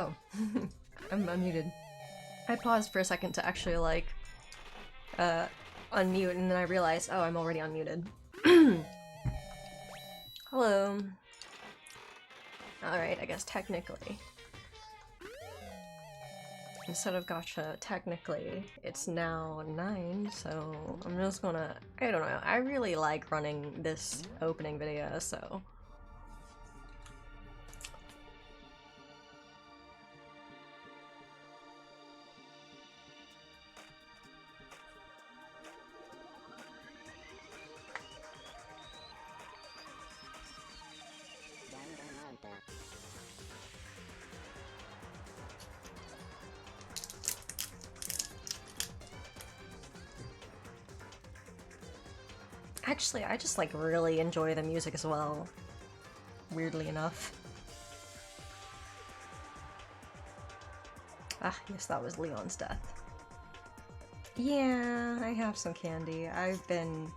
Oh, I'm unmuted. I paused for a second to actually, like, unmute, and then I realized, oh, I'm already unmuted. Hello. Alright, I guess technically. Instead of gotcha, technically, it's now 9, so I'm just gonna... I don't know, I really like running this opening video, so... Actually, I just, like, really enjoy the music as well. Weirdly enough. Ah, yes, that was Leon's death. Yeah, I have some candy. I've been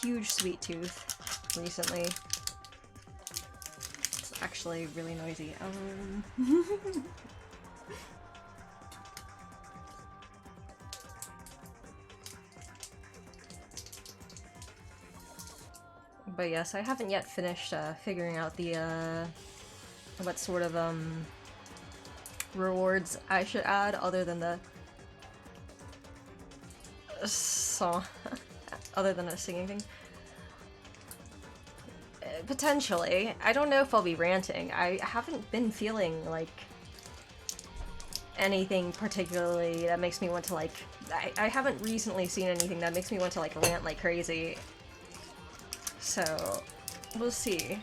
huge sweet tooth recently. It's actually really noisy. But yes, I haven't yet finished figuring out the what sort of rewards I should add other than the song, other than a singing thing. Potentially. I don't know if I'll be ranting. I haven't been feeling like anything particularly that makes me want to like... I haven't recently seen anything that makes me want to like rant like crazy. So, we'll see.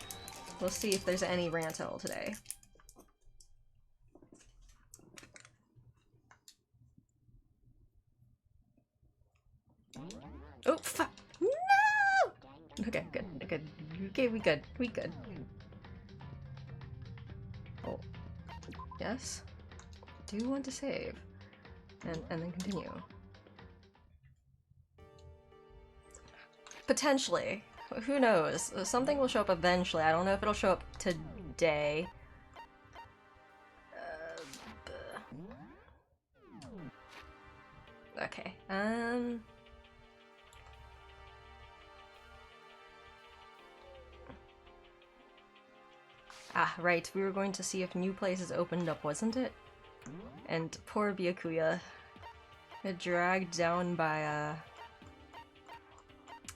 We'll see if there's any rant at all today. Oh, fuck! No! Okay, good, good. Okay, we good. We good. Oh. Yes? Do you want to save? And then continue. Potentially. Who knows? Something will show up eventually. I don't know if it'll show up today. Okay. Ah, right. We were going to see if new places opened up, wasn't it? And poor Byakuya. Dragged down by,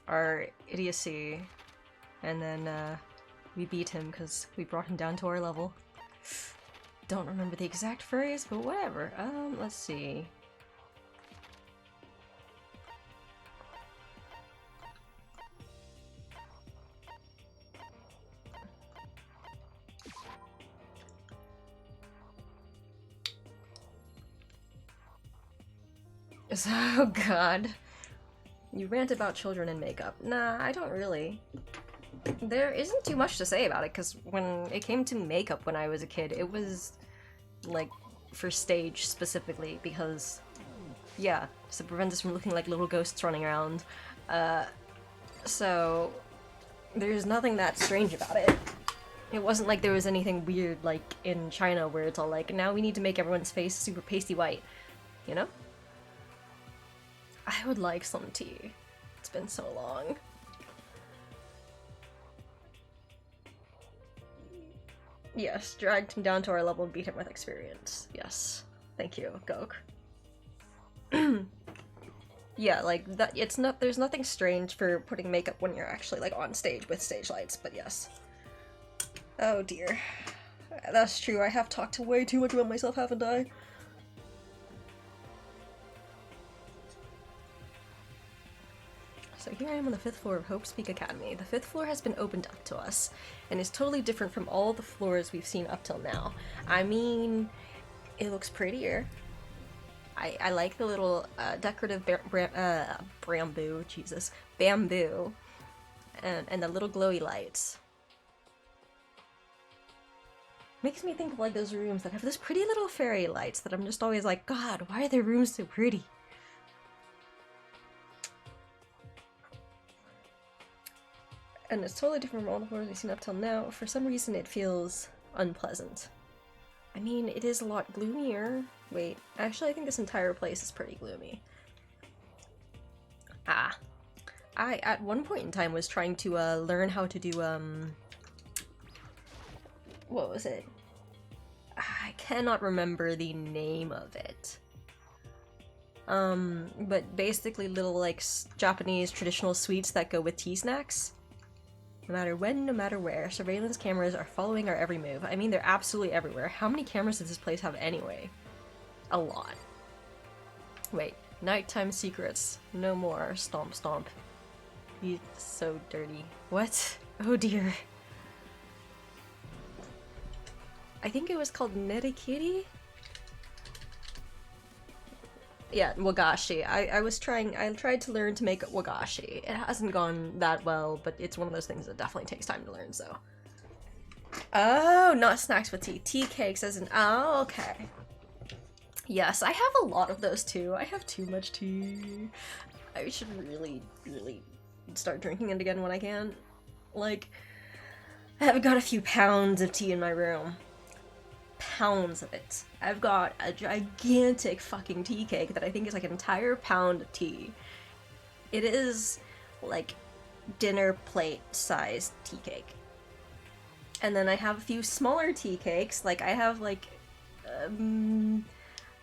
our idiocy, and then we beat him because we brought him down to our level. Don't remember the exact phrase, but whatever. Let's see. Oh god. You rant about children and makeup. Nah, I don't really. There isn't too much to say about it, because when it came to makeup when I was a kid, it was, like, for stage specifically, because, yeah, to prevent us from looking like little ghosts running around. So, there's nothing that strange about it. It wasn't like there was anything weird, like, in China, where it's all like, now we need to make everyone's face super pasty white, you know? I would like some tea. It's been so long. Yes, dragged him down to our level and beat him with experience. Yes. Thank you, Gok. Yeah, like, that. It's not- there's nothing strange for putting makeup when you're actually, like, on stage with stage lights, but yes. Oh dear. That's true, I have talked way too much about myself, haven't I? So here I am on the 5th floor of Hope's Peak Academy. The 5th floor has been opened up to us, and is totally different from all the floors we've seen up till now. I mean, it looks prettier. I like the little decorative bamboo, Jesus, bamboo, and the little glowy lights. Makes me think of like those rooms that have those pretty little fairy lights that I'm just always like, God, why are their rooms so pretty? And it's totally different from all the floors we've seen up till now. For some reason, it feels unpleasant. I mean, it is a lot gloomier. Wait, actually I think this entire place is pretty gloomy. Ah. I, at one point in time, was trying to learn how to do, what was it? I cannot remember the name of it. But basically little, like, Japanese traditional sweets that go with tea snacks. No matter when, no matter where, surveillance cameras are following our every move. I mean, they're absolutely everywhere. How many cameras does this place have anyway? A lot. Wait, nighttime secrets. No more. Stomp, stomp. He's so dirty. What? Oh dear. I think it was called Netakiri? Yeah, wagashi. I tried to learn to make wagashi. It hasn't gone that well, but it's one of those things that definitely takes time to learn, so. Oh, not snacks with tea. Tea cakes as in, oh, okay. Yes, I have a lot of those too. I have too much tea. I should really start drinking it again when I can. Like, I've got a few pounds of tea in my room. Pounds of it. I've got a gigantic fucking tea cake that I think is like an entire pound of tea. It is like dinner plate sized tea cake. And then I have a few smaller tea cakes. Like I have like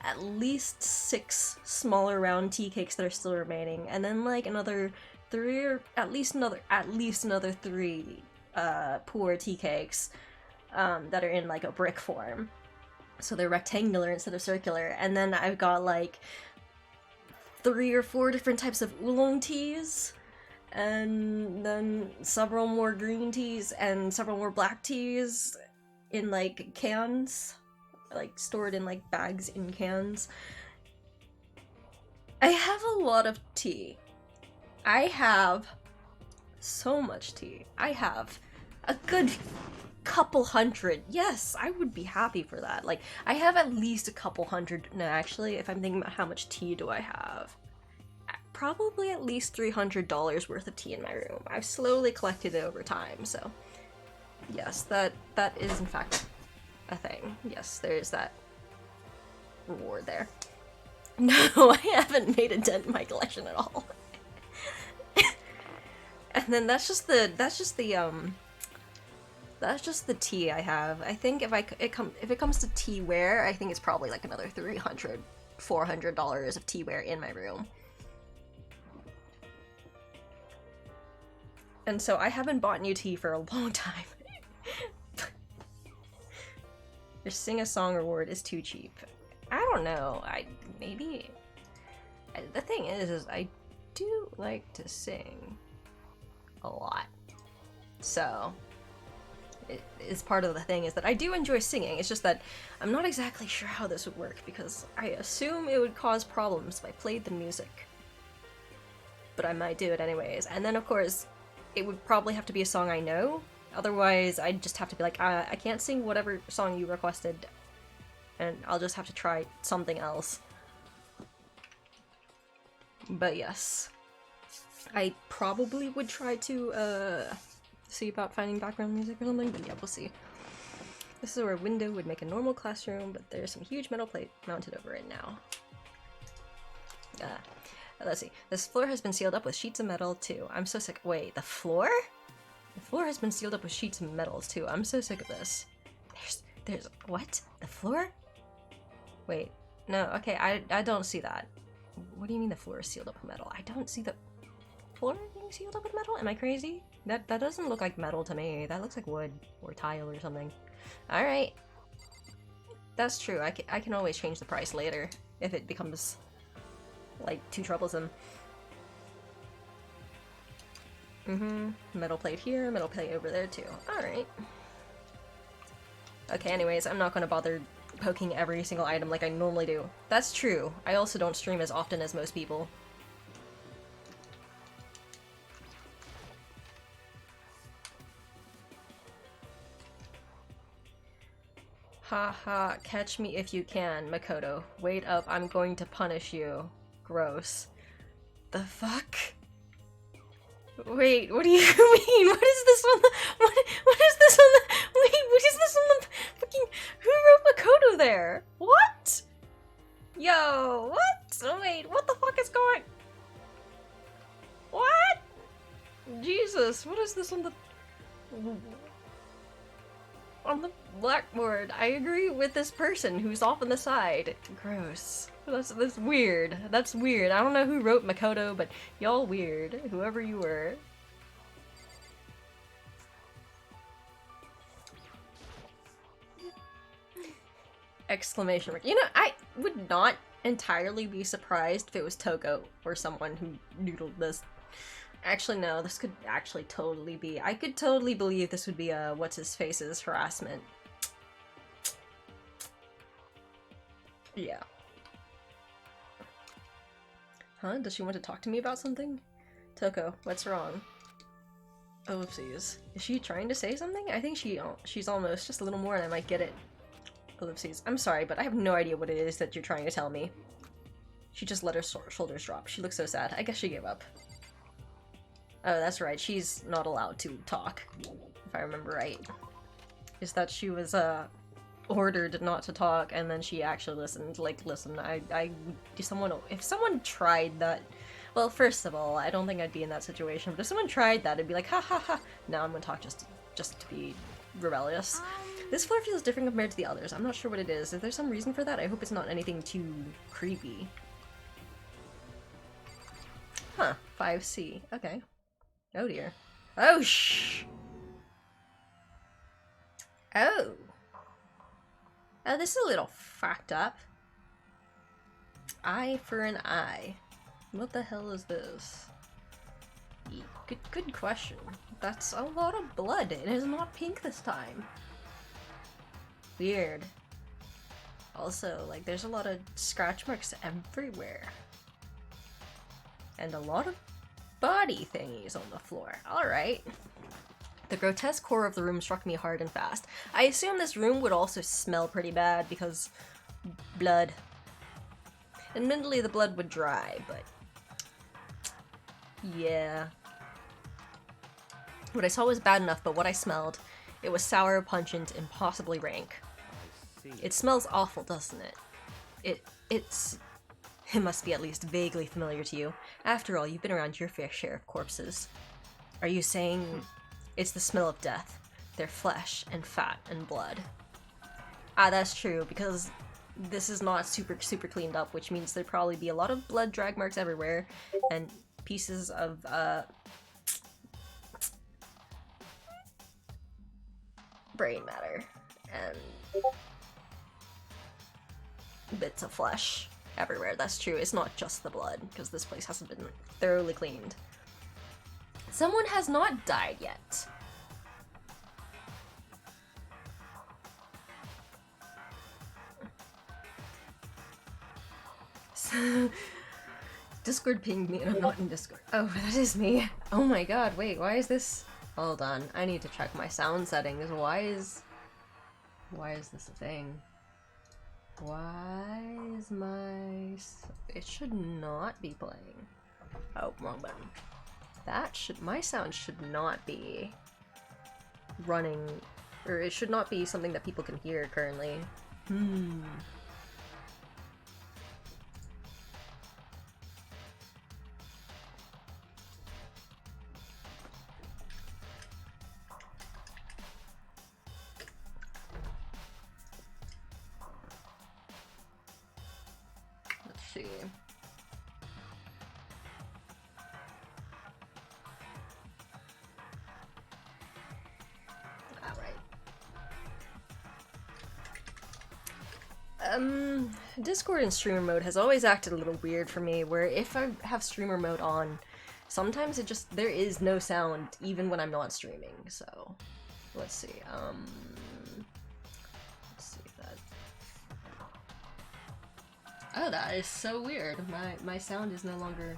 at least 6 smaller round tea cakes that are still remaining, and then like another 3 or at least another 3 poor tea cakes that are in like a brick form. So they're rectangular instead of circular. And then I've got like 3 or 4 different types of oolong teas, and then several more green teas and several more black teas in like cans, like stored in like bags in cans. I have a lot of tea. I have so much tea. I have a good couple hundred. Yes, I would be happy for that. Like, I have at least a couple hundred. No, actually, if I'm thinking about how much tea do I have, probably at least $300 worth of tea in my room. I've slowly collected it over time, so yes, that is in fact a thing. Yes, there's that reward there. No, I haven't made a dent in my collection at all. And then that's just the tea I have. I think if it comes to teaware, I think it's probably like another $400 of teaware in my room. And so I haven't bought new tea for a long time. Your sing a song reward is too cheap. I don't know. The thing is I do like to sing a lot. So it is part of the thing is that I do enjoy singing. It's just that I'm not exactly sure how this would work because I assume it would cause problems if I played the music. But I might do it anyways. And then of course, it would probably have to be a song I know. Otherwise, I'd just have to be like, I can't sing whatever song you requested, and I'll just have to try something else. But yes, I probably would try to see about finding background music or something, but yeah, we'll see. This is where a window would make a normal classroom, but there's some huge metal plate mounted over it now. Let's see. This floor has been sealed up with sheets of metal too. I'm so sick. Wait, the floor? The floor has been sealed up with sheets of metals too. I'm so sick of this. There's what? The floor? Wait, no, okay, I don't see that. What do you mean the floor is sealed up with metal? I don't see the floor being sealed up with metal? Am I crazy? That doesn't look like metal to me. That looks like wood or tile or something. Alright. That's true. I can always change the price later if it becomes like too troublesome. Metal plate here, metal plate over there too. Alright. Okay, anyways, I'm not gonna bother poking every single item like I normally do. That's true. I also don't stream as often as most people. Haha, catch me if you can, Makoto. Wait up, I'm going to punish you. Gross. The fuck? Wait, what do you mean? What is this on the- what is this on the- wait, what is this on the fucking- who wrote Makoto there? What? Yo, what? Oh, wait, what the fuck is going- What? Jesus, what is this on the- on the blackboard? I agree with this person who's off on the side. Gross. That's weird. That's weird. I don't know who wrote Makoto, but y'all weird. Whoever you were. Exclamation mark. You know, I would not entirely be surprised if it was Toko or someone who noodled this. Actually, no, this could actually totally be. I could totally believe this would be a what's-his-face's harassment. Yeah. Huh? Does she want to talk to me about something? Toko, what's wrong? Ellipses. Is she trying to say something? I think she's almost. Just a little more and I might get it. Ellipses. I'm sorry, but I have no idea what it is that you're trying to tell me. She just let her shoulders drop. She looks so sad. I guess she gave up. Oh, that's right. She's not allowed to talk, if I remember right. Is that she was, ordered not to talk, and then she actually listened. Like, listen, if someone tried that, well, first of all, I don't think I'd be in that situation, but if someone tried that, it'd be like, ha ha ha, no, I'm gonna talk just to be rebellious. This floor feels different compared to the others. I'm not sure what it is. Is there some reason for that? I hope it's not anything too creepy. Huh, 5C, okay. Oh dear. Oh Oh. Oh, this is a little fucked up. Eye for an eye. What the hell is this? Good question. That's a lot of blood. It is not pink this time. Weird. Also, like, there's a lot of scratch marks everywhere. And a lot of body thingies on the floor. Alright. The grotesque core of the room struck me hard and fast. I assume this room would also smell pretty bad because blood. Admittedly, the blood would dry, but yeah. What I saw was bad enough, but what I smelled, it was sour, pungent, and possibly rank. It smells awful, doesn't it? It must be at least vaguely familiar to you. After all, you've been around your fair share of corpses. Are you saying it's the smell of death? Their flesh and fat and blood. Ah, that's true, because this is not super cleaned up, which means there'd probably be a lot of blood drag marks everywhere, and pieces of, brain matter, and bits of flesh everywhere. That's true. It's not just the blood, because this place hasn't been thoroughly cleaned. Someone has not died yet. Discord pinged me and I'm not in Discord. Oh, that is me. Oh my god, wait, why is this? Hold on, I need to check my sound settings. Why is this a thing? Why is it should not be playing. Oh, wrong button. My sound should not be running, or it should not be something that people can hear currently. Let's see. Discord in streamer mode has always acted a little weird for me, where if I have streamer mode on, sometimes there is no sound even when I'm not streaming, so let's see, that. Oh, that is so weird. My sound is no longer.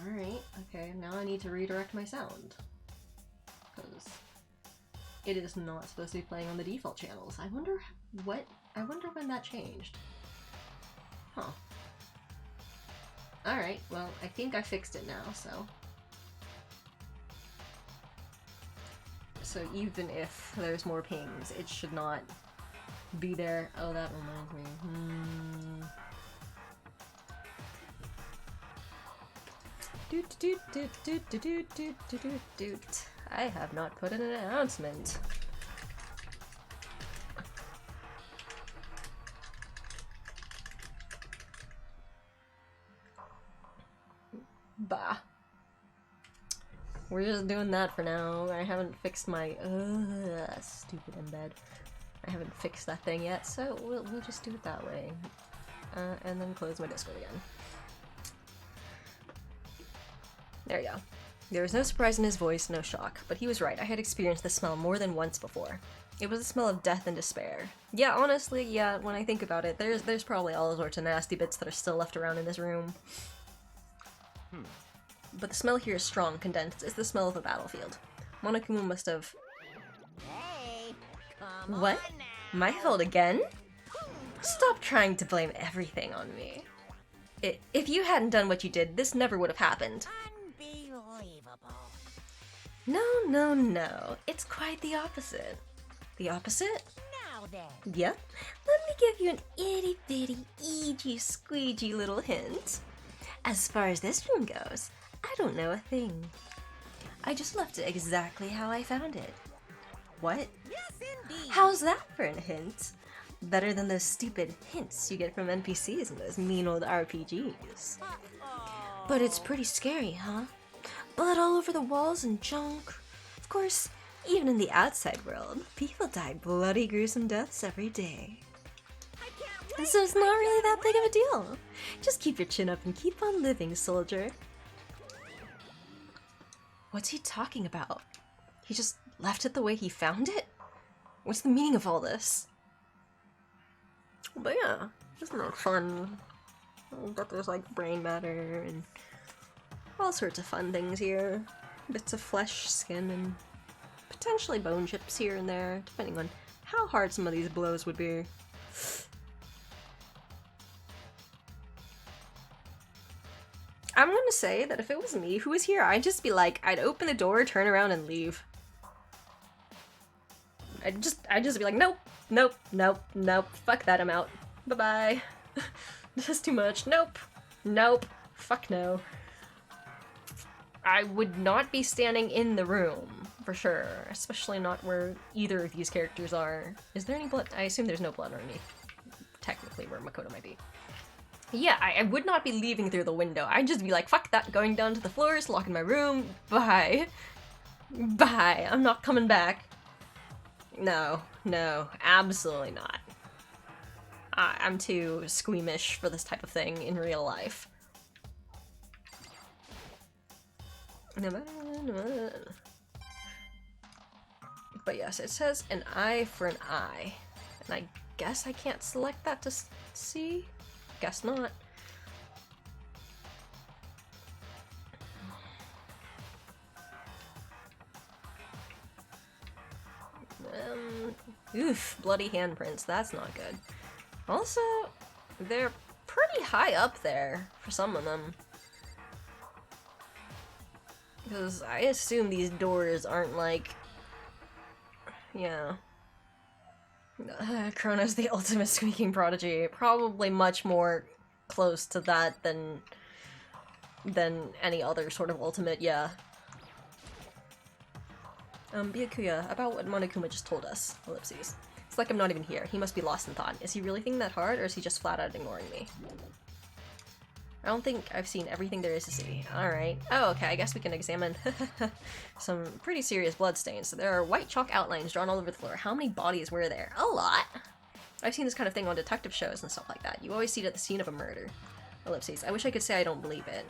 Alright, okay, now I need to redirect my sound. Because it is not supposed to be playing on the default channels. I wonder when that changed. Huh. Alright, well, I think I fixed it now, so So even if there's more pings, it should not be there. Oh, that reminds me. Doot doot doot doot doot doot doot doot doot. I have not put in an announcement. Bah. We're just doing that for now. I haven't fixed my stupid embed. I haven't fixed that thing yet, so we'll just do it that way. And then close my Discord again. There you go. There was no surprise in his voice, no shock, but he was right. I had experienced the smell more than once before. It was the smell of death and despair. Yeah, honestly, yeah, when I think about it, there's probably all sorts of nasty bits that are still left around in this room. But the smell here is strong, condensed. It's the smell of a battlefield. Monokuma must have... Hey, come What? on now. My fault again? Stop trying to blame everything on me. If you hadn't done what you did, this never would have happened. Unbelievable. No. It's quite the opposite. The opposite? Now then. Yep. Let me give you an itty-bitty, eegee-squeegee little hint. As far as this room goes, I don't know a thing. I just left it exactly how I found it. What? Yes, indeed. How's that for a hint? Better than those stupid hints you get from NPCs in those mean old RPGs. Uh-oh. But it's pretty scary, huh? Blood all over the walls and junk. Of course, even in the outside world, people die bloody gruesome deaths every day. I can't wait. So it's not really that big of a deal. Just keep your chin up and keep on living, soldier. What's he talking about? He just left it the way he found it? What's the meaning of all this? But yeah, isn't it fun? That there's like brain matter and all sorts of fun things here. Bits of flesh, skin, and potentially bone chips here and there, depending on how hard some of these blows would be. I'm gonna say that if it was me who was here, I'd just be like, I'd open the door, turn around, and leave. I'd just be like, nope, fuck that, I'm out. Bye-bye. This is too much. Nope, fuck no. I would not be standing in the room, for sure. Especially not where either of these characters are. Is there any blood? I assume there's no blood underneath. Technically, where Makoto might be. Yeah, I would not be leaving through the window. I'd just be like, fuck that, going down to the floors, locking my room, bye. Bye, I'm not coming back. No, absolutely not. I'm too squeamish for this type of thing in real life. But yes, it says an eye for an eye. And I guess I can't select that to see? Guess not. Oof, bloody handprints, that's not good. Also, they're pretty high up there for some of them. Because I assume these doors aren't like... Yeah. Chrono's the ultimate squeaking prodigy. Probably much more close to that than any other sort of ultimate, yeah. Byakuya, about what Monokuma just told us. Ellipses. It's like I'm not even here. He must be lost in thought. Is he really thinking that hard, or is he just flat out ignoring me? I don't think I've seen everything there is to see. Alright. Oh, okay, I guess we can examine some pretty serious bloodstains. So there are white chalk outlines drawn all over the floor. How many bodies were there? A lot! I've seen this kind of thing on detective shows and stuff like that. You always see it at the scene of a murder. Ellipses. I wish I could say I don't believe it.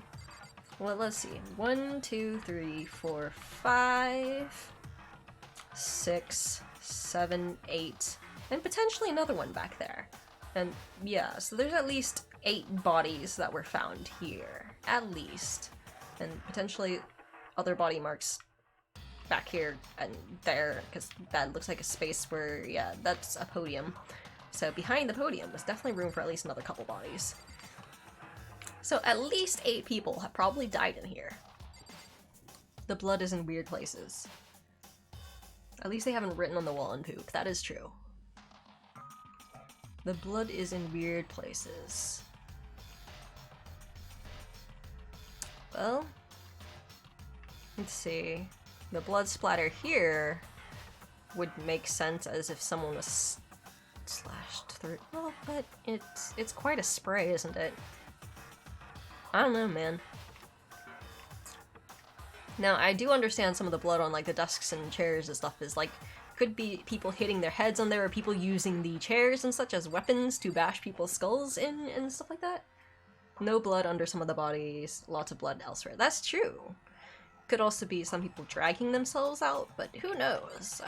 Well, let's see. 1, 2, 3, 4, 5, 6, 7, 8, and potentially another one back there. And yeah, so there's at least 8 bodies that were found here. At least. And potentially other body marks back here and there, because that looks like a space where, yeah, that's a podium. So behind the podium was definitely room for at least another couple bodies. So at least 8 people have probably died in here. The blood is in weird places. At least they haven't written on the wall in poop. That is true. The blood is in weird places. Well, let's see. The blood splatter here would make sense as if someone was slashed through. Well, but it's quite a spray, isn't it? I don't know, man. Now, I do understand some of the blood on, like, the desks and chairs and stuff is, like, could be people hitting their heads on there, or people using the chairs and such as weapons to bash people's skulls in and stuff like that. No blood under some of the bodies, lots of blood elsewhere. That's true. Could also be some people dragging themselves out, but who knows?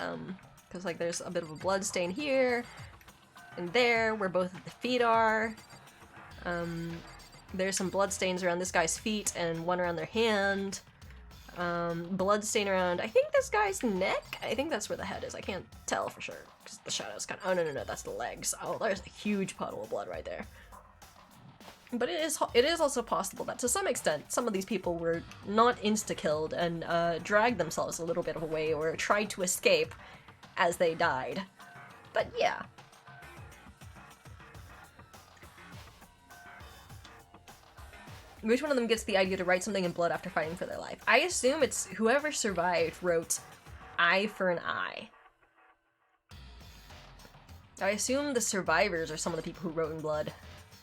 Because, like, there's a bit of a blood stain here and there, where both of the feet are. There's some blood stains around this guy's feet and one around their hand. Blood stain around, I think, this guy's neck? I think that's where the head is. I can't tell for sure, because the shadow's kind of... Oh, no, that's the legs. Oh, there's a huge puddle of blood right there. But it is also possible that, to some extent, some of these people were not insta-killed and dragged themselves a little bit of a way or tried to escape as they died. But yeah. Which one of them gets the idea to write something in blood after fighting for their life? I assume it's whoever survived wrote eye for an eye. I assume the survivors are some of the people who wrote in blood.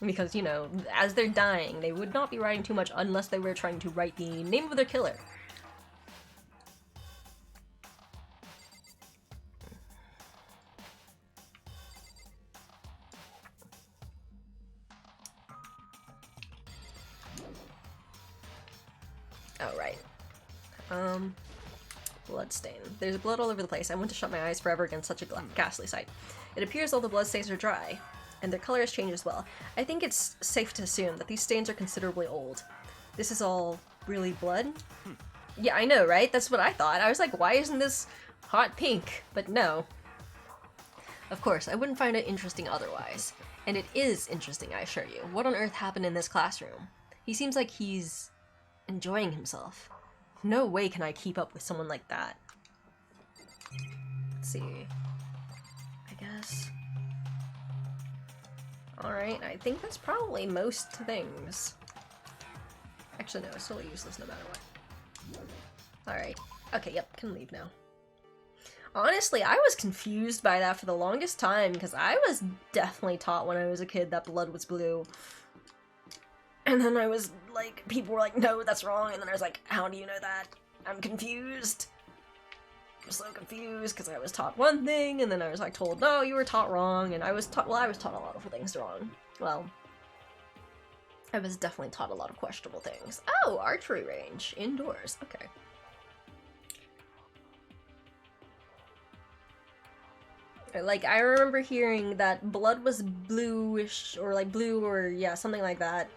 Because, you know, as they're dying, they would not be writing too much unless they were trying to write the name of their killer. Oh, right. Bloodstain. There's blood all over the place. I want to shut my eyes forever against such a ghastly sight. It appears all the bloodstains are dry, and their color has changed as well. I think it's safe to assume that these stains are considerably old. This is all really blood? Yeah, I know, right? That's what I thought. I was like, why isn't this hot pink? But no. Of course, I wouldn't find it interesting otherwise. And it is interesting, I assure you. What on earth happened in this classroom? He seems like he's enjoying himself. No way can I keep up with someone like that. Let's see. I guess. Alright, I think that's probably most things. Actually, no, it's totally useless no matter what. Alright. Okay, yep, can leave now. Honestly, I was confused by that for the longest time, because I was definitely taught when I was a kid that blood was blue. And then I was like, people were like, no, that's wrong, and then I was like, how do you know that? I'm confused. I'm so confused, because I was taught one thing, and then I was like told, no, you were taught wrong, and I was taught, well, I was taught a lot of things wrong. Well, I was definitely taught a lot of questionable things. Oh, archery range, indoors, okay. Like, I remember hearing that blood was bluish, or like blue, or yeah, something like that,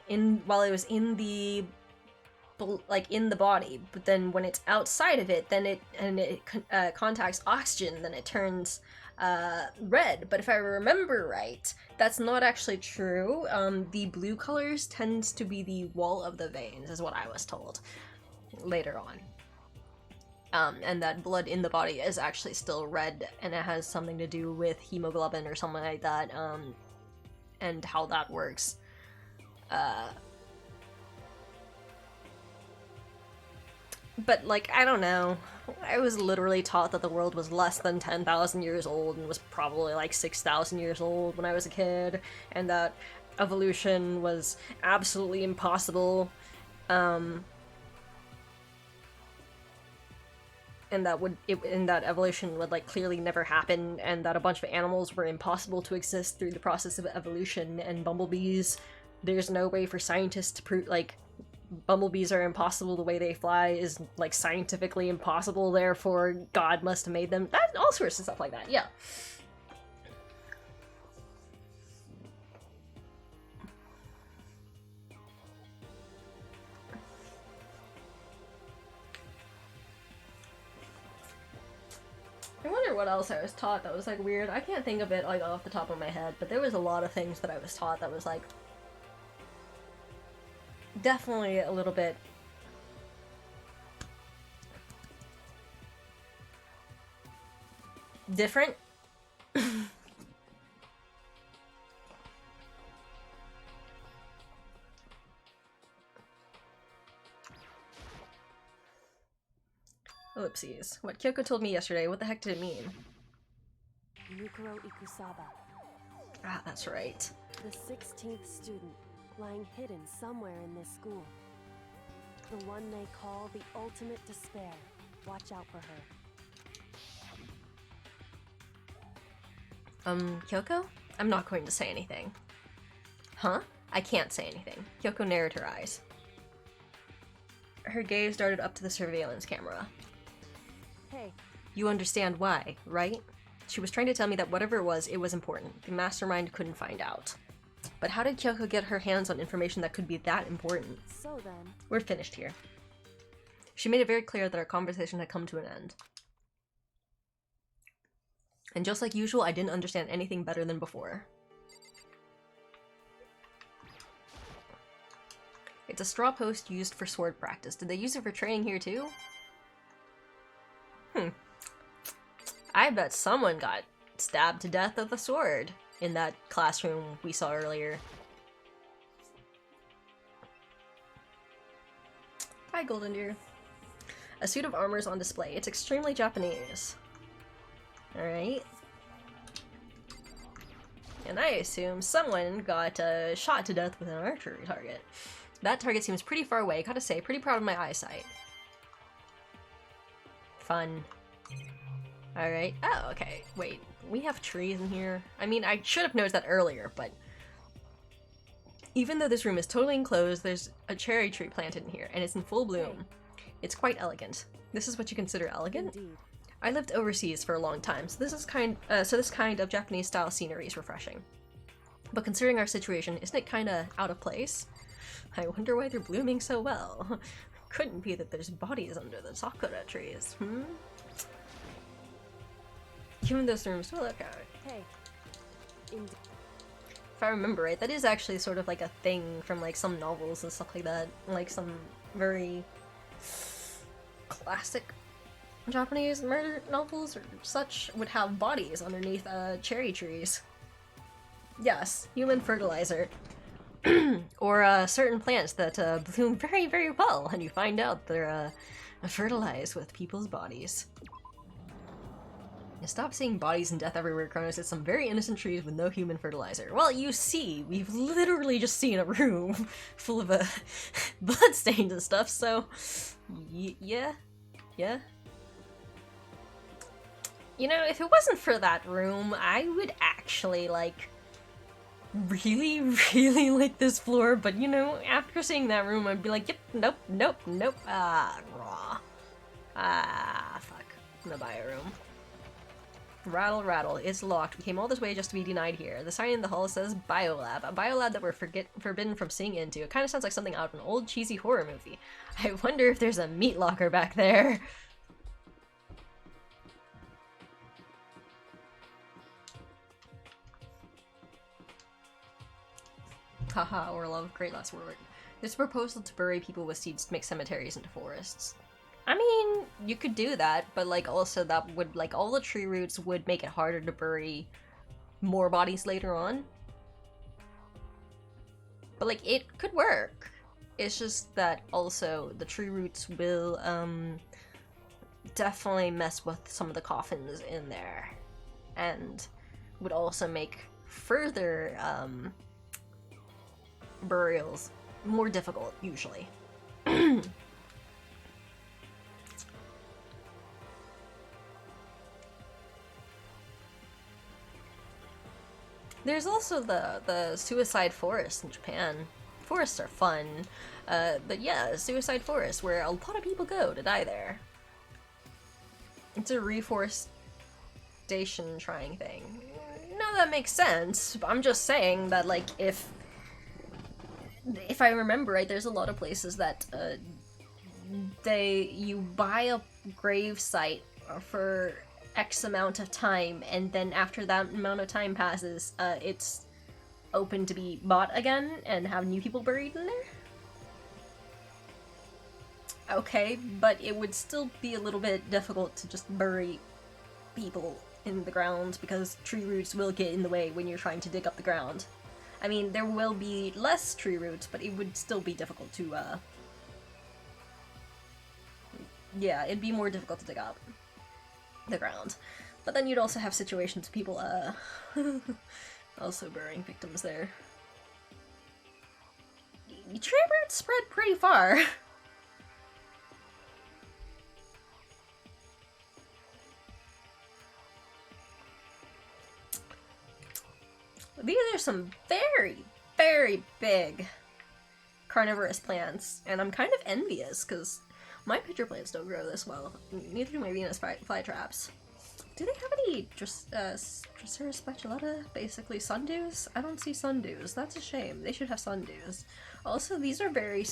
while it was in the, like, in the body, but then when it's outside of it, then it contacts oxygen, then it turns red. But if I remember right, that's not actually true. The blue colors tends to be the wall of the veins, is what I was told later on. And that blood in the body is actually still red, and it has something to do with hemoglobin or something like that, and how that works. But, like, I don't know. I was literally taught that the world was less than 10,000 years old and was probably like 6,000 years old when I was a kid, and that evolution was absolutely impossible. And that evolution would, like, clearly never happen, and that a bunch of animals were impossible to exist through the process of evolution, and bumblebees, there's no way for scientists to prove, like, bumblebees are impossible, the way they fly is, like, scientifically impossible, therefore God must have made them. That, all sorts of stuff like that, yeah. I wonder what else I was taught that was, like, weird. I can't think of it, like, off the top of my head, but there was a lot of things that I was taught that was, like, definitely a little bit Different? Ellipses. What Kyoko told me yesterday, what the heck did it mean? Yukiro Ikusaba. Ah, that's right. The 16th student, lying hidden somewhere in this school. The one they call the ultimate despair. Watch out for her. Kyoko? I'm not going to say anything. Huh? I can't say anything. Kyoko narrowed her eyes. Her gaze darted up to the surveillance camera. Hey. You understand why, right? She was trying to tell me that whatever it was important. The mastermind couldn't find out. But how did Kyoko get her hands on information that could be that important? So then... We're finished here. She made it very clear that our conversation had come to an end. And just like usual, I didn't understand anything better than before. It's a straw post used for sword practice. Did they use it for training here too? I bet someone got stabbed to death with a sword in that classroom we saw earlier. Hi, Golden Deer. A suit of armor is on display. It's extremely Japanese. Alright. And I assume someone got shot to death with an archery target. That target seems pretty far away. Gotta say, pretty proud of my eyesight. Fun. Alright. Oh, okay. Wait. We have trees in here? I mean, I should have noticed that earlier, but... Even though this room is totally enclosed, there's a cherry tree planted in here, and it's in full bloom. It's quite elegant. This is what you consider elegant? Indeed. I lived overseas for a long time, so this kind of Japanese-style scenery is refreshing. But considering our situation, isn't it kinda out of place? I wonder why they're blooming so well. Couldn't be that there's bodies under the sakura trees, Even this room still look at it. Hey. If I remember right, that is actually sort of like a thing from like some novels and stuff like that. Like some very classic Japanese murder novels or such would have bodies underneath cherry trees. Yes, human fertilizer. Or certain plants that bloom very, very well, and you find out they're fertilized with people's bodies. Stop seeing bodies and death everywhere, Kronos. It's some very innocent trees with no human fertilizer. Well, you see, we've literally just seen a room full of bloodstains and stuff, so... yeah? You know, if it wasn't for that room, I would actually, like, really, really like this floor, but, you know, after seeing that room, I'd be like, yep, nope, raw. Fuck. I'm gonna buy a room. Rattle, rattle, it's locked. We came all this way just to be denied here. The sign in the hall says Biolab, a biolab that we're forbidden from seeing into. It kind of sounds like something out of an old cheesy horror movie. I wonder if there's a meat locker back there. Haha, Orlov, great last word. There's a proposal to bury people with seeds to make cemeteries into forests. I mean, you could do that, but like also that would, like, all the tree roots would make it harder to bury more bodies later on. But like, it could work. It's just that also the tree roots will definitely mess with some of the coffins in there. And would also make further burials more difficult, usually. There's also the suicide forest in Japan. Forests are fun, but yeah, suicide forest, where a lot of people go to die there. It's a reforestation trying thing. No, that makes sense. I'm just saying that, like, if I remember right, there's a lot of places that you buy a grave site for X amount of time, and then after that amount of time passes, it's open to be bought again and have new people buried in there? Okay, but it would still be a little bit difficult to just bury people in the ground because tree roots will get in the way when you're trying to dig up the ground. I mean, there will be less tree roots, but it would still be difficult to, yeah, it'd be more difficult to dig up the ground. But then you'd also have situations of people, also burying victims there. Tree roots spread pretty far. These are some very, very big carnivorous plants, and I'm kind of envious, because my pitcher plants don't grow this well. Neither do my Venus flytraps. Do they have any Drosera speculata? Basically sundews? I don't see sundews. That's a shame. They should have sundews. Also, these are very...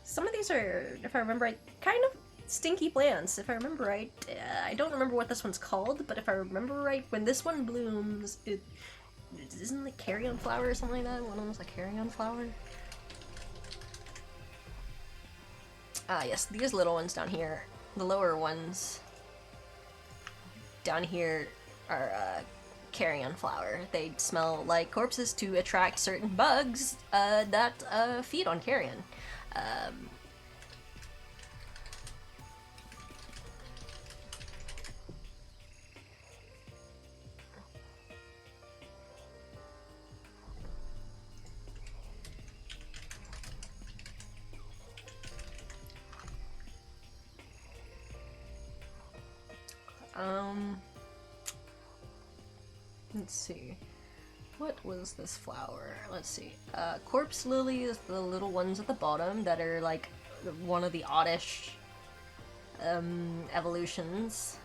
Some of these are, if I remember right, kind of stinky plants, if I remember right. I don't remember what this one's called, but if I remember right, when this one blooms, isn't it Carrion Flower or something like that? One of them's a Carrion Flower? Ah, yes, these little ones down here, the lower ones down here are Carrion Flower. They smell like corpses to attract certain bugs that feed on carrion. Let's see. What was this flower? Let's see. Corpse lilies, the little ones at the bottom that are like one of the oddish evolutions.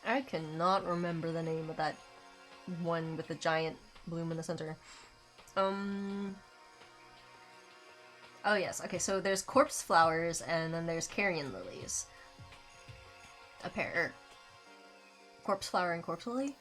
I cannot remember the name of that one with the giant bloom in the center. Oh yes, okay, so there's corpse flowers and then there's carrion lilies. A pair. Corpse flower and corpse lily?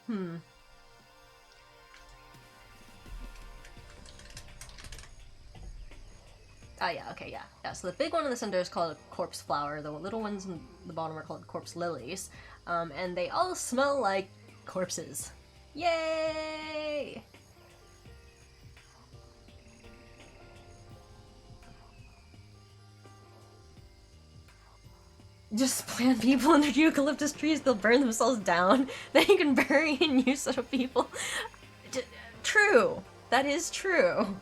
Ah yeah, okay, yeah. Yeah, so the big one in the center is called a corpse flower, the little ones in the bottom are called corpse lilies. And they all smell like corpses. Yay! Just plant people under eucalyptus trees, they'll burn themselves down. Then you can bury and use other people. True. That is true.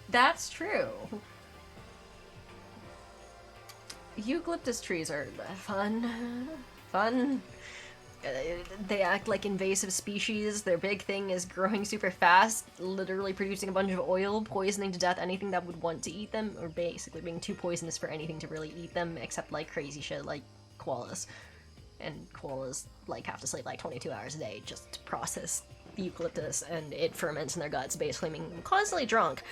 That's true. Eucalyptus trees are fun. They act like invasive species. Their big thing is growing super fast, literally producing a bunch of oil, poisoning to death anything that would want to eat them, or basically being too poisonous for anything to really eat them, except like crazy shit like koalas. And koalas like have to sleep like 22 hours a day just to process the eucalyptus, and it ferments in their guts, basically being constantly drunk.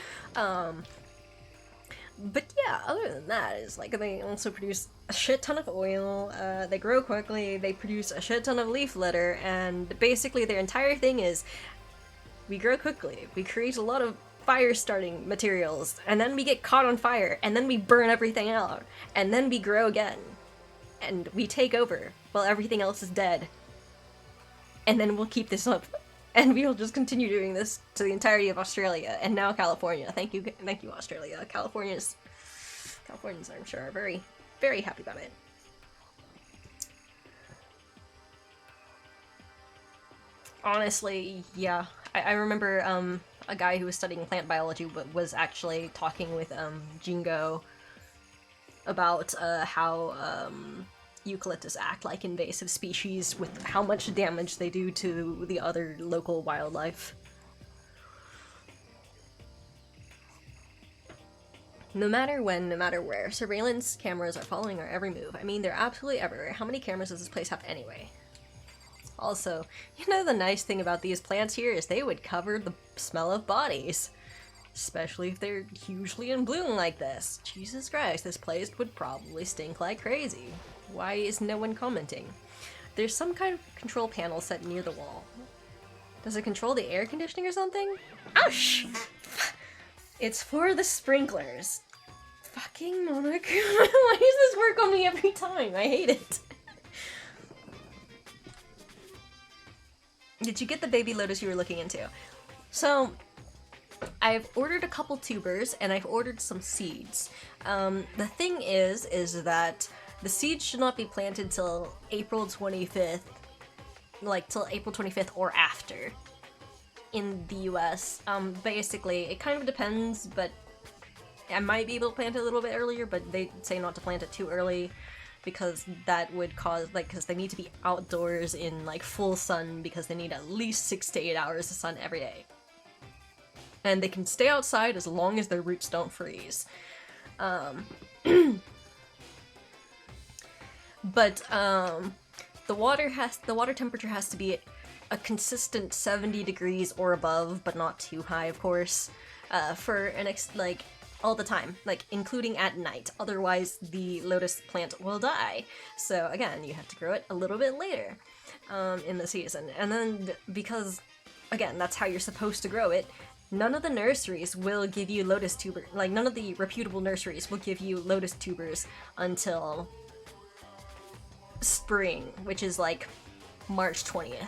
But yeah, other than that, is like they also produce a shit ton of oil, they grow quickly, they produce a shit ton of leaf litter, and basically their entire thing is we grow quickly, we create a lot of fire starting materials, and then we get caught on fire, and then we burn everything out, and then we grow again, and we take over while everything else is dead. And then we'll keep this up. And we'll just continue doing this to the entirety of Australia, and now California. Thank you, Australia. Californians, I'm sure, are very, very happy about it. Honestly, yeah. I remember a guy who was studying plant biology but was actually talking with Jingo about how eucalyptus act like invasive species with how much damage they do to the other local wildlife. No matter when, no matter where, surveillance cameras are following our every move. I mean, they're absolutely everywhere. How many cameras does this place have anyway? Also, you know the nice thing about these plants here is they would cover the smell of bodies. Especially if they're hugely in bloom like this. Jesus Christ, this place would probably stink like crazy. Why is no one commenting? There's some kind of control panel set near the wall. Does it control the air conditioning or something? Ouch! It's for the sprinklers. Fucking Monarch. Why does this work on me every time? I hate it. Did you get the baby lotus you were looking into? So, I've ordered a couple tubers and I've ordered some seeds. The thing is that the seeds should not be planted till April 25th, like till April 25th or after in the US. Basically, it kind of depends, but I might be able to plant it a little bit earlier, but they say not to plant it too early because that would cause, like, because they need to be outdoors in, like, full sun because they need at least 6 to 8 hours of sun every day. And they can stay outside as long as their roots don't freeze. But the water temperature has to be a consistent 70 degrees or above, but not too high, of course, for like all the time, like including at night. Otherwise, the lotus plant will die. So again, you have to grow it a little bit later in the season, and then because again, that's how you're supposed to grow it. None of the nurseries will give you lotus tubers, like none of the reputable nurseries will give you lotus tubers until spring, which is like March 20th.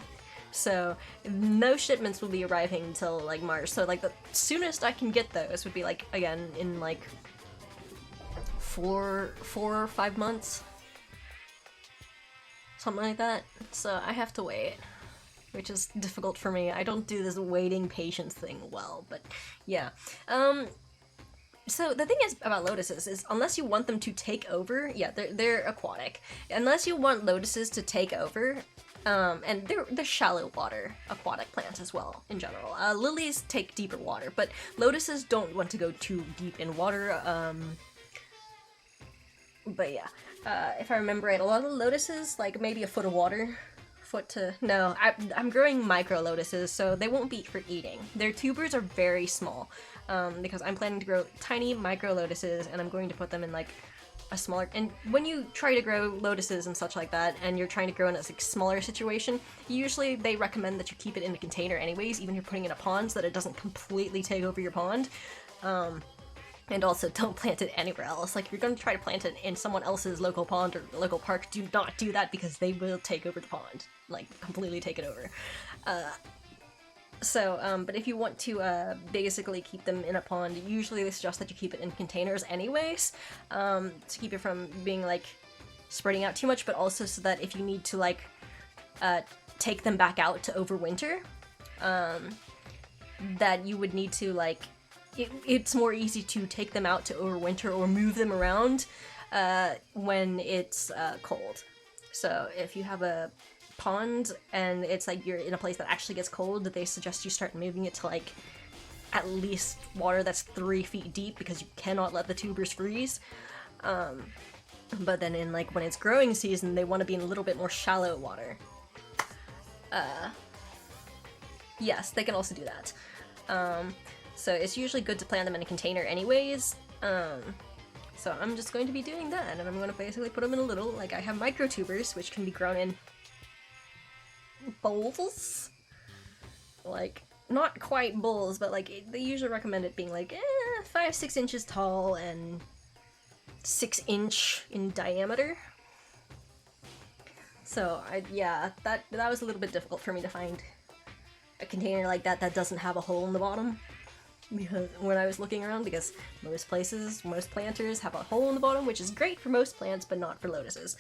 So no shipments will be arriving until like March. So like the soonest I can get those would be like, again, in like 4 or 5 months. Something like that. So I have to wait, which is difficult for me. I don't do this waiting patience thing well, but yeah. So the thing is about lotuses is unless you want them to take over, yeah, they're aquatic. Unless you want lotuses to take over, and they're shallow water aquatic plants as well in general. Lilies take deeper water, but lotuses don't want to go too deep in water. But yeah, if I remember right, a lot of the lotuses, like maybe a foot of water. No, I'm growing micro lotuses, so they won't be for eating. Their tubers are very small, because I'm planning to grow tiny micro lotuses, and I'm going to put them in like a smaller. And when you try to grow lotuses and such like that, and you're trying to grow in a like, smaller situation, usually they recommend that you keep it in a container anyways, even if you're putting it in a pond, so that it doesn't completely take over your pond. And also, don't plant it anywhere else. Like, if you're going to try to plant it in someone else's local pond or local park, do not do that because they will take over the pond. Like, completely take it over. But if you want to basically keep them in a pond, usually they suggest that you keep it in containers anyways, to keep it from being, like, spreading out too much, but also so that if you need to, like, take them back out to overwinter, that you would need to, like, it's more easy to take them out to overwinter or move them around when it's cold. So if you have a pond and it's like you're in a place that actually gets cold, they suggest you start moving it to like at least water that's 3 feet deep because you cannot let the tubers freeze. But then in like when it's growing season, they want to be in a little bit more shallow water. Yes, they can also do that. So it's usually good to plant them in a container anyways. So I'm just going to be doing that, and I'm going to basically put them in a little, like I have microtubers, which can be grown in bowls. Like, not quite bowls, but like, they usually recommend it being like 5-6 inches tall and 6 inch in diameter. So that was a little bit difficult for me to find a container like that doesn't have a hole in the bottom. Because when I was looking around, because most planters have a hole in the bottom, which is great for most plants, but not for lotuses.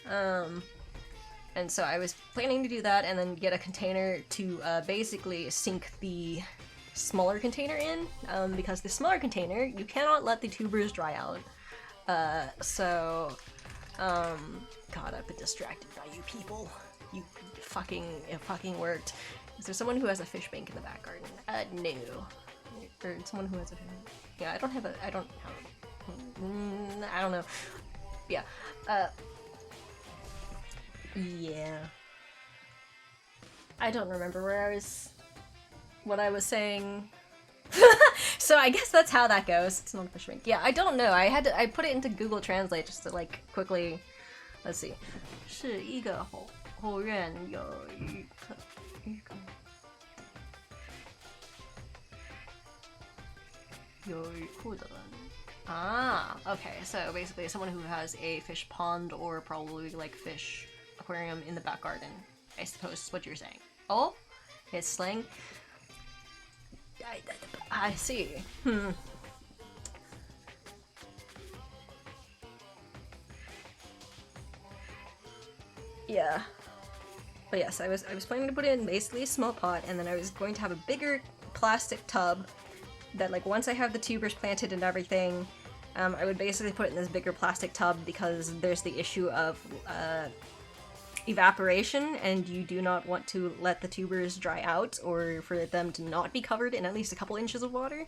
And so I was planning to do that and then get a container to basically sink the smaller container in, because the smaller container, you cannot let the tubers dry out. God, I've been distracted by you people. It fucking worked. Is there someone who has a fish bank in the back garden? No. Or someone who has a fish bank. Yeah, I don't know. Yeah. Yeah. I don't remember what I was saying. So I guess that's how that goes. It's not a fish wing. Yeah, I don't know. I put it into Google Translate just to like quickly. Let's see. 是一个后院有一个 Ah, okay, so basically someone who has a fish pond or probably like fish aquarium in the back garden, I suppose is what you're saying. Oh, it's slang. I see. Yeah. But yes, I was planning to put it in basically a small pot, and then I was going to have a bigger plastic tub that, like, once I have the tubers planted and everything, I would basically put it in this bigger plastic tub because there's the issue of evaporation, and you do not want to let the tubers dry out or for them to not be covered in at least a couple inches of water.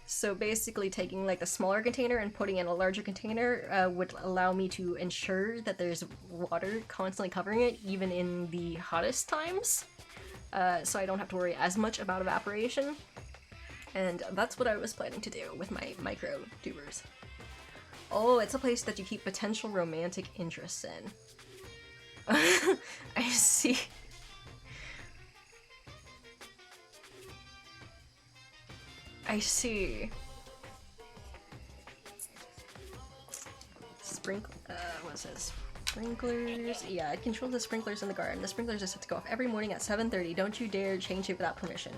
So basically taking like a smaller container and putting in a larger container would allow me to ensure that there's water constantly covering it, even in the hottest times. So I don't have to worry as much about evaporation. And that's what I was planning to do with my micro tubers. Oh, it's a place that you keep potential romantic interests in. I see. I see. What's this? Sprinklers. Yeah, it controls the sprinklers in the garden. The sprinklers are set to go off every morning at 7:30. Don't you dare change it without permission.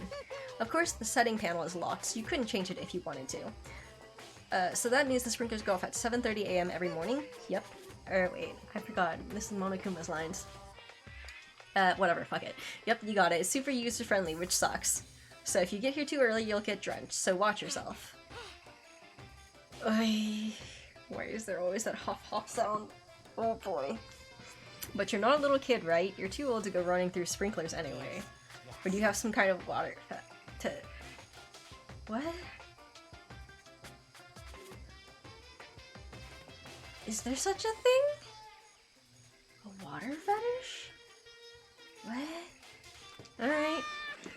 Of course, the setting panel is locked, so you couldn't change it if you wanted to. So that means the sprinklers go off at 7:30 a.m. every morning. Yep. Or wait, I forgot. This is Monokuma's lines. Whatever, fuck it. Yep, you got it. It's super user-friendly, which sucks. So if you get here too early, you'll get drenched, so watch yourself. Oy. Why is there always that huff sound? Oh boy. But you're not a little kid, right? You're too old to go running through sprinklers anyway. Or do you have some kind of water to... What? Is there such a thing? A water fetish? What? Alright.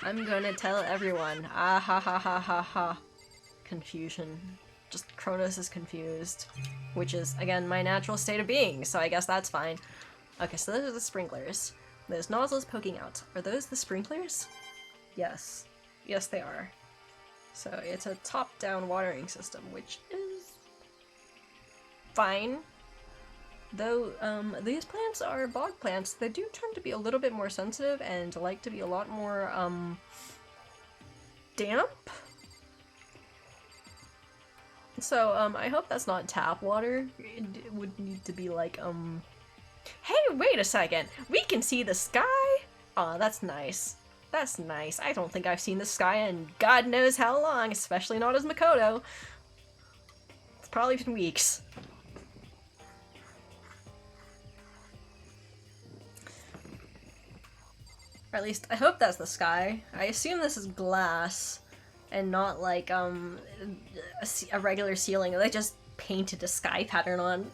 I'm gonna tell everyone. Ah ha ha ha ha ha. Confusion. Just Kronos is confused. Which is, again, my natural state of being, so I guess that's fine. Okay, so those are the sprinklers. There's nozzles poking out. Are those the sprinklers? Yes. Yes, they are. So it's a top-down watering system, which is fine. Though, these plants are bog plants, they do tend to be a little bit more sensitive and like to be a lot more, damp? So, I hope that's not tap water. It would need to be like, Hey, wait a second! We can see the sky? Aw, that's nice. That's nice. I don't think I've seen the sky in God knows how long, especially not as Makoto. It's probably been weeks. Or at least, I hope that's the sky. I assume this is glass, and not like, a regular ceiling that they just painted a sky pattern on.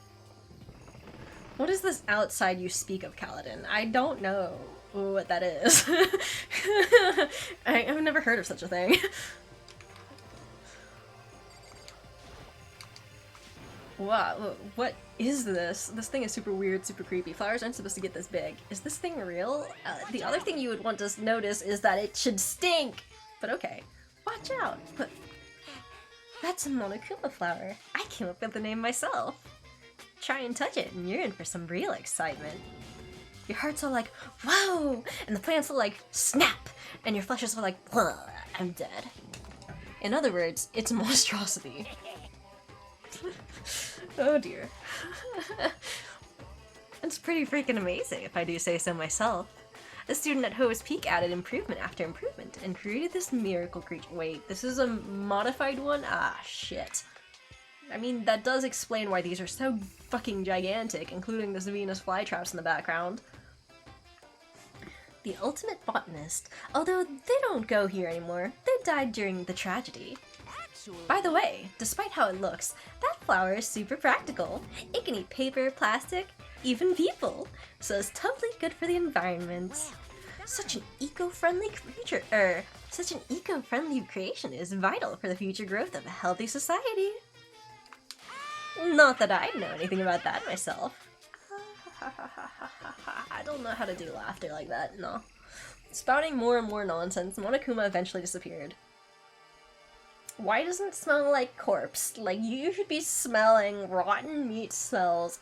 What is this outside you speak of, Kaladin? I don't know what that is. I've never heard of such a thing. Wow, what is this? This thing is super weird, super creepy. Flowers aren't supposed to get this big. Is this thing real? The other thing you would want to notice is that it should stink! But okay. Watch out! But that's a Monokuma flower. I came up with the name myself. Try and touch it, and you're in for some real excitement. Your heart's all like, whoa! And the plant's all like, snap! And your flesh is all like, I'm dead. In other words, it's a monstrosity. Oh dear. It's pretty freaking amazing, if I do say so myself. A student at Ho's Peak added improvement after improvement and created this miracle creature. Wait, this is a modified one? Ah, shit. I mean, that does explain why these are so fucking gigantic, including this Venus flytraps in the background. The ultimate botanist, although they don't go here anymore. They died during the tragedy. By the way, despite how it looks, that flower is super practical. It can eat paper, plastic, even people. So it's totally good for the environment. Such an eco-friendly creation is vital for the future growth of a healthy society. Not that I know anything about that myself. I don't know how to do laughter like that, no. Spouting more and more nonsense, Monokuma eventually disappeared. Why doesn't it smell like corpse? Like, you should be smelling rotten meat smells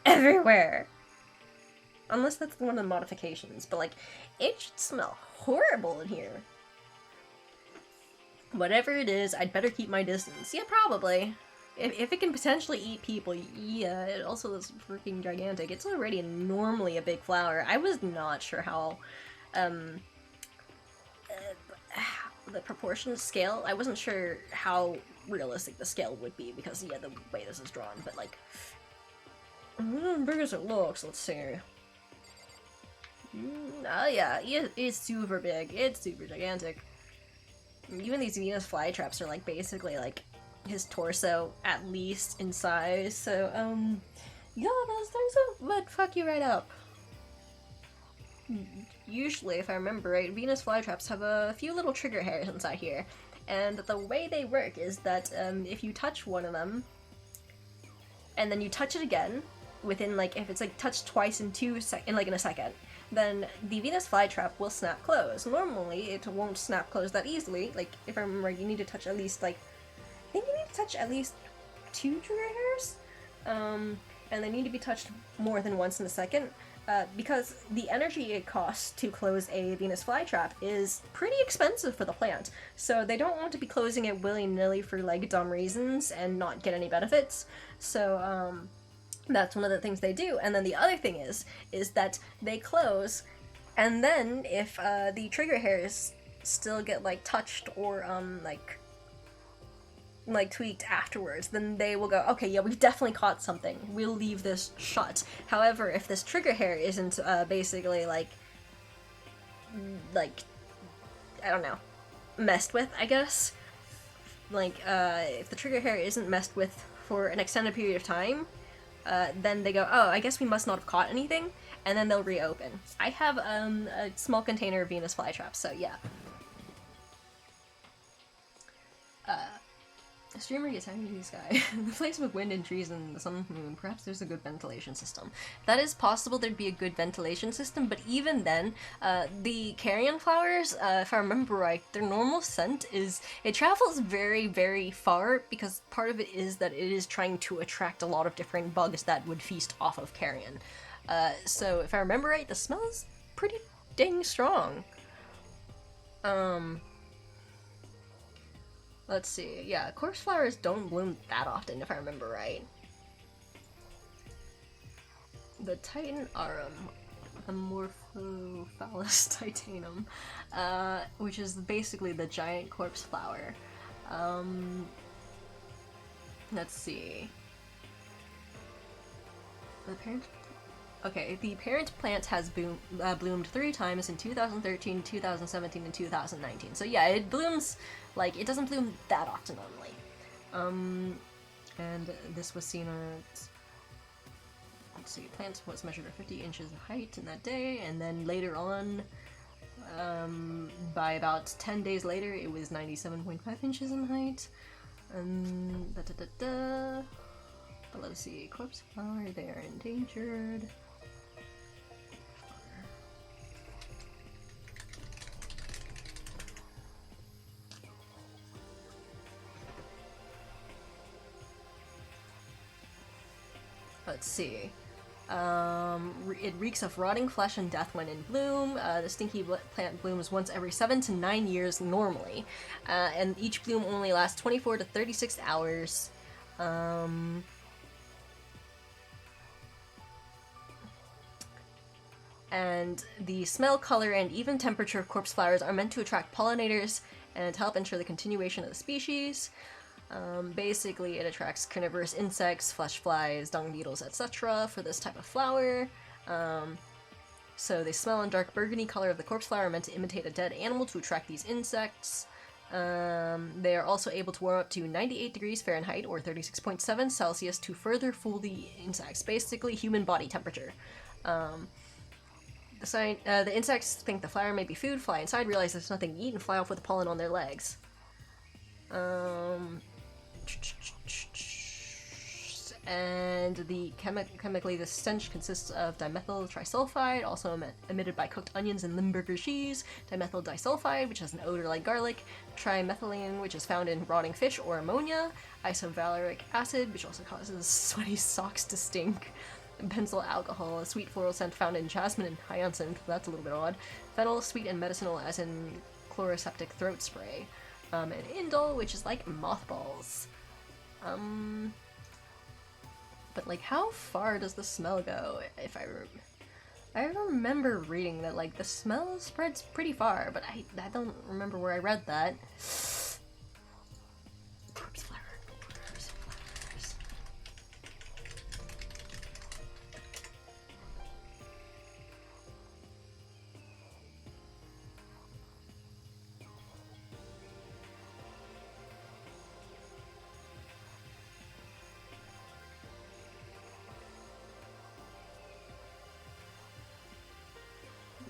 everywhere. Unless that's one of the modifications, but like, it should smell horrible in here. Whatever it is, I'd better keep my distance. Yeah, probably. If it can potentially eat people, yeah, it also is freaking gigantic. It's already normally a big flower. I was not sure how, the proportion scale, I wasn't sure how realistic the scale would be because, yeah, the way this is drawn, but like, big as it looks, let's see. Oh yeah, it's super big. It's super gigantic. Even these Venus flytraps are like basically like his torso at least in size. So yeah, those things would fuck you right up. Usually, if I remember right, Venus flytraps have a few little trigger hairs inside here, and the way they work is that if you touch one of them, and then you touch it again, within like if it's like touched twice in in a second, then the Venus flytrap will snap close. Normally, it won't snap close that easily. Like, if I remember, you need to touch at least, like, I think you need to touch at least 2 trigger hairs, and they need to be touched more than once in a second, because the energy it costs to close a Venus flytrap is pretty expensive for the plant. So they don't want to be closing it willy-nilly for, like, dumb reasons and not get any benefits. So, that's one of the things they do. And then the other thing is that they close, and then if the trigger hairs still get like touched or like tweaked afterwards, then they will go, okay, yeah, we've definitely caught something. We'll leave this shut. However, if this trigger hair isn't basically like I don't know, messed with, I guess. Like if the trigger hair isn't messed with for an extended period of time, then they go, oh, I guess we must not have caught anything, and then they'll reopen. I have a small container of Venus flytraps, so yeah. A streamer gets hanging in the sky. The place with wind and trees and the sun and moon, perhaps there's a good ventilation system. That is possible there'd be a good ventilation system, but even then, the Carrion Flowers, if I remember right, their normal scent is, it travels very, very far, because part of it is that it is trying to attract a lot of different bugs that would feast off of Carrion. So if I remember right, the smell is pretty dang strong. Let's see, yeah, corpse flowers don't bloom that often, if I remember right. The Titan Arum, Amorphophallus titanum, which is basically the giant corpse flower. Let's see. The parent plant has bloomed 3 times in 2013, 2017, and 2019. So yeah, it blooms, like, it doesn't bloom that often only. And this was seen at, let's see, plant was measured at 50 inches in height in that day, and then later on, by about 10 days later, it was 97.5 inches in height. But let's see, corpse flower, they are endangered. Let's see. It reeks of rotting flesh and death when in bloom. The Stinky Plant blooms once every 7 to 9 years normally, and each bloom only lasts 24 to 36 hours. And the smell, color, and even temperature of corpse flowers are meant to attract pollinators and help ensure the continuation of the species. Basically, it attracts carnivorous insects, flesh flies, dung beetles, etc. for this type of flower. So the smell and dark burgundy color of the corpse flower are meant to imitate a dead animal to attract these insects. They are also able to warm up to 98 degrees Fahrenheit or 36.7 Celsius to further fool the insects. Basically, human body temperature. The insects think the flower may be food, fly inside, realize there's nothing to eat, and fly off with the pollen on their legs. And chemically, the stench consists of dimethyl trisulfide, also emitted by cooked onions and Limburger cheese, dimethyl disulfide, which has an odor like garlic, trimethylene, which is found in rotting fish or ammonia, isovaleric acid, which also causes sweaty socks to stink, benzyl alcohol, a sweet floral scent found in jasmine and hyacinth, that's a little bit odd, phenol, sweet and medicinal as in chloroseptic throat spray, and indole, which is like mothballs. But, like, how far does the smell go? I remember reading that, like, the smell spreads pretty far, but I don't remember where I read that. Corpse flower. Corpse flowers.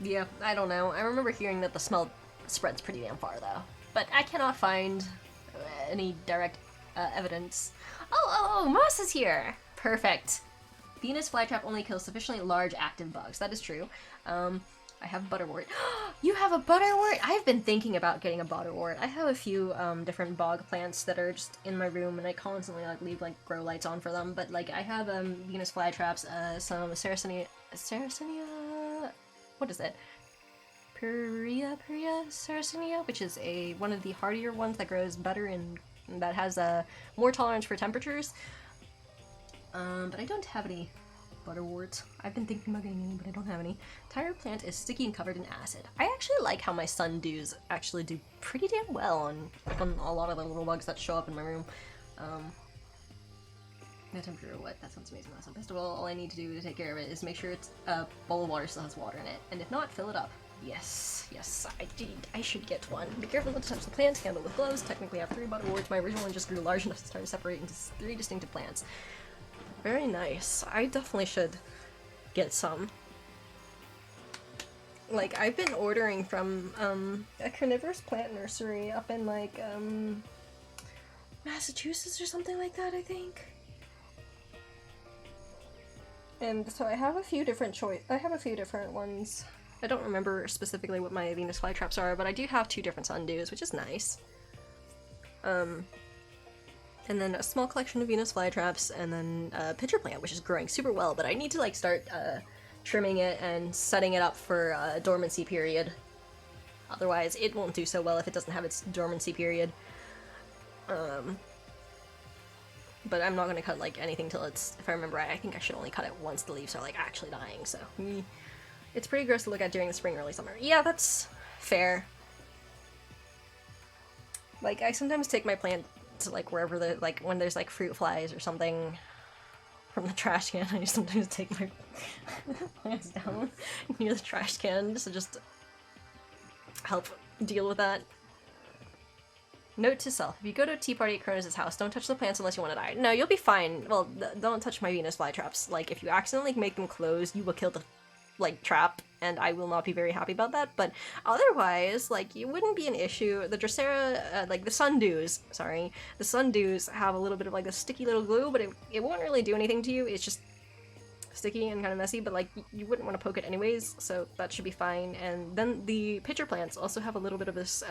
Yeah, I don't know. I remember hearing that the smell spreads pretty damn far, though. But I cannot find any direct evidence. Oh, Moss is here! Perfect. Venus flytrap only kills sufficiently large active bugs. That is true. I have butterwort. You have a butterwort? I've been thinking about getting a butterwort. I have a few different bog plants that are just in my room, and I constantly like leave like grow lights on for them. But like I have Venus flytraps, some Sarracenia. What is it? Perea Sarracenia, which is one of the hardier ones that grows better and that has more tolerance for temperatures. But I don't have any butterworts. I've been thinking about getting any, but I don't have any. Tire plant is sticky and covered in acid. I actually like how my sundews actually do pretty damn well on a lot of the little bugs that show up in my room. The temperature, what? That sounds amazing. Awesome. First of all I need to do to take care of it is make sure it's a bowl of water still has water in it, and if not, fill it up. Yes, I should get one. Be careful not to touch the plants, handle with gloves. Technically I have 3 butterworts. My original one just grew large enough to start to separate into 3 distinctive plants. Very nice. I definitely should get some. Like, I've been ordering from, a carnivorous plant nursery up in, like, Massachusetts or something like that, I think. And so I have a few different ones. I don't remember specifically what my Venus flytraps are, but I do have 2 different sundews, which is nice. And then a small collection of Venus flytraps, and then a pitcher plant, which is growing super well, but I need to like start trimming it and setting it up for a dormancy period. Otherwise, it won't do so well if it doesn't have its dormancy period. But I'm not going to cut like anything till it's, if I remember right, I think I should only cut it once the leaves are like actually dying, so it's pretty gross to look at during the spring, early summer. Yeah, that's fair. Like, I sometimes take my plant to like wherever the, like when there's like fruit flies or something from the trash can, I sometimes take my plants down near the trash can to just help deal with that. Note to self, if you go to a tea party at Cronus' house, don't touch the plants unless you want to die. No, you'll be fine. Well, don't touch my Venus flytraps. Like, if you accidentally make them close, you will kill the, like, trap, and I will not be very happy about that, but otherwise, like, it wouldn't be an issue. The Drosera, like, the sundews have a little bit of, like, a sticky little glue, but it won't really do anything to you. It's just sticky and kind of messy, but, like, you wouldn't want to poke it anyways, so that should be fine. And then the pitcher plants also have a little bit of this,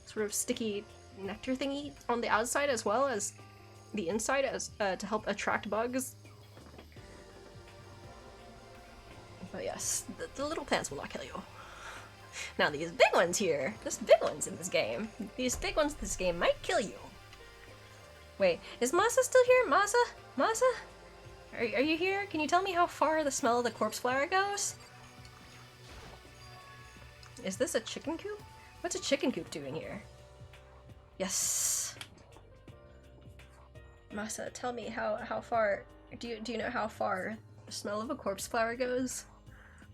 sort of sticky nectar thingy on the outside as well as the inside as to help attract bugs. But yes, the little plants will not kill you. Now these big ones here, there's big ones in this game. These big ones in this game might kill you. Wait, is Masa still here? Masa? Are you here? Can you tell me how far the smell of the corpse flower goes? Is this a chicken coop? What's a chicken coop doing here? Yes. Masa, tell me how far, do you know how far the smell of a corpse flower goes?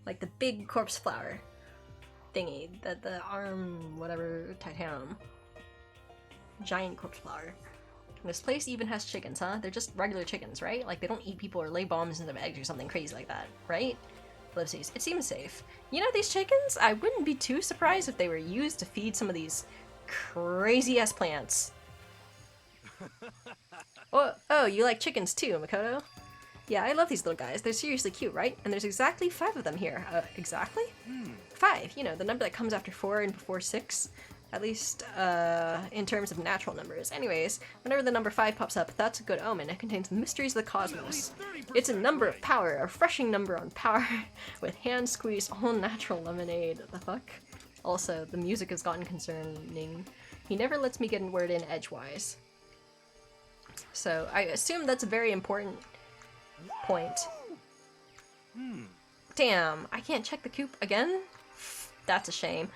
Like the big corpse flower thingy, the arm, whatever, titanium. Giant corpse flower. And this place even has chickens, huh? They're just regular chickens, right? Like they don't eat people or lay bombs into their eggs or something crazy like that, right? Ellipses. It seems safe. You know, these chickens, I wouldn't be too surprised if they were used to feed some of these crazy-ass plants. Oh, you like chickens too, Makoto? Yeah, I love these little guys. They're seriously cute, right? And there's exactly 5 of them here. Exactly? 5, you know, the number that comes after 4 and before 6. At least, in terms of natural numbers. Anyways, whenever the number 5 pops up, that's a good omen. It contains the mysteries of the cosmos. It's a number of power, a refreshing number on power, with hand-squeezed all-natural lemonade. The fuck? Also, the music has gotten concerning. He never lets me get a word in edgewise. So, I assume that's a very important point. Damn, I can't check the coop again? That's a shame.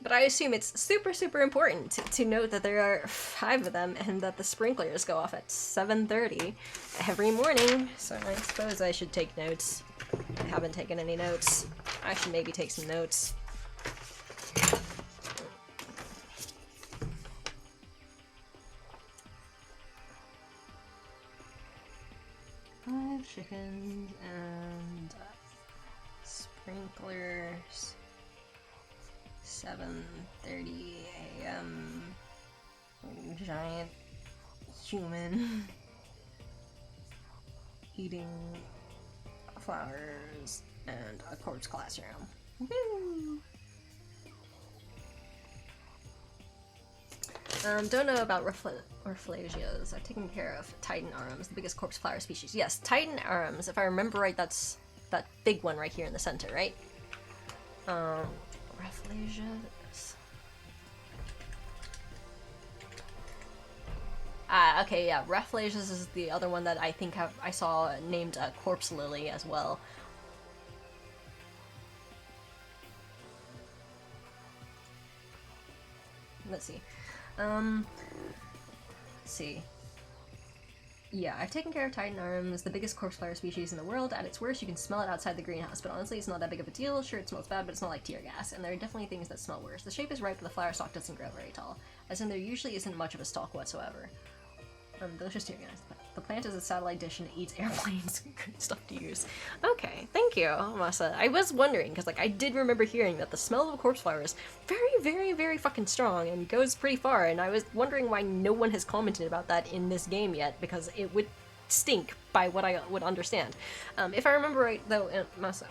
But I assume it's super, super important to note that there are 5 of them and that the sprinklers go off at 7:30 every morning. So I suppose I should take notes. I haven't taken any notes. I should maybe take some notes. Five chickens and sprinklers. 7:30 a.m. Giant human eating flowers and a corpse classroom. Woo! Don't know about Rafflesias. I've taken care of Titan arums, the biggest corpse flower species. Yes, Titan arums. If I remember right, that's that big one right here in the center, right? Rafflesias. Ah, okay, yeah. Rafflesias is the other one that I think I saw named Corpse Lily as well. Let's see. Let's see. Yeah, I've taken care of Titan arms, the biggest corpse flower species in the world. At its worst, you can smell it outside the greenhouse, but honestly, it's not that big of a deal. Sure, it smells bad, but it's not like tear gas, and there are definitely things that smell worse. The shape is right, but the flower stalk doesn't grow very tall, as in there usually isn't much of a stalk whatsoever. Delicious tear gas. The plant is a satellite dish and it eats airplanes. Good stuff to use. Okay, thank you, Masa. I was wondering, because like I did remember hearing that the smell of a corpse flower is very, very, very fucking strong and goes pretty far, and I was wondering why no one has commented about that in this game yet, because it would stink by what I would understand. If I remember right, though,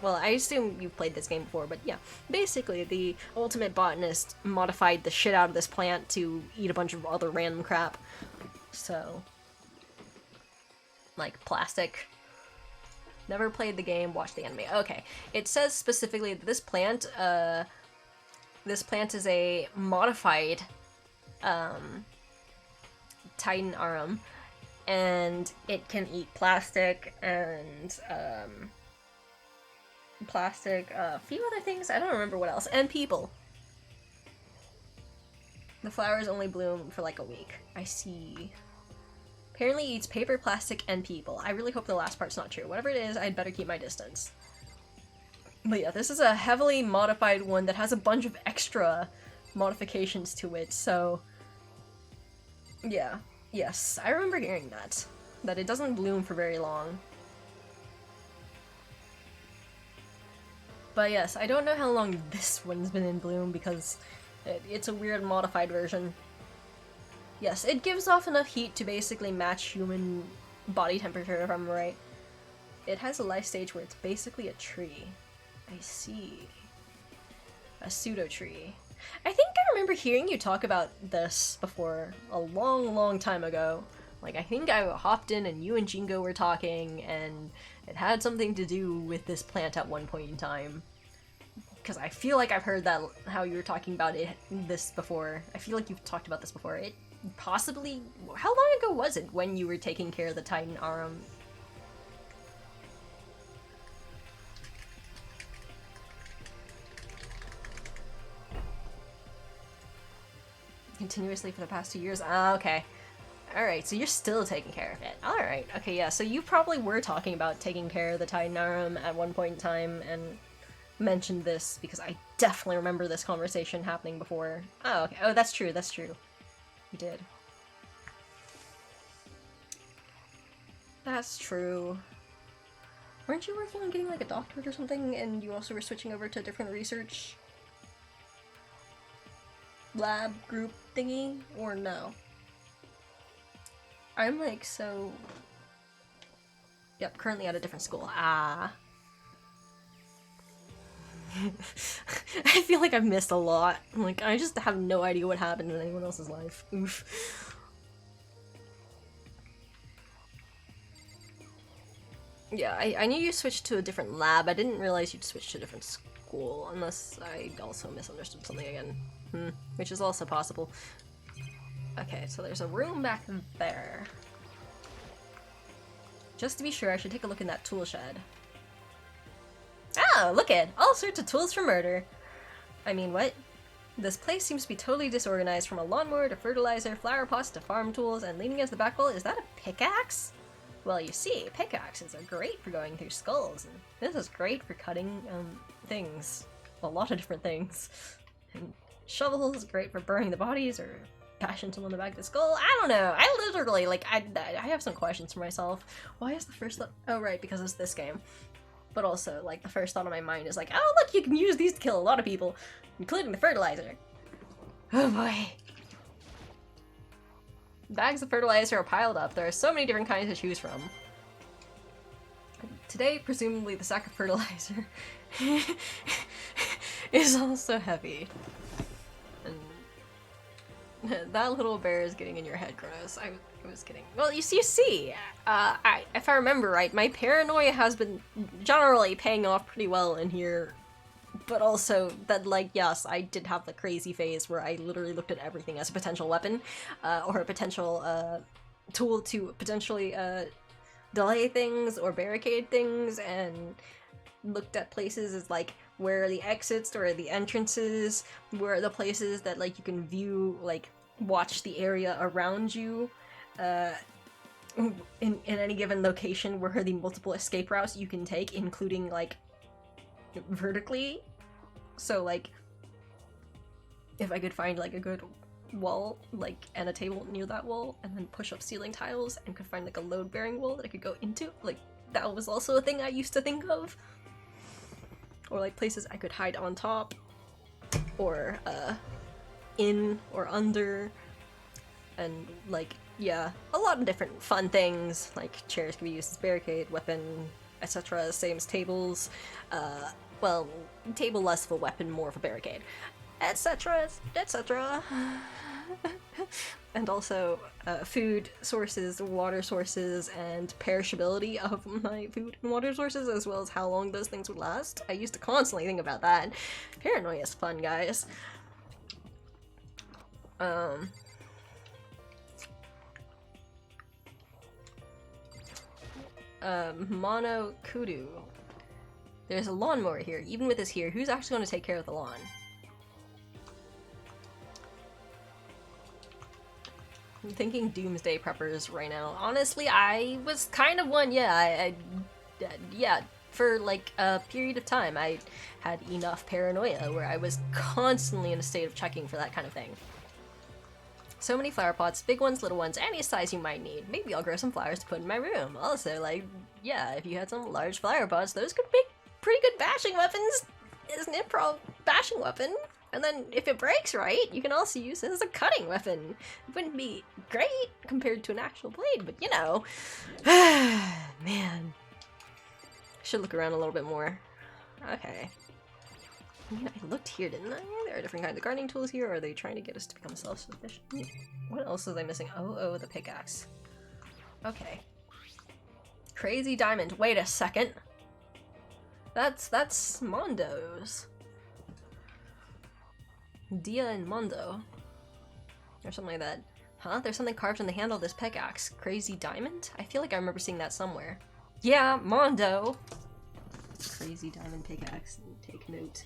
well, I assume you've played this game before, but yeah, basically the ultimate botanist modified the shit out of this plant to eat a bunch of other random crap. So, like plastic. Never played the game, watched the anime. Okay, it says specifically that this plant is a modified Titan arum, and it can eat plastic and a few other things. I don't remember what else, and people. The flowers only bloom for like a week. I see. Apparently eats paper, plastic, and people. I really hope the last part's not true. Whatever it is, I'd better keep my distance. But yeah, this is a heavily modified one that has a bunch of extra modifications to it, so... yeah. Yes, I remember hearing that. That it doesn't bloom for very long. But yes, I don't know how long this one's been in bloom because it's a weird modified version. Yes, it gives off enough heat to basically match human body temperature, if I'm right. It has a life stage where it's basically a tree. I see. A pseudo-tree. I think I remember hearing you talk about this before a long, long time ago. Like, I think I hopped in and you and Jingo were talking, and it had something to do with this plant at one point in time. Because I feel like I've heard that, how you were talking about this before. I feel like you've talked about this before. It possibly... how long ago was it when you were taking care of the Titan arum? Continuously for the past 2 years? Ah, okay. Alright, so you're still taking care of it. Alright, okay, yeah, so you probably were talking about taking care of the Titan arum at one point in time, and mentioned this, because I definitely remember this conversation happening before. Oh, okay. Oh, that's true, that's true. You did. That's true. Weren't you working on getting like a doctorate or something, and you also were switching over to a different research lab group thingy, or no? I'm like so... Yep, currently at a different school. Ah. I feel like I've missed a lot. Like, I just have no idea what happened in anyone else's life. Oof. Yeah, I knew you switched to a different lab. I didn't realize you'd switched to a different school, unless I also misunderstood something again. Which is also possible. Okay, so there's a room back there. Just to be sure, I should take a look in that tool shed. Oh, look it! All sorts of tools for murder! I mean, what? This place seems to be totally disorganized, from a lawnmower to fertilizer, flower pots to farm tools, and leaning against the back wall, is that a pickaxe? Well, you see, pickaxes are great for going through skulls, and this is great for cutting, things. A lot of different things. And shovels is great for burning the bodies, or bashing someone in the back of the skull. I don't know. I literally, like, I have some questions for myself. Why is the first thought— oh, right, because it's this game. But also, like, the first thought on my mind is like, oh, look, you can use these to kill a lot of people, including the fertilizer. Oh, boy. Bags of fertilizer are piled up. There are so many different kinds to choose from. Today, presumably, the sack of fertilizer is also heavy. And that little bear is getting in your head, Kronos. I was kidding. Well, you see, if I remember right, my paranoia has been generally paying off pretty well in here. But also that, like, yes, I did have the crazy phase where I literally looked at everything as a potential weapon, or a potential, tool to potentially, delay things or barricade things, and looked at places as, like, where are the exits or the entrances, where are the places that, like, you can view, like, watch the area around you, in any given location, where are the multiple escape routes you can take, including, like, vertically. So, like, if I could find, like, a good wall, like, and a table near that wall, and then push up ceiling tiles, and could find, like, a load-bearing wall that I could go into, like, that was also a thing I used to think of. Or, like, places I could hide on top, or, in or under, and, like, yeah, a lot of different fun things, like, chairs can be used as barricade, weapon, etc., same as tables, well, table less of a weapon, more of a barricade, etc., etc. And also, food sources, water sources, and perishability of my food and water sources, as well as how long those things would last. I used to constantly think about that. Paranoia is fun, guys. Mono Kudu. There's a lawnmower here. Even with this here, who's actually going to take care of the lawn? I'm thinking doomsday preppers right now. Honestly, I was kind of one, yeah, yeah, for like a period of time, I had enough paranoia where I was constantly in a state of checking for that kind of thing. So many flower pots, big ones, little ones, any size you might need. Maybe I'll grow some flowers to put in my room. Also, like, yeah, if you had some large flower pots, those could make pretty good bashing weapons. It's an improv bashing weapon. And then if it breaks right, you can also use it as a cutting weapon. It wouldn't be great compared to an actual blade, but you know. Man. Should look around a little bit more. Okay. I mean, I looked here, didn't I? There are different kinds of gardening tools here. Are they trying to get us to become self-sufficient? What else was I missing? Oh, the pickaxe. Okay. Crazy diamond. Wait a second. That's Mondo's. Dia and Mondo. Or something like that. Huh? There's something carved on the handle of this pickaxe. Crazy diamond? I feel like I remember seeing that somewhere. Yeah, Mondo! Crazy diamond pickaxe. Take note.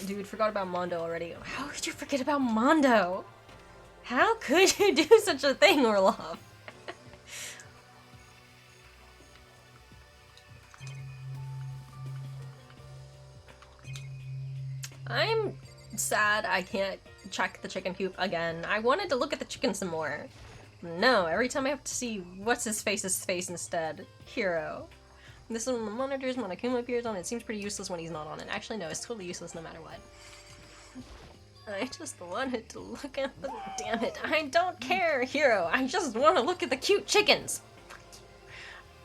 Dude, forgot about Mondo already. How could you forget about Mondo? How could you do such a thing, Orlov? I'm sad I can't check the chicken coop again. I wanted to look at the chicken some more. No, every time I have to see what's his face's face instead. Hero. This is one of the monitors Monokuma appears on. It seems pretty useless when he's not on it. Actually, no, it's totally useless no matter what. I just wanted to look at them. Damn it. I don't care, Hero. I just want to look at the cute chickens.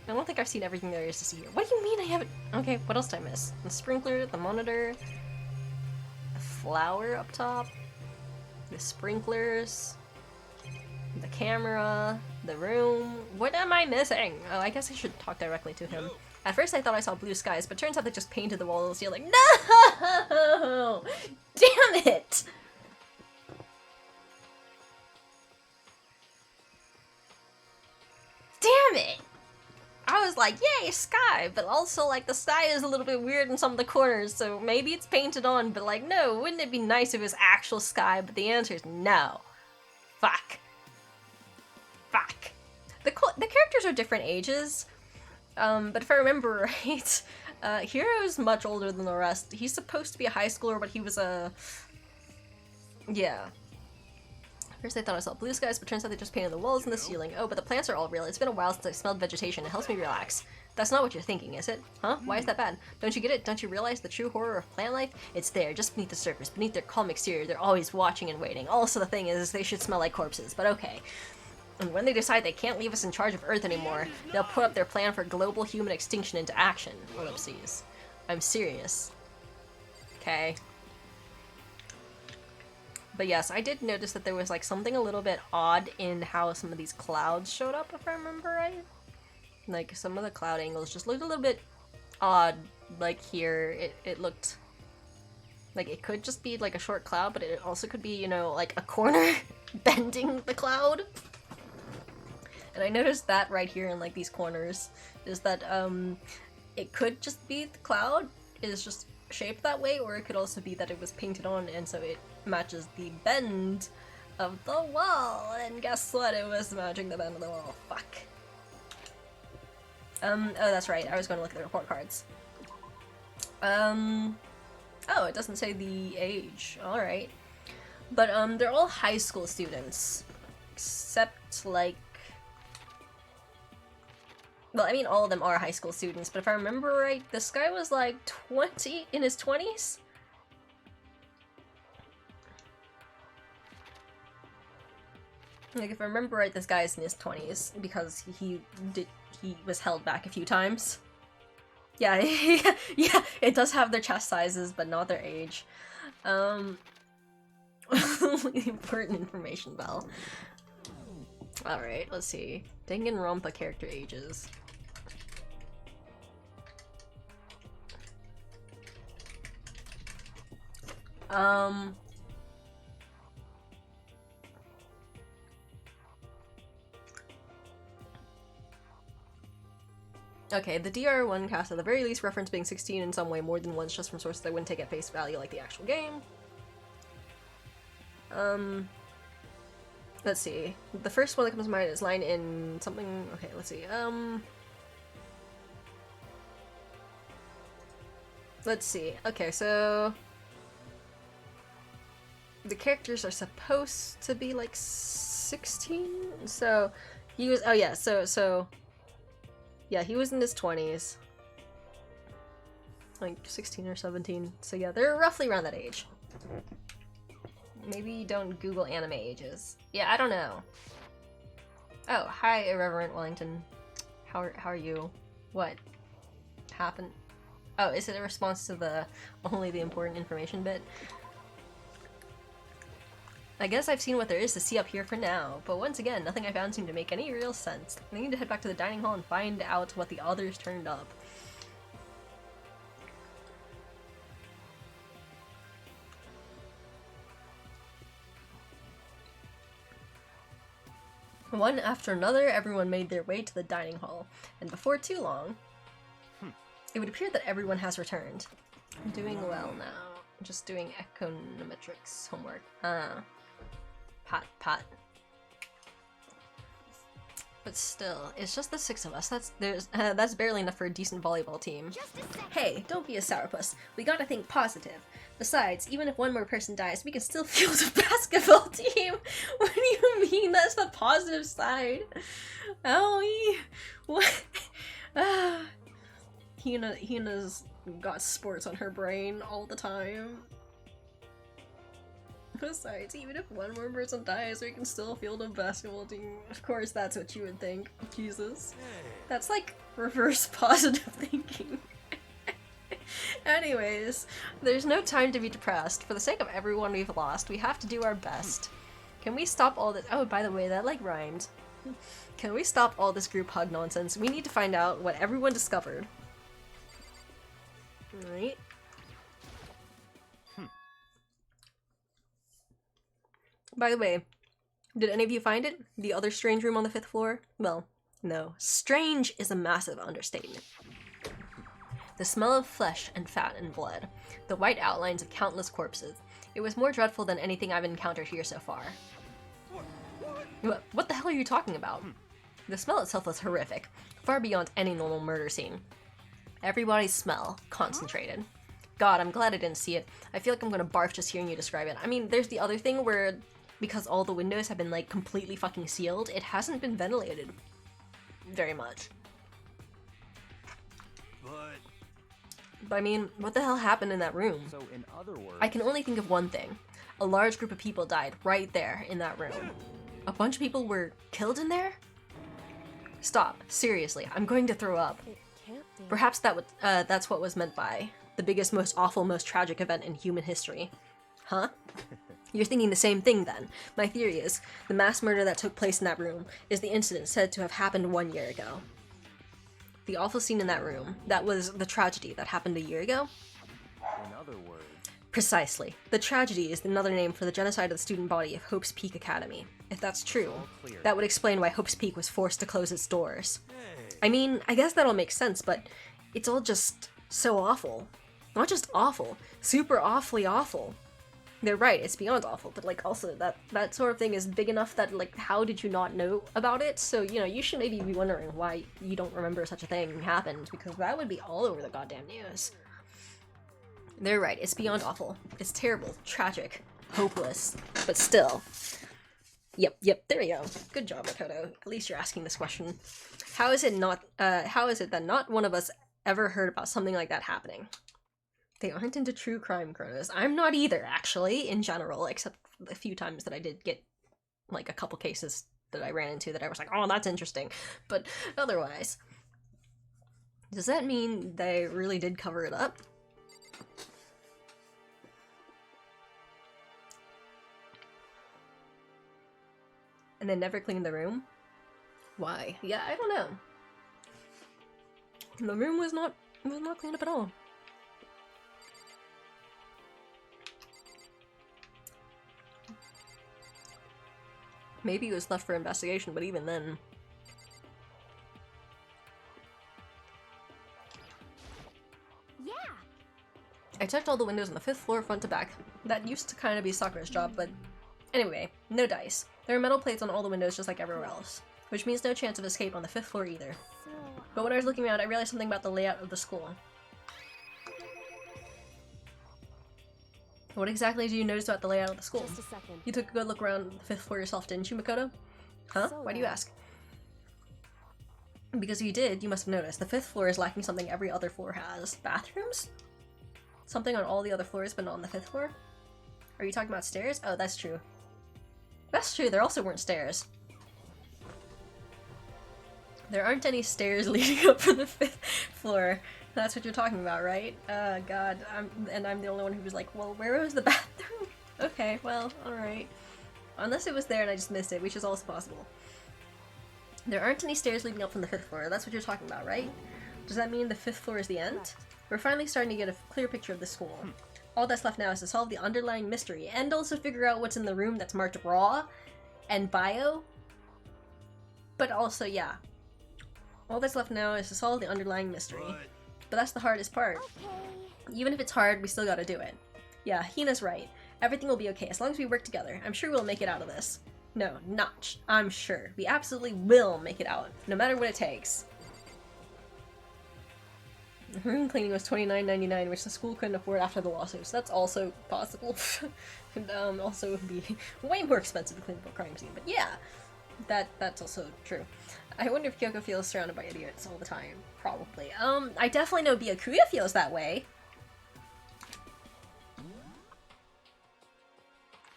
I don't think I've seen everything there is to see here. What do you mean I haven't? Okay, what else did I miss? The sprinkler, the monitor, the flower up top, the sprinklers, the camera, the room. What am I missing? Oh, I guess I should talk directly to him. At first I thought I saw blue skies, but turns out they just painted the walls ceiling. No! Damn it! Damn it! I was like, yay, sky! But also, like, the sky is a little bit weird in some of the corners, so maybe it's painted on, but like, no, wouldn't it be nice if it was actual sky? But the answer is no. Fuck. Fuck. The characters are different ages, but if I remember right, Hero's much older than the rest. He's supposed to be a high schooler, but he was a... Yeah. First I thought I saw blue skies, but turns out they just painted the walls and the ceiling. Oh, but the plants are all real. It's been a while since I smelled vegetation. It helps me relax. That's not what you're thinking, is it? Huh? Why is that bad? Don't you get it? Don't you realize the true horror of plant life? It's there, just beneath the surface, beneath their calm exterior. They're always watching and waiting. Also, the thing is, they should smell like corpses, but okay. And when they decide they can't leave us in charge of Earth anymore, they'll put up their plan for global human extinction into action. Ellipses. I'm serious. Okay. But yes, I did notice that there was like something a little bit odd in how some of these clouds showed up, if I remember right. Like some of the cloud angles just looked a little bit odd. Like here, it looked like it could just be like a short cloud, but it also could be, you know, like a corner bending the cloud. And I noticed that right here in like these corners is that it could just be the cloud is just shaped that way, or it could also be that it was painted on and so it matches the bend of the wall. And guess what? It was matching the bend of the wall. Fuck. Oh, that's right. I was going to look at the report cards. Oh, it doesn't say the age. Alright. But, they're all high school students. Except, like... Well, I mean, all of them are high school students, but if I remember right, this guy was, like, in his 20s? Like, if I remember right, this guy is in his 20s, because he was held back a few times. Yeah, yeah, it does have their chest sizes, but not their age. Important information, Bell. Alright, let's see. Danganronpa character ages. Okay, the DR1 cast at the very least reference being 16 in some way more than once just from sources I wouldn't take at face value like the actual game. Let's see. The first one that comes to mind is line in something... Okay, let's see. Let's see. Okay, so... The characters are supposed to be like 16? So, he was... Oh yeah, so... Yeah, he was in his 20s. Like 16 or 17. So yeah, they're roughly around that age. Maybe don't Google anime ages. Yeah, I don't know. Oh, hi, Irreverent Wellington. How are you? What happened? Oh, is it a response to the only the important information bit? I guess I've seen what there is to see up here for now, but once again, nothing I found seemed to make any real sense. I need to head back to the dining hall and find out what the others turned up. One after another, everyone made their way to the dining hall, and before too long, it would appear that everyone has returned. I'm doing well now. I'm just doing econometrics homework. Pot. But still, it's just the 6 of us. That's barely enough for a decent volleyball team. Hey, don't be a sourpuss. We gotta think positive. Besides, even if one more person dies, we can still field a basketball team. What do you mean? That's the positive side. Owie. What? Hina's got sports on her brain all the time. Besides, even if one more person dies, we can still field a basketball team. Of course, that's what you would think. Jesus. That's like reverse positive thinking. Anyways, there's no time to be depressed. For the sake of everyone we've lost, we have to do our best. Can we stop all this— oh, by the way, that like rhymed. Can we stop all this group hug nonsense? We need to find out what everyone discovered. Alright. By the way, did any of you find it? The other strange room on the 5th floor? Well, no. Strange is a massive understatement. The smell of flesh and fat and blood. The white outlines of countless corpses. It was more dreadful than anything I've encountered here so far. What the hell are you talking about? The smell itself was horrific, far beyond any normal murder scene. Everybody's smell, concentrated. God, I'm glad I didn't see it. I feel like I'm gonna barf just hearing you describe it. I mean, there's the other thing where, because all the windows have been like completely fucking sealed, it hasn't been ventilated very much. But I mean, what the hell happened in that room? So in other words, I can only think of one thing. A large group of people died right there in that room. A bunch of people were killed in there? Stop. Seriously, I'm going to throw up. It can't be. Perhaps that's what was meant by the biggest, most awful, most tragic event in human history. Huh? You're thinking the same thing then. My theory is, the mass murder that took place in that room is the incident said to have happened 1 year ago. The awful scene in that room, that was the tragedy that happened a year ago? in other words, Precisely. The tragedy is another name for the genocide of the student body of Hope's Peak Academy. If that's true, all clear. that would explain why Hope's Peak was forced to close its doors. I mean, I guess that all makes sense, but it's all just so awful. Not just awful, super awfully awful. They're right, it's beyond awful, but like also that sort of thing is big enough that like how did you not know about it? So, you know, you should maybe be wondering why you don't remember such a thing happened, because that would be all over the goddamn news. They're right, it's beyond awful. It's terrible, tragic, hopeless, but still. Yep, there we go. Good job, Makoto. At least you're asking this question. How is it that not one of us ever heard about something like that happening? They aren't into true crime, Kronos. I'm not either, actually, in general, except a few times that I did get, like, a couple cases that I ran into that I was like, oh, that's interesting. But otherwise, does that mean they really did cover it up? And then never cleaned the room? Why? Yeah, I don't know. The room was not cleaned up at all. Maybe it was left for investigation, but even then... Yeah. I checked all the windows on the 5th floor front to back. That used to kind of be Sakura's job, but... Anyway, no dice. There are metal plates on all the windows just like everywhere else, which means no chance of escape on the 5th floor either. So, But when I was looking around, I realized something about the layout of the school. What exactly did you notice about the layout of the school? Just a second. You took a good look around the 5th floor yourself, didn't you, Makoto? Huh? So, Why do you ask? Because if you did, you must have noticed. The 5th floor is lacking something every other floor has. Bathrooms? Something on all the other floors, but not on the 5th floor? Are you talking about stairs? Oh, that's true. That's true, there also weren't stairs. There aren't any stairs leading up from the 5th floor. That's what you're talking about, right? God, I'm the only one who was like, well, where was the bathroom? Okay, well, alright. Unless it was there and I just missed it, which is also possible. There aren't any stairs leading up from the 5th floor. That's what you're talking about, right? Does that mean the 5th floor is the end? We're finally starting to get a clear picture of the school. All that's left now is to solve the underlying mystery, and also figure out what's in the room that's marked raw and bio. But also, yeah. All that's left now is to solve the underlying mystery. But that's the hardest part. okay. Even if it's hard, we still gotta do it. Yeah, Hina's right. Everything will be okay as long as we work together. I'm sure we'll make it out of this. No, not. I'm sure. We absolutely will make it out, no matter what it takes. Room cleaning was $29.99, which the school couldn't afford after the lawsuit, so that's also possible. And also would be way more expensive to clean up a crime scene, but yeah, that's also true. I wonder if Kyoko feels surrounded by idiots all the time. Probably. I definitely know Byakuya feels that way.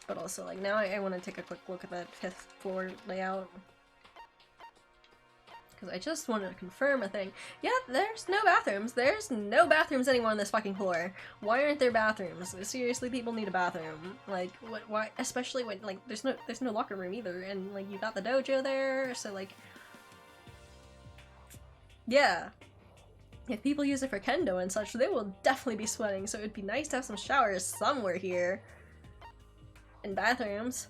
But also, like, now I want to take a quick look at that 5th floor layout. Because I just wanted to confirm a thing. Yeah, there's no bathrooms. There's no bathrooms anywhere on this fucking floor. Why aren't there bathrooms? Seriously, people need a bathroom. Like, what? Why? Especially when, like, there's no locker room either, and, like, you got the dojo there, so, like... Yeah. If people use it for kendo and such, they will definitely be sweating, so it'd be nice to have some showers somewhere here. And bathrooms.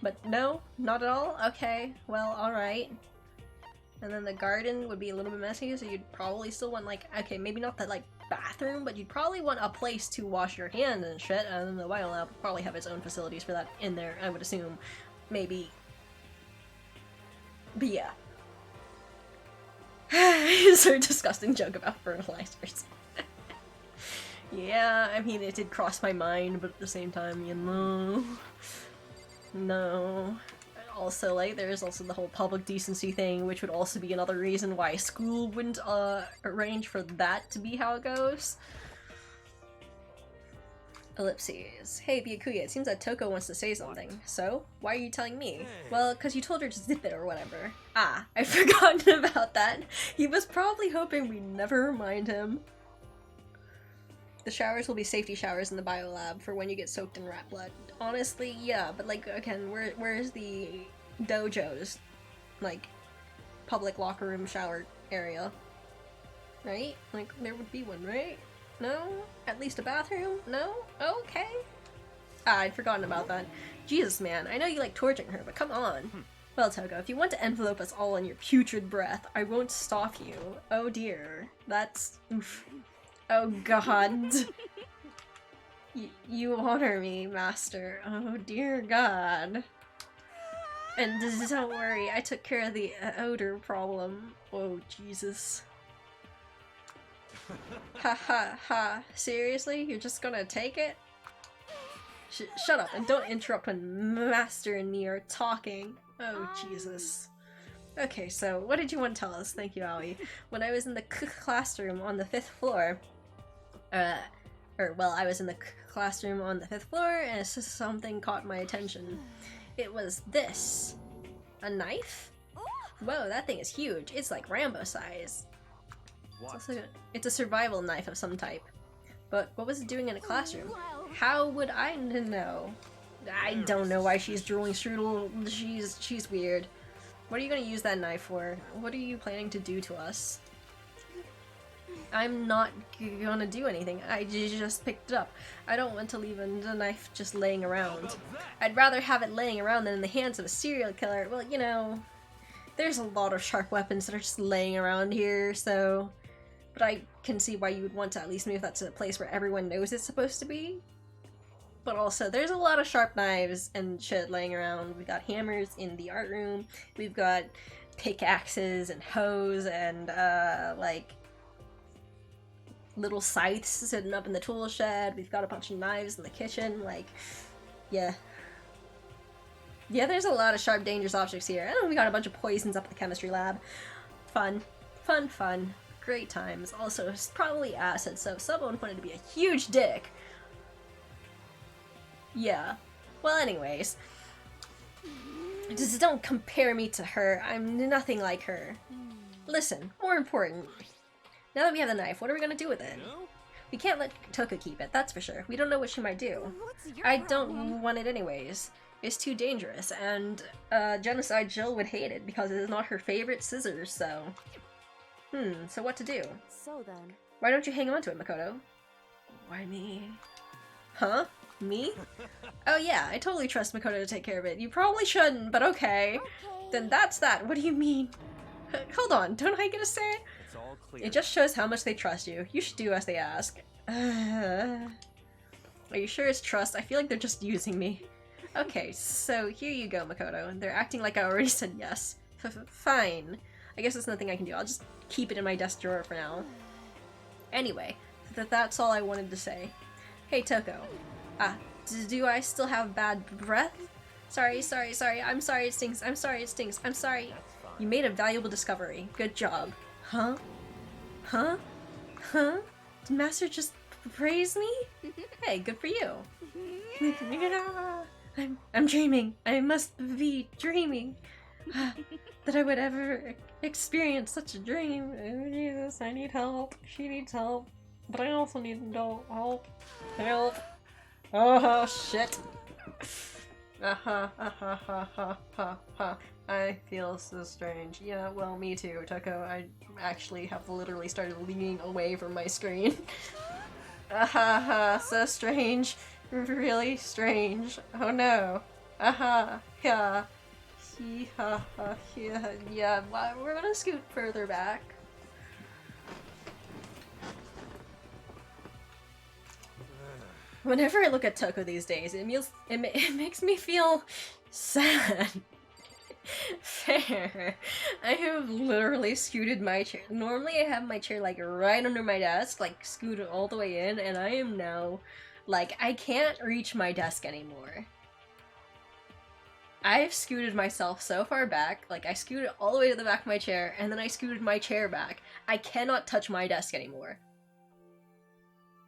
But no, not at all? Okay, well, alright. And then the garden would be a little bit messy, so you'd probably still want, like, okay, maybe not the, like, bathroom, but you'd probably want a place to wash your hands and shit, and then the biolab would probably have its own facilities for that in there, I would assume. Maybe. But yeah. It's a disgusting joke about fertilizers. Yeah, I mean, it did cross my mind, but at the same time, you know... No. Also, like, there's also the whole public decency thing, which would also be another reason why school wouldn't, arrange for that to be how it goes. Ellipses. Hey, Byakuya, it seems that Toko wants to say something. So? Why are you telling me? Well, because you told her to zip it or whatever. Ah, I'd forgotten about that. He was probably hoping we'd never remind him. The showers will be safety showers in the biolab for when you get soaked in rat blood. Honestly, yeah, but like, again, where's the dojo's, like, public locker room shower area? Right? Like, there would be one, right? No? At least a bathroom? No? Okay. Ah, I'd forgotten about that. Jesus, man, I know you like torturing her, but come on. Well, Togo, if you want to envelope us all in your putrid breath, I won't stop you. Oh dear. That's... oof. Oh god. You honor me, master. Oh dear god. And don't worry, I took care of the odor problem. Oh Jesus. Ha ha ha. Seriously? You're just gonna take it? Shut up and don't interrupt when Master and me are talking. Oh Jesus. Okay, so what did you want to tell us? Thank you, Aoi. When I was in the classroom on the 5th floor, I was in the classroom on the 5th floor and something caught my attention. It was this. A knife? Whoa, that thing is huge. It's like Rambo size. It's a survival knife of some type. But what was it doing in a classroom? How would I know? I don't know why she's drooling strudel. She's weird. What are you gonna use that knife for? What are you planning to do to us? I'm not gonna do anything. I just picked it up. I don't want to leave the knife just laying around. I'd rather have it laying around than in the hands of a serial killer. Well, you know, there's a lot of sharp weapons that are just laying around here, so... But I can see why you would want to at least move that to a place where everyone knows it's supposed to be. But also, there's a lot of sharp knives and shit laying around. We've got hammers in the art room. We've got pickaxes and hoes and, like... little scythes sitting up in the tool shed. We've got a bunch of knives in the kitchen. Like, yeah. Yeah, there's a lot of sharp, dangerous objects here. And we got a bunch of poisons up at the chemistry lab. Fun. Fun, fun. Great times. Also, it's probably acid, so if someone wanted to be a huge dick... Yeah. Well, anyways. Just don't compare me to her. I'm nothing like her. Listen, more important. Now that we have the knife, what are we gonna do with it? We can't let Toka keep it, that's for sure. We don't know what she might do. I don't want it anyways. It's too dangerous, and Genocide Jill would hate it because it is not her favorite scissors, so... so what to do? So then... Why don't you hang on to it, Makoto? Why me? Huh? Me? Oh yeah, I totally trust Makoto to take care of it. You probably shouldn't, but okay. Then that's that. What do you mean? Hold on, don't I get a say? It's all clear. It just shows how much they trust you. You should do as they ask. Are you sure it's trust? I feel like they're just using me. Okay, so here you go, Makoto. They're acting like I already said yes. Fine. I guess there's nothing I can do. I'll just keep it in my desk drawer for now. Anyway, that's all I wanted to say. Hey, Toko. Do I still have bad breath? Sorry. I'm sorry it stinks. I'm sorry it stinks. I'm sorry. That's fine. You made a valuable discovery. Good job. Huh? Huh? Huh? Did Master just praise me? Hey, good for you. I'm dreaming. I must be dreaming. That I would ever experience such a dream. Oh, Jesus, I need help. She needs help. But I also need help. Help. Oh, shit. I feel so strange. Yeah, well, me too, Toko. I actually have literally started leaning away from my screen. So strange. Really strange. Oh no. Yeah. Yeah, well, we're gonna scoot further back. Whenever I look at Toko these days, it makes me feel sad. Fair. I have literally scooted my chair. Normally I have my chair like right under my desk, like scooted all the way in, and I am now like I can't reach my desk anymore. I've scooted myself so far back, like I scooted all the way to the back of my chair, and then I scooted my chair back. I cannot touch my desk anymore.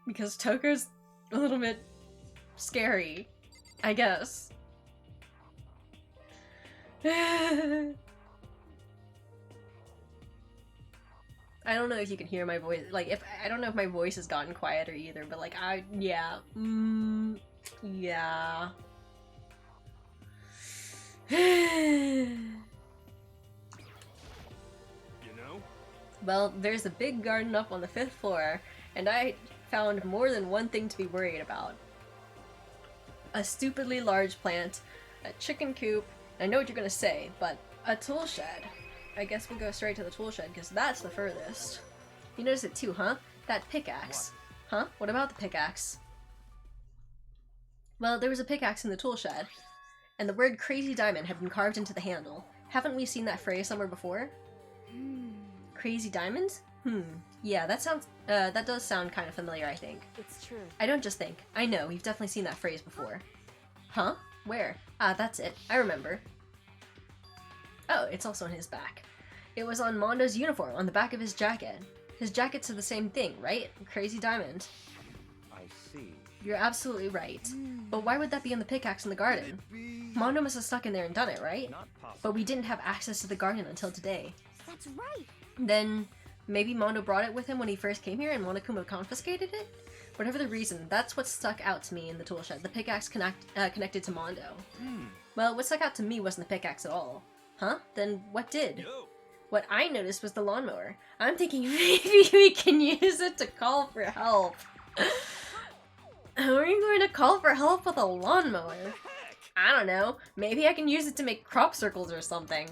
Because Toko's a little bit scary, I guess. I don't know if you can hear my voice, like, I don't know if my voice has gotten quieter either, but like, yeah. Yeah. Well, there's a big garden up on the 5th floor, and I found more than one thing to be worried about. A stupidly large plant, a chicken coop, I know what you're gonna say, but a tool shed. I guess we'll go straight to the tool shed, because that's the furthest. You noticed it too, huh? That pickaxe. Huh? What about the pickaxe? Well, there was a pickaxe in the tool shed, and the word Crazy Diamond had been carved into the handle. Haven't we seen that phrase somewhere before? Crazy Diamond? Yeah, that does sound kind of familiar, I think. It's true. I don't just think. I know, we've definitely seen that phrase before. Huh? Where? Ah, that's it. I remember. Oh, it's also on his back. It was on Mondo's uniform, on the back of his jacket. His jacket said the same thing, right? Crazy Diamond. I see. You're absolutely right. But why would that be on the pickaxe in the garden? Mondo must have stuck in there and done it, right? Not possible. But we didn't have access to the garden until today. That's right. Then, maybe Mondo brought it with him when he first came here and Monokuma confiscated it? Whatever the reason, that's what stuck out to me in the tool shed, the pickaxe connected to Mondo. Well, what stuck out to me wasn't the pickaxe at all. Huh? Then what did? Yo. What I noticed was the lawnmower. I'm thinking maybe we can use it to call for help. How are you going to call for help with a lawnmower? I don't know. Maybe I can use it to make crop circles or something.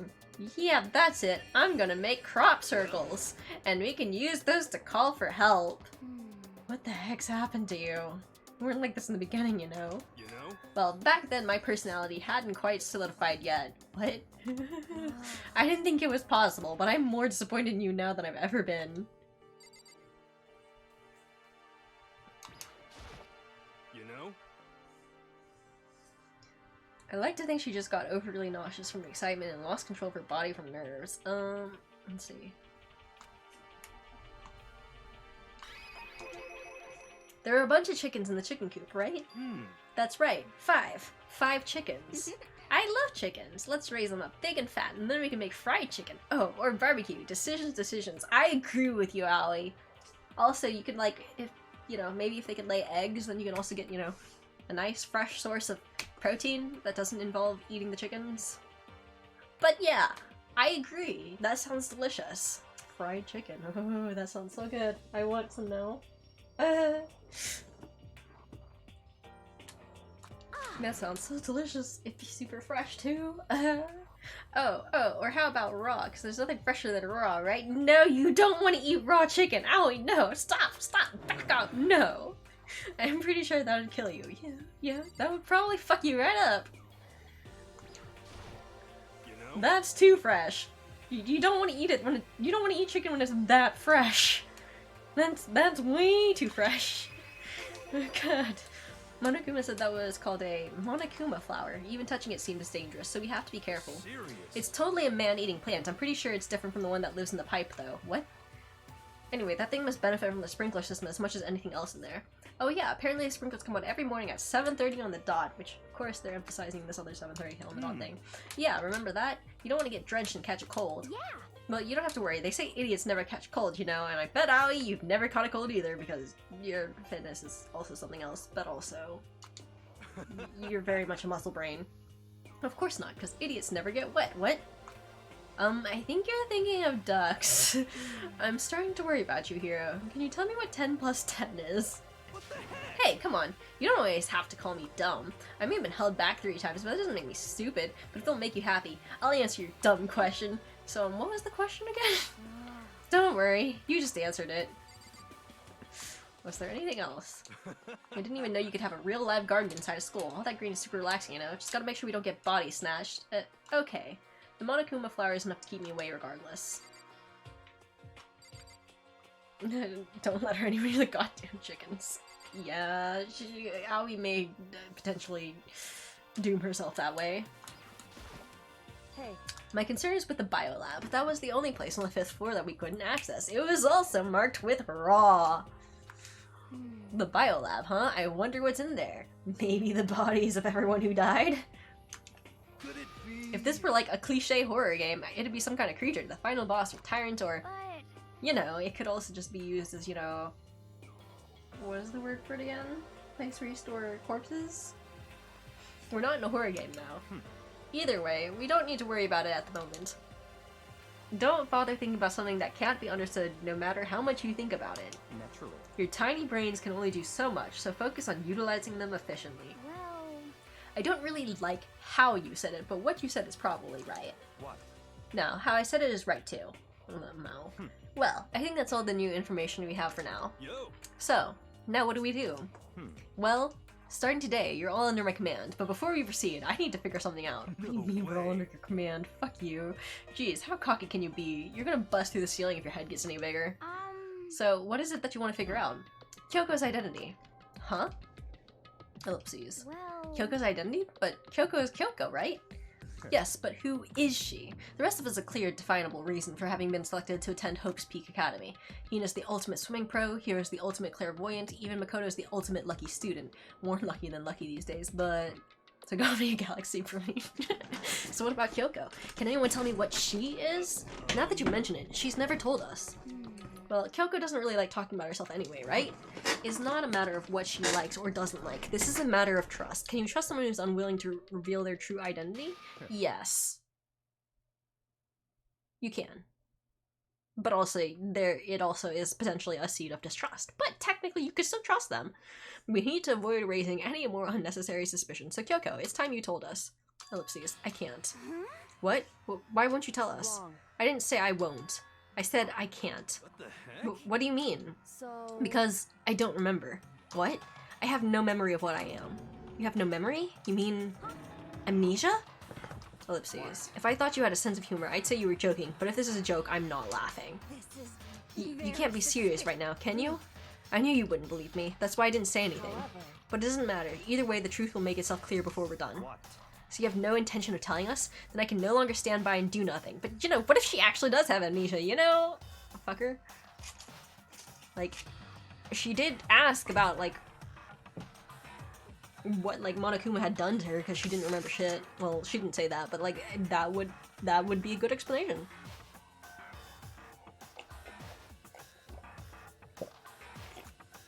Yeah, that's it. I'm gonna make crop circles. And we can use those to call for help. What the heck's happened to you? You weren't like this in the beginning, you know. You know? Well, back then my personality hadn't quite solidified yet. What? I didn't think it was possible, but I'm more disappointed in you now than I've ever been. You know? I like to think she just got overly nauseous from the excitement and lost control of her body from nerves. Let's see. There are a bunch of chickens in the chicken coop, right? That's right. 5. 5 chickens. I love chickens. Let's raise them up big and fat, and then we can make fried chicken. Oh, or barbecue. Decisions. I agree with you, Allie. Also, you could, like, if, you know, maybe if they could lay eggs, then you can also get, you know, a nice fresh source of protein that doesn't involve eating the chickens. But yeah, I agree. That sounds delicious. Fried chicken. Oh, that sounds so good. I want some now. That sounds so delicious. It'd be super fresh too. Oh, or how about raw? Because there's nothing fresher than raw, right? No, you don't want to eat raw chicken. Owie, no, stop, back off, no. I'm pretty sure that would kill you. Yeah, that would probably fuck you right up. You know? That's too fresh. You don't want to eat it when you don't want to eat chicken when it's that fresh. That's way too fresh. Oh god. Monokuma said that was called a Monokuma flower. Even touching it seems dangerous, so we have to be careful. Serious? It's totally a man-eating plant. I'm pretty sure it's different from the one that lives in the pipe, though. What? Anyway, that thing must benefit from the sprinkler system as much as anything else in there. Oh yeah, apparently the sprinklers come on every morning at 7:30 on the dot, which, of course, they're emphasizing this other 7:30 helmet on thing. Yeah, remember that? You don't want to get drenched and catch a cold. Yeah. Well, you don't have to worry. They say idiots never catch colds, you know, and I bet, Aoi, you've never caught a cold either, because your fitness is also something else, but also you're very much a muscle brain. Of course not, because idiots never get wet. What? I think you're thinking of ducks. I'm starting to worry about you, Hero. Can you tell me what 10 plus 10 is? What the heck? Hey, come on. You don't always have to call me dumb. I may have been held back 3 times, but that doesn't make me stupid. But if it'll make you happy, I'll answer your dumb question. So, what was the question again? Don't worry, you just answered it. Was there anything else? I didn't even know you could have a real live garden inside a school. All that green is super relaxing, you know? Just gotta make sure we don't get body snatched. Okay. The Monokuma flower is enough to keep me away regardless. Don't let her anywhere near the goddamn chickens. Yeah, Aoi may potentially doom herself that way. Hey, My concern is with the biolab. That was the only place on the 5th floor that we couldn't access. It was also marked with raw. The biolab, huh? I wonder what's in there. Maybe the bodies of everyone who died? Could it be? If this were like a cliche horror game, it'd be some kind of creature, the final boss or tyrant or... But You know, it could also just be used as, you know... What is the word for it again? Place where you store corpses? We're not in a horror game now. Either way, we don't need to worry about it at the moment. Don't bother thinking about something that can't be understood no matter how much you think about it. Naturally. Your tiny brains can only do so much, so focus on utilizing them efficiently. well, I don't really like how you said it, but what you said is probably right. What? No, how I said it is right too. No. Well, I think that's all the new information we have for now. Yo! So, now what do we do? Hmm. Well, starting today, you're all under my command, but before we proceed, I need to figure something out. What do you No mean we're all way. under your command? Fuck you. Jeez, how cocky can you be? You're gonna bust through the ceiling if your head gets any bigger. So, what is it that you want to figure out? Kyoko's identity. Huh? Ellipses. well. Kyoko's identity? But Kyoko is Kyoko, right? Yes, but who is she? The rest of us a clear, definable reason for having been selected to attend Hope's Peak Academy. Hina's the ultimate swimming pro, Hiro's the ultimate clairvoyant, even Makoto's the ultimate lucky student. More lucky than lucky these days, but... Tagami a galaxy for me. So what about Kyoko? Can anyone tell me what she is? Now that you mention it, she's never told us. Well, Kyoko doesn't really like talking about herself anyway, right? It's not a matter of what she likes or doesn't like. This is a matter of trust. Can you trust someone who's unwilling to reveal their true identity? Yes. You can. But also, it also is potentially a seed of distrust. But technically, you could still trust them. We need to avoid raising any more unnecessary suspicion. So Kyoko, it's time you told us. Ellipses. I can't. What? Why won't you tell us? wrong. I didn't say I won't. I said I can't. What the heck? What do you mean? So... Because I don't remember. What? I have no memory of what I am. You have no memory? You mean amnesia? Ellipses. If I thought you had a sense of humor, I'd say you were joking, but if this is a joke, I'm not laughing. This is You can't be serious right now, can you? I knew you wouldn't believe me. That's why I didn't say anything. However, But it doesn't matter. Either way, the truth will make itself clear before we're done. What? So you have no intention of telling us? Then I can no longer stand by and do nothing. But, you know, what if she actually does have amnesia, you know? Fucker. Like, she did ask about, like, what, like, Monokuma had done to her because she didn't remember shit. Well, she didn't say that, but, like, that would be a good explanation.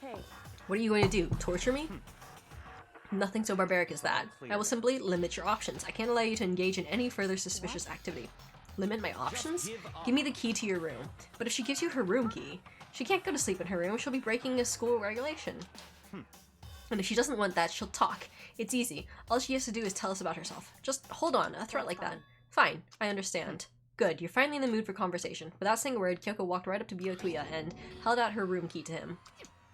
hey, What are you going to do? Torture me? Nothing so barbaric as that. I will simply limit your options. I can't allow you to engage in any further suspicious activity. Limit my options? Give me the key to your room. But if she gives you her room key, she can't go to sleep in her room. She'll be breaking a school regulation. And if she doesn't want that, she'll talk. It's easy. All she has to do is tell us about herself. Just hold on, a threat like that. Fine, I understand. Good, you're finally in the mood for conversation. Without saying a word, Kyoko walked right up to Byokuya and held out her room key to him.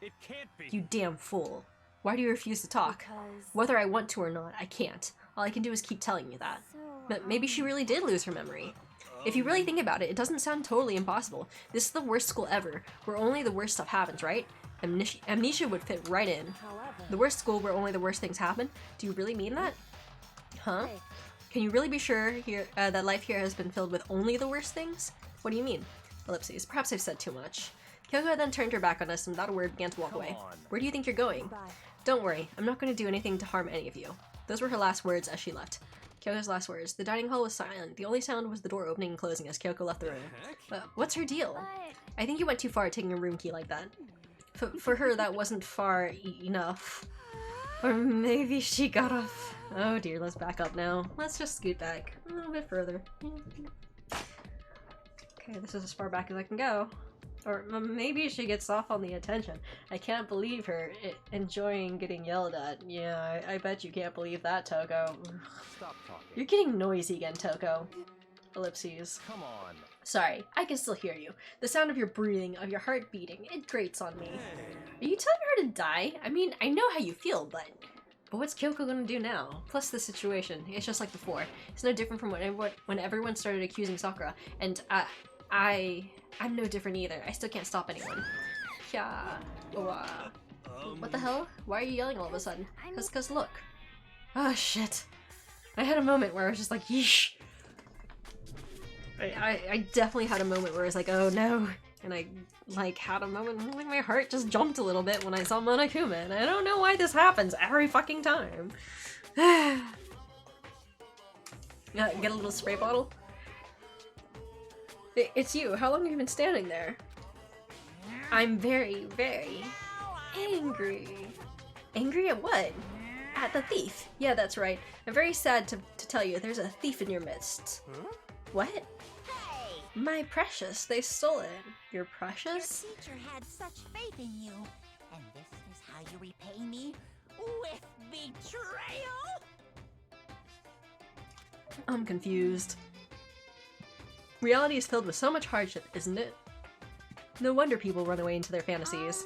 It can't be. You damn fool. Why do you refuse to talk? Because... Whether I want to or not, I can't. All I can do is keep telling you that. So, But maybe she really did lose her memory. If you really think about it, it doesn't sound totally impossible. This is the worst school ever, where only the worst stuff happens, right? Amnesia would fit right in. However... The worst school where only the worst things happen? Do you really mean that? Huh? Hey, Can you really be sure here that life here has been filled with only the worst things? What do you mean? Ellipses. Perhaps I've said too much. Kyoko then turned her back on us and without a word began to walk Come away. on. Where do you think you're going? goodbye. Don't worry, I'm not going to do anything to harm any of you. Those were her last words as she left. Kyoko's last words. The dining hall was silent. The only sound was the door opening and closing as Kyoko left the room. Heck? What's her deal? but I think you went too far taking a room key like that. For her, that wasn't far enough. Or maybe she got off. Oh dear, let's back up now. Let's just scoot back a little bit further. Okay, this is as far back as I can go. Or maybe she gets off on the attention. I can't believe her enjoying getting yelled at. Yeah, I bet you can't believe that, Toko. Stop talking. You're getting noisy again, Toko. Ellipses. Come on. Sorry, I can still hear you. The sound of your breathing, of your heart beating, it grates on me. Hey. Are you telling her to die? I mean, I know how you feel, but what's Kyoko gonna do now? Plus the situation, it's just like before. It's no different from when everyone started accusing Sakura, and I'm no different either. I still can't stop anyone. Yeah. What the hell? Why are you yelling all of a sudden? Cause look. Oh shit. I had a moment where I was just like, yeesh. I definitely had a moment where I was like, oh no. And I like had a moment where like, my heart just jumped a little bit when I saw Monokuma, and I don't know why this happens every fucking time. Yeah, get a little spray bottle. It's you. How long have you been standing there? I'm very, very angry. Angry at what? At the thief. Yeah, that's right. I'm very sad to tell you there's a thief in your midst. Huh? What? hey, My precious. They stole it. Your your precious? teacher had such faith in you, and this is how you repay me with betrayal. I'm confused. Reality is filled with so much hardship, isn't it? No wonder people run away into their fantasies.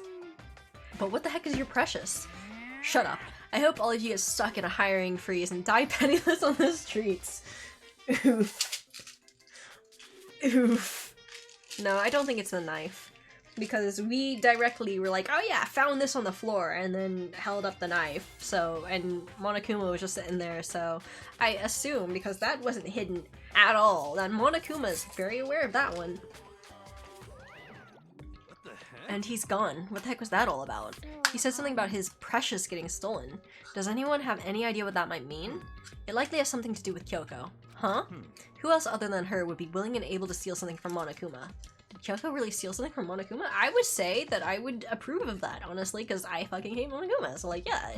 But what the heck is your precious? Shut up. I hope all of you get stuck in a hiring freeze and die penniless on the streets. Oof. Oof. No, I don't think it's the knife. Because we directly were like, oh yeah, found this on the floor, and then held up the knife. So, and Monokuma was just sitting there, so I assume, because that wasn't hidden at all, that Monokuma is very aware of that one. What the heck? And he's gone. What the heck was that all about? He said something about his precious getting stolen. Does anyone have any idea what that might mean? It likely has something to do with Kyoko. Huh? Who else other than her would be willing and able to steal something from Monokuma? Did Kyoko really steal something from Monokuma? I would say that I would approve of that, honestly, because I fucking hate Monokuma, so like, yeah.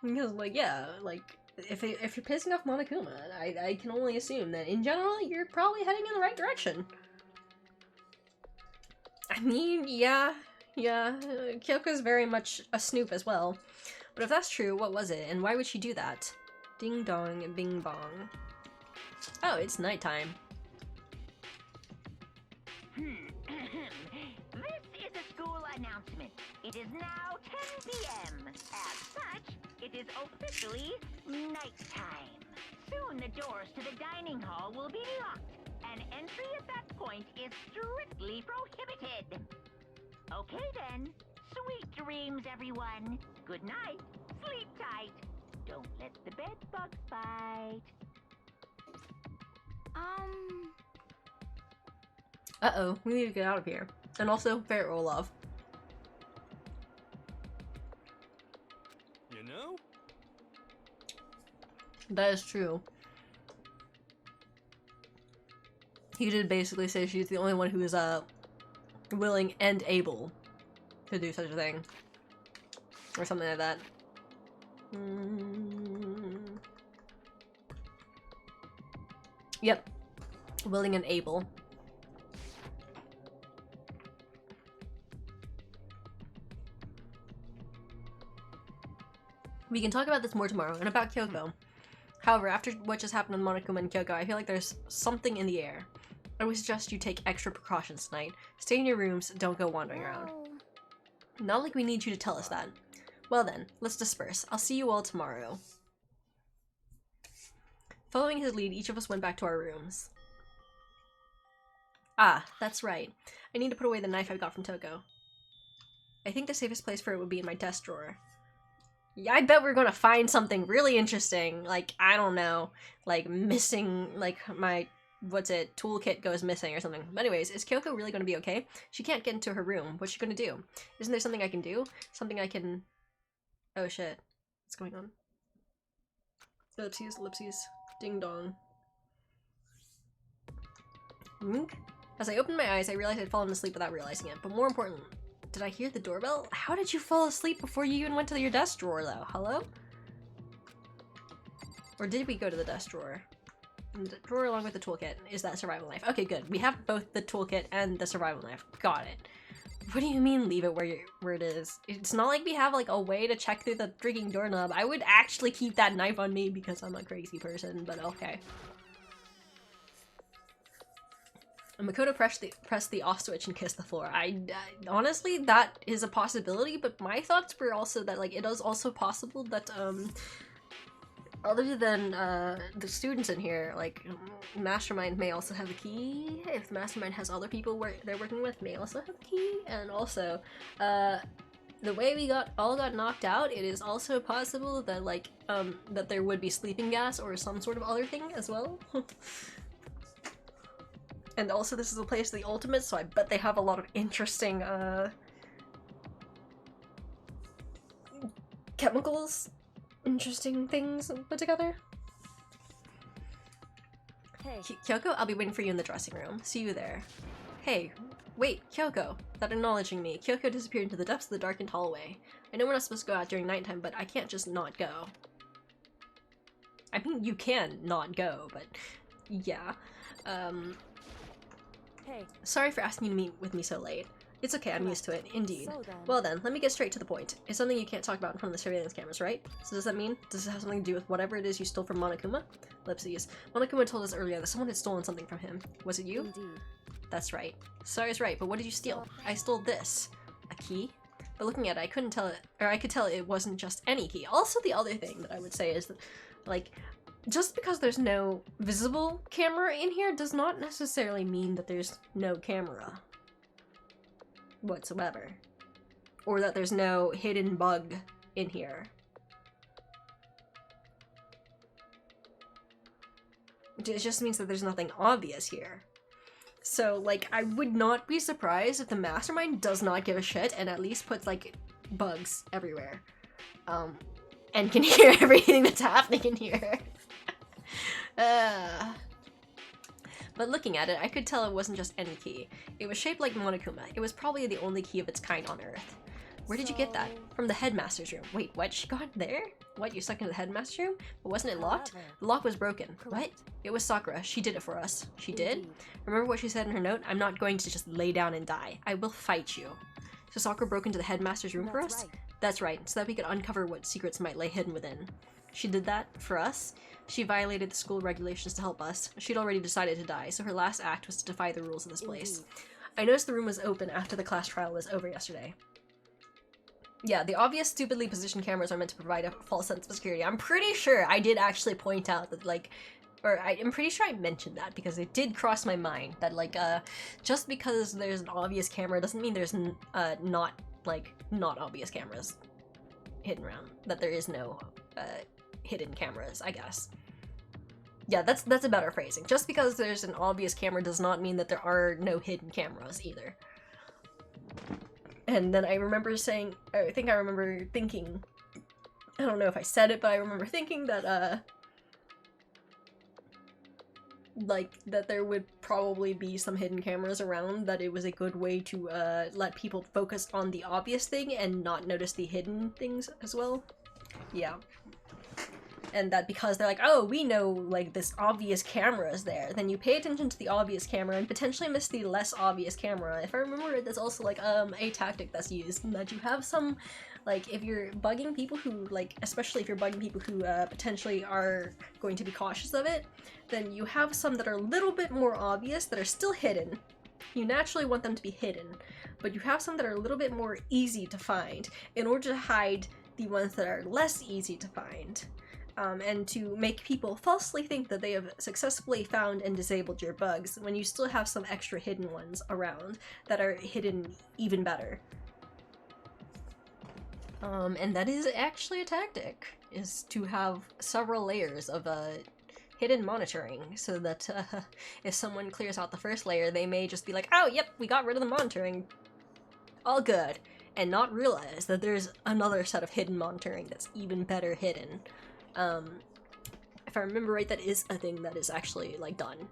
Because, like, yeah, like, if you're pissing off Monokuma, I can only assume that in general, you're probably heading in the right direction. I mean, yeah, Kyoko's very much a snoop as well. But if that's true, what was it, and why would she do that? Ding dong, bing bong. Oh, it's nighttime. This is a school announcement. It is now 10 p.m. As such, it is officially nighttime. Soon the doors to the dining hall will be locked, and entry at that point is strictly prohibited. Okay then. Sweet dreams, everyone. Good night. Sleep tight. Don't let the bed bugs bite. Uh-oh, we need to get out of here. And also, Ferret Olaf. You know? That is true. He did basically say she's the only one who is, willing and able to do such a thing. Or something like that. Yep. Willing and able. We can talk about this more tomorrow, and about Kyoko. However, after what just happened with Monokuma and Kyoko, I feel like there's something in the air. I would suggest you take extra precautions tonight. Stay in your rooms, don't go wandering around. Not like we need you to tell us that. Well then, let's disperse. I'll see you all tomorrow. Following his lead, each of us went back to our rooms. Ah, that's right. I need to put away the knife I got from Toko. I think the safest place for it would be in my desk drawer. Yeah, I bet we're gonna find something really interesting. Like, I don't know, like missing, like my, what's it, toolkit goes missing or something. But anyways, is Kyoko really gonna be okay? She can't get into her room. What's she gonna do? Isn't there something I can do? Something I can... Oh shit. What's going on? Ellipses, ellipses. Ding dong. Wink? As I opened my eyes, I realized I'd fallen asleep without realizing it. But more important, did I hear the doorbell? How did you fall asleep before you even went to your desk drawer, though? Hello? Or did we go to the desk drawer? And the drawer along with the toolkit is that survival knife. Okay, good. We have both the toolkit and the survival knife. Got it. What do you mean leave it where it is? It's not like we have like a way to check through the freaking doorknob. I would actually keep that knife on me because I'm a crazy person, but okay. And Makoto pressed the off switch and kissed the floor. Honestly, that is a possibility, but my thoughts were also that like it is also possible that other than the students in here, like Mastermind may also have a key. If the Mastermind has other people they're working with, may also have a key. And also, the way we all got knocked out, it is also possible that like that there would be sleeping gas or some sort of other thing as well. And also this is a place of the ultimate, so I bet they have a lot of interesting chemicals, interesting things put together. Hey. Kyoko, I'll be waiting for you in the dressing room. See you there. Hey, wait, Kyoko. Without acknowledging me, Kyoko disappeared into the depths of the darkened hallway. I know we're not supposed to go out during nighttime, but I can't just not go. I mean, you can not go, but yeah. Hey. Sorry for asking you to meet with me so late. It's okay, I'm used to it, indeed. So then. Well then, let me get straight to the point. It's something you can't talk about in front of the surveillance cameras, right? So does that mean? Does it have something to do with whatever it is you stole from Monokuma? Ellipses. Monokuma told us earlier that someone had stolen something from him. Was it you? Indeed. That's right. Sorry's right, but what did you steal? I stole this. A key? But looking at it, I couldn't tell it, or I could tell it wasn't just any key. Also, the other thing that I would say is that, like, just because there's no visible camera in here does not necessarily mean that there's no camera whatsoever. Or that there's no hidden bug in here. It just means that there's nothing obvious here. So, like, I would not be surprised if the Mastermind does not give a shit and at least puts, like, bugs everywhere. And can hear everything that's happening in here. But looking at it, I could tell it wasn't just any key. It was shaped like Monokuma. It was probably the only key of its kind on Earth. Where did you get that? From the headmaster's room. Wait, what? She got there? What, you stuck into the headmaster's room? But wasn't it locked? The lock was broken. What? It was Sakura. She did it for us. She did? Indeed. Remember what she said in her note? I'm not going to just lay down and die. I will fight you. So Sakura broke into the headmaster's room for us? Right. That's right, so that we could uncover what secrets might lay hidden within. She did that for us? She violated the school regulations to help us. She'd already decided to die, so her last act was to defy the rules of this place. Indeed. I noticed the room was open after the class trial was over yesterday. Yeah, the obvious stupidly positioned cameras are meant to provide a false sense of security. I'm pretty sure I did actually point out that, like, or I'm pretty sure I mentioned that because it did cross my mind that, like, just because there's an obvious camera doesn't mean there's not obvious cameras hidden around. That there is no hidden cameras, I guess. Yeah, that's a better phrasing. Just because there's an obvious camera does not mean that there are no hidden cameras either. And then I remember saying, I think I remember thinking, I don't know if I said it, but I remember thinking that, like, that there would probably be some hidden cameras around, that it was a good way to, let people focus on the obvious thing and not notice the hidden things as well. Yeah. And that because they're like, oh, we know, like, this obvious camera is there, then you pay attention to the obvious camera and potentially miss the less obvious camera. If I remember it, that's also, like, a tactic that's used, that you have some, like, if you're bugging people who, like, especially if you're bugging people who, potentially are going to be cautious of it, then you have some that are a little bit more obvious that are still hidden. You naturally want them to be hidden, but you have some that are a little bit more easy to find in order to hide the ones that are less easy to find. And to make people falsely think that they have successfully found and disabled your bugs when you still have some extra hidden ones around that are hidden even better. And that is actually a tactic, is to have several layers of hidden monitoring, so that if someone clears out the first layer, they may just be like, oh, yep, we got rid of the monitoring. All good. And not realize that there's another set of hidden monitoring that's even better hidden. If I remember right, that is a thing that is actually, like, done.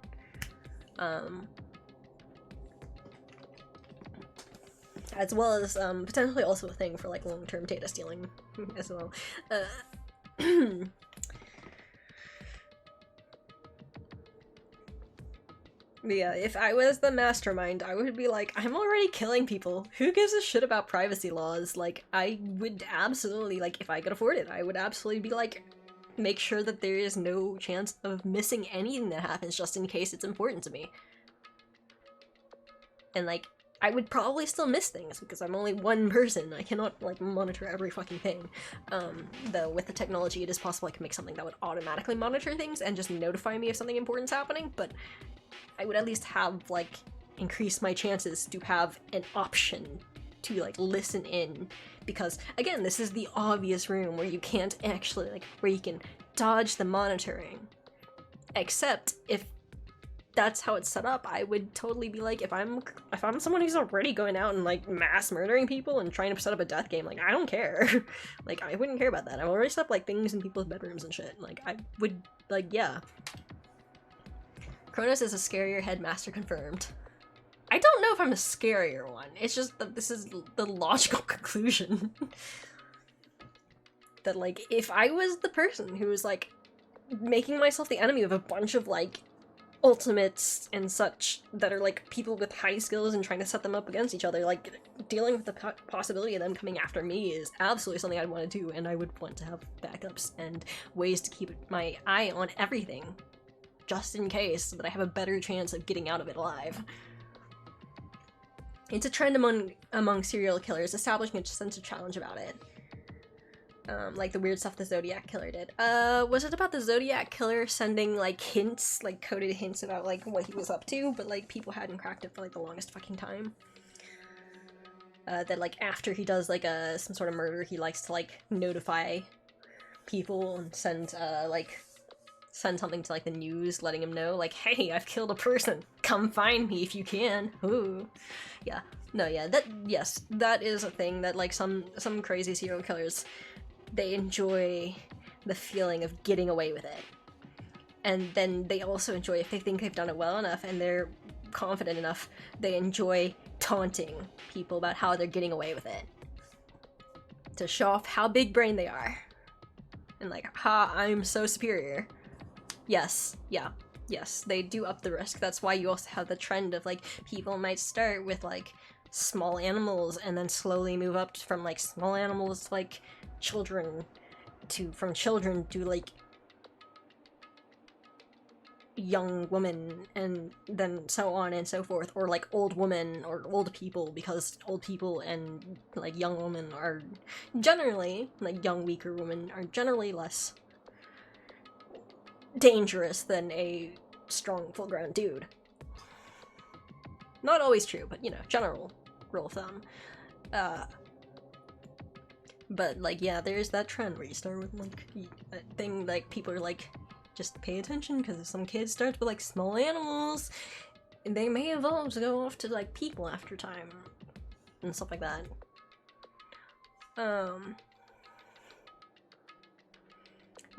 As well as, potentially also a thing for, like, long-term data stealing as well. Yeah, if I was the mastermind, I would be like, I'm already killing people. Who gives a shit about privacy laws? Like, I would absolutely, like, if I could afford it, I would absolutely be like, make sure that there is no chance of missing anything that happens just in case it's important to me. And, like, I would probably still miss things because I'm only one person. I cannot, like, monitor every fucking thing. Though with the technology, it is possible I could make something that would automatically monitor things and just notify me if something important's happening, but I would at least have, like, increase my chances to have an option to, like, listen in. Because, again, this is the obvious room where you can't actually, like, where you can dodge the monitoring. Except, if that's how it's set up, I would totally be like, if I'm someone who's already going out and, like, mass murdering people and trying to set up a death game, like, I don't care. Like, I wouldn't care about that. I've already set up, like, things in people's bedrooms and shit. Like, I would, like, yeah. Cronus is a scarier headmaster confirmed. I don't know if I'm a scarier one. It's just that this is the logical conclusion. That, like, if I was the person who was, like, making myself the enemy of a bunch of, like, ultimates and such that are, like, people with high skills and trying to set them up against each other, like, dealing with the possibility of them coming after me is absolutely something I'd want to do, and I would want to have backups and ways to keep my eye on everything, just in case, so that I have a better chance of getting out of it alive. It's a trend among serial killers, establishing a sense of challenge about it. Like the weird stuff the Zodiac Killer did. Was it about the Zodiac Killer sending, like, hints, like, coded hints about, like, what he was up to, but, like, people hadn't cracked it for, like, the longest fucking time? That, like, after he does, like, some sort of murder, he likes to, like, notify people and send something to, like, the news, letting him know, like, hey, I've killed a person, come find me if you can. Ooh. Yeah. No, yeah, yes, that is a thing that, like, some crazy serial killers, they enjoy the feeling of getting away with it. And then they also enjoy, if they think they've done it well enough and they're confident enough, they enjoy taunting people about how they're getting away with it. To show off how big brain they are. And, like, ha, I'm so superior. Yes, yeah, yes, they do up the risk. That's why you also have the trend of, like, people might start with, like, small animals and then slowly move up from, like, small animals to, like, children, from children to, like, young women, and then so on and so forth, or, like, old women or old people, because old people and, like, young women are generally, like, young, weaker women are generally less dangerous than a strong, full-grown dude. Not always true, but, you know, general rule of thumb. But, like, yeah, there's that trend where you start with, like, a thing, like, people are like, just pay attention, because if some kid starts with, like, small animals, they may evolve to go off to, like, people after time, and stuff like that.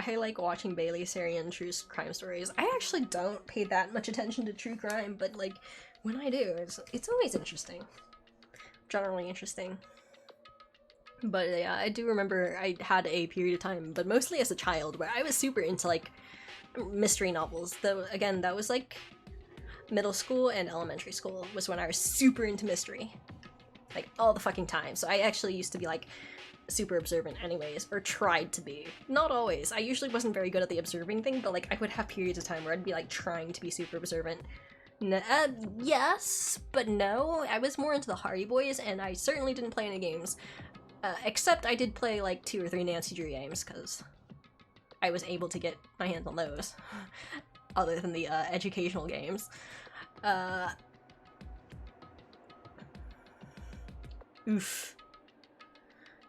I like watching Bailey Sarian true crime stories. I actually don't pay that much attention to true crime, but, like, when I do, it's always interesting. Generally interesting. But yeah, I do remember I had a period of time, but mostly as a child, where I was super into, like, mystery novels. Though, again, that was, like, middle school and elementary school was when I was super into mystery. Like, all the fucking time. So I actually used to be, like, super observant anyways, or tried to be. Not always. I usually wasn't very good at the observing thing, but, like, I would have periods of time where I'd be, like, trying to be super observant. Yes, but no. I was more into the Hardy Boys, and I certainly didn't play any games. Except I did play like 2 or 3 Nancy Drew games, because I was able to get my hands on those. Other than the educational games. Oof.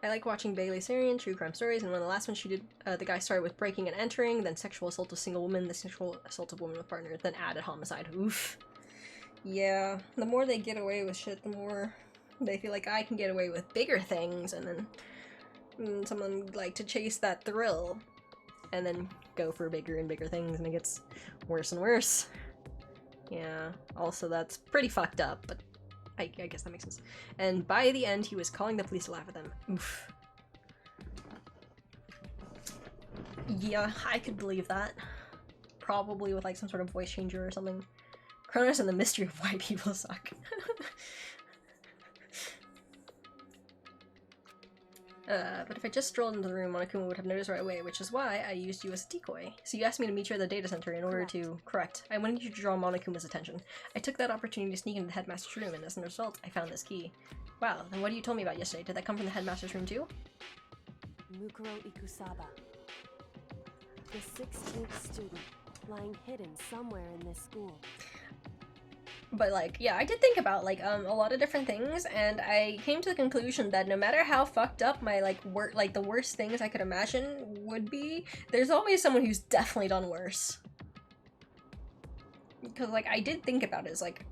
I like watching Bailey Sarian, true crime stories, and one of the last ones she did, the guy started with breaking and entering, then sexual assault of single woman, then sexual assault of woman with partner, then added homicide. Oof. Yeah, the more they get away with shit, the more they feel like I can get away with bigger things, and then someone like to chase that thrill, and then go for bigger and bigger things, and it gets worse and worse. Yeah, also that's pretty fucked up, but I guess that makes sense. And by the end, he was calling the police to laugh at them. Oof. Yeah, I could believe that. Probably with like some sort of voice changer or something. Cronus and the mystery of why people suck. But if I just strolled into the room, Monokuma would have noticed right away, which is why I used you as a decoy. So you asked me to meet you at the data center in order to... Correct. I wanted you to draw Monokuma's attention. I took that opportunity to sneak into the headmaster's room, and as a result, I found this key. Wow, then what you told me about yesterday, did that come from the headmaster's room too? Mukuro Ikusaba. The 16th student, lying hidden somewhere in this school. But, like, yeah, I did think about, like, a lot of different things, and I came to the conclusion that no matter how fucked up my, like, the worst things I could imagine would be, there's always someone who's definitely done worse. Because, like, I did think about it as, like,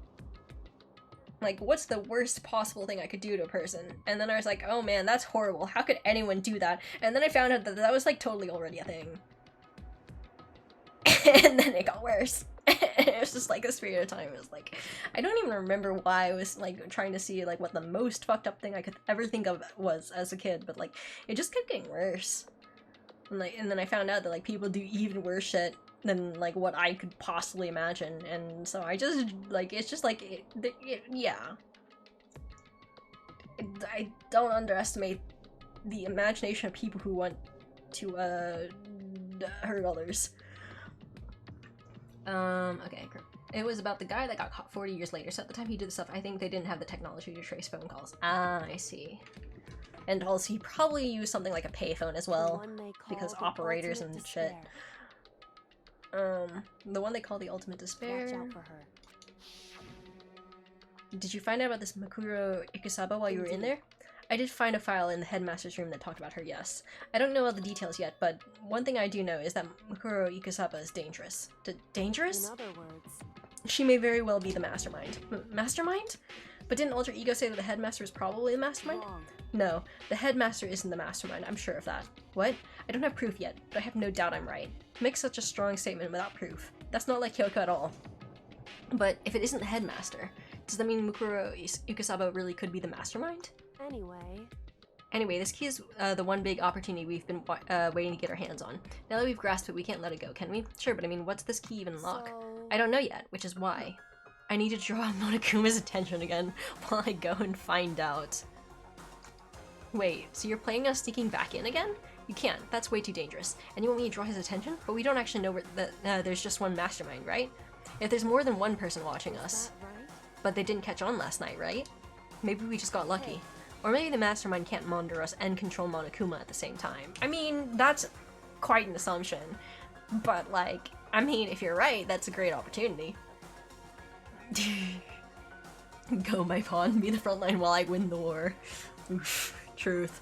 what's the worst possible thing I could do to a person? And then I was like, oh man, that's horrible. How could anyone do that? And then I found out that that was, like, totally already a thing. And then it got worse. It was just like this period of time. It was like, I don't even remember why I was like trying to see like what the most fucked up thing I could ever think of was as a kid, but like it just kept getting worse. And then I found out that like people do even worse shit than like what I could possibly imagine, and so I just like it's just like yeah. I don't underestimate the imagination of people who want to hurt others. Okay, it was about the guy that got caught 40 years later, so at the time he did the stuff, I think they didn't have the technology to trace phone calls. Ah, I see. And also, he probably used something like a payphone as well, because operators and shit. The one they call the ultimate despair. Watch out for her. Did you find out about this Mukuro Ikusaba while you were in there? I did find a file in the headmaster's room that talked about her, yes. I don't know all the details yet, but one thing I do know is that Mukuro Ikusaba is dangerous. Dangerous? In other words, she may very well be the mastermind. Mastermind? But didn't Alter Ego say that the headmaster is probably the mastermind? wrong. No, the headmaster isn't the mastermind, I'm sure of that. What? I don't have proof yet, but I have no doubt I'm right. Make such a strong statement without proof. That's not like Kyoko at all. But if it isn't the headmaster, does that mean Mukuro Ikusaba really could be the mastermind? Anyway, this key is the one big opportunity we've been waiting to get our hands on. Now that we've grasped it, we can't let it go, can we? Sure, but I mean, what's this key even unlock? so... I don't know yet, which is why. I need to draw Monokuma's attention again while I go and find out. Wait, so you're planning on sneaking back in again? You can't, that's way too dangerous. And you want me to draw his attention? But we don't actually know where there's just one mastermind, right? If there's more than one person watching us. Is that right? But they didn't catch on last night, right? Maybe we just got lucky. Or maybe the mastermind can't monitor us and control Monokuma at the same time. I mean, that's quite an assumption. But, like, I mean, if you're right, that's a great opportunity. Go, my pawn, be the front line while I win the war. Oof, truth.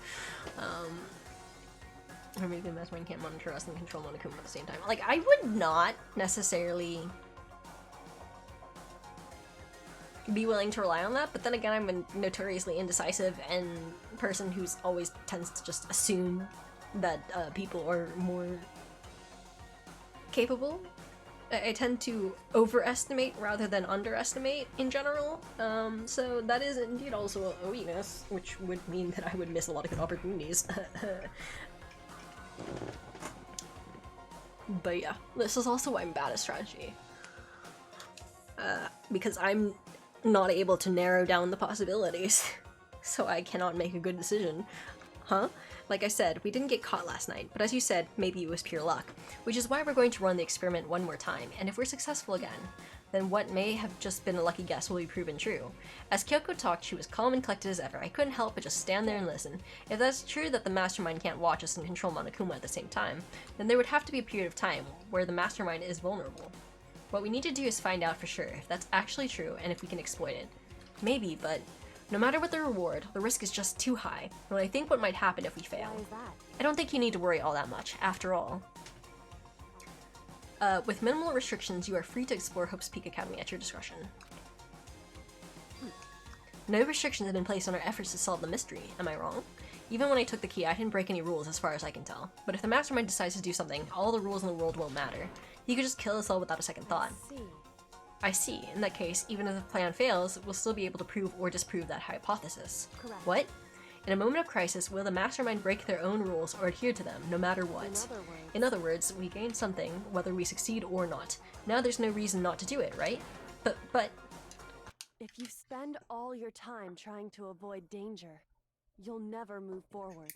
Or maybe the mastermind can't monitor us and control Monokuma at the same time. Like, I would not necessarily be willing to rely on that, but then again, I'm a notoriously indecisive and person who's always tends to just assume that people are more capable. I tend to overestimate rather than underestimate in general, so that is indeed also a weakness, which would mean that I would miss a lot of good opportunities. But yeah, this is also why I'm bad at strategy. Because I'm not able to narrow down the possibilities, so I cannot make a good decision. Huh? Like I said, we didn't get caught last night, but as you said, maybe it was pure luck. Which is why we're going to run the experiment one more time, and if we're successful again, then what may have just been a lucky guess will be proven true. As Kyoko talked, she was calm and collected as ever. I couldn't help but just stand there and listen. If that's true that the mastermind can't watch us and control Monokuma at the same time, then there would have to be a period of time where the mastermind is vulnerable. What we need to do is find out for sure if that's actually true and if we can exploit it. Maybe, but no matter what the reward, the risk is just too high. And I think what might happen if we fail. Why is that? I don't think you need to worry all that much, after all. With minimal restrictions, you are free to explore Hope's Peak Academy at your discretion. No restrictions have been placed on our efforts to solve the mystery, am I wrong? Even when I took the key, I didn't break any rules as far as I can tell. But if the mastermind decides to do something, all the rules in the world won't matter. He could just kill us all without a second thought. See. I see. In that case, even if the plan fails, we'll still be able to prove or disprove that hypothesis. Correct. What? In a moment of crisis, will the mastermind break their own rules or adhere to them, no matter what? In other words, we gain something, whether we succeed or not. Now there's no reason not to do it, right? But... If you spend all your time trying to avoid danger, you'll never move forward.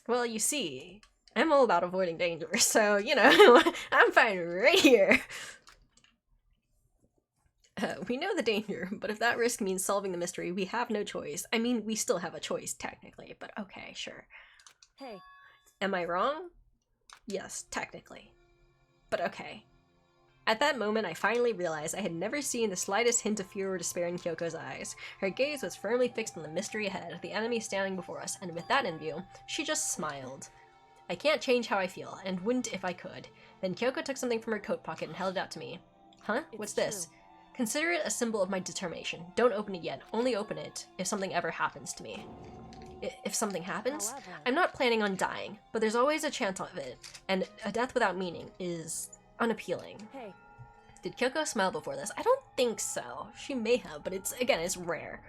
Well, you see, I'm all about avoiding danger, so, you know, I'm fine right here. We know the danger, but if that risk means solving the mystery, we have no choice. I mean, we still have a choice, technically, but okay, sure. Hey. Am I wrong? Yes, technically. But okay. At that moment, I finally realized I had never seen the slightest hint of fear or despair in Kyoko's eyes. Her gaze was firmly fixed on the mystery ahead, the enemy standing before us, and with that in view, she just smiled. I can't change how I feel, and wouldn't if I could. Then Kyoko took something from her coat pocket and held it out to me. Huh? What's this? True. Consider it a symbol of my determination. Don't open it yet. Only open it if something ever happens to me. If something happens? However, I'm not planning on dying, but there's always a chance of it, and a death without meaning is unappealing. hey, Did Kyoko smile before this? I don't think so. She may have, but it's rare.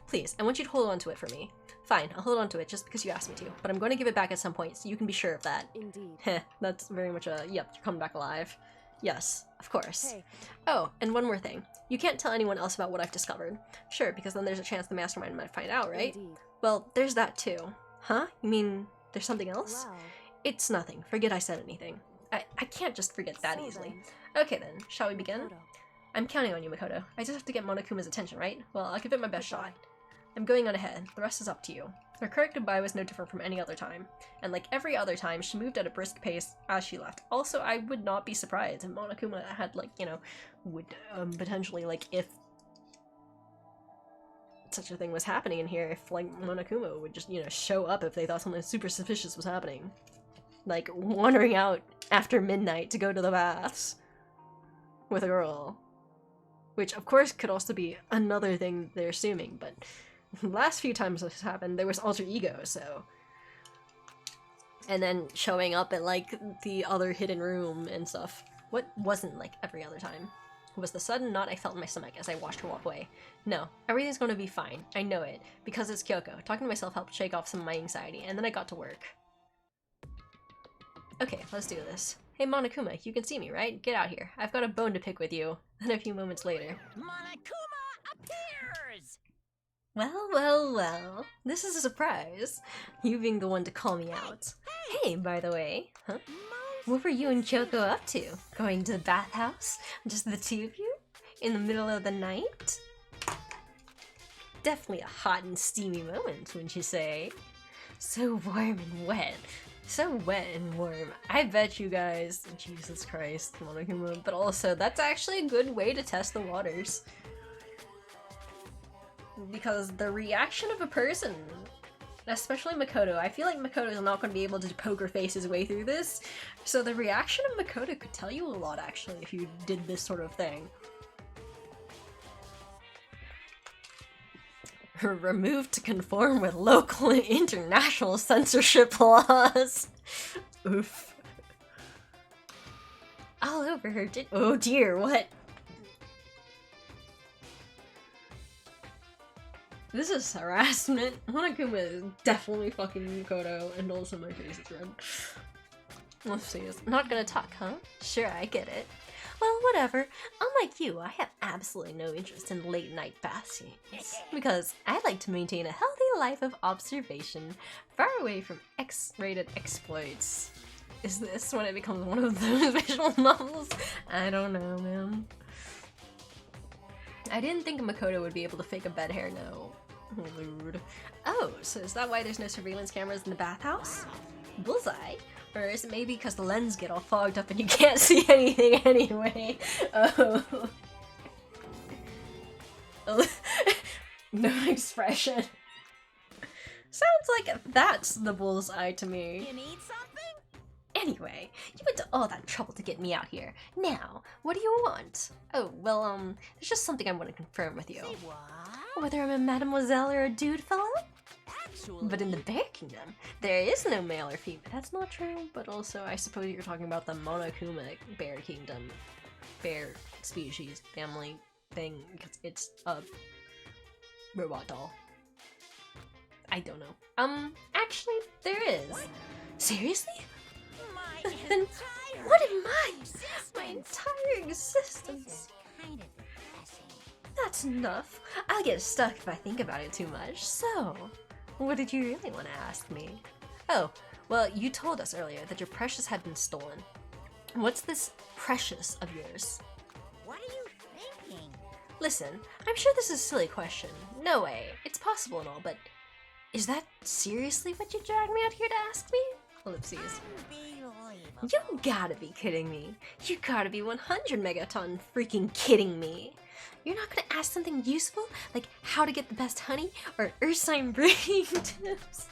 Please, I want you to hold on to it for me. Fine, I'll hold on to it just because you asked me to, but I'm going to give it back at some point, so you can be sure of that. indeed. Heh, that's very much a, yep, you're coming back alive. Yes, of course. Hey, Oh, and one more thing. You can't tell anyone else about what I've discovered. Sure, because then there's a chance the mastermind might find out, right? indeed. Well, there's that too. Huh? You mean there's something else? Well, It's nothing. Forget I said anything. I can't just forget that so easily. then, Okay then, shall we begin? Makoto, I'm counting on you, Makoto. I just have to get Monokuma's attention, right? Well, I'll give it my best Goodbye. shot. I'm going on ahead. The rest is up to you. Her current goodbye was no different from any other time. And like every other time, she moved at a brisk pace as she left. Also, I would not be surprised if Monokuma had, like, you know, would potentially, like, if such a thing was happening in here, if, like, Monokuma would just, you know, show up if they thought something super suspicious was happening. Like, wandering out after midnight to go to the baths with a girl. Which, of course, could also be another thing they're assuming, but the last few times this happened, there was alter ego, so... And then showing up at, like, the other hidden room and stuff. What wasn't like every other time? It was the sudden knot I felt in my stomach as I watched her walk away. No, everything's going to be fine. I know it. Because it's Kyoko. Talking to myself helped shake off some of my anxiety, and then I got to work. Okay, let's do this. Hey Monokuma, you can see me, right? Get out here. I've got a bone to pick with you. Then a few moments later. Monokuma appears! Well, well, well. This is a surprise. You being the one to call me out. Hey, by the way. Huh? What were you and Kyoko up to? Going to the bathhouse? Just the two of you? In the middle of the night? Definitely a hot and steamy moment, wouldn't you say? So warm and wet. So wet and warm. I bet you guys, Jesus Christ, Monokuma, but also that's actually a good way to test the waters. Because the reaction of a person, especially Makoto, I feel like Makoto is not going to be able to poker face his way through this, so the reaction of Makoto could tell you a lot actually if you did this sort of thing. Removed to conform with local and international censorship laws. Oof. All over her oh dear, what? This is harassment. Monokuma is definitely fucking Makoto, and also my face is red. Let's see, it's not gonna talk, huh? Sure, I get it. Well, whatever. Unlike you, I have absolutely no interest in late-night bath scenes, because I like to maintain a healthy life of observation, far away from X-rated exploits. Is this when it becomes one of those visual novels? I don't know, man. I didn't think Makoto would be able to fake a bed hair, no. Rude. Oh, so is that why there's no surveillance cameras in the bathhouse? Bullseye? Or is it maybe because the lenses get all fogged up and you can't see anything anyway? Oh. No expression. Sounds like that's the bullseye to me. You need something? Anyway, you went to all that trouble to get me out here. Now, what do you want? Oh, well, there's just something I want to confirm with you. Say what? Whether I'm a mademoiselle or a dude fellow? Actually, But in the Bear Kingdom, there is no male or female. That's not true, but also I suppose you're talking about the Monokuma Bear Kingdom. Bear species, family thing, because it's a robot doll. I don't know. Actually, there is. Seriously? my Then entire what am I? My existence. entire This existence. is kind of depressing. That's enough. I'll get stuck if I think about it too much. So, what did you really want to ask me? Oh, well, you told us earlier that your precious had been stolen. What's this precious of yours? What are you thinking? Listen, I'm sure this is a silly question. No way. It's possible and all, but is that seriously what you dragged me out here to ask me? Ellipses. Unbelievable. You gotta be kidding me. You gotta be 100 megaton freaking kidding me. You're not gonna ask something useful, like how to get the best honey or earth sign breeding tips?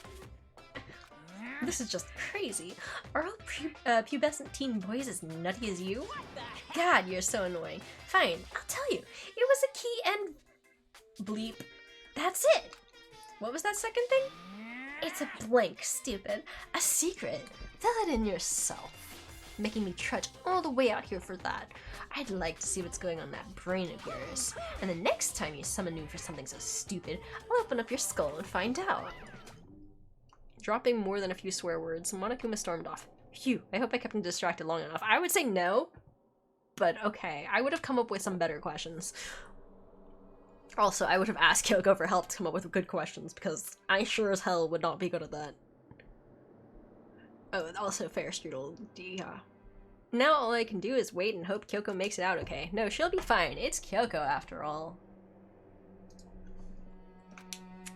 This is just crazy. Are all pubescent teen boys as nutty as you? What the heck? God, you're so annoying. Fine, I'll tell you. It was a key and... bleep. That's it. What was that second thing? It's a blank, stupid. A secret. Fill it in yourself. Making me trudge all the way out here for that. I'd like to see what's going on in that brain of yours. And the next time you summon me for something so stupid, I'll open up your skull and find out. Dropping more than a few swear words, Monokuma stormed off. Phew, I hope I kept him distracted long enough. I would say no, but okay. I would have come up with some better questions. Also, I would have asked Kyoko for help to come up with good questions, because I sure as hell would not be good at that. Oh, and also fair strudel, yeah. Now all I can do is wait and hope Kyoko makes it out okay. No, she'll be fine. It's Kyoko after all.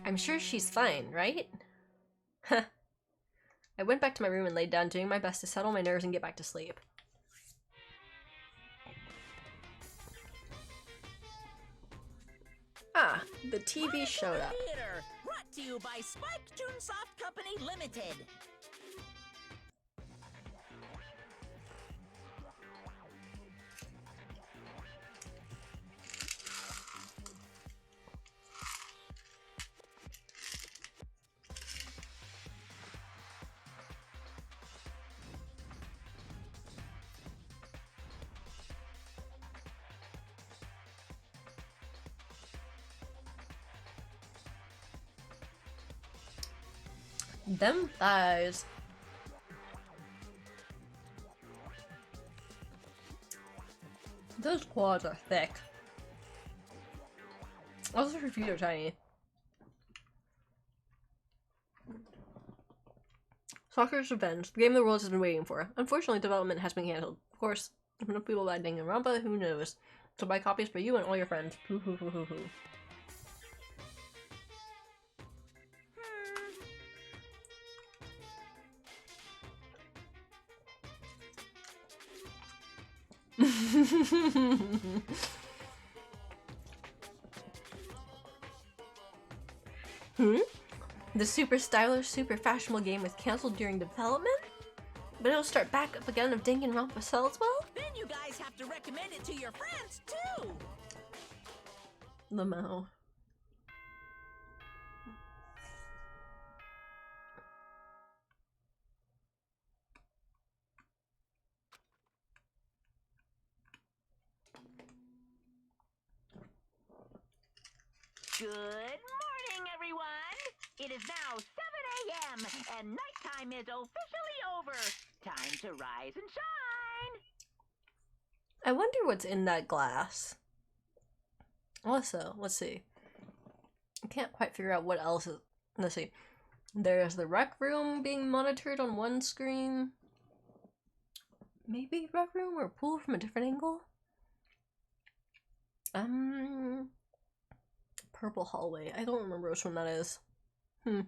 I'm sure she's fine, right? Huh. I went back to my room and laid down, doing my best to settle my nerves and get back to sleep. Ah, the TV showed up. Theater, brought to you by Spike Toonsoft Company Limited. Them thighs. Those quads are thick. Also, her feet are tiny. Soccer's Revenge, the game the world has been waiting for. Unfortunately, development has been cancelled. Of course, if enough people buy Danganronpa, who knows? So buy copies for you and all your friends. Hoo hoo hoo hoo hoo. The super stylish, super fashionable game was cancelled during development? But it'll start back up again if Danganronpa sells well? Then you guys have to recommend it to your friends, too! Lamo. Good morning, everyone! It is now 7 a.m. and nighttime is officially over. Time to rise and shine! I wonder what's in that glass. Also, let's see. I can't quite figure out what else is... Let's see. There's the rec room being monitored on one screen. Maybe rec room or pool from a different angle? Purple hallway. I don't remember which one that is. Get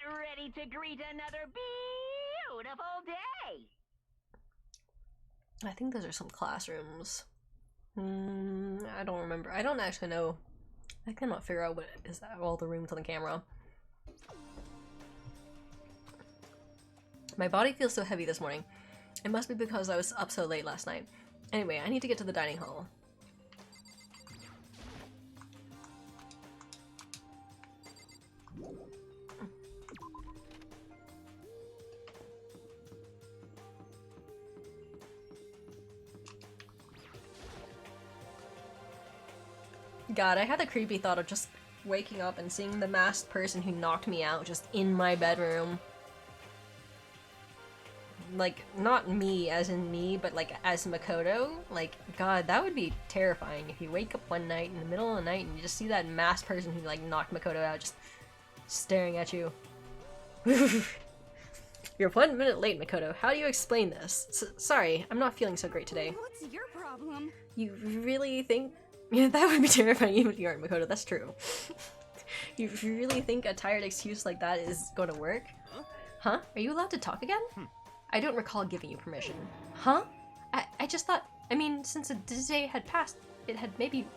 ready to greet another beautiful day. I think those are some classrooms. I don't remember. I don't actually know. I cannot figure out what is all the rooms on the camera. My body feels so heavy this morning. It must be because I was up so late last night. Anyway, I need to get to the dining hall. God, I had the creepy thought of just waking up and seeing the masked person who knocked me out just in my bedroom. Like, not me as in me, but like as Makoto. Like, God, that would be terrifying if you wake up one night in the middle of the night and you just see that masked person who like knocked Makoto out just staring at you. You're 1 minute late, Makoto. How do you explain this? Sorry, I'm not feeling so great today. What's your problem? You really think... Yeah, that would be terrifying even if you aren't Makoto, that's true. You really think a tired excuse like that is going to work? Huh? Are you allowed to talk again? I don't recall giving you permission. Huh? I just thought... I mean, since a day had passed, it had maybe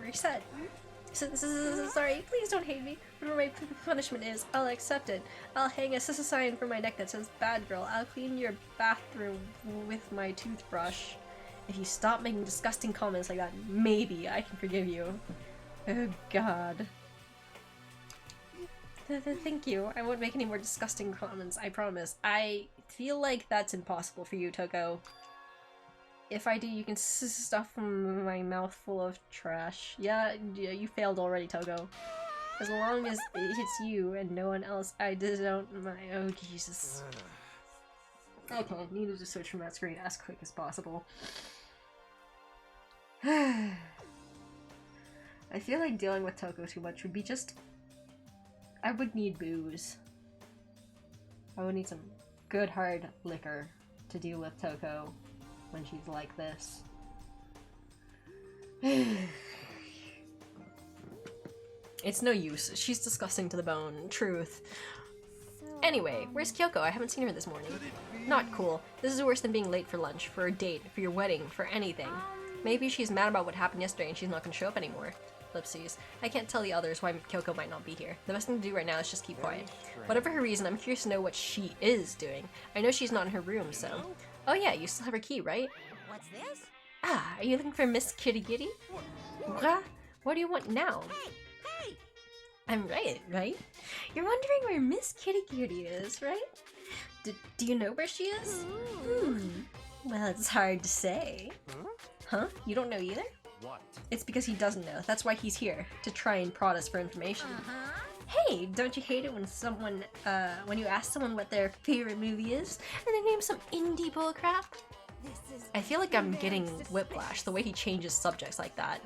reset. Sorry, please don't hate me. Whatever my punishment is, I'll accept it. I'll hang a sign from my neck that says bad girl. I'll clean your bathroom with my toothbrush. If you stop making disgusting comments like that, maybe I can forgive you. Oh God. Thank you. I won't make any more disgusting comments, I promise. I feel like that's impossible for you, Toko. If I do, you can stuff my mouth full of trash. Yeah, you failed already, Togo. As long as it hits you and no one else, I don't mind. Oh, Jesus. Okay, needed to search from that screen as quick as possible. I feel like dealing with Toko too much would be just... I would need booze. I would need some good hard liquor to deal with Toko when she's like this. It's no use. She's disgusting to the bone. Truth. Anyway, where's Kyoko? I haven't seen her this morning. Not cool. This is worse than being late for lunch, for a date, for your wedding, for anything. Maybe she's mad about what happened yesterday and she's not gonna show up anymore. Lipsies. I can't tell the others why Kyoko might not be here. The best thing to do right now is just keep quiet. Whatever her reason, I'm curious to know what she is doing. I know she's not in her room, so... Oh yeah, you still have her key, right? What's this? Ah, are you looking for Miss Kitty Kitty? What do you want now? Hey! I'm right? You're wondering where Miss Kitty Kitty is, right? Do you know where she is? Well, it's hard to say. Huh? You don't know either? What? It's because he doesn't know. That's why he's here, to try and prod us for information. Hey, don't you hate it when someone, when you ask someone what their favorite movie is, and they name some indie bullcrap? I feel like I'm getting whiplash, the way he changes subjects like that.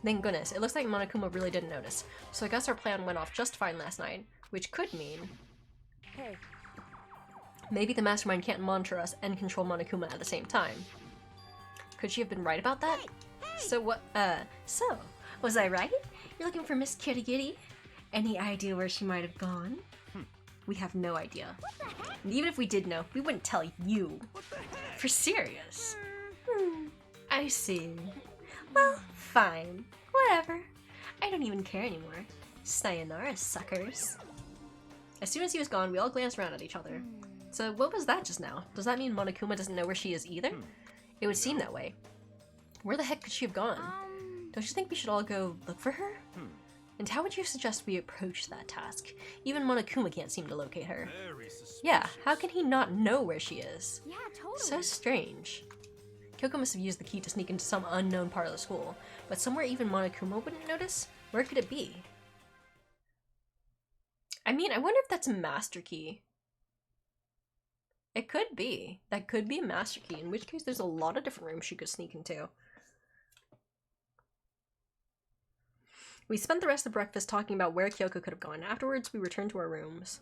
Thank goodness, it looks like Monokuma really didn't notice, so I guess our plan went off just fine last night, which could mean... Hey. Maybe the mastermind can't monitor us and control Monokuma at the same time. Could she have been right about that? So what, so, was I right? You're looking for Miss Kitty Kitty? Any idea where she might have gone? We have no idea. And even if we did know, we wouldn't tell you. For serious. I see. Well, fine. Whatever. I don't even care anymore. Sayonara, suckers. As soon as he was gone, we all glanced around at each other. So what was that just now? Does that mean Monokuma doesn't know where she is either? It would seem that way. Where the heck could she have gone? Don't you think we should all go look for her? And how would you suggest we approach that task? Even Monokuma can't seem to locate her. Very suspicious. Yeah, how can he not know where she is? Yeah, totally. So strange. Kyoko must have used the key to sneak into some unknown part of the school, but somewhere even Monokuma wouldn't notice? Where could it be? I mean, I wonder if that's a master key. It could be. That could be a master key, in which case there's a lot of different rooms she could sneak into. We spent the rest of breakfast talking about where Kyoko could have gone. Afterwards, we returned to our rooms.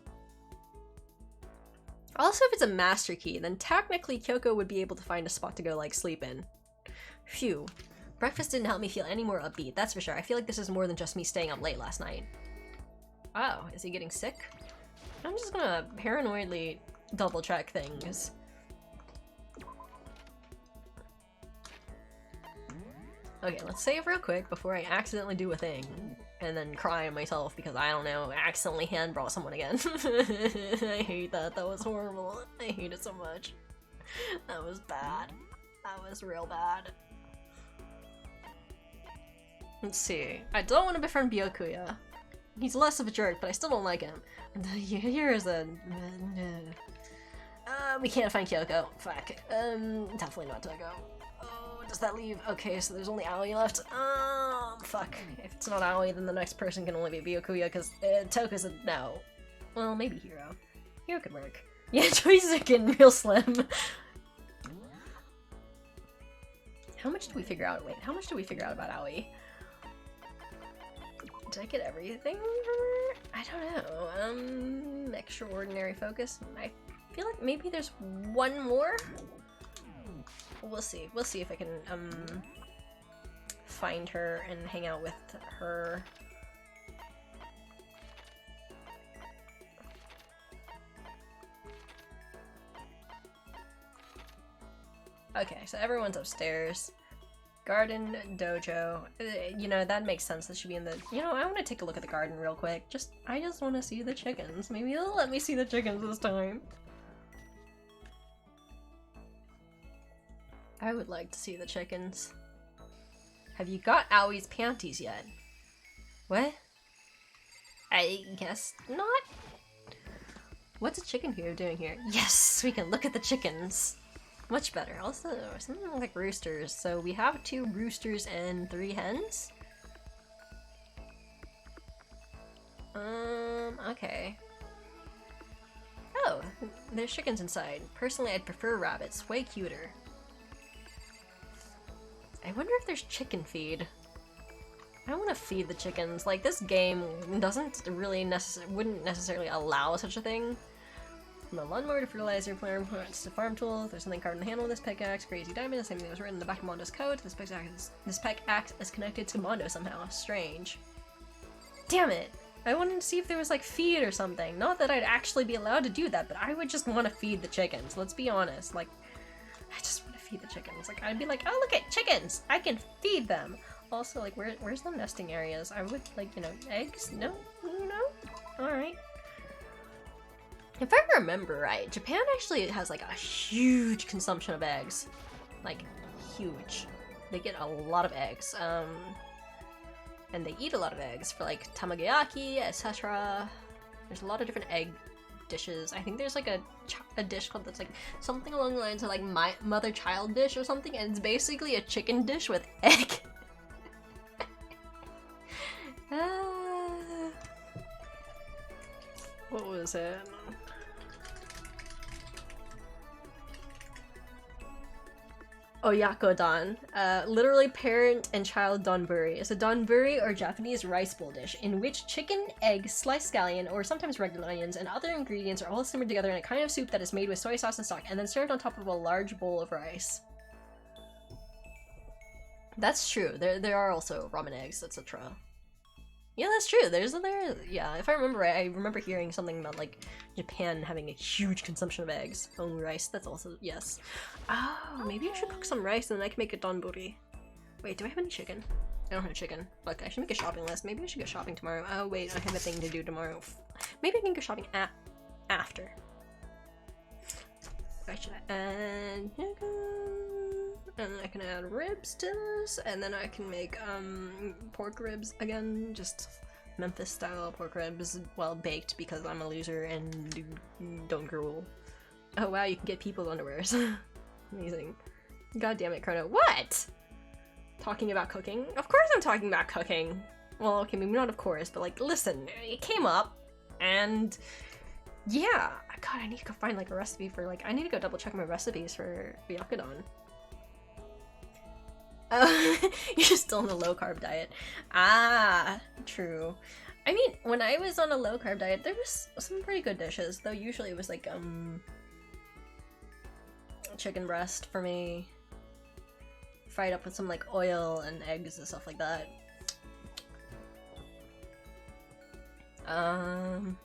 Also, if it's a master key, then technically Kyoko would be able to find a spot to go, like, sleep in. Phew. Breakfast didn't help me feel any more upbeat, that's for sure. I feel like this is more than just me staying up late last night. Oh, is he getting sick? I'm just gonna paranoidly double check things. Okay, let's save real quick before I accidentally do a thing. And then cry on myself because, I don't know, I accidentally hand brought someone again. I hate that. That was horrible. I hate it so much. That was bad. That was real bad. Let's see. I don't want to befriend Byakuya. He's less of a jerk, but I still don't like him. Here's a... we can't find Kyoko. Fuck. Definitely not Toko. Oh, does that leave? Okay, so there's only Aoi left. Fuck. If it's not Aoi, then the next person can only be Byakuya, because Toko's a no. Well, maybe Hiro. Hiro could work. Yeah, choices are getting real slim. How much did we figure out? Wait, how much did we figure out about Aoi? Did I get everything from her? I don't know. Extraordinary focus. I feel like maybe there's one more? We'll see. We'll see if I can, find her and hang out with her. Okay, so everyone's upstairs. Garden, dojo. You know, that makes sense. That should be in the... You know, I want to take a look at the garden real quick. I just want to see the chickens. Maybe they'll let me see the chickens this time. I would like to see the chickens. Have you got Aoi's panties yet? What? I guess not? What's a chicken here doing here? Yes! We can look at the chickens! Much better. Also, something like roosters. So we have 2 roosters and 3 hens? Okay. Oh, there's chickens inside. Personally, I'd prefer rabbits. Way cuter. I wonder if there's chicken feed. I want to feed the chickens. Like, this game doesn't really wouldn't necessarily allow such a thing. From the lawnmower to fertilizer, plants to farm tool, there's something carved in the handle of this pickaxe, crazy diamond, the same thing that was written in the back of Mondo's coat. This pickaxe is connected to Mondo somehow. Strange. Damn it! I wanted to see if there was like feed or something. Not that I'd actually be allowed to do that, but I would just want to feed the chickens. Let's be honest. Like, I just want to feed the chickens. Like, I'd be like, oh, look at chickens! I can feed them! Also, like, where's the nesting areas? I would, like, you know, eggs? No? No? Alright. If I remember right, Japan actually has, like, a huge consumption of eggs. Like, huge. They get a lot of eggs. And they eat a lot of eggs for, like, tamagoyaki, etc. There's a lot of different egg dishes. I think there's, like, a dish called that's, like, something along the lines of, like, my mother-child dish or something, and it's basically a chicken dish with egg. What was it? Oyakodon. Literally parent and child donburi. It's a donburi or Japanese rice bowl dish in which chicken, egg, sliced scallion, or sometimes regular onions, and other ingredients are all simmered together in a kind of soup that is made with soy sauce and stock and then served on top of a large bowl of rice. That's true. There are also ramen eggs, etc. Yeah, that's true. Yeah, if I remember right, I remember hearing something about, like, Japan having a huge consumption of eggs. Oh, rice, that's also, yes. Oh, maybe I should cook some rice and then I can make a donburi. Wait, do I have any chicken? I don't have chicken. Look, I should make a shopping list. Maybe I should go shopping tomorrow. Oh, wait, I have a thing to do tomorrow. Maybe I can go shopping after. I should add... And then I can add ribs to this, and then I can make, pork ribs again, just Memphis-style pork ribs, well, baked, because I'm a loser and don't drool. Oh wow, you can get people's underwears. Amazing. God damn it, Chrono. What? Talking about cooking? Of course I'm talking about cooking! Well, okay, maybe not of course, but, like, listen, it came up, and... yeah! God, I need to go find, like, a recipe for, like, I need to go double check my recipes for Byakudan. You're still on a low-carb diet. Ah, true. I mean, when I was on a low-carb diet, there was some pretty good dishes, though usually it was like, chicken breast for me. fried up with some like oil and eggs and stuff like that. And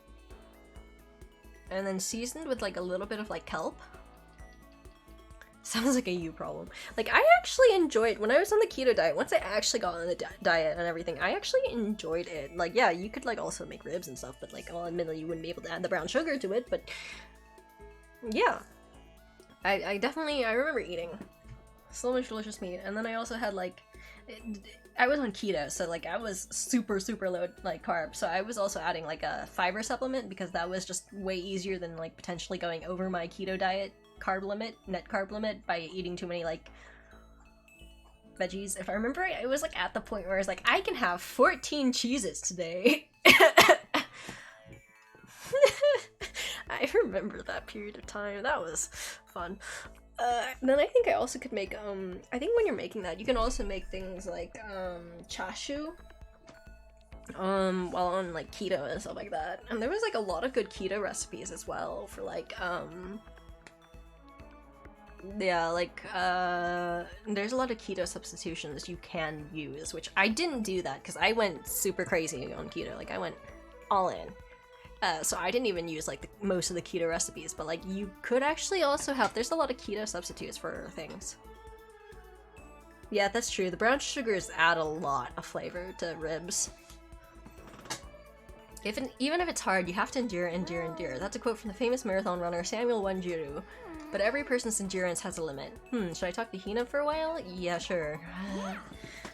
then seasoned with like a little bit of like kelp. Sounds like a you problem. Like, I actually enjoyed, when I was on the keto diet, once I actually got on the diet and everything, I actually enjoyed it. Like, yeah, you could like also make ribs and stuff, but like, well, admittedly you wouldn't be able to add the brown sugar to it, but yeah. I definitely, I remember eating so much delicious meat, and then I also had like, I was on keto, so like I was super low like carb, so I was also adding like a fiber supplement because that was just way easier than like potentially going over my keto diet net carb limit by eating too many like veggies. If I remember right, it was like at the point where I was like, I can have 14 cheeses today. I remember that period of time. That was fun. Then I think I also could make, I think when you're making that, you can also make things like, chashu, while on, like, keto and stuff like that. And there was, like, a lot of good keto recipes as well for, like, yeah, like, there's a lot of keto substitutions you can use, which I didn't do that, because I went super crazy on keto, like, I went all in. So I didn't even use like most of the keto recipes, but like you could actually also have, there's a lot of keto substitutes for things. Yeah, that's true. The brown sugars add a lot of flavor to ribs. Even if it's hard, you have to endure. That's a quote from the famous marathon runner Samuel Wanjiru. But every person's endurance has a limit. Should I talk to Hina for a while? Yeah, sure.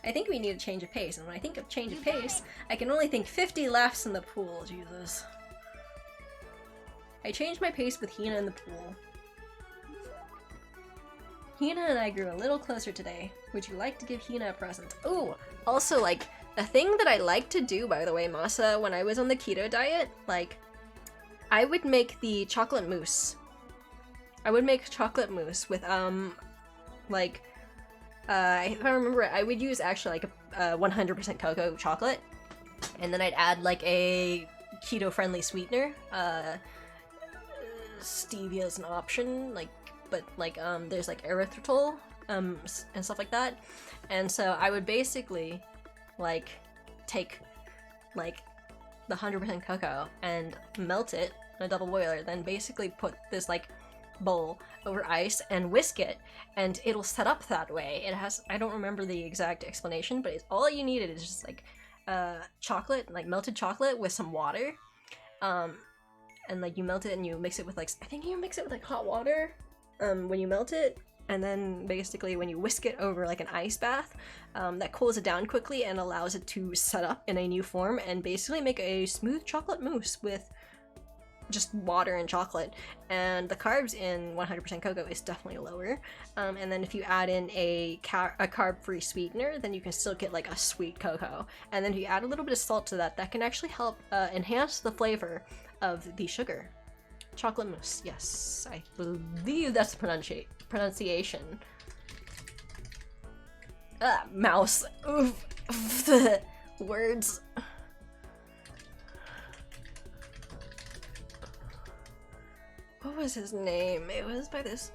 I think we need a change of pace, and when I think of change of pace, I can only think 50 laughs in the pool, Jesus. I changed my pace with Hina in the pool. Hina and I grew a little closer today. Would you like to give Hina a present? Ooh, also, like, a thing that I like to do, by the way, Masa, when I was on the keto diet, like, I would make the chocolate mousse. I would make chocolate mousse with, like, if I remember it, I would use actually, like, a 100% cocoa chocolate, and then I'd add, like, a keto-friendly sweetener, stevia is an option, like, but like there's like erythritol and stuff like that, and so I would basically like take like the 100% cocoa and melt it in a double boiler, then basically put this like bowl over ice and whisk it, and it'll set up that way. It has, I don't remember the exact explanation, but it's all you needed is just like chocolate, like melted chocolate with some water, and like you melt it and you mix it with like, I think you mix it with like hot water when you melt it, and then basically when you whisk it over like an ice bath, that cools it down quickly and allows it to set up in a new form and basically make a smooth chocolate mousse with just water and chocolate. And the carbs in 100% cocoa is definitely lower, and then if you add in a carb-free sweetener, then you can still get like a sweet cocoa, and then if you add a little bit of salt to that, that can actually help enhance the flavor of the sugar. Chocolate mousse, yes, I believe that's the pronunciation. Mouse. Oof. The words. What was his name? It was by this...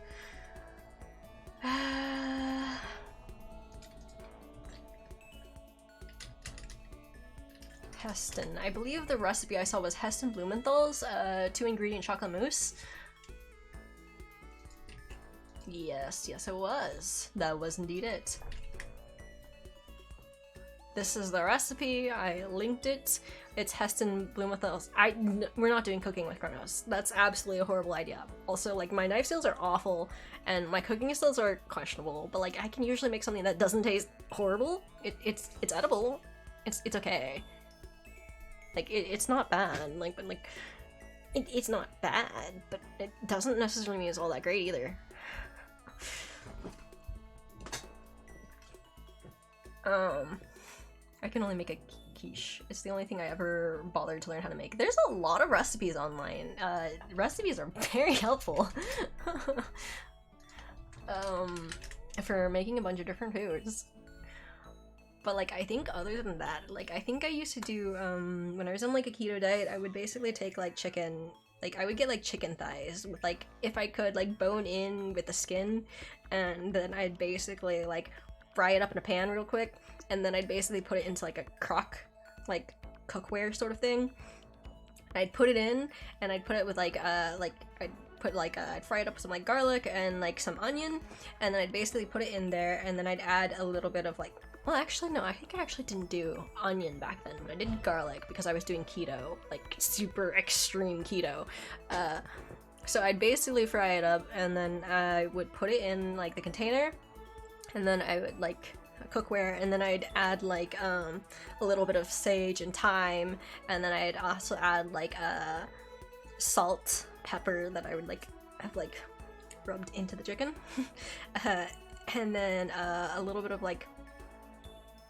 Heston. I believe the recipe I saw was Heston Blumenthal's 2-ingredient chocolate mousse. Yes, it was. That was indeed it. This is the recipe. I linked it. It's Heston Blumenthal's. We're not doing cooking with Kronos. That's absolutely a horrible idea. Also, like, my knife skills are awful, and my cooking skills are questionable, but like, I can usually make something that doesn't taste horrible. It's edible. It's okay. Like, it's not bad, like, but like, it's not bad, but it doesn't necessarily mean it's all that great either. I can only make a quiche. It's the only thing I ever bothered to learn how to make. There's a lot of recipes online. Recipes are very helpful. For making a bunch of different foods. But like, I think other than that, like, I think I used to do, when I was on like a keto diet, I would basically take like chicken, like I would get like chicken thighs with like, if I could, like bone in with the skin, and then I'd basically like fry it up in a pan real quick, and then I'd basically put it into like a crock, like cookware sort of thing. I'd put it in, and I'd put it with like I'd fry it up with some like garlic and like some onion, and then I'd basically put it in there, and then I'd add a little bit of like, well actually no, I think I actually didn't do onion back then, but I did garlic because I was doing keto, like super extreme keto. So I'd basically fry it up, and then I would put it in like the container, and then I would like cookware, and then I'd add like a little bit of sage and thyme, and then I'd also add like salt, pepper that I would like have like rubbed into the chicken, and then a little bit of like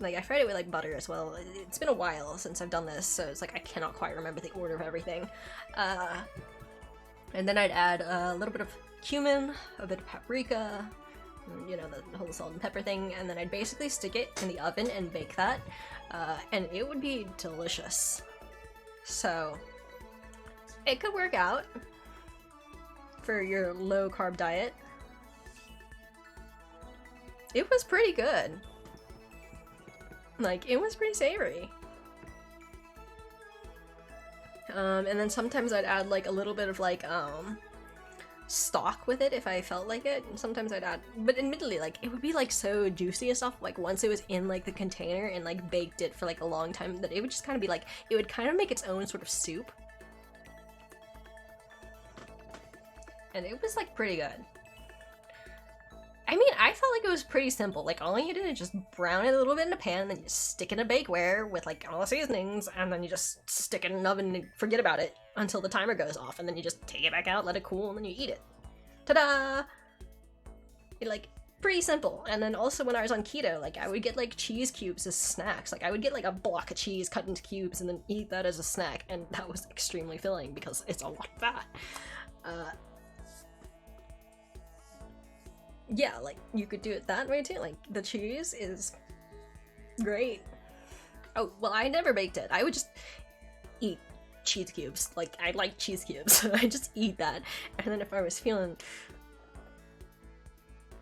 I fried it with like butter as well. It's been a while since I've done this, so it's like I cannot quite remember the order of everything. And then I'd add a little bit of cumin, a bit of paprika, you know, the whole salt and pepper thing, and then I'd basically stick it in the oven and bake that, and it would be delicious. So it could work out for your low carb diet. It was pretty good. Like, it was pretty savory. And then sometimes I'd add like a little bit of like stock with it if I felt like it. And sometimes I'd add, but admittedly, like it would be like so juicy and stuff, like once it was in like the container and like baked it for like a long time, that it would just kind of be like, it would kind of make its own sort of soup. And it was like pretty good. I mean, I felt like it was pretty simple. Like, all you did is just brown it a little bit in a pan, and then you stick it in a bakeware with, like, all the seasonings, and then you just stick it in an oven and forget about it until the timer goes off, and then you just take it back out, let it cool, and then you eat it. Ta-da! Like, pretty simple. And then also when I was on keto, like, I would get, like, cheese cubes as snacks. Like, I would get, like, a block of cheese cut into cubes and then eat that as a snack, and that was extremely filling because it's a lot of fat. Yeah, like, you could do it that way too. Like, the cheese is great. Oh, well, I never baked it. I would just eat cheese cubes. Like, I like cheese cubes. I just eat that. And then if I was feeling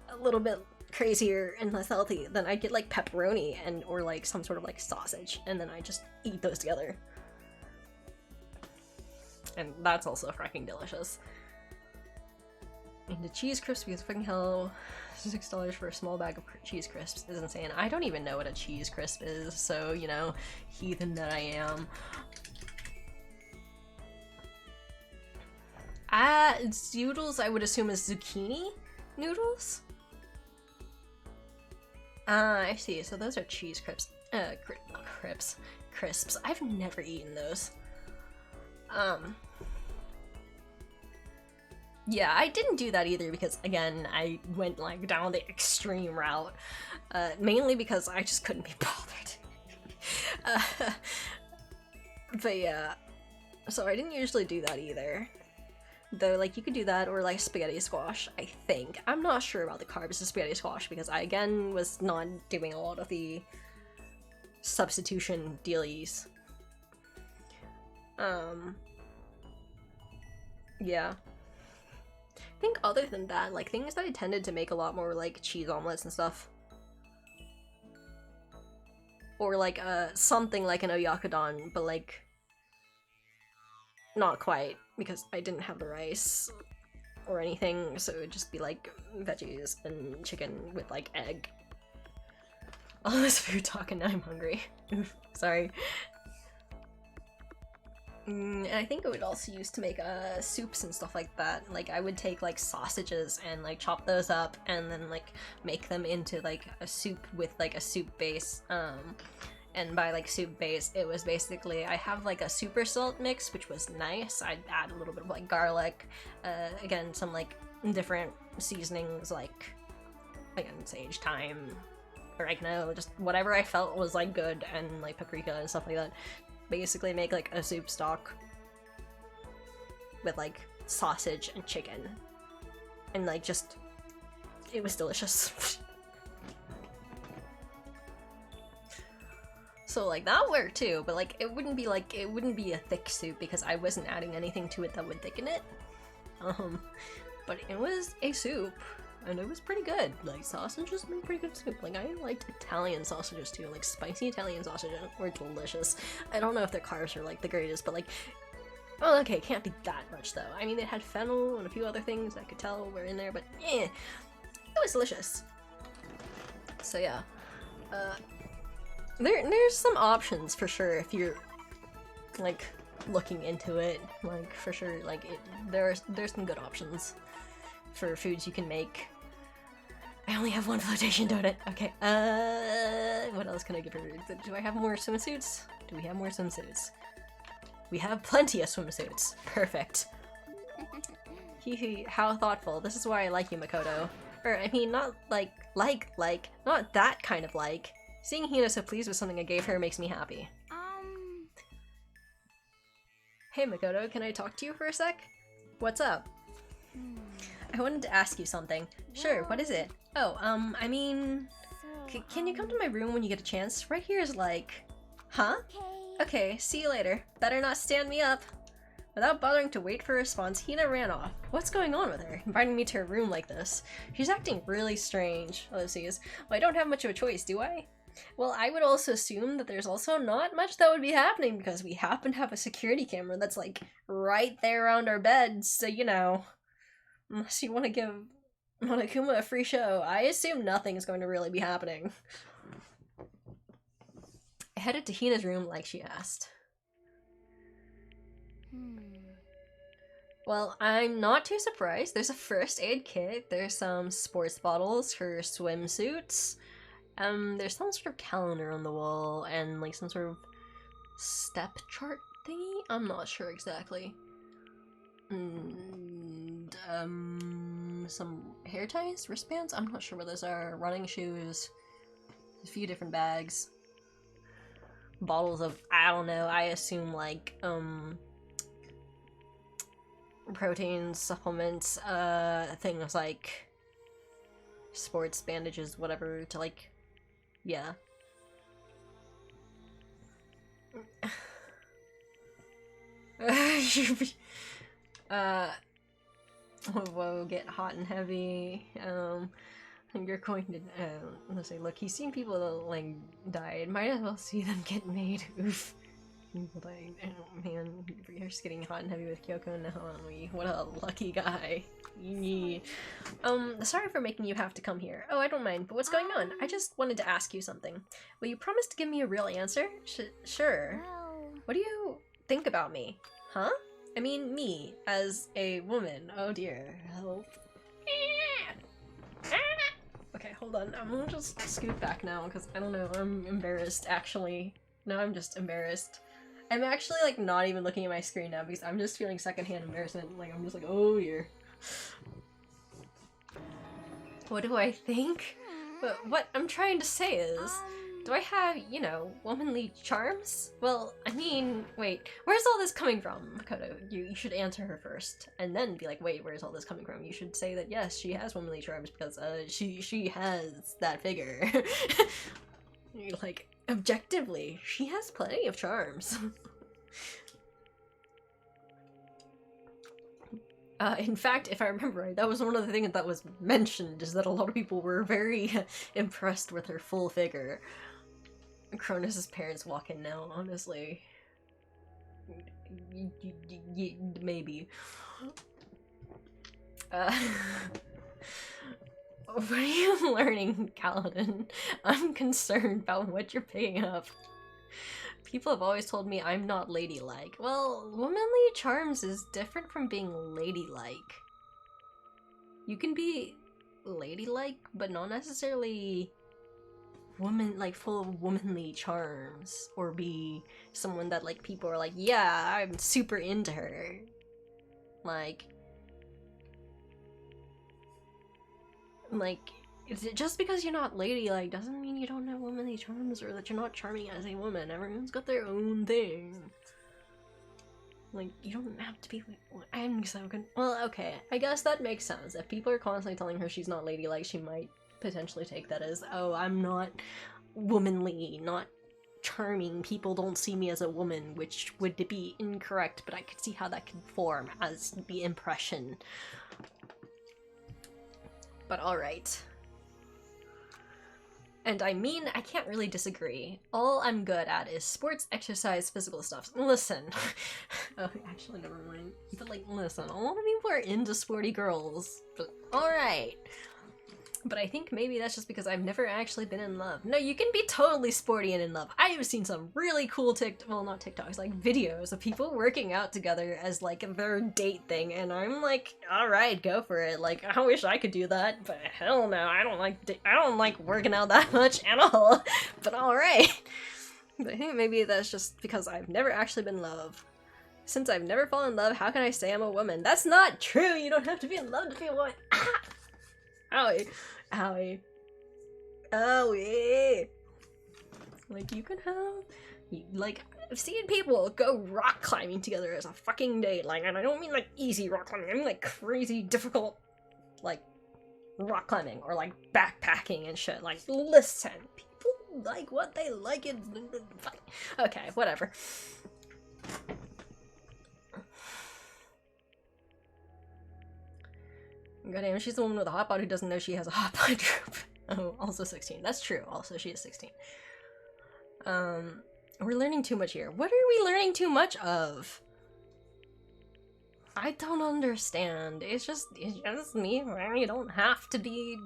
a little bit crazier and less healthy, then I'd get, like, pepperoni and or, like, some sort of, like, sausage. And then I just eat those together. And that's also freaking delicious. Into cheese crisps because fucking hell, $6 for a small bag of cheese crisps is insane. I don't even know what a cheese crisp is, so, you know, heathen that I am. Zoodles I would assume is zucchini noodles? I see, so those are cheese crisps. Crisps. I've never eaten those. Yeah, I didn't do that either because, again, I went, like, down the extreme route. Mainly because I just couldn't be bothered. But yeah, so I didn't usually do that either. Though, like, you could do that or, like, spaghetti squash, I think. I'm not sure about the carbs of spaghetti squash because I, again, was not doing a lot of the substitution dealies. Yeah. I think other than that, like, things that I tended to make a lot more were, like, cheese omelets and stuff. Or, like, something like an oyakodon, but, like, not quite, because I didn't have the rice or anything, so it would just be, like, veggies and chicken with, like, egg. All this food talk and now I'm hungry. Sorry. And I think I would also use to make soups and stuff like that. Like, I would take, like, sausages and, like, chop those up and then, like, make them into, like, a soup with, like, a soup base. And by, like, soup base, it was basically, I have, like, a super salt mix, which was nice. I'd add a little bit of, like, garlic, again, some, like, different seasonings, like, again, sage, thyme, oregano, just whatever I felt was, like, good, and, like, paprika and stuff like that. Basically make, like, a soup stock with, like, sausage and chicken. And, like, just, it was delicious. So, like, that worked too, but, like, it wouldn't be a thick soup because I wasn't adding anything to it that would thicken it. But it was a soup. and it was pretty good. Like, sausages made pretty good soup. Like, I liked Italian sausages too. Like, spicy Italian sausages were delicious. I don't know if their carbs are like the greatest, but like, oh, okay, can't be that much though. I mean, it had fennel and a few other things I could tell were in there, but it was delicious. So yeah, there's some options for sure if you're like looking into it. Like for sure, like there's some good options for foods you can make. I only have one flotation donut. Okay. What else can I give her? Do I have more swimsuits? Do we have more swimsuits? We have plenty of swimsuits. Perfect. Hee, how thoughtful. This is why I like you, Makoto. Or, I mean, not like, not that kind of like. Seeing Hina so pleased with something I gave her makes me happy. Hey, Makoto, can I talk to you for a sec? What's up? I wanted to ask you something. Sure, what is it? Oh, I mean... can you come to my room when you get a chance? Right here is like... Huh? Okay, see you later. Better not stand me up. Without bothering to wait for a response, Hina ran off. What's going on with her? Inviting me to her room like this. She's acting really strange. Ellipses. Well, I don't have much of a choice, do I? Well, I would also assume that there's also not much that would be happening because we happen to have a security camera that's like right there around our beds, so you know. Unless you want to give Monokuma a free show, I assume nothing is going to really be happening. I headed to Hina's room like she asked. Well, I'm not too surprised. There's a first aid kit, there's some sports bottles, her swimsuits, there's some sort of calendar on the wall, and like some sort of step chart thingy? I'm not sure exactly. And, some hair ties? Wristbands? I'm not sure what those are. Running shoes. A few different bags. Bottles of, I don't know, I assume like, proteins, supplements, things like sports bandages, whatever, to like, yeah. Whoa, get hot and heavy. You're going to, let's say, look, he's seen people that, like, died. Might as well see them get made. Oof. Like, oh man, you're just getting hot and heavy with Kyoko and Naomi. What a lucky guy. Sorry for making you have to come here. Oh, I don't mind, but what's going on? I just wanted to ask you something. Will you promise to give me a real answer? Sure. What do you think about me? Huh? I mean, me, as a woman. Oh dear. Help. Okay, hold on. I'm gonna just scoot back now, because I don't know, I'm embarrassed, actually. No, I'm just embarrassed. I'm actually, like, not even looking at my screen now, because I'm just feeling secondhand embarrassment. Like, I'm just like, oh dear. What do I think? But what I'm trying to say is, do I have, you know, womanly charms? Well, I mean, wait, where's all this coming from, Makoto? You should answer her first, and then be like, wait, where's all this coming from? You should say that, yes, she has womanly charms, because, she has that figure. Like, objectively, she has plenty of charms. In fact, if I remember right, that was one of the things that was mentioned, is that a lot of people were very impressed with her full figure. Cronus's parents walk in now, honestly. Maybe. What are you learning, Kaladin? I'm concerned about what you're picking up. People have always told me I'm not ladylike. Well, womanly charms is different from being ladylike. You can be ladylike, but not necessarily like full of womanly charms, or be someone that like people are like, yeah, I'm super into her. Like just because you're not ladylike doesn't mean you don't have womanly charms, or that you're not charming as a woman. Everyone's got their own thing. Like, you don't have to be like, I'm so good. Well, okay, I guess that makes sense. If people are constantly telling her she's not ladylike, she might potentially take that as, oh, I'm not womanly, not charming, people don't see me as a woman, which would be incorrect, but I could see how that could form as the impression. But alright. And I mean, I can't really disagree. All I'm good at is sports, exercise, physical stuff. Listen. Oh, actually, never mind. But like, listen, a lot of people are into sporty girls. But alright. But I think maybe that's just because I've never actually been in love. No, you can be totally sporty and in love. I have seen some really cool well, not TikToks, like videos of people working out together as like their date thing, and I'm like, alright, go for it. Like, I wish I could do that, but hell no, I don't like working out that much at all. But alright. But I think maybe that's just because I've never actually been in love. Since I've never fallen in love, how can I say I'm a woman? That's not true! You don't have to be in love to be a woman! Ah! Owie. Owie. Owie. Like, you can have... Like, I've seen people go rock climbing together as a fucking date. Like, and I don't mean, like, easy rock climbing. I mean, like, crazy, difficult, like, rock climbing. Or, like, backpacking and shit. Like, listen. People like what they like and... Okay, whatever. Goddamn, she's the woman with a hot bod who doesn't know she has a hot bod droop. Oh, also 16. That's true. Also, she is 16. We're learning too much here. What are we learning too much of? I don't understand. It's just me. You don't have to be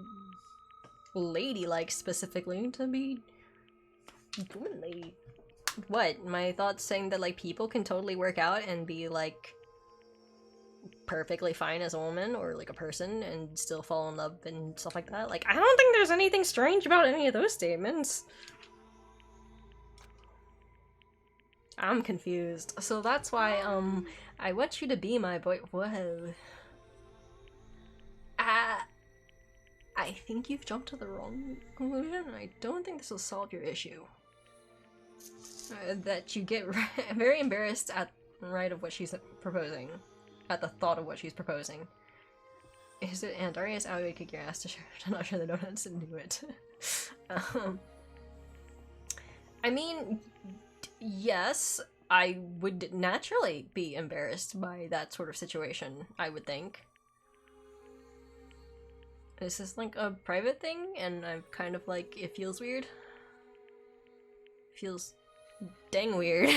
ladylike specifically to be womanly. What? My thoughts saying that, like, people can totally work out and be, like, perfectly fine as a woman or like a person and still fall in love and stuff like that. Like, I don't think there's anything strange about any of those statements. I'm confused. So that's why, I want you to be my boy. Whoa. I think you've jumped to the wrong conclusion. I don't think this will solve your issue. That you get very embarrassed at right of what she's proposing. At the thought of what she's proposing. Is it Andarius Aoi kick your ass to share? I'm not sure the donuts didn't do it. I mean, yes, I would naturally be embarrassed by that sort of situation, I would think. Is this like a private thing? And I'm kind of like, it feels weird. Feels dang weird.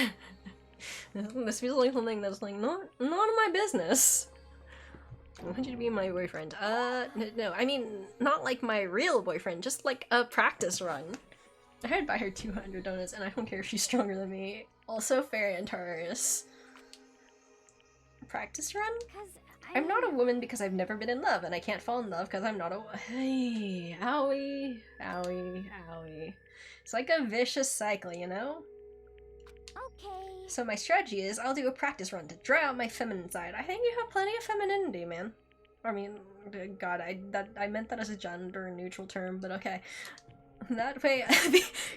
This feels like something that's like not of my business. I want you to be my boyfriend. No, I mean not like my real boyfriend, just like a practice run. I'd buy her 200 donuts, and I don't care if she's stronger than me. Also fair and Taurus. Practice run? I'm not a woman because I've never been in love, and I can't fall in love because I'm not a. Hey, owie, owie, owie. It's like a vicious cycle, you know? Okay. So my strategy is I'll do a practice run to dry out my feminine side. I think you have plenty of femininity, man. I mean, God, I meant that as a gender-neutral term, but okay. That way,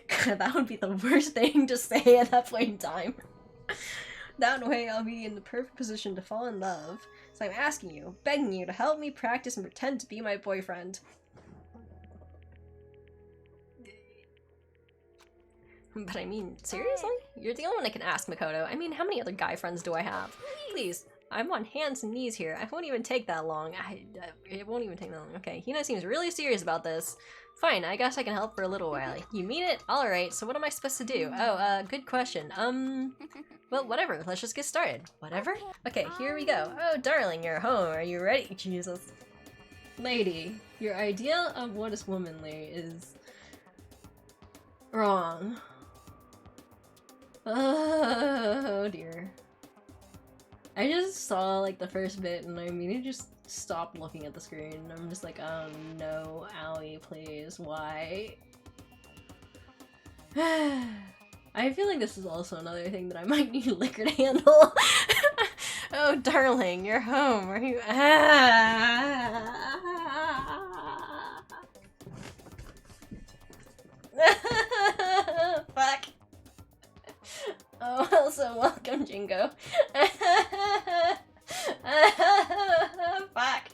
God, that would be the worst thing to say at that point in time. That way, I'll be in the perfect position to fall in love. So I'm asking you, begging you to help me practice and pretend to be my boyfriend. But I mean, seriously? You're the only one I can ask, Makoto. I mean, how many other guy friends do I have? Please, I'm on hands and knees here. I won't even take that long. It won't even take that long. Okay, Hina seems really serious about this. Fine, I guess I can help for a little while. You mean it? Alright, so what am I supposed to do? Oh, good question. Well, whatever. Let's just get started. Whatever? Okay, here we go. Oh, darling, you're home. Are you ready? Jesus. Lady, your idea of what is womanly is wrong. Oh dear. I just saw like the first bit and I immediately just stopped looking at the screen. I'm just like, oh no, owie, please, why? I feel like this is also another thing that I might need liquor to handle. Oh darling, you're home. Are you? Fuck. Oh, also welcome, Jingo. Fuck.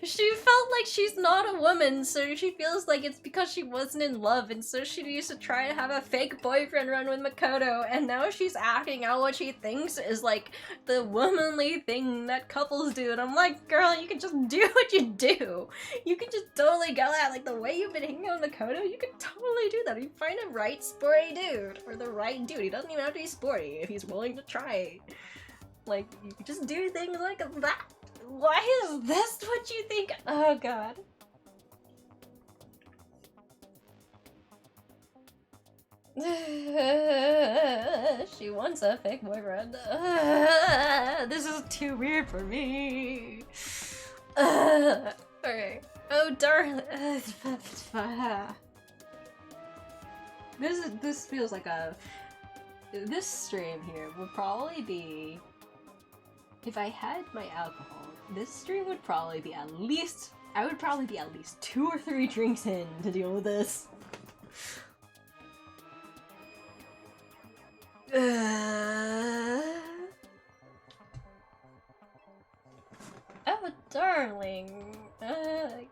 She felt like she's not a woman, so she feels like it's because she wasn't in love, and so she used to try to have a fake boyfriend run with Makoto, and now she's acting out what she thinks is like the womanly thing that couples do, and I'm like, girl, you can just do what you do. You can just totally go out, like the way you've been hanging out with Makoto, you can totally do that. If you find a right sporty dude, or the right dude, he doesn't even have to be sporty if he's willing to try. Like, you can just do things like that. Why is this what you think? Oh god. She wants a fake boyfriend. This is too weird for me. Okay. Oh darn. This feels like a. This stream here would probably be. If I had my alcohol, this stream would probably be at least. I would probably be at least 2 or 3 drinks in to deal with this. Oh, darling.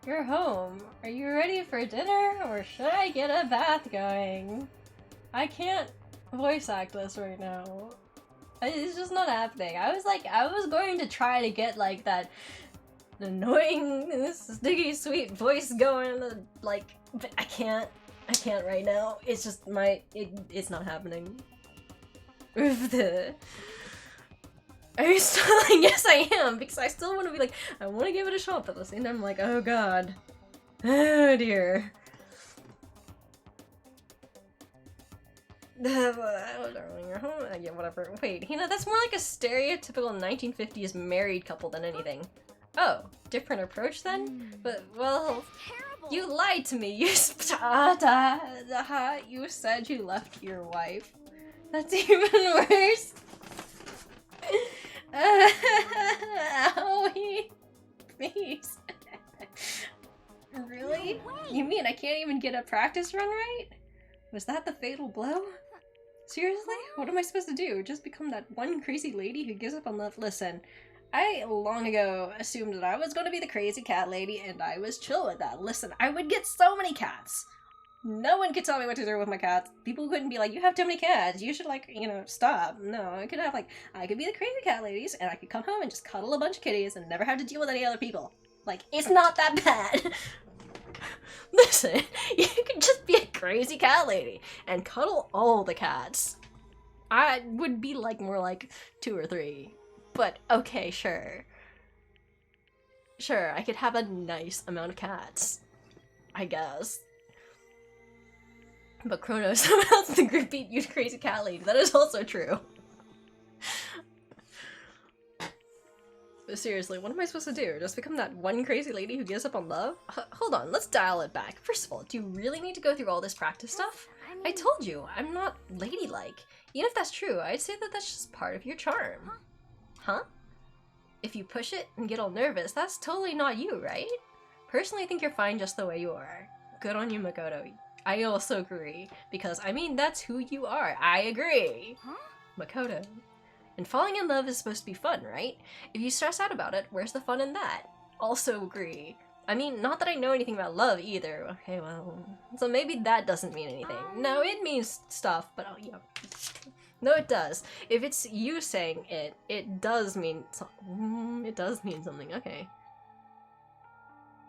You're home. Are you ready for dinner, or should I get a bath going? I can't voice act this right now. It's just not happening. I was going to try to get, like, that annoying, sticky, sweet voice going, like, but I can't right now. It's just it's not happening. Are you still like, yes I am, because I still want to be like, I want to give it a shot, but at the same time I'm like, oh god. Oh dear. Oh darling, you're home? Yeah, whatever. Wait, you know, that's more like a stereotypical 1950s married couple than anything. Oh, different approach then? But, well, you lied to me. You you said you left your wife. That's even worse. Owie. Please. Really? You mean I can't even get a practice run right? Was that the fatal blow? Seriously? What am I supposed to do? Just become that one crazy lady who gives up on love? Listen, I long ago assumed that I was going to be the crazy cat lady, and I was chill with that. Listen, I would get so many cats. No one could tell me what to do with my cats. People couldn't be like, you have too many cats, you should, like, you know, stop. No, I could have, like, I could be the crazy cat ladies, and I could come home and just cuddle a bunch of kitties and never have to deal with any other people. Like, it's not that bad. Listen, you can just be a crazy cat lady and cuddle all the cats. I would be like more like 2 or 3. But okay, sure. Sure, I could have a nice amount of cats. I guess. But Chronos, someone else in the group beat you crazy cat lady. That is also true. But seriously, what am I supposed to do? Just become that one crazy lady who gives up on love? Hold on, let's dial it back. First of all, do you really need to go through all this practice stuff? I told you, I'm not ladylike. Even if that's true, I'd say that that's just part of your charm. Huh? If you push it and get all nervous, that's totally not you, right? Personally, I think you're fine just the way you are. Good on you, Makoto. I also agree, because, I mean, that's who you are. I agree. Makoto. And falling in love is supposed to be fun, right? If you stress out about it, where's the fun in that? Also agree. I mean, not that I know anything about love either. Okay, well, so maybe that doesn't mean anything. No, it means stuff, but oh, yeah. No, it does. If it's you saying it, it does mean it does mean something. Okay.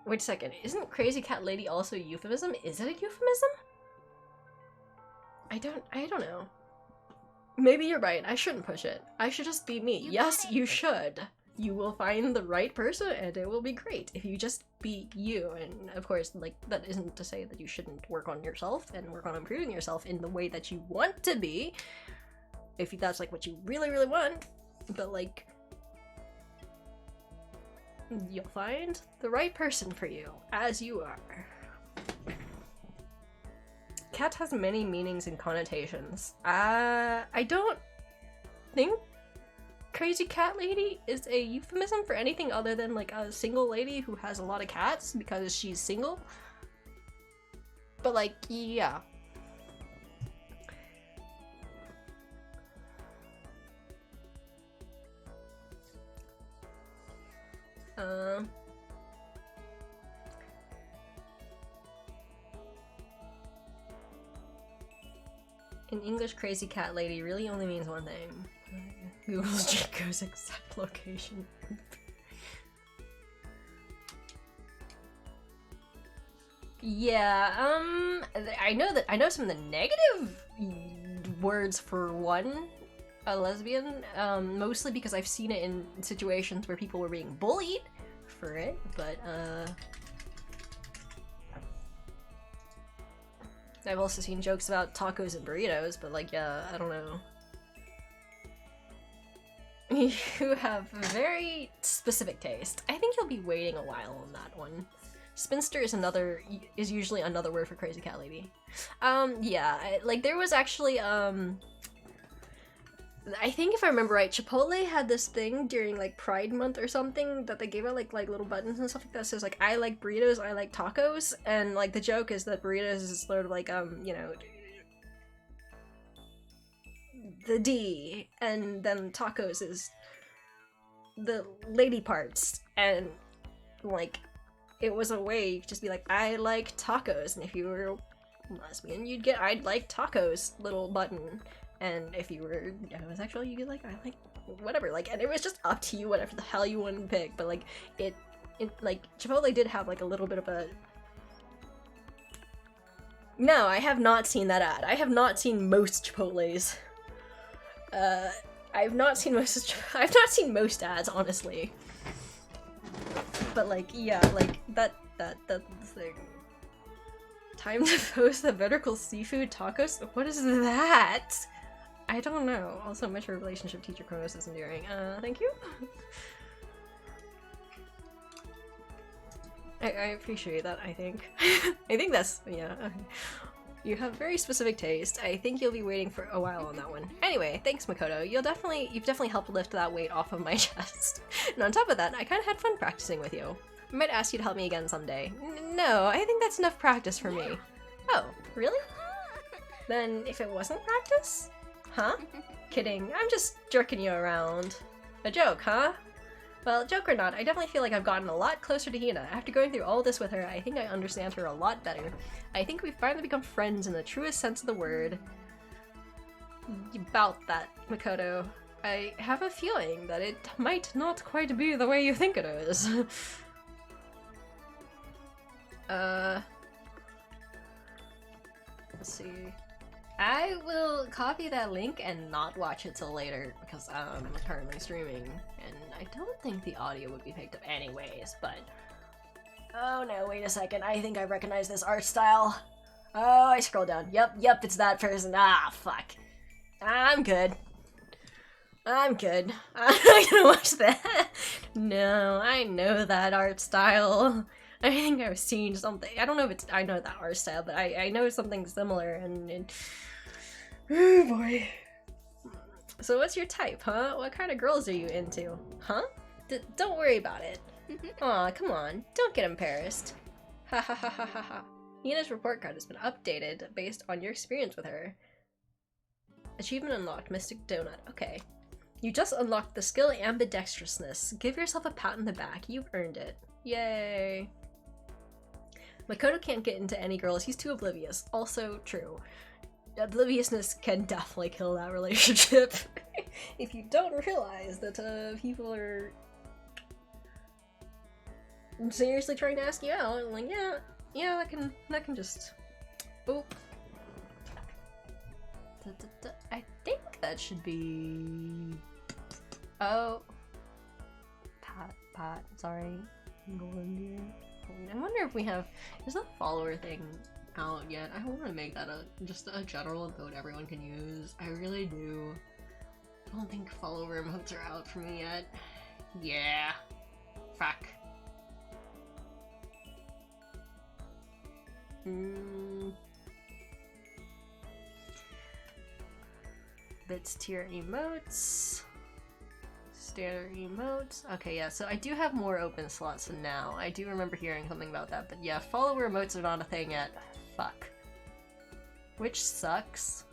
Wait a second. Isn't crazy cat lady also a euphemism? Is it a euphemism? I don't know. Maybe you're right. I shouldn't push it. I should just be me. Yes, you should. You will find the right person and it will be great if you just be you. And of course, like, that isn't to say that you shouldn't work on yourself and work on improving yourself in the way that you want to be. If that's like what you really, really want. But like, you'll find the right person for you as you are. Cat has many meanings and connotations. I don't think crazy cat lady is a euphemism for anything other than like a single lady who has a lot of cats because she's single. But like, yeah. In English, crazy cat lady really only means one thing. Google's Jinko's exact location. Yeah, I know some of the negative words for one, a lesbian, mostly because I've seen it in situations where people were being bullied for it, but, I've also seen jokes about tacos and burritos, but like, yeah, I don't know. You have a very specific taste. I think you'll be waiting a while on that one. Spinster is usually another word for crazy cat lady. Yeah, like there was actually, I think if I remember right, Chipotle had this thing during like Pride Month or something that they gave out like little buttons and stuff like that. Says like, I like burritos, I like tacos, and like the joke is that burritos is sort of like you know, the D, and then tacos is the lady parts, and like it was a way you could just be like, I like tacos, and if you were lesbian, you'd get I'd like tacos little button. And if you were homosexual, you could like, I like whatever, like, and it was just up to you, whatever the hell you wanted to pick. But like, it like Chipotle did have like a little bit of a. No, I have not seen that ad. I have not seen most Chipotles. I've not seen most ads, honestly. But like, yeah, like that thing. Time to post the vertical seafood tacos? What is that? I don't know. Also, mature relationship teacher Kronos is endearing. Thank you. I appreciate that, I think. I think that's, yeah. Okay. You have very specific taste. I think you'll be waiting for a while on that one. Anyway, thanks Makoto. You've definitely helped lift that weight off of my chest. And on top of that, I kind of had fun practicing with you. I might ask you to help me again someday. No, I think that's enough practice for me. Oh, really? Then if it wasn't practice? Huh? Kidding, I'm just jerking you around. A joke, huh? Well, joke or not, I definitely feel like I've gotten a lot closer to Hina. After going through all this with her, I think I understand her a lot better. I think we've finally become friends in the truest sense of the word. About that, Makoto. I have a feeling that it might not quite be the way you think it is. Let's see. I will copy that link and not watch it till later because I'm currently streaming and I don't think the audio would be picked up anyways, but... Oh no, wait a second, I think I recognize this art style. Oh, I scroll down. Yep, it's that person. Ah, fuck. I'm good. I'm not gonna watch that. No, I know that art style. I think I've seen something. I don't know if I know that art style, but I know something similar and oh boy. So what's your type, huh? What kind of girls are you into? Huh? Don't worry about it. Aw, come on. Don't get embarrassed. Ha ha ha ha ha ha. Hina's report card has been updated based on your experience with her. Achievement unlocked, Mystic Donut. Okay. You just unlocked the skill ambidextrousness. Give yourself a pat on the back. You've earned it. Yay. Makoto can't get into any girls. He's too oblivious. Also true. Obliviousness can definitely kill that relationship. If you don't realize that people are seriously trying to ask you out, like, yeah, that can just... Oop. I think that should be... Oh. Pat, sorry. Golden. I wonder if we have... Is that follower thing out yet? I want to make that just a general vote everyone can use. I really do. I don't think follower emotes are out for me yet. Yeah. Fuck. Bits tier emotes. Standard emotes. Okay, yeah, so I do have more open slots now. I do remember hearing something about that, but yeah, follower emotes are not a thing yet. Fuck. Which sucks.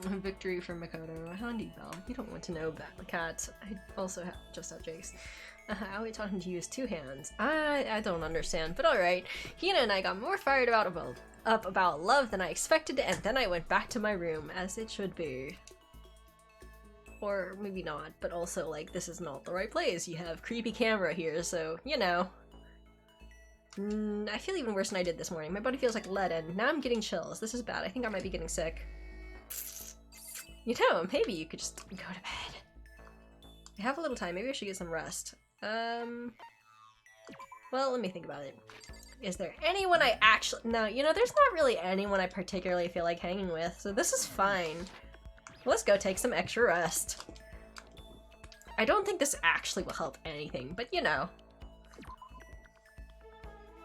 Victory from Makoto. Handy Bell. You don't want to know about the cats. I also just have Jake's. I always taught him to use 2 hands. I don't understand, but alright. Hina and I got more fired up about love than I expected, and then I went back to my room, as it should be. Or maybe not, but also, like, this is not the right place. You have creepy camera here, so, you know. I feel even worse than I did this morning. My body feels like lead, and now I'm getting chills. This is bad. I think I might be getting sick. You know, maybe you could just go to bed. I have a little time. Maybe I should get some rest. Well, let me think about it. Is there anyone I actually... No, you know, there's not really anyone I particularly feel like hanging with, so this is fine. Let's go take some extra rest. I don't think this actually will help anything, but you know.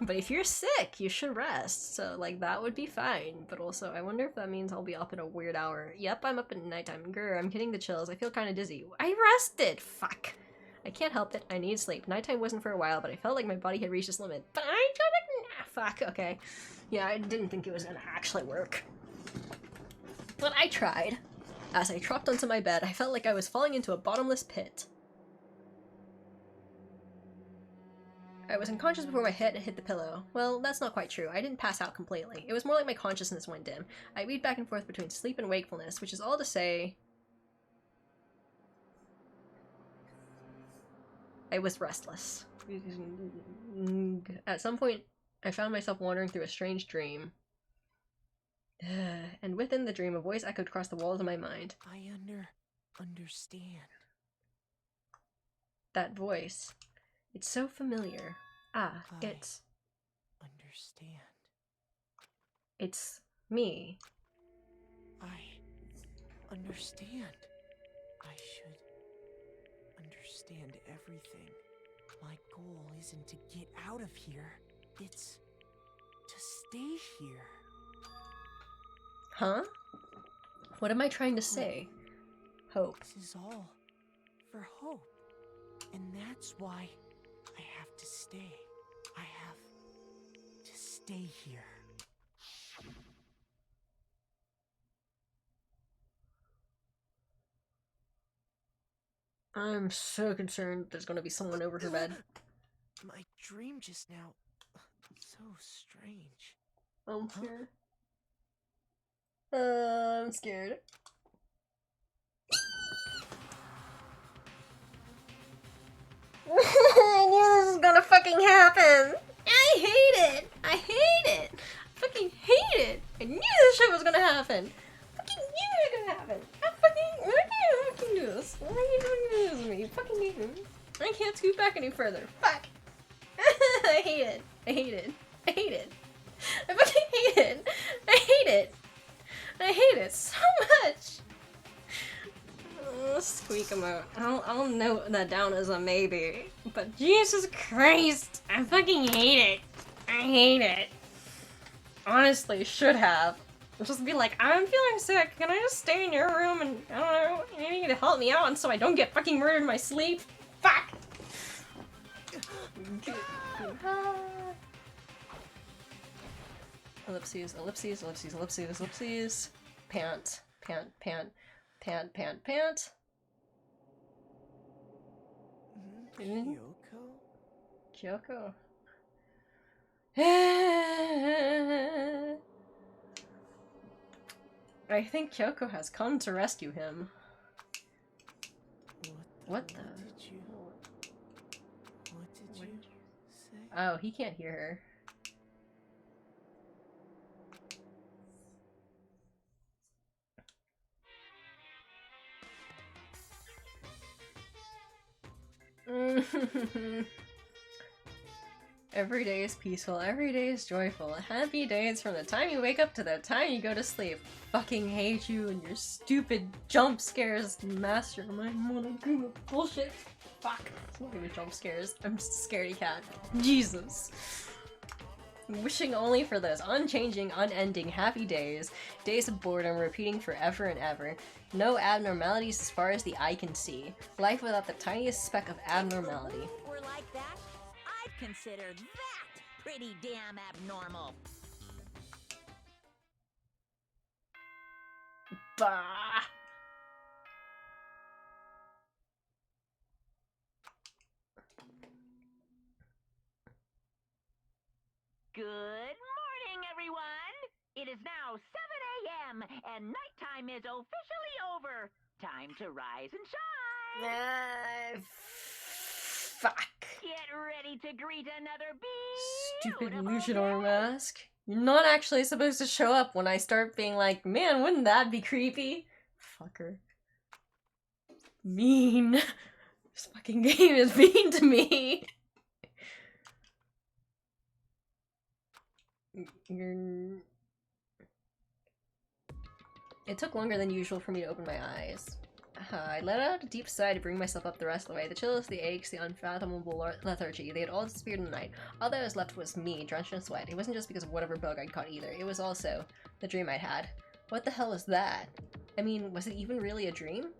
But if you're sick, you should rest, so like that would be fine. But also, I wonder if that means I'll be up in a weird hour. Yep, I'm up at nighttime. Grr, I'm getting the chills. I feel kind of dizzy. I rested! Fuck. I can't help it. I need sleep. Nighttime wasn't for a while, but I felt like my body had reached its limit. But I didn't. Fuck, okay. Yeah, I didn't think it was gonna actually work. But I tried. As I dropped onto my bed, I felt like I was falling into a bottomless pit. I was unconscious before my head hit the pillow. Well, that's not quite true. I didn't pass out completely. It was more like my consciousness went dim. I weaved back and forth between sleep and wakefulness, which is all to say... I was restless. At some point, I found myself wandering through a strange dream. And within the dream, a voice echoed across the walls of my mind. I understand. That voice. It's so familiar. It's... Understand. It's me. I understand. I should understand everything. My goal isn't to get out of here. It's to stay here. Huh? What am I trying to say? Hope. This is all for hope. And that's why I have to stay. I have to stay here. I'm so concerned there's gonna be someone over her bed. My dream just now. So strange. I'm scared. I'm scared. I knew this was gonna fucking happen! I hate it! I hate it! I fucking hate it! I knew this shit was gonna happen! I fucking knew it was gonna happen! Why can't you fucking do this? Why are you doing this to me? You fucking hate me. I can't scoot back any further. Fuck! I hate it. I hate it. I hate it. I fucking hate it! I hate it! I hate it so much! Squeak him out. I'll note that down as a maybe. But Jesus Christ! I fucking hate it! I hate it! Honestly, should have. Just be like, I'm feeling sick, can I just stay in your room and, I don't know, maybe you can help me out and so I don't get fucking murdered in my sleep? Fuck! Ellipses, ellipses, ellipses, ellipses, ellipses. Pant, pant, pant, pant, pant, pant. Kyoko? Kyoko. I think Kyoko has come to rescue him. What the? What did you say? Oh, he can't hear her. Every day is peaceful, every day is joyful. Happy days from the time you wake up to the time you go to sleep. Fucking hate you and your stupid jump scares, master my monogamy bullshit. Fuck. It's not even jump scares. I'm just a scaredy cat. Jesus. Wishing only for those unchanging, unending happy days. Days of boredom repeating forever and ever. No abnormalities as far as the eye can see. Life without the tiniest speck of abnormality. Or like that? I'd consider that pretty damn abnormal. Bah! Good morning, everyone! It is now 7 a.m. and nighttime is officially over. Time to rise and shine! Fuck. Get ready to greet another Stupid beautiful luchador day. mask. You're not actually supposed to show up when I start being like, man, wouldn't that be creepy? Fucker. Mean. This fucking game is mean to me. It took longer than usual for me to open my eyes. I let out a deep sigh to bring myself up the rest of the way. The chills, the aches, the unfathomable lethargy, they had all disappeared in the night. All that was left was me, drenched in sweat. It wasn't just because of whatever bug I'd caught either. It was also the dream I'd had. What the hell is that? I mean, was it even really a dream?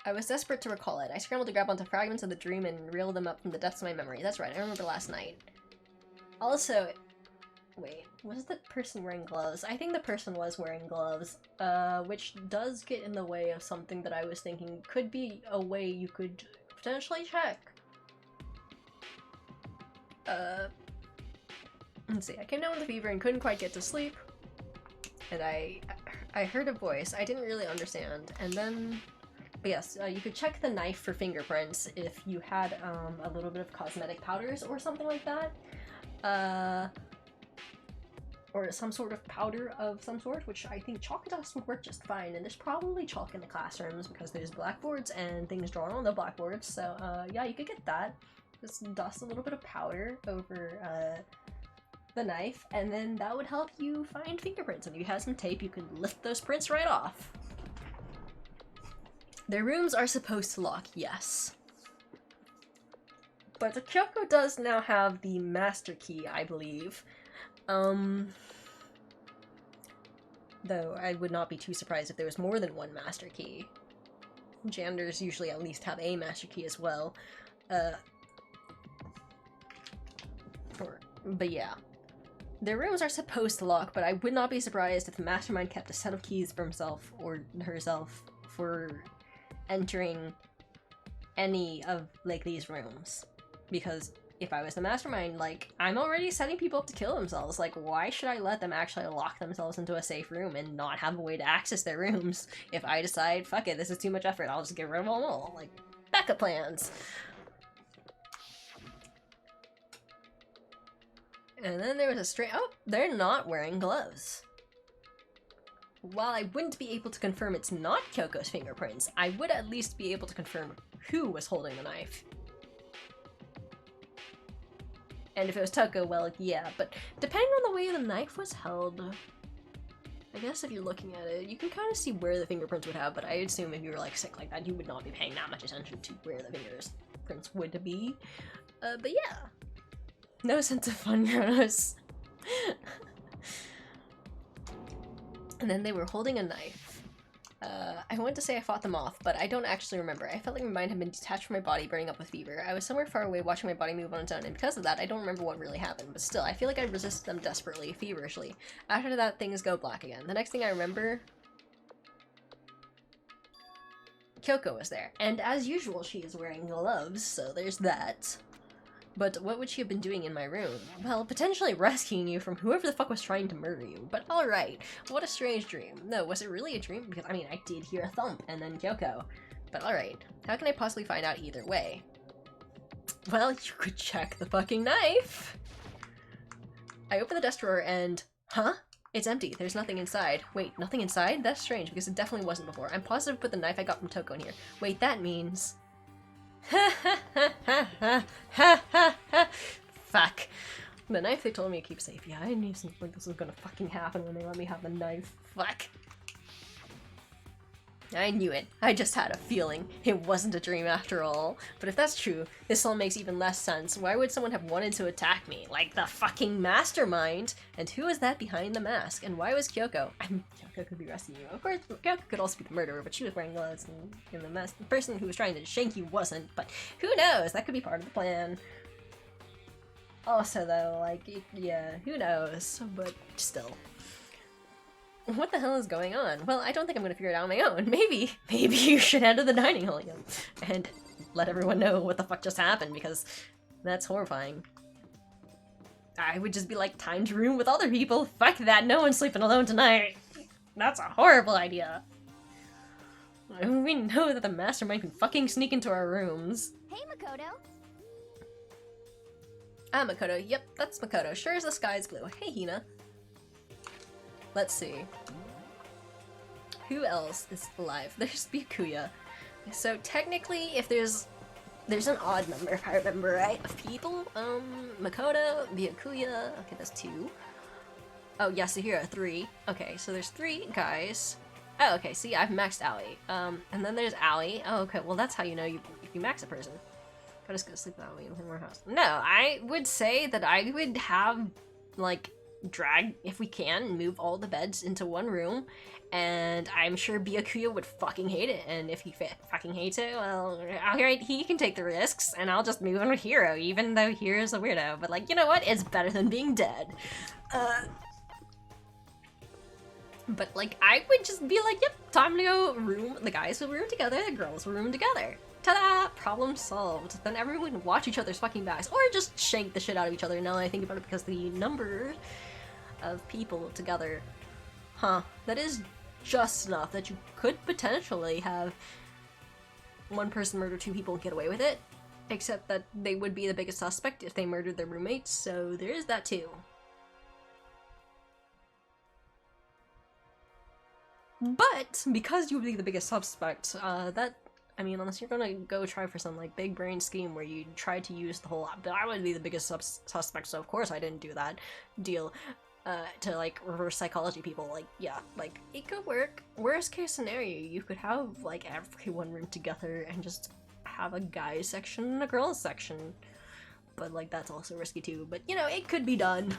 I was desperate to recall it. I scrambled to grab onto fragments of the dream and reel them up from the depths of my memory. That's right, I remember last night. Also, wait, was the person wearing gloves? I think the person was wearing gloves, which does get in the way of something that I was thinking could be a way you could potentially check. Let's see, I came down with a fever and couldn't quite get to sleep, and I heard a voice. I didn't really understand, and then, but yes, you could check the knife for fingerprints if you had, a little bit of cosmetic powders or something like that. Or some sort of powder of some sort, which I think chalk dust would work just fine, and there's probably chalk in the classrooms because there's blackboards and things drawn on the blackboards, so yeah, you could get that. Just dust a little bit of powder over the knife, and then that would help you find fingerprints. And if you have some tape, you can lift those prints right off. Their rooms are supposed to lock, yes. But Kyoko does now have the master key, I believe. Though I would not be too surprised if there was more than one master key. Janitors usually at least have a master key as well. But yeah. Their rooms are supposed to lock, but I would not be surprised if the mastermind kept a set of keys for himself or herself for entering any of, like, these rooms. Because if I was the mastermind, like, I'm already setting people up to kill themselves. Like, why should I let them actually lock themselves into a safe room and not have a way to access their rooms if I decide, fuck it, this is too much effort, I'll just get rid of them all. Like, backup plans. And then there was a straight- oh, they're not wearing gloves. While I wouldn't be able to confirm it's not Kyoko's fingerprints, I would at least be able to confirm who was holding the knife. And if it was Toko, well, yeah, but depending on the way the knife was held, I guess if you're looking at it, you can kind of see where the fingerprints would have, but I assume if you were, like, sick like that, you would not be paying that much attention to where the fingerprints would be. But yeah. No sense of fun, Kronos. And then they were holding a knife. I want to say I fought them off, but I don't actually remember. I felt like my mind had been detached from my body, burning up with fever. I was somewhere far away watching my body move on its own, and because of that, I don't remember what really happened, but still, I feel like I resisted them desperately, feverishly. After that, things go black again. The next thing I remember, Kyoko was there, and as usual, she is wearing gloves, so there's that. But what would she have been doing in my room? Well, potentially rescuing you from whoever the fuck was trying to murder you. But alright, what a strange dream. No, was it really a dream? Because, I mean, I did hear a thump, and then Kyoko. But alright, how can I possibly find out either way? Well, you could check the fucking knife! I open the desk drawer and... huh? It's empty. There's nothing inside. Wait, nothing inside? That's strange, because it definitely wasn't before. I'm positive I put the knife I got from Toko in here. Wait, that means... ha ha ha ha ha ha ha ha. Fuck. The knife they told me to keep safe. Yeah, I knew something like this was gonna fucking happen when they let me have the knife. Fuck. I knew it. I just had a feeling. It wasn't a dream after all. But if that's true, this all makes even less sense. Why would someone have wanted to attack me? Like the fucking mastermind? And who is that behind the mask? And why was Kyoko? Kyoko could be rescuing you. Of course, Kyoko could also be the murderer, but she was wearing gloves, and the person who was trying to shank you wasn't. But who knows? That could be part of the plan. Also, though, like, yeah, who knows? But still. What the hell is going on? Well, I don't think I'm gonna figure it out on my own. Maybe you should head to the dining hall again and let everyone know what the fuck just happened, because that's horrifying. I would just be like, time to room with other people. Fuck that, no one's sleeping alone tonight. That's a horrible idea. We know that the mastermind can fucking sneak into our rooms. Hey, Makoto. Ah, Makoto. Yep, that's Makoto. Sure as the sky's blue. Hey, Hina. Let's see. Who else is alive? There's Byakuya. So technically, if there's an odd number, if I remember right, of people. Makoto, Byakuya. Okay, that's 2. Oh, Yasuhiro, 3. Okay, so there's 3 guys. Oh, okay, see, I've maxed Allie. And then there's Allie. Oh, okay, well that's how you know if you max a person. Gotta just go sleep with Allie in her house. No, I would say that I would have, like, drag, if we can, move all the beds into one room, and I'm sure Byakuya would fucking hate it, and if he fucking hates it, well, alright, he can take the risks, and I'll just move in with Hiro, even though Hiro's a weirdo, but like, you know what, it's better than being dead. But like, I would just be like, yep, time to go room, the guys will room together, the girls will room together. Ta-da! Problem solved. Then everyone would watch each other's fucking backs, or just shank the shit out of each other now that I think about it, because the number of people together, that is just enough that you could potentially have one person murder 2 people and get away with it, except that they would be the biggest suspect if they murdered their roommates, so there is that too. But because you would be the biggest suspect, I mean, unless you're gonna go try for some, like, big brain scheme where you try to use the whole, but I would be the biggest suspect, so of course I didn't do that deal, to, like, reverse psychology people. Like, yeah, like, it could work. Worst case scenario, you could have, like, everyone room together and just have a guys section and a girls section. But, like, that's also risky too, but, you know, it could be done.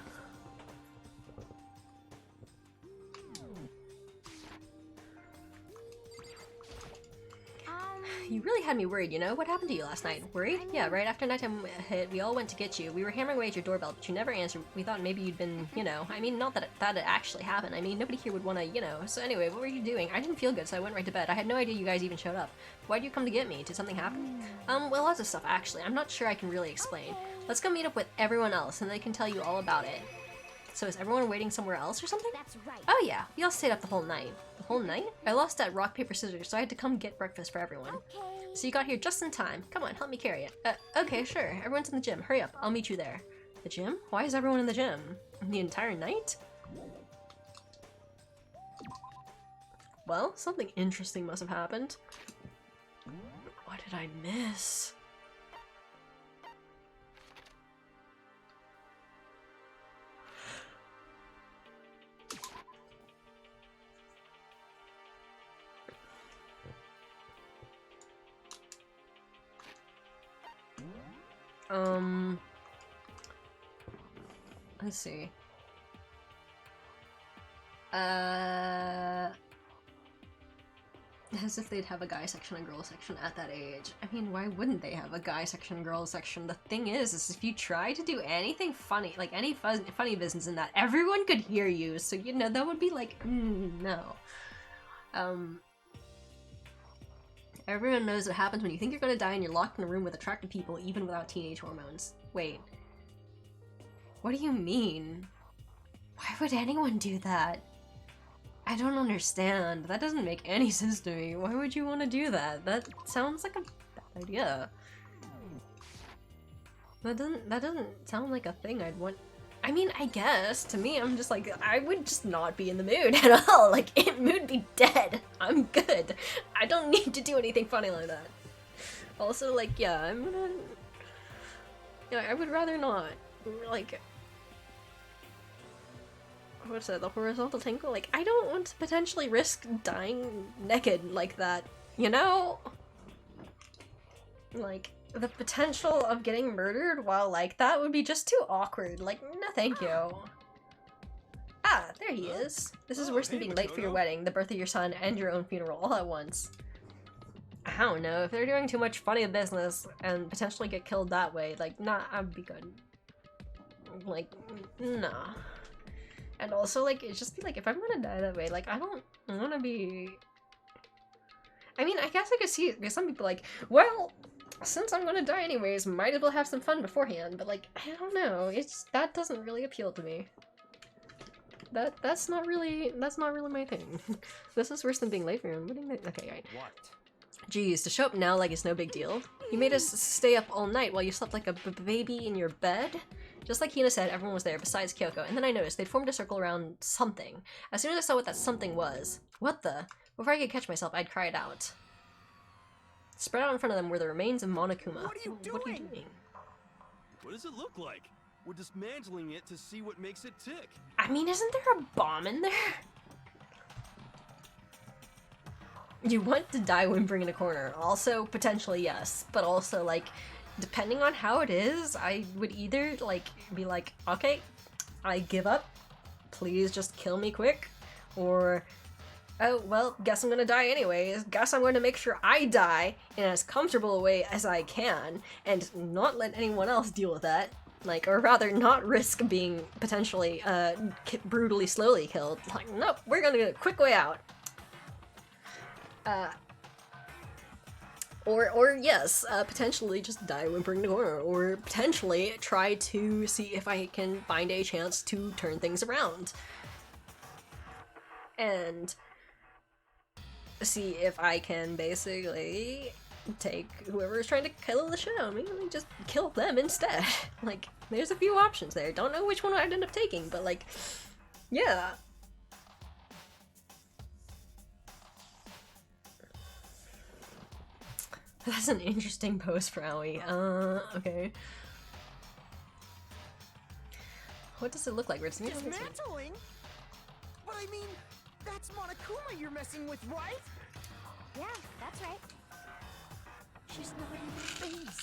You really had me worried, you know? What happened to you last night? Worried? Yeah, right after nighttime hit, we all went to get you. We were hammering away at your doorbell, but you never answered. We thought maybe you'd been, you know, I mean, not that it actually happened. I mean, nobody here would want to, you know. So anyway, what were you doing? I didn't feel good, so I went right to bed. I had no idea you guys even showed up. Why'd you come to get me? Did something happen? Well, lots of stuff, actually. I'm not sure I can really explain. Let's go meet up with everyone else, and they can tell you all about it. So is everyone waiting somewhere else or something? That's right. Oh yeah, we all stayed up the whole night. The whole night? I lost at rock, paper, scissors, so I had to come get breakfast for everyone. Okay. So you got here just in time. Come on, help me carry it. Okay, sure. Everyone's in the gym. Hurry up, I'll meet you there. The gym? Why is everyone in the gym? The entire night? Well, something interesting must have happened. What did I miss? Let's see. As if they'd have a guy section and girl section at that age. I mean, why wouldn't they have a guy section and girl section? The thing is if you try to do anything funny, like any funny business in that, everyone could hear you, so you know, that would be like, no. Everyone knows what happens when you think you're gonna die and you're locked in a room with attractive people, even without teenage hormones. Wait. What do you mean? Why would anyone do that? I don't understand. That doesn't make any sense to me. Why would you want to do that? That sounds like a bad idea. That doesn't sound like a thing I'd want. I mean, I guess, to me, I'm just like, I would just not be in the mood at all. Like, mood be dead. I'm good. I don't need to do anything funny like that. Also, like, yeah, I'm gonna... Yeah, I would rather not. Like... What's that, the horizontal tangle? Like, I don't want to potentially risk dying naked like that, you know? Like, the potential of getting murdered while like that would be just too awkward. Like, no thank you. Ah, there he is. This is worse than being late for your wedding, the birth of your son, and your own funeral all at once. I don't know, if they're doing too much funny business and potentially get killed that way, like, nah, I'd be good. Like, nah. And also, like, it's just be like, if I'm gonna die that way, like, I don't wanna be... I mean, I guess I could see it, because some people like, well, since I'm gonna die anyways, might as well have some fun beforehand, but like, I don't know, that doesn't really appeal to me. That's not really my thing. This is worse than being late for him. What do you mean? Okay, right. What? Jeez, to show up now like it's no big deal. You made us stay up all night while you slept like a baby in your bed? Just like Hina said, everyone was there besides Kyoko, and then I noticed they'd formed a circle around something. As soon as I saw what that something was, what the? Before I could catch myself, I'd cried out. Spread out in front of them were the remains of Monokuma. What are you What are you doing? doing? What does it look like? We're dismantling it to see what makes it tick. I mean, isn't there a bomb in there? You want to die whimpering in a corner. Also, potentially yes, but also, like, depending on how it is, I would either, like, be like, okay, I give up, please just kill me quick, or, oh, well, guess I'm gonna die anyways, guess I'm going to make sure I die in as comfortable a way as I can, and not let anyone else deal with that. Like, or rather, not risk being potentially, brutally slowly killed. Like, nope, we're gonna get a quick way out. Or yes, potentially just die whimpering in the corner, or potentially try to see if I can find a chance to turn things around. And see if I can basically take whoever is trying to kill the shit out of me and just kill them instead. Like, there's a few options there. Don't know which one I'd end up taking, but like, yeah. That's an interesting pose for Aoi. Okay. What does it look like? Dismantling? But I mean, that's Monokuma you're messing with, right? Yeah, that's right. She's not even phased.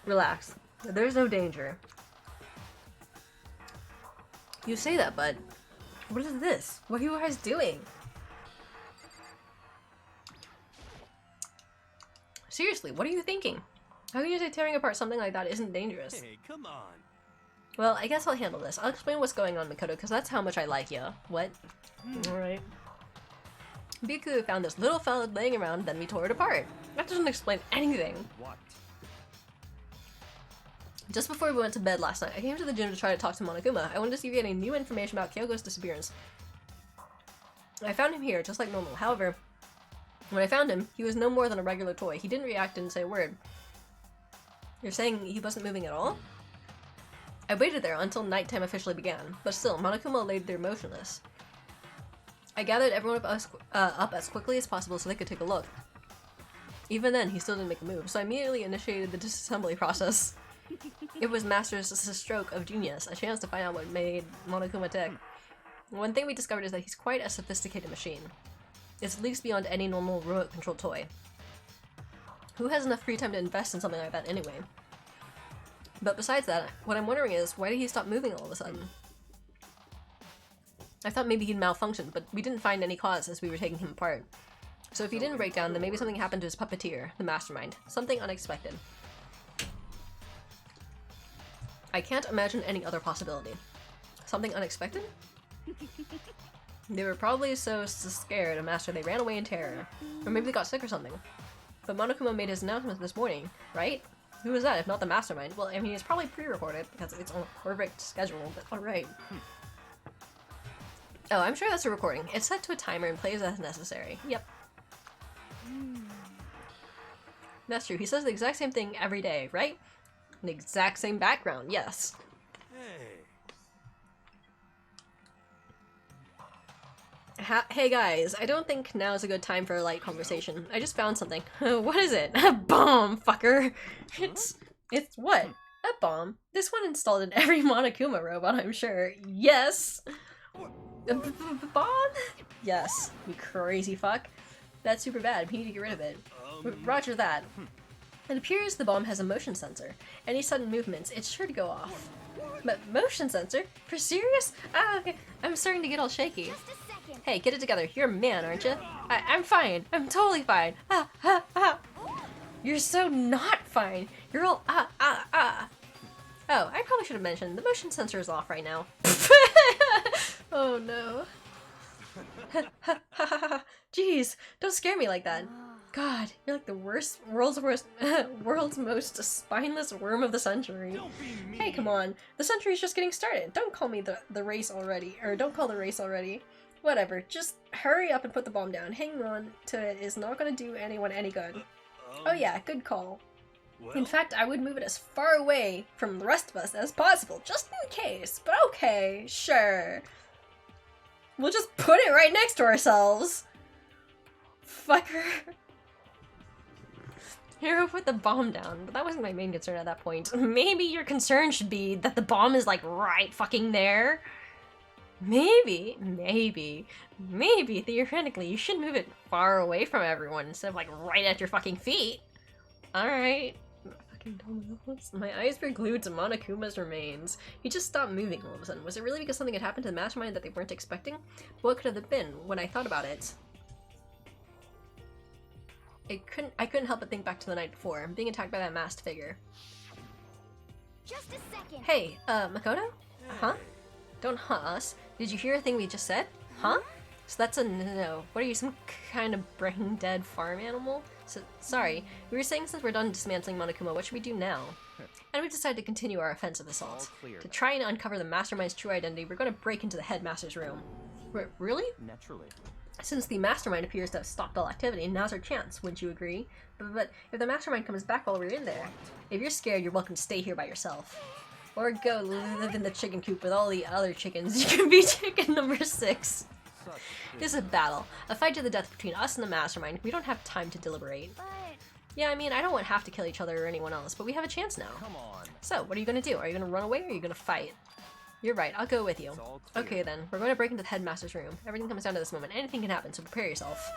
Relax. There's no danger. You say that, but what is this? What are you guys doing? Seriously, what are you thinking? How can you say tearing apart something like that isn't dangerous? Hey, come on. Well, I guess I'll handle this. I'll explain what's going on, Mikoto, because that's how much I like ya. What? Alright. Biku found this little fella laying around, then we tore it apart. That doesn't explain anything. What? Just before we went to bed last night, I came to the gym to try to talk to Monokuma. I wanted to see if he had any new information about Kyogo's disappearance. I found him here, just like normal. However, when I found him, he was no more than a regular toy. He didn't react, didn't say a word. You're saying he wasn't moving at all? I waited there until nighttime officially began, but still, Monokuma laid there motionless. I gathered everyone up as quickly as possible so they could take a look. Even then, he still didn't make a move, so I immediately initiated the disassembly process. It was Master's stroke of genius, a chance to find out what made Monokuma tick. One thing we discovered is that he's quite a sophisticated machine. It's at least beyond any normal remote-controlled toy. Who has enough free time to invest in something like that anyway? But besides that, what I'm wondering is, why did he stop moving all of a sudden? I thought maybe he'd malfunctioned, but we didn't find any cause as we were taking him apart. So if he didn't break down, then maybe something happened to his puppeteer, the mastermind. Something unexpected. I can't imagine any other possibility. Something unexpected? They were probably so scared of Master they ran away in terror. Or maybe they got sick or something. But Monokuma made his announcement this morning, right? Who was that if not the mastermind? Well, I mean, it's probably pre-recorded because it's on a perfect schedule, but alright. Oh, I'm sure that's a recording. It's set to a timer and plays as necessary. Yep. That's true. He says the exact same thing every day, right? The exact same background, yes. Hey. Hey guys, I don't think now is a good time for a light conversation. I just found something. What is it? A bomb, fucker! It's what? A bomb. This one installed in every Monokuma robot, I'm sure. Yes! A bomb? Yes, you crazy fuck. That's super bad. We need to get rid of it. Roger that. It appears the bomb has a motion sensor. Any sudden movements, it's sure to go off. But motion sensor? For serious? Ah, okay. I'm starting to get all shaky. Just a second. Hey, get it together. You're a man, aren't you? I'm fine. I'm totally fine. You're so not fine. You're all Oh, I probably should have mentioned, the motion sensor is off right now. Oh no. Jeez, don't scare me like that. God, you're like the world's most spineless worm of the century. Don't be mean. Hey, come on. The century's just getting started. Don't call me the race already. Or don't call the race already. Whatever. Just hurry up and put the bomb down. Hanging on to it is not going to do anyone any good. Oh yeah, good call. Well, In fact, I would move it as far away from the rest of us as possible, just in case. But okay, sure. We'll just put it right next to ourselves. Fucker. Hero put the bomb down, but that wasn't my main concern at that point. Maybe your concern should be that the bomb is like right fucking there. Maybe, theoretically, you should move it far away from everyone instead of like right at your fucking feet. Alright. Fucking dominoes. My eyes were glued to Monokuma's remains. He just stopped moving all of a sudden. Was it really because something had happened to the mastermind that they weren't expecting? What could it have been when I thought about it? I couldn't help but think back to the night before, being attacked by that masked figure. Just a second. Hey, Makoto? Huh? Don't us. Did you hear a thing we just said? Huh? So that's a no. What are you, some kind of brain-dead farm animal? So, sorry, we were saying since we're done dismantling Monokuma, what should we do now? And we decided to continue our offensive assault. To try and uncover the mastermind's true identity, we're going to break into the headmaster's room. Really? Naturally. Since the mastermind appears to have stopped all activity, now's our chance, wouldn't you agree? But if the mastermind comes back while we're in there, if you're scared, you're welcome to stay here by yourself. Or go live in the chicken coop with all the other chickens. You can be chicken number 6. This is a battle. A fight to the death between us and the mastermind. We don't have time to deliberate. But Yeah, I mean, I don't have to kill each other or anyone else, but we have a chance now. Come on. So, what are you gonna do? Are you gonna run away or are you gonna fight? You're right, I'll go with you. It's all clear. Okay then, we're going to break into the headmaster's room. Everything comes down to this moment. Anything can happen, so prepare yourself.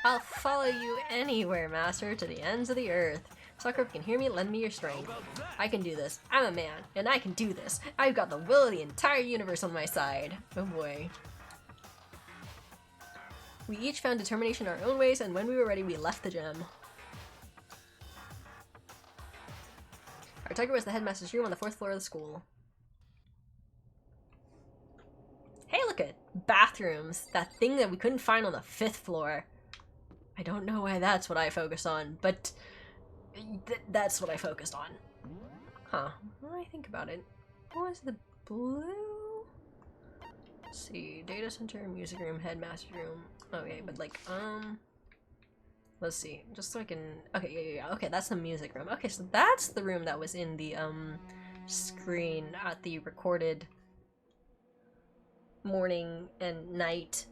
I'll follow you anywhere, master, to the ends of the earth. Sakura, if you can hear me, lend me your strength. I can do this. I'm a man, and I can do this. I've got the will of the entire universe on my side. Oh boy. We each found determination in our own ways, and when we were ready, we left the gym. Our target was the headmaster's room on the 4th floor of the school. Hey, look at bathrooms. That thing that we couldn't find on the 5th floor. I don't know why that's what I focused on, but that's what I focused on. Huh. When I think about it, what was the blue? Let's see. Data center, music room, headmaster room. Okay, but like, let's see. Just so I can... Okay, yeah. Okay, that's the music room. Okay, so that's the room that was in the, screen at the recorded morning and night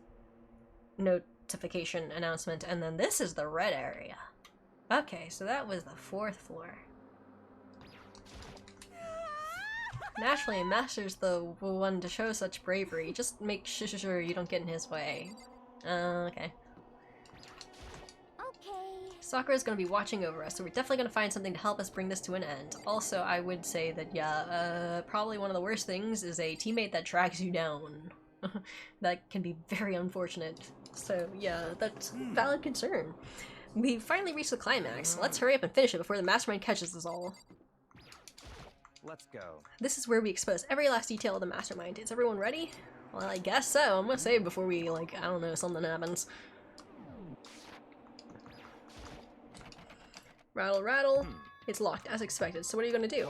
notification announcement, and then this is the red area. Okay, so that was the 4th floor. Naturally, Master's the one to show such bravery. Just make sure you don't get in his way. Okay. Sakura's gonna be watching over us, so we're definitely gonna find something to help us bring this to an end. Also, I would say that, yeah, probably one of the worst things is a teammate that tracks you down. That can be very unfortunate. So, yeah, that's a valid concern. We finally reached the climax. Let's hurry up and finish it before the mastermind catches us all. Let's go. This is where we expose every last detail of the mastermind. Is everyone ready? Well, I guess so. I'm gonna say before we, like, I don't know, something happens. Rattle, rattle. It's locked, as expected. So what are you gonna do?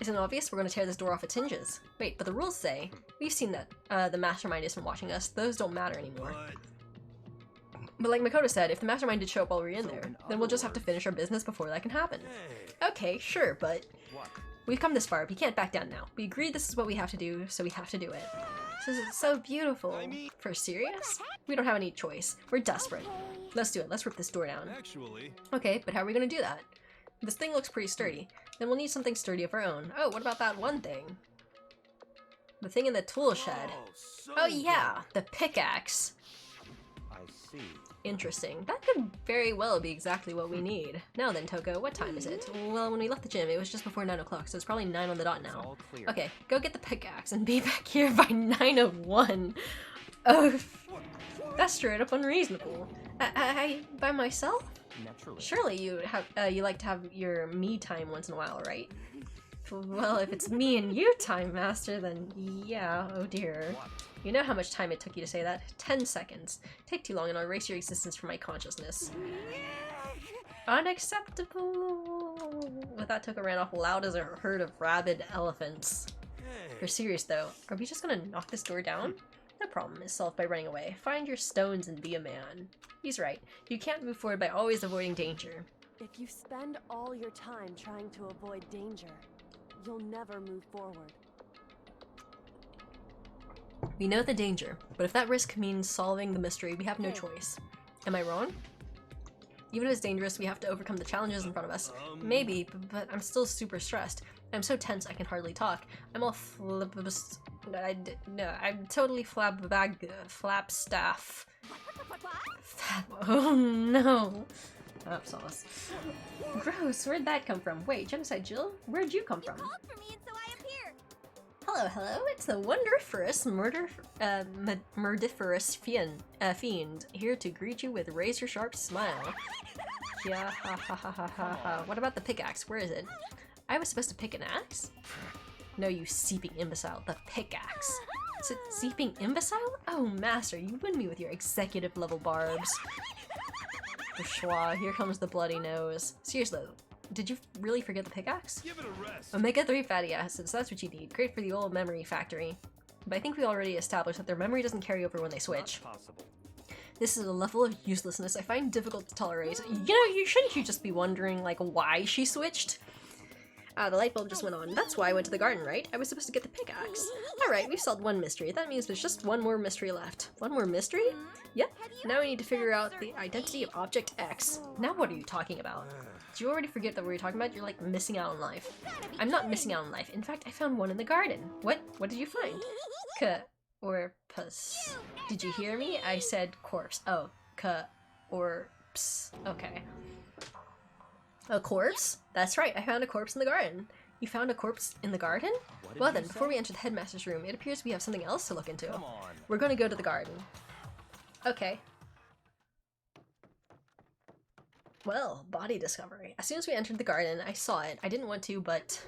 Isn't it obvious? We're gonna tear this door off its hinges. Wait, but the rules say... We've seen that the mastermind isn't watching us. Those don't matter anymore. But like Makoto said, if the mastermind did show up while we were in there, then we'll just have to finish our business before that can happen. Okay, sure, but... What? We've come this far. We can't back down now. We agreed this is what we have to do, so we have to do it. This is so beautiful. For serious? We don't have any choice. We're desperate. Let's do it. Let's rip this door down. Actually, Okay, but how are we gonna do that? This thing looks pretty sturdy. Then we'll need something sturdy of our own. Oh, what about that one thing? The thing in the tool shed. Oh yeah, the pickaxe. I see. Interesting. That could very well be exactly what we need. Now then, Toko, what time is it? Well, when we left the gym, it was just before 9 o'clock, so it's probably 9 on the dot now. All clear. Okay, go get the pickaxe and be back here by 9:01. Oh, that's straight up unreasonable. I by myself? Naturally. Surely you like to have your me time once in a while, right? Well, if it's me and you, Time Master, then yeah, oh dear. What? You know how much time it took you to say that? 10 seconds. Take too long and I'll erase your existence from my consciousness. Unacceptable! With that Toka ran off loud as a herd of rabid elephants. You're serious though. Are we just gonna knock this door down? No problem is solved by running away. Find your stones and be a man. He's right. You can't move forward by always avoiding danger. If you spend all your time trying to avoid danger, you'll never move forward. We know the danger, but if that risk means solving the mystery, we have no choice. Am I wrong? Even if it's dangerous, we have to overcome the challenges in front of us. Maybe, but I'm still super stressed. I'm so tense I can hardly talk. I'm all I'm totally flapstaff. Oh no! Applesauce. Gross, where'd that come from? Wait, Genocide Jill? Where'd you come from? Called for me and so I appeared. Hello, hello, it's the wonderfulest murdiferous fiend, here to greet you with razor-sharp smile. Yeah, ha ha ha ha ha ha. What about the pickaxe? Where is it? I was supposed to pick an axe? No, you seeping imbecile, the pickaxe. Seeping imbecile? Oh, master, you win me with your executive level barbs. Bourgeois, here comes the bloody nose. Seriously, did you really forget the pickaxe? Give it a rest. Omega-3 fatty acids, that's what you need. Great for the old memory factory. But I think we already established that their memory doesn't carry over when they switch. Not possible. This is a level of uselessness I find difficult to tolerate. You know, shouldn't you just be wondering, like, why she switched? The light bulb just went on. That's why I went to the garden, right? I was supposed to get the pickaxe. Alright, we've solved one mystery. That means there's just one more mystery left. One more mystery? Yep. Now we need to figure out the identity of Object X. Now what are you talking about? Did you already forget that what you're talking about? You're like missing out on life. I'm not missing out on life. In fact, I found one in the garden. What? What did you find? Corpus. Did you hear me? I said corpse. Oh, corpse. Okay. A corpse? That's right, I found a corpse in the garden. You found a corpse in the garden? Well then, before we enter the headmaster's room, it appears we have something else to look into. Come on. We're gonna go to the garden. Okay. Well, body discovery. As soon as we entered the garden, I saw it. I didn't want to, but...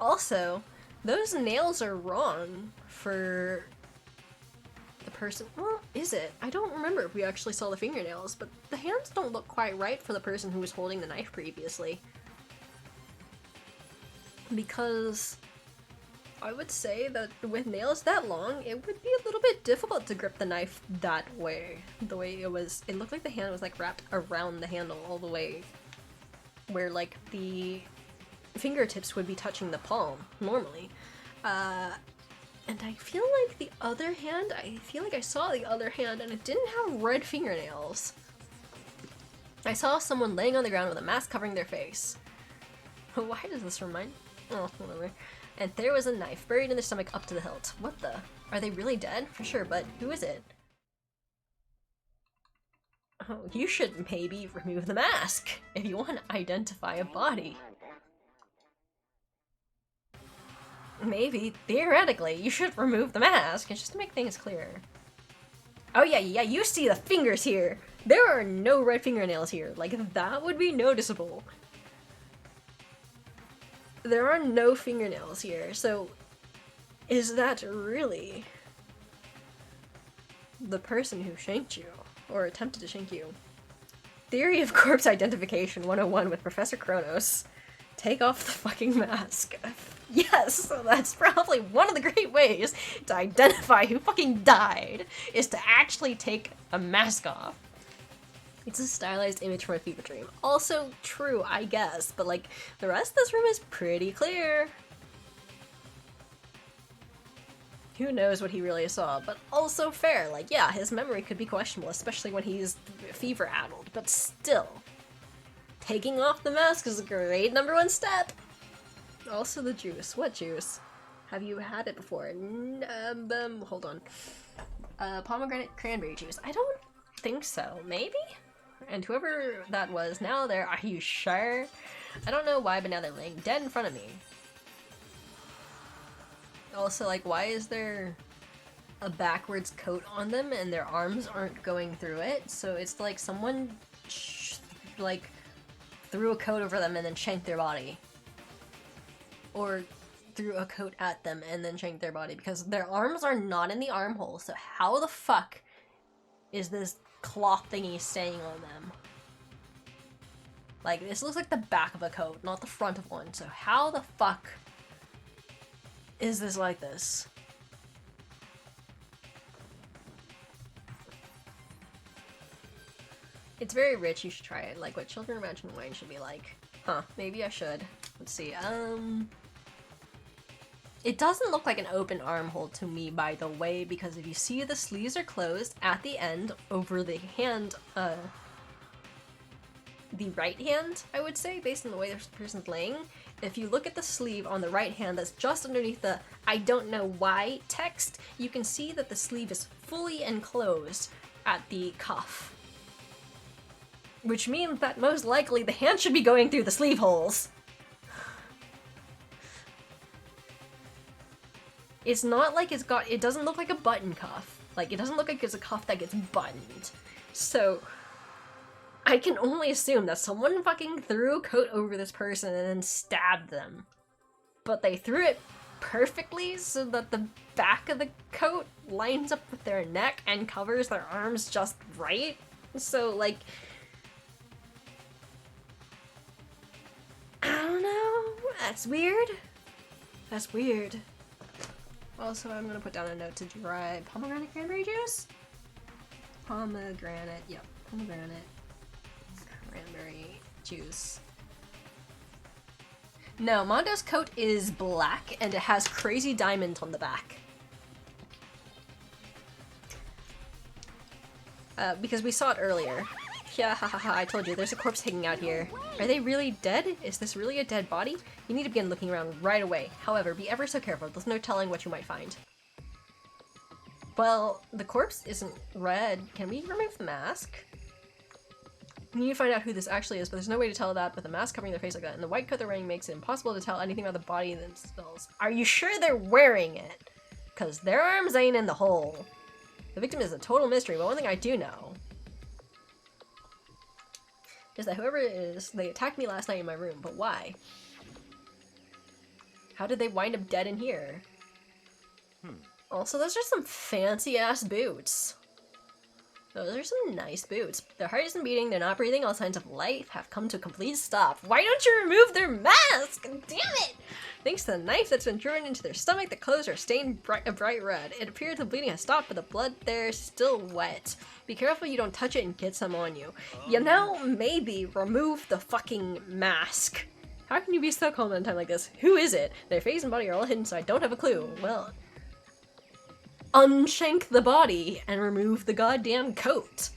Also, those nails are wrong for... the person. Well, is it? I don't remember if we actually saw the fingernails, but the hands don't look quite right for the person who was holding the knife previously. Because I would say that with nails that long, it would be a little bit difficult to grip the knife that way. The way it was, it looked like the hand was like wrapped around the handle all the way where like the fingertips would be touching the palm normally. And I feel like the other hand, I feel like I saw the other hand and it didn't have red fingernails. I saw someone laying on the ground with a mask covering their face. Why does this remind? Oh, whatever. And there was a knife buried in their stomach up to the hilt. What the? Are they really dead? For sure, but who is it? Oh, you should maybe remove the mask if you want to identify a body. Maybe, theoretically, you should remove the mask, just to make things clearer. Oh yeah, you see the fingers here! There are no red fingernails here, like that would be noticeable. There are no fingernails here, so is that really the person who shanked you, or attempted to shank you? Theory of Corpse Identification 101 with Professor Kronos. Take off the fucking mask. Yes, so that's probably one of the great ways to identify who fucking died, is to actually take a mask off. It's a stylized image from a fever dream. Also true, I guess, but like, the rest of this room is pretty clear. Who knows what he really saw, but also fair. Like, yeah, his memory could be questionable, especially when he's fever-addled, but still. Taking off the mask is a great #1 step! Also the juice. What juice? Have you had it before? Hold on. Pomegranate cranberry juice. I don't think so. Maybe? And whoever that was, now they're... Are you sure? I don't know why, but now they're laying dead in front of me. Also, like, why is there a backwards coat on them and their arms aren't going through it? So it's like someone like, threw a coat over them and then shanked their body. Or threw a coat at them and then shanked their body, because their arms are not in the armhole, so how the fuck is this cloth thingy staying on them? Like, this looks like the back of a coat, not the front of one, so how the fuck is this like this? It's very rich, you should try it. Like, what children imagine wine should be like. Huh, maybe I should. Let's see, It doesn't look like an open armhole to me, by the way, because if you see the sleeves are closed at the end over the hand, the right hand, I would say, based on the way this person's laying. If you look at the sleeve on the right hand that's just underneath the "I don't know why" text, you can see that the sleeve is fully enclosed at the cuff. Which means that most likely the hand should be going through the sleeve holes. It's not like it doesn't look like a button cuff. Like, it doesn't look like it's a cuff that gets buttoned. So, I can only assume that someone fucking threw a coat over this person and then stabbed them. But they threw it perfectly so that the back of the coat lines up with their neck and covers their arms just right. So, like, I don't know. That's weird. That's weird. Also, I'm gonna put down a note to dry pomegranate cranberry juice? Pomegranate, yep, pomegranate cranberry juice. No, Mondo's coat is black and it has crazy diamonds on the back. Because we saw it earlier. Yeah, hahaha, I told you, there's a corpse hanging out here. Are they really dead? Is this really a dead body? You need to begin looking around right away. However, be ever so careful, there's no telling what you might find. Well, the corpse isn't red. Can we remove the mask? We need to find out who this actually is, but there's no way to tell that with a mask covering their face like that, and the white coat they're wearing makes it impossible to tell anything about the body themselves. Are you sure they're wearing it? Because their arms ain't in the hole. The victim is a total mystery, but one thing I do know is that whoever it is, they attacked me last night in my room, but why? How did they wind up dead in here? Also, those are some fancy-ass boots. Those are some nice boots. Their heart isn't beating, they're not breathing, all signs of life have come to a complete stop. Why don't you remove their mask? Damn it! Thanks to the knife that's been driven into their stomach, the clothes are stained a bright red. It appears the bleeding has stopped, but the blood there is still wet. Be careful you don't touch it and get some on you. You know, maybe remove the fucking mask. How can you be so calm at a time like this? Who is it? Their face and body are all hidden, so I don't have a clue. Well, unshank the body and remove the goddamn coat.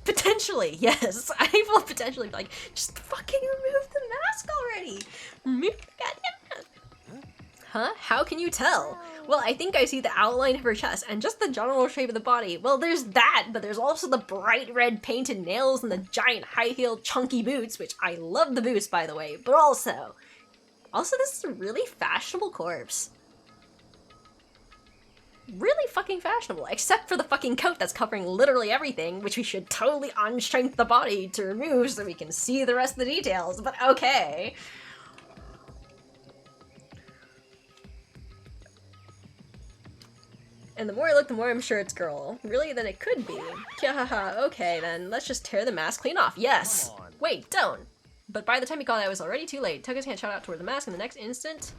Potentially, yes. I will potentially be like, just fucking remove the mask already. Remove the goddamn mask. Huh? How can you tell? Well, I think I see the outline of her chest and just the general shape of the body. Well, there's that, but there's also the bright red painted nails and the giant high-heeled chunky boots, which I love the boots, by the way, but also, this is a really fashionable corpse. Really fucking fashionable, except for the fucking coat that's covering literally everything, which we should totally unshank the body to remove so we can see the rest of the details, but okay. And the more I look, the more I'm sure it's girl. Really? Then it could be. Haha, okay then, let's just tear the mask clean off. Yes! Wait, don't! But by the time he called, I was already too late. Took his hand shot out toward the mask, and the next instant...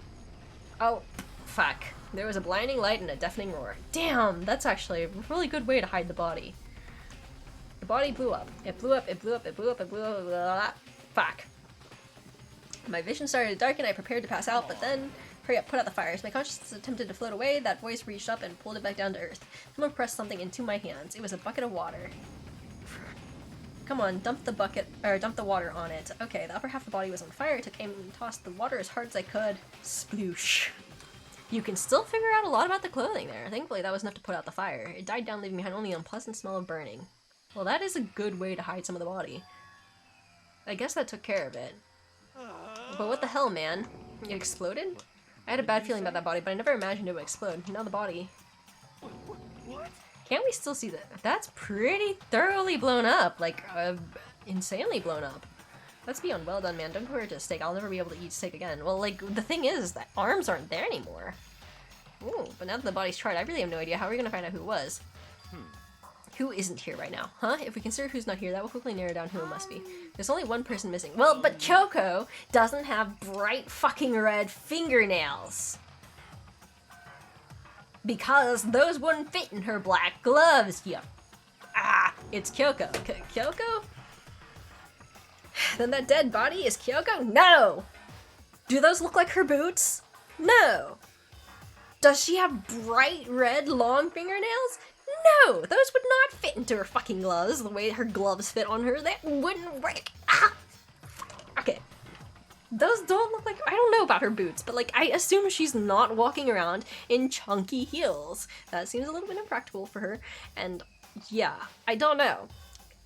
Oh, fuck. There was a blinding light and a deafening roar. Damn, that's actually a really good way to hide the body. The body blew up. It blew up, it blew up, it blew up, it blew up, blah, blah, blah. Fuck. My vision started to darken, I prepared to pass out, but then... Hurry up, put out the fires. My consciousness attempted to float away, that voice reached up and pulled it back down to earth. Someone pressed something into my hands. It was a bucket of water. Come on, dump the water on it. Okay, the upper half of the body was on fire. I took aim and tossed the water as hard as I could. Sploosh. You can still figure out a lot about the clothing there. Thankfully, that was enough to put out the fire. It died down, leaving behind only an unpleasant smell of burning. Well, that is a good way to hide some of the body. I guess that took care of it. But what the hell, man? It exploded? I had a bad feeling about that body, but I never imagined it would explode. Now the body. What? Can't we still see that? That's pretty thoroughly blown up, like, insanely blown up. That's beyond well done, man. Don't compare it to steak. I'll never be able to eat steak again. Well, like, the thing is that arms aren't there anymore. Ooh, but now that the body's charred, I really have no idea. How are we gonna find out who it was? Who isn't here right now, huh? If we consider who's not here, that will quickly narrow down who it must be. There's only one person missing. Well, but Kyoko doesn't have bright fucking red fingernails. Because those wouldn't fit in her black gloves, yeah. It's Kyoko. Kyoko? Then that dead body is Kyoko? No! Do those look like her boots? No! Does she have bright red long fingernails? No! Those would not fit into her fucking gloves the way her gloves fit on her. That wouldn't work. Okay. Those don't look like... I don't know about her boots, but like, I assume she's not walking around in chunky heels. That seems a little bit impractical for her. And yeah, I don't know.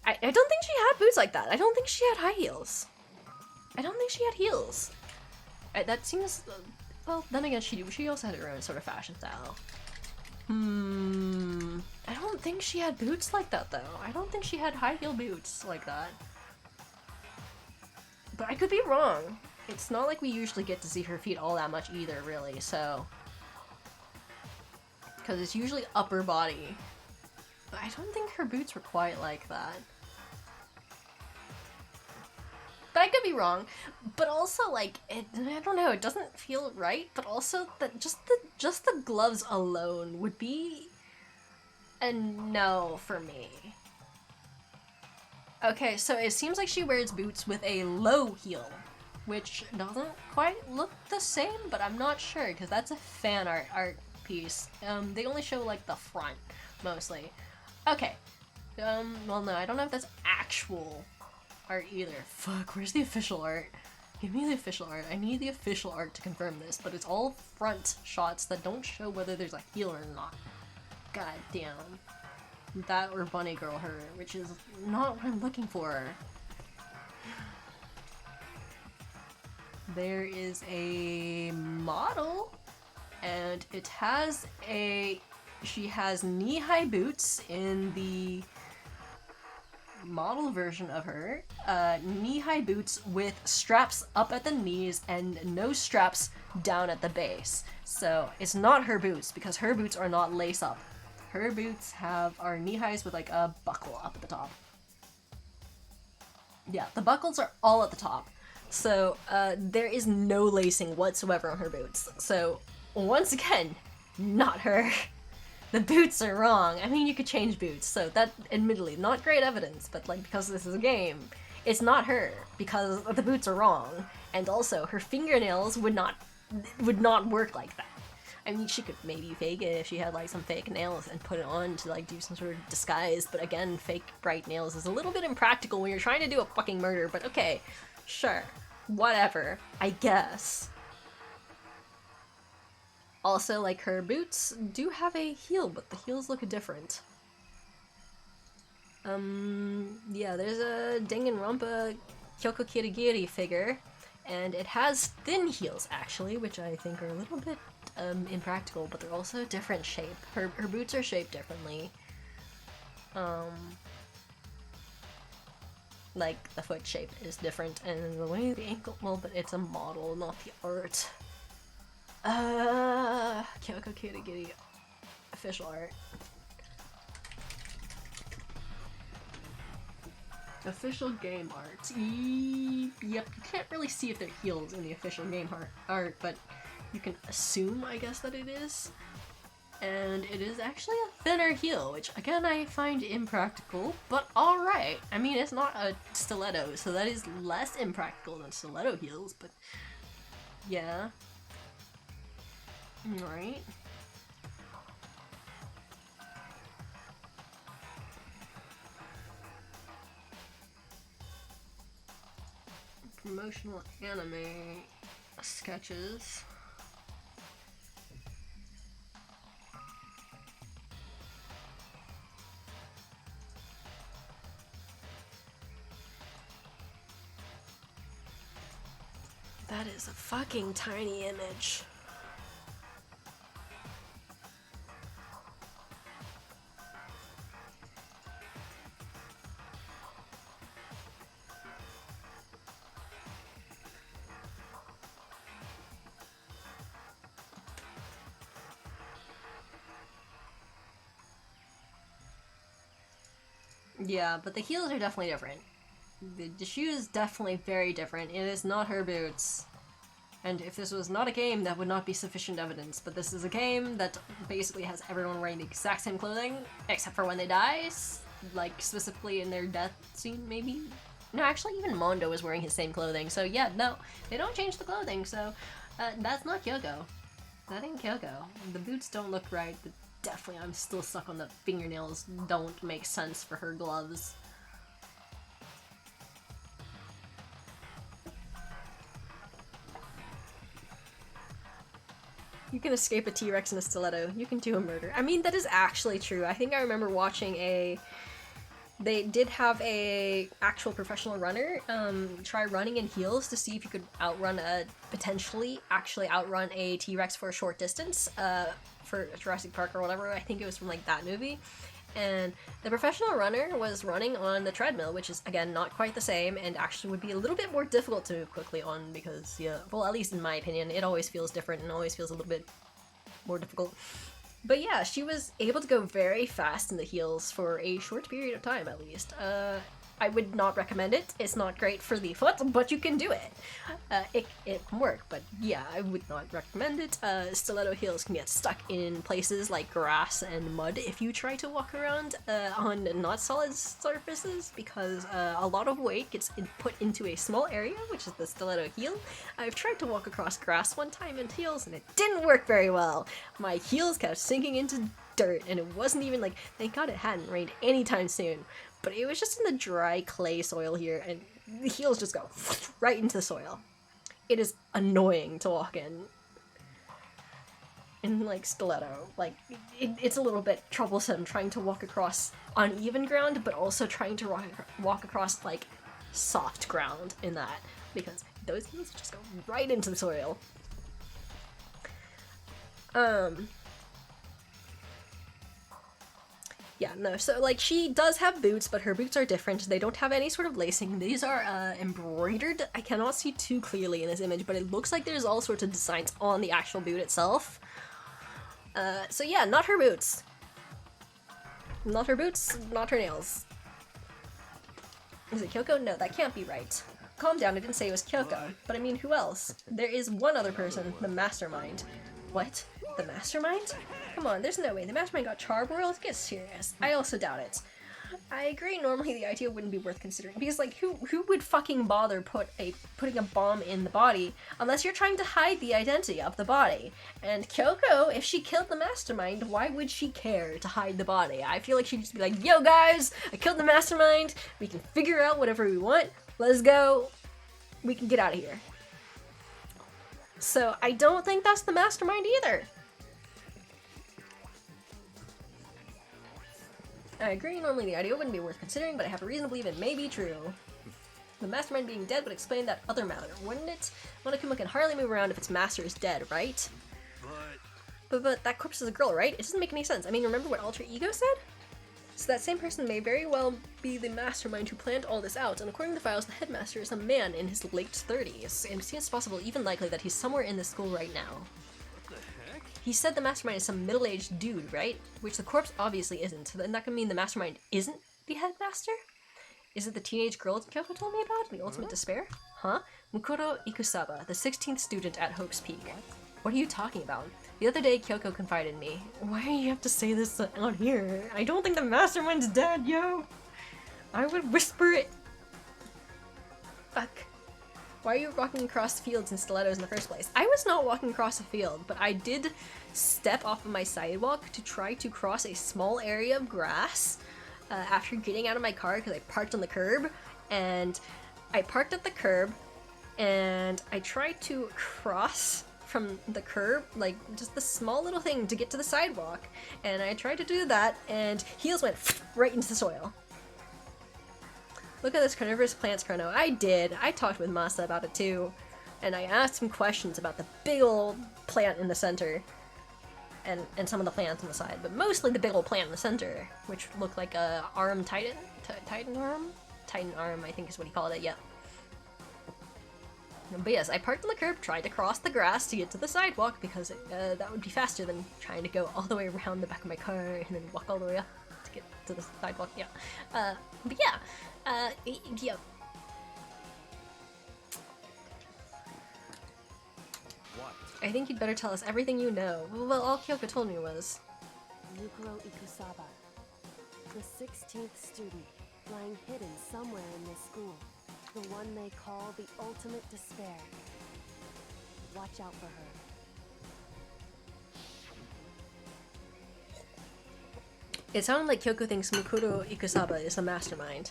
I don't think she had boots like that. I don't think she had high heels. I don't think she had heels. That seems... well, then again, she also had her own sort of fashion style. I don't think she had boots like that, though. I don't think she had high heel boots like that. But I could be wrong. It's not like we usually get to see her feet all that much either, really, so... because it's usually upper body. But I don't think her boots were quite like that. But I could be wrong. But also, like, I don't know, it doesn't feel right, but also that just the gloves alone would be a no for me. Okay, so it seems like she wears boots with a low heel, which doesn't quite look the same, but I'm not sure, because that's a fan art piece. They only show, like, the front, mostly. Okay. Well, no, I don't know if that's actual art either. Fuck, where's the official art? Give me the official art. I need the official art to confirm this, but it's all front shots that don't show whether there's a heel or not. God damn. That or Bunny Girl her, which is not what I'm looking for. There is a model, and it has she has knee-high boots in the model version of her. Knee-high boots with straps up at the knees and no straps down at the base. So it's not her boots, because her boots are not lace-up. Her boots are knee-highs with like a buckle up at the top. Yeah, the buckles are all at the top. So there is no lacing whatsoever on her boots. So once again, not her. The boots are wrong. I mean, you could change boots, so that, admittedly, not great evidence, but like, because this is a game, it's not her, because the boots are wrong, and also, her fingernails would not work like that. I mean, she could maybe fake it if she had like some fake nails and put it on to like do some sort of disguise, but again, fake bright nails is a little bit impractical when you're trying to do a fucking murder, but okay, sure, whatever, I guess. Also, like, her boots do have a heel, but the heels look different. Yeah, there's a Danganronpa Kyoko Kirigiri figure, and it has thin heels, actually, which I think are a little bit, impractical, but they're also different shape. Her boots are shaped differently. Like, the foot shape is different, and the way the ankle, well, but it's a model, not the art. Kyoko Kirigiri official art. Official game art. Yep, you can't really see if they're heels in the official game art, but you can assume, I guess, that it is. And it is actually a thinner heel, which again I find impractical, but alright. I mean, it's not a stiletto, so that is less impractical than stiletto heels, but yeah. Right. Promotional anime sketches. That is a fucking tiny image. Yeah, but the heels are definitely different. The shoes definitely very different. It is not her boots. And if this was not a game, that would not be sufficient evidence. But this is a game that basically has everyone wearing the exact same clothing, except for when they die, like specifically in their death scene, maybe? No, actually, even Mondo is wearing his same clothing. So yeah, no, they don't change the clothing. So that's not Kyoko. That ain't Kyoko. The boots don't look right, but definitely I'm still stuck on the fingernails. Don't make sense for her gloves. You can escape a T-Rex in a stiletto. You can do a murder. I mean, that is actually true. I think I remember watching they did have a actual professional runner try running in heels to see if you could potentially actually outrun a T-Rex for a short distance for Jurassic Park or whatever. I think it was from like that movie. And the professional runner was running on the treadmill, which is, again, not quite the same, and actually would be a little bit more difficult to move quickly on because, yeah, well, at least in my opinion, it always feels different and always feels a little bit more difficult. But yeah, she was able to go very fast in the heels for a short period of time, at least. I would not recommend it. It's not great for the foot, but you can do it. It can work, but yeah, I would not recommend it. Stiletto heels can get stuck in places like grass and mud if you try to walk around on not solid surfaces, because a lot of weight gets put into a small area, which is the stiletto heel. I've tried to walk across grass one time in heels, and it didn't work very well. My heels kept sinking into dirt, and it wasn't even like, thank God it hadn't rained anytime soon. But it was just in the dry clay soil here, and the heels just go right into the soil. It is annoying to walk in like, stiletto. Like, it's a little bit troublesome trying to walk across uneven ground, but also trying to walk across, like, soft ground in that, because those heels just go right into the soil. Yeah, no, so, like, she does have boots, but her boots are different. They don't have any sort of lacing. These are, embroidered. I cannot see too clearly in this image, but it looks like there's all sorts of designs on the actual boot itself. So yeah, not her boots. Not her boots, not her nails. Is it Kyoko? No, that can't be right. Calm down, I didn't say it was Kyoko. But I mean, who else? There is one other person, the Mastermind. What? The Mastermind? Come on, there's no way. The Mastermind got charbroiled? Get serious. I also doubt it. I agree, normally the idea wouldn't be worth considering, because, like, who would fucking bother putting a bomb in the body unless you're trying to hide the identity of the body? And Kyoko, if she killed the Mastermind, why would she care to hide the body? I feel like she'd just be like, yo guys, I killed the Mastermind, we can figure out whatever we want, let's go, we can get out of here. So I don't think that's the Mastermind either. I agree, normally the idea wouldn't be worth considering, but I have a reason to believe it may be true. The Mastermind being dead would explain that other matter, wouldn't it? Monokuma can hardly move around if its master is dead, right? But that corpse is a girl, right? It doesn't make any sense. I mean, remember what Alter Ego said? So that same person may very well be the Mastermind who planned all this out, and according to the files, the headmaster is a man in his late 30s, and it seems possible, even likely, that he's somewhere in the school right now. He said the Mastermind is some middle-aged dude, right? Which the corpse obviously isn't. Then that could mean the Mastermind isn't the headmaster? Is it the teenage girl Kyoko told me about? The ultimate despair? Huh? Mukuro Ikusaba, the 16th student at Hope's Peak. What are you talking about? The other day, Kyoko confided in me. Why do you have to say this on here? I don't think the Mastermind's dead, yo! I would whisper it. Fuck. Why are you walking across fields in stilettos in the first place? I was not walking across a field, but I did step off of my sidewalk to try to cross a small area of grass after getting out of my car because I parked on the curb. And I parked at the curb and I tried to cross from the curb, like just the small little thing to get to the sidewalk. And I tried to do that and heels went right into the soil. Look at this carnivorous plants, Chrono. I did. I talked with Masa about it too. And I asked him questions about the big old plant in the center. And some of the plants on the side. But mostly the big old plant in the center. Which looked like a arm titan? Titan arm? Titan arm, I think is what he called it, yeah. But yes, I parked on the curb, tried to cross the grass to get to the sidewalk because that would be faster than trying to go all the way around the back of my car and then walk all the way up to get to the sidewalk. Yeah. But yeah. Yeah. What? I think you'd better tell us everything you know. Well, all Kyoko told me was... Yukiro Ikusaba, the 16th student, lying hidden somewhere in this school. The one they call the ultimate despair. Watch out for her. It sounded like Kyoko thinks Mukuro Ikusaba is the mastermind.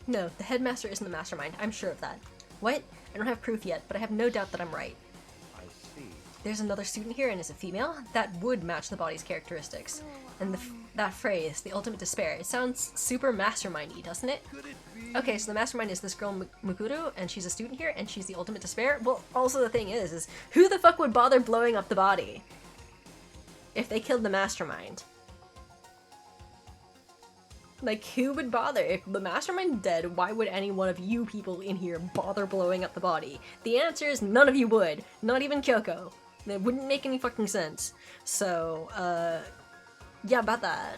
No, the headmaster isn't the mastermind. I'm sure of that. What? I don't have proof yet, but I have no doubt that I'm right. I see. There's another student here and is a female? That would match the body's characteristics. And that phrase, the ultimate despair, it sounds super mastermindy, doesn't it? Could it be? Okay, so the mastermind is this girl Mukuro, and she's a student here, and she's the ultimate despair? Well, also the thing is who the fuck would bother blowing up the body? If they killed the mastermind. Like, who would bother? If the mastermind's dead, why would any one of you people in here bother blowing up the body? The answer is none of you would. Not even Kyoko. It wouldn't make any fucking sense. So, yeah, about that.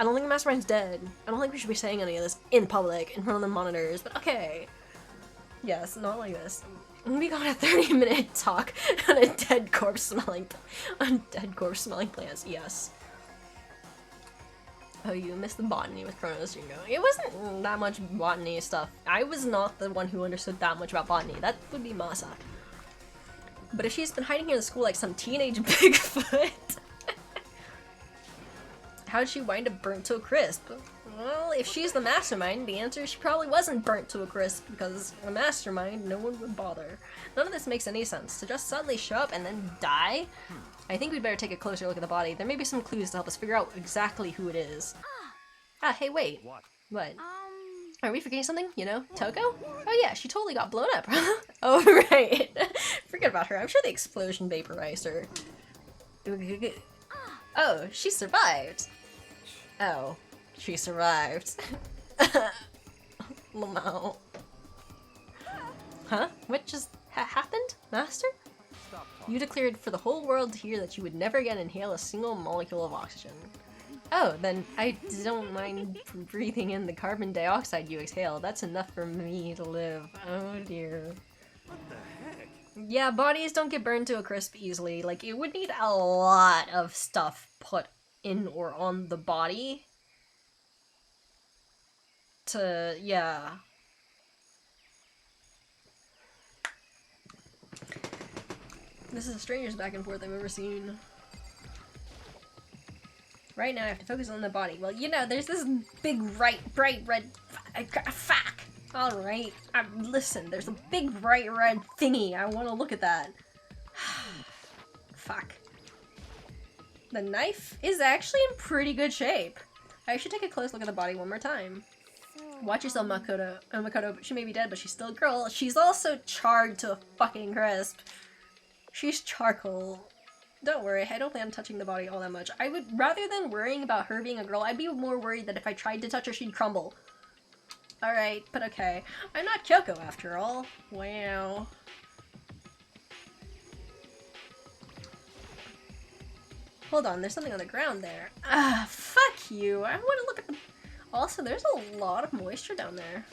I don't think the mastermind's dead. I don't think we should be saying any of this in public, in front of the monitors, but okay. Yes, not like this. We got a 30-minute talk on a dead corpse smelling plants, yes. Oh, you missed the botany with Chronos Jingo. It wasn't that much botany stuff. I was not the one who understood that much about botany. That would be Masa. But if she's been hiding here in school like some teenage Bigfoot... How'd she wind up burnt to a crisp? Well, if she's the mastermind, the answer is she probably wasn't burnt to a crisp, because a mastermind, no one would bother. None of this makes any sense. To just suddenly show up and then die? I think we'd better take a closer look at the body. There may be some clues to help us figure out exactly who it is. Ah, hey, wait. What? What? Are we forgetting something? You know, Toko? Oh yeah, she totally got blown up. Oh, right. Forget about her. I'm sure the explosion vaporized her. Oh, she survived. Oh, she survived. Lamau. Huh? What just happened, Master? Stop talking. You declared for the whole world to hear that you would never again inhale a single molecule of oxygen. Oh, then I don't mind breathing in the carbon dioxide you exhale. That's enough for me to live. Oh dear. What the heck? Yeah, bodies don't get burned to a crisp easily. Like, it would need a lot of stuff put in or on the body to, yeah. This is the strangest back and forth I've ever seen. Right now I have to focus on the body. Well, you know, there's this big bright red... Fuck! Alright, listen, there's a big bright red thingy. I want to look at that. Fuck. The knife is actually in pretty good shape. I should take a close look at the body one more time. Watch yourself, Makoto. Makoto, she may be dead, but she's still a girl. She's also charred to a fucking crisp. She's charcoal. Don't worry, I don't plan on touching the body all that much. I would, rather than worrying about her being a girl, I'd be more worried that if I tried to touch her, she'd crumble. Alright, but okay. I'm not Kyoko after all. Wow. Hold on, there's something on the ground there. Ah, fuck you. I want to look at the... Also, there's a lot of moisture down there.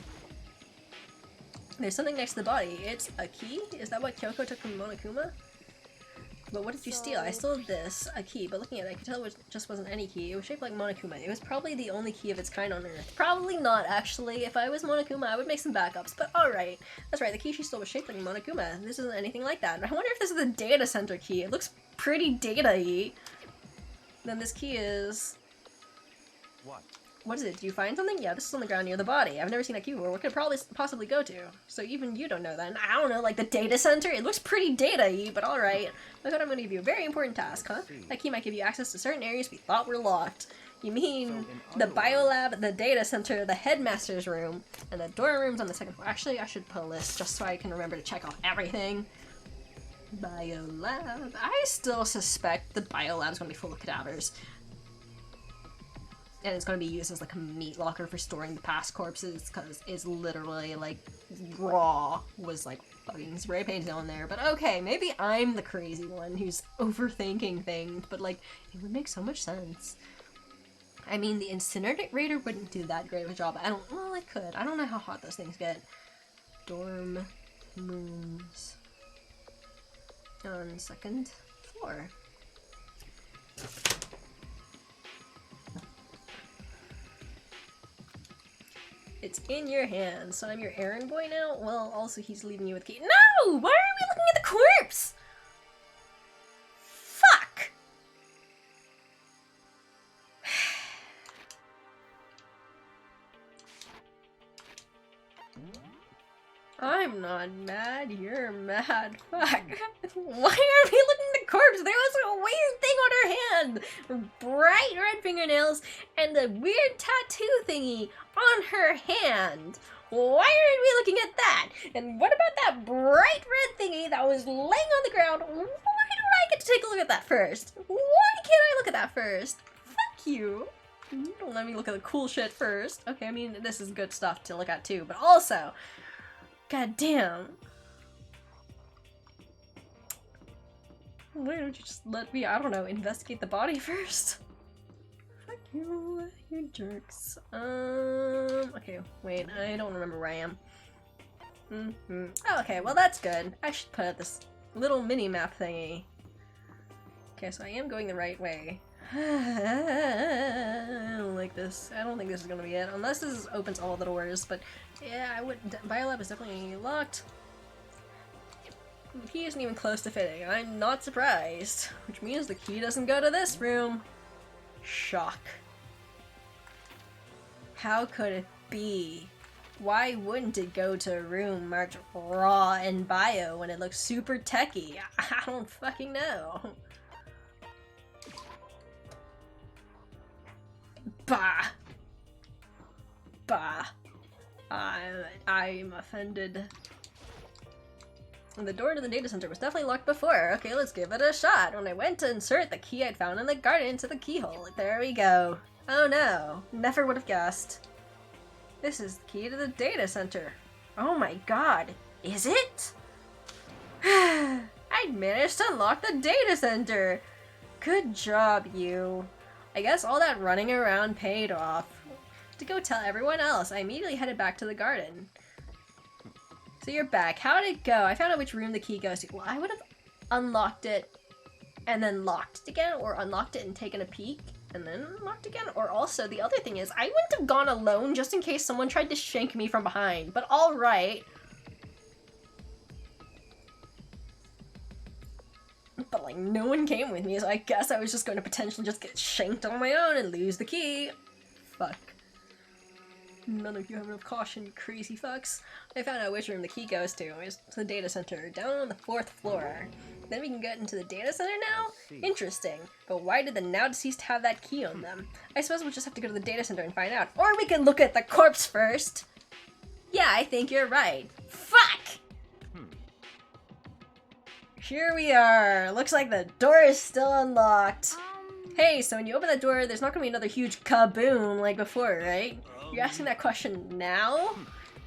There's something next to the body. It's a key? Is that what Kyoko took from Monokuma? But what did you steal? I stole this, a key, but looking at it, I could tell it just wasn't any key. It was shaped like Monokuma. It was probably the only key of its kind on Earth. Probably not, actually. If I was Monokuma, I would make some backups, but alright. That's right, the key she stole was shaped like Monokuma. This isn't anything like that. I wonder if this is the data center key. It looks pretty data-y. Then this key is... What? What is it? Did you find something? Yeah, this is on the ground near the body. I've never seen that key before. What could it probably possibly go to? So even you don't know then. I don't know, like the data center? It looks pretty data-y, but alright. Look, I'm gonna give you a very important task, huh? That key might give you access to certain areas we thought were locked. You mean the biolab, the data center, the headmaster's room, and the dorm rooms on the second floor. Actually, I should put a list just so I can remember to check off everything. Biolab. I still suspect the biolab's gonna be full of cadavers. And it's gonna be used as like a meat locker for storing the past corpses, because it's literally like raw was like fucking spray painted on there. But okay, maybe I'm the crazy one who's overthinking things, but like it would make so much sense. I mean, the incinerator wouldn't do that great of a job. Well, it could. I don't know how hot those things get. Dorm rooms on 2nd floor. It's in your hands, so I'm your errand boy now? Well, also he's leaving you with key. No! Why are we looking at the corpse? Fuck! I'm not mad, you're mad. Fuck. Why are we looking at the corpse? There was a weird thing on her hand! Bright red fingernails and a weird tattoo thingy on her hand. Why aren't we looking at that? And what about that bright red thingy that was laying on the ground? Why do I get to take a look at that first? Why can't I look at that first? Fuck you. Don't let me look at the cool shit first. Okay, I mean, this is good stuff to look at too, but also, god damn. Why don't you just let me, I don't know, investigate the body first? Fuck you, you jerks. Okay, wait, I don't remember where I am. Oh, okay, well that's good. I should put this little mini-map thingy. Okay, so I am going the right way. I don't like this. I don't think this is gonna be it. Unless this opens all the doors, but yeah, I would. Biolab is definitely locked. The key isn't even close to fitting. I'm not surprised. Which means the key doesn't go to this room. Shock. How could it be? Why wouldn't it go to a room marked raw and bio when it looks super techy? I don't fucking know. Bah! Bah. I'm offended. The door to the data center was definitely locked before. Okay, let's give it a shot. When I went to insert the key I'd found in the garden into the keyhole. There we go. Oh no. Never would have guessed. This is the key to the data center. Oh my god. Is it? I managed to unlock the data center. Good job, you. I guess all that running around paid off. To go tell everyone else, I immediately headed back to the garden. So you're back. How did it go? I found out which room the key goes to. Well, I would have unlocked it and then locked it again, or unlocked it and taken a peek and then locked again. Or also, the other thing is, I wouldn't have gone alone just in case someone tried to shank me from behind. But alright. But like, no one came with me, so I guess I was just going to potentially just get shanked on my own and lose the key. Fuck. None of you have enough caution, you crazy fucks. I found out which room the key goes to. It's to the data center, down on the 4th floor. Then we can get into the data center now? Interesting. But why did the now deceased have that key on them? I suppose we'll just have to go to the data center and find out. Or we can look at the corpse first! Yeah, I think you're right. Fuck! Here we are. Looks like the door is still unlocked. Hey, so when you open that door, there's not gonna be another huge kaboom like before, right? You're asking that question now?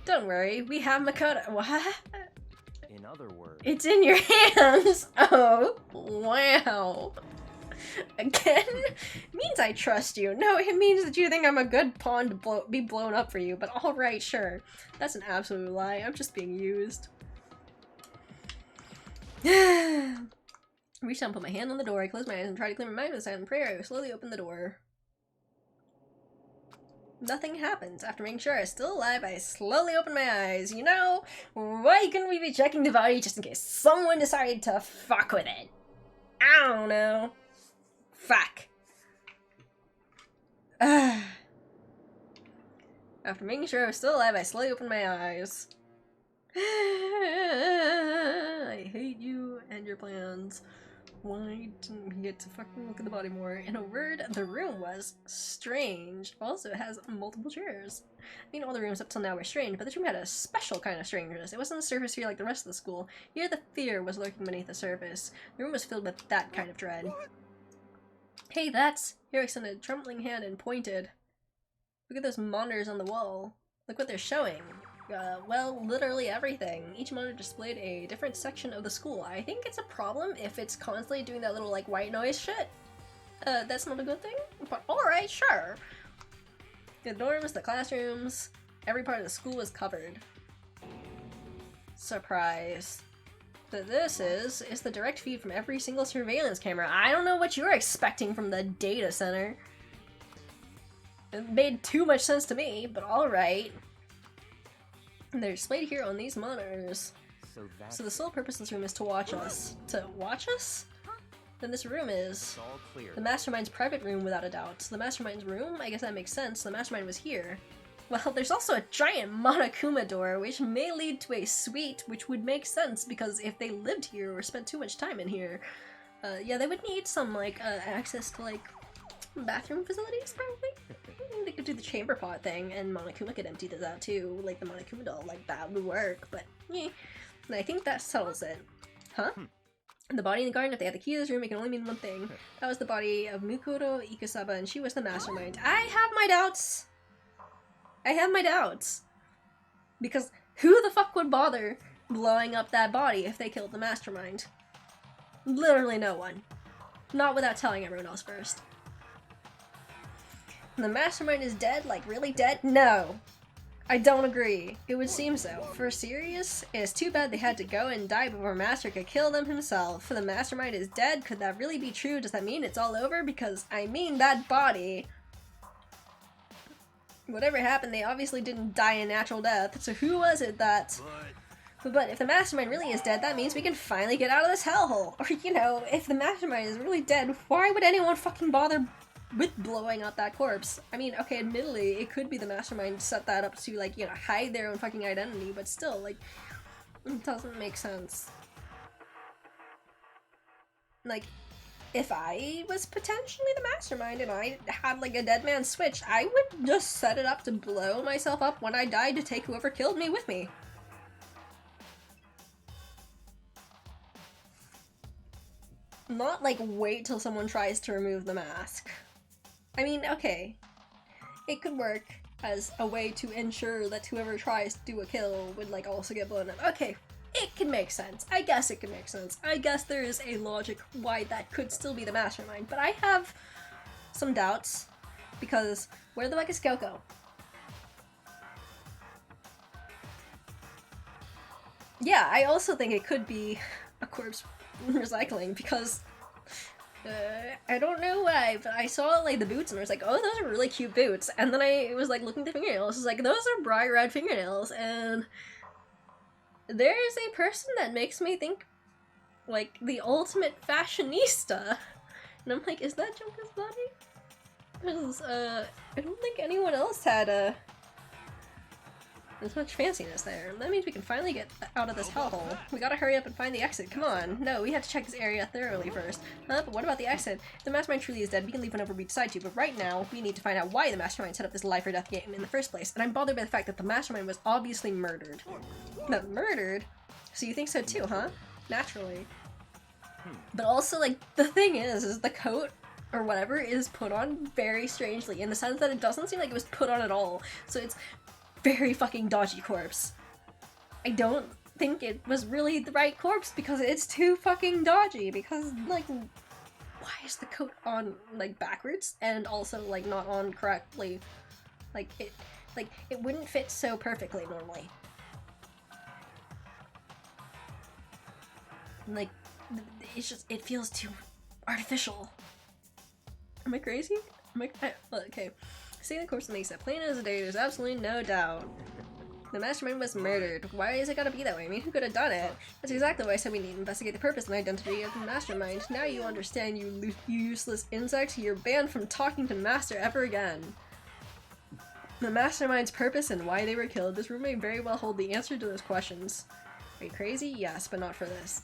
Don't worry, we have Makoto. What? In other words, It's in your hands! Oh, wow. Again? Means I trust you. No, it means that you think I'm a good pawn to be blown up for you, but alright, sure. That's an absolute lie. I'm just being used. Reach down, put my hand on the door, I close my eyes and try to clear my mind with a silent prayer. I slowly open the door. Nothing happens. After making sure I was still alive, I slowly open my eyes. You know, why couldn't we be checking the body just in case someone decided to fuck with it? I don't know. Fuck. After making sure I was still alive, I slowly opened my eyes. I hate you and your plans. Why didn't we get to fucking look at the body more? In a word, the room was strange. Also, it has multiple chairs. I mean, all the rooms up till now were strange, but this room had a special kind of strangeness. It wasn't the surface fear like the rest of the school. Here, the fear was lurking beneath the surface. The room was filled with that kind of dread. Hey, that's... Here I extended a trembling hand and pointed. Look at those monitors on the wall. Look what they're showing. Well, literally everything. Each monitor displayed a different section of the school. I think it's a problem if it's constantly doing that little, like, white noise shit. That's not a good thing? But alright, sure. The dorms, the classrooms, every part of the school was covered. Surprise. This is the direct feed from every single surveillance camera. I don't know what you're expecting from the data center. It made too much sense to me, but alright. They're displayed here on these monitors. So the sole purpose of this room is to watch us. To watch us? Then this room is all clear. the mastermind's private room, without a doubt. So the mastermind's room? I guess that makes sense. The mastermind was here. Well, there's also a giant Monokuma door, which may lead to a suite, which would make sense, because if they lived here or spent too much time in here, yeah, they would need some, like, access to, like, bathroom facilities, probably? They could do the chamber pot thing, and Monokuma could empty those out, too. Like, the Monokuma doll, like, that would work, but, yeah. And I think that settles it. Huh? The body in the garden, if they had the key to this room, it can only mean one thing. That was the body of Mukuro Ikusaba, and she was the mastermind. I have my doubts! I have my doubts. Because who the fuck would bother blowing up that body if they killed the mastermind? Literally no one. Not without telling everyone else first. The mastermind is dead? Like, really dead? No. I don't agree. It would seem so. For serious, it's too bad they had to go and die before Master could kill them himself. The mastermind is dead? Could that really be true? Does that mean it's all over? Because, I mean, that body... Whatever happened, they obviously didn't die a natural death, so who was it that... But if the mastermind really is dead, that means we can finally get out of this hellhole. Or, you know, if the mastermind is really dead, why would anyone fucking bother with blowing up that corpse? I mean, okay, admittedly, it could be the mastermind set that up to, like, you know, hide their own fucking identity, but still, like, it doesn't make sense. Like, if I was potentially the mastermind and I had, like, a dead man switch, I would just set it up to blow myself up when I died to take whoever killed me with me. Not, like, wait till someone tries to remove the mask. I mean, okay, it could work as a way to ensure that whoever tries to do a kill would, like, also get blown up. Okay, it can make sense. I guess it can make sense. I guess there is a logic why that could still be the mastermind, but I have some doubts, because where the fuck is Coco? Yeah, I also think it could be a corpse recycling, because I don't know why, but I saw, like, the boots and I was like, oh, those are really cute boots, and then I was, like, looking at the fingernails, I was like, those are bright red fingernails, and there's a person that makes me think, like, the ultimate fashionista, and I'm like, is that Joker's body? Because, I don't think anyone else had, as much fanciness there. That means we can finally get out of this hellhole. We gotta hurry up and find the exit. Come on. No, we have to check this area thoroughly first. But what about the exit? If the mastermind truly is dead, we can leave whenever we decide to, but right now, we need to find out why the mastermind set up this life or death game in the first place. And I'm bothered by the fact that the mastermind was obviously murdered. But murdered? So you think so too, huh? Naturally. But also, like, the thing is the coat or whatever is put on very strangely, in the sense that it doesn't seem like it was put on at all. So it's very fucking dodgy corpse. I don't think it was really the right corpse because it's too fucking dodgy, because, like, why is the coat on, like, backwards and also, like, not on correctly? Like, it wouldn't fit so perfectly normally. Like, it's just, it feels too artificial. Am I crazy? Okay. Seeing the corpse makes it plain as day, there's absolutely no doubt. The mastermind was murdered. Why is it gotta be that way? I mean, who could have done it? That's exactly why I said we need to investigate the purpose and identity of the mastermind. Now you understand, you useless insect. You're banned from talking to Master ever again. The mastermind's purpose and why they were killed. This room may very well hold the answer to those questions. Are you crazy? Yes, but not for this.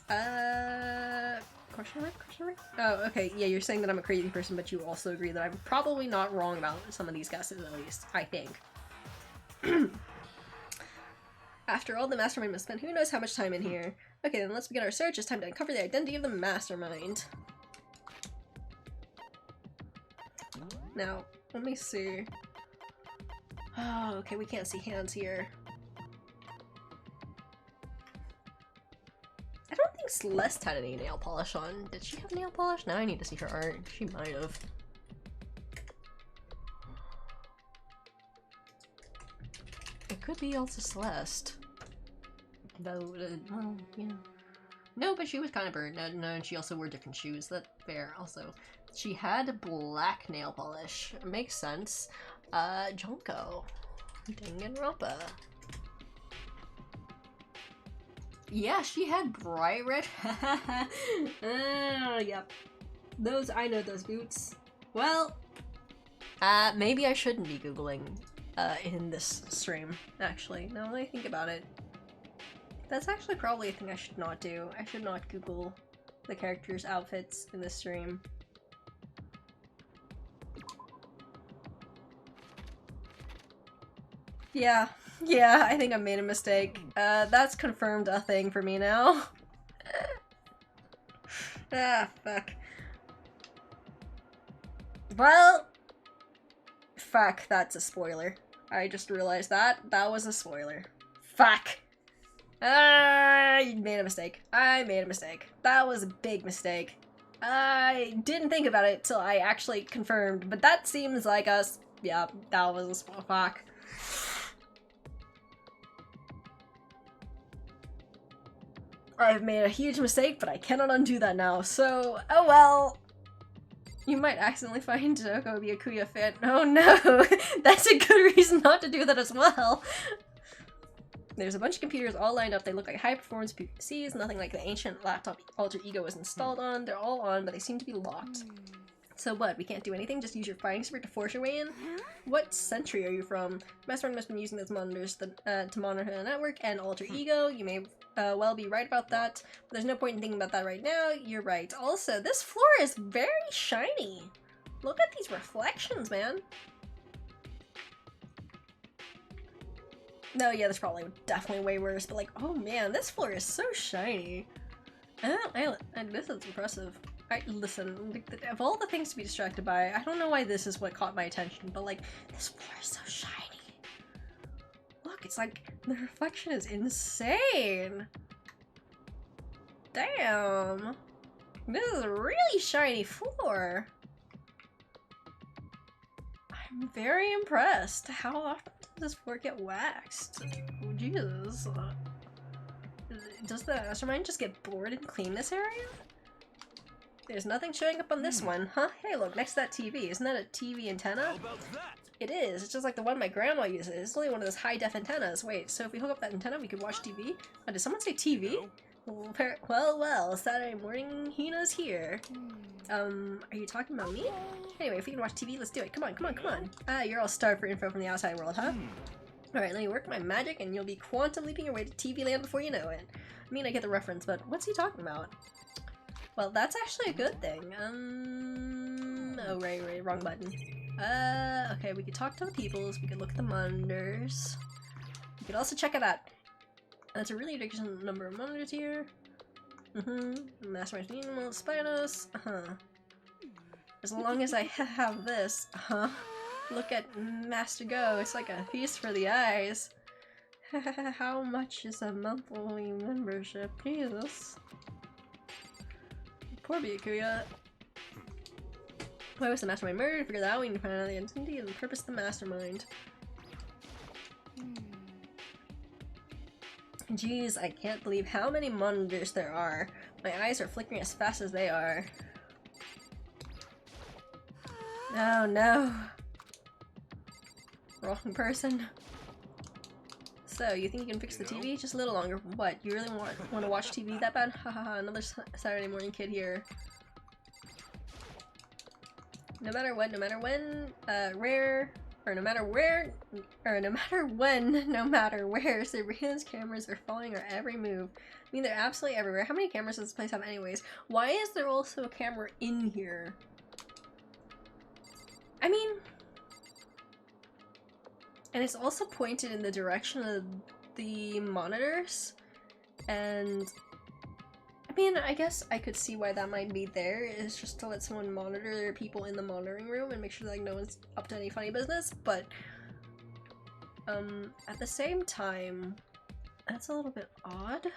Question mark? Question mark? Oh, okay. Yeah, you're saying that I'm a crazy person, but you also agree that I'm probably not wrong about some of these guesses, at least. I think. After all, the mastermind must spend who knows how much time in here. Okay, then let's begin our search. It's time to uncover the identity of the mastermind. Now, let me see. Oh, okay, we can't see hands here. I don't think Celeste had any nail polish on. Did she have nail polish? Now I need to see her art. She might have. It could be also Celeste. Though, well, yeah. No, but she was kind of bird. No, and she also wore different shoes. That's fair. Also, she had black nail polish. Makes sense. Junko. Danganronpa. Yeah, she had bright red. Yep. Those, I know those boots. Well, maybe I shouldn't be Googling, in this stream, actually. Now that I think about it. That's actually probably a thing I should not do. I should not Google the characters' outfits in this stream. Yeah, I think I made a mistake. That's confirmed a thing for me now. Ah, fuck. Well, fuck, that's a spoiler. I just realized that. That was a spoiler. Fuck. I made a mistake. I made a mistake. That was a big mistake. I didn't think about it till I actually confirmed, but that seems like us. Yeah, that was a fuck. I've made a huge mistake, but I cannot undo that now, so oh well. You might accidentally find Doko be a Kuya fan. Oh no! That's a good reason not to do that as well! There's a bunch of computers all lined up. They look like high-performance PCs, nothing like the ancient laptop Alter Ego was installed on. They're all on, but they seem to be locked. So what, we can't do anything? Just use your fighting spirit to force your way in? What century are you from? Mastermind must have been using those monitors to monitor the network and Alter Ego. You may well be right about that, but there's no point in thinking about that right now. You're right. Also, this floor is very shiny. Look at these reflections, man. No, yeah, that's probably definitely way worse, but like, oh man, this floor is so shiny. This is impressive. Listen, of all the things to be distracted by, I don't know why this is what caught my attention, but like, this floor is so shiny. Look, it's like, the reflection is insane. Damn. This is a really shiny floor. I'm very impressed. How often does this floor get waxed? Oh, Jesus. Does the mastermind just get bored and clean this area? There's nothing showing up on this one, huh? Hey, look, next to that TV. Isn't that a TV antenna? How about that? It is. It's just like the one my grandma uses. It's only one of those high-def antennas. Wait, so if we hook up that antenna, we could watch TV? Oh, did someone say TV? Well, Saturday morning, Hina's here. Are you talking about me? Anyway, if we can watch TV, let's do it. Come on. Ah, you're all starved for info from the outside world, huh? Alright, let me work my magic and you'll be quantum leaping your way to TV land before you know it. I mean, I get the reference, but what's he talking about? Well, that's actually a good thing. Oh, right, wrong button. Okay, we could talk to the peoples, we could look at the monitors. We could also check it out. That's a really ridiculous number of monitors here. Mastermind animal, Spinos. As long as I have this. Look at Master Go, it's like a feast for the eyes. How much is a monthly membership? Jesus. Poor Byakuya. Why was the mastermind murdered? To figure that out, we need to find out the identity and the purpose of the mastermind. Jeez, I can't believe how many monitors there are. My eyes are flickering as fast as they are. Oh no. Wrong person. So, you think you can fix the TV? Just a little longer. What? You really want to watch TV that bad? Hahaha, another Saturday morning kid here. No matter what, no matter when, no matter where, surveillance cameras are following our every move. I mean, they're absolutely everywhere. How many cameras does this place have anyways? Why is there also a camera in here? I mean... And it's also pointed in the direction of the monitors, and I mean, I guess I could see why that might be there, is just to let someone monitor people in the monitoring room and make sure like no one's up to any funny business, but at the same time, that's a little bit odd.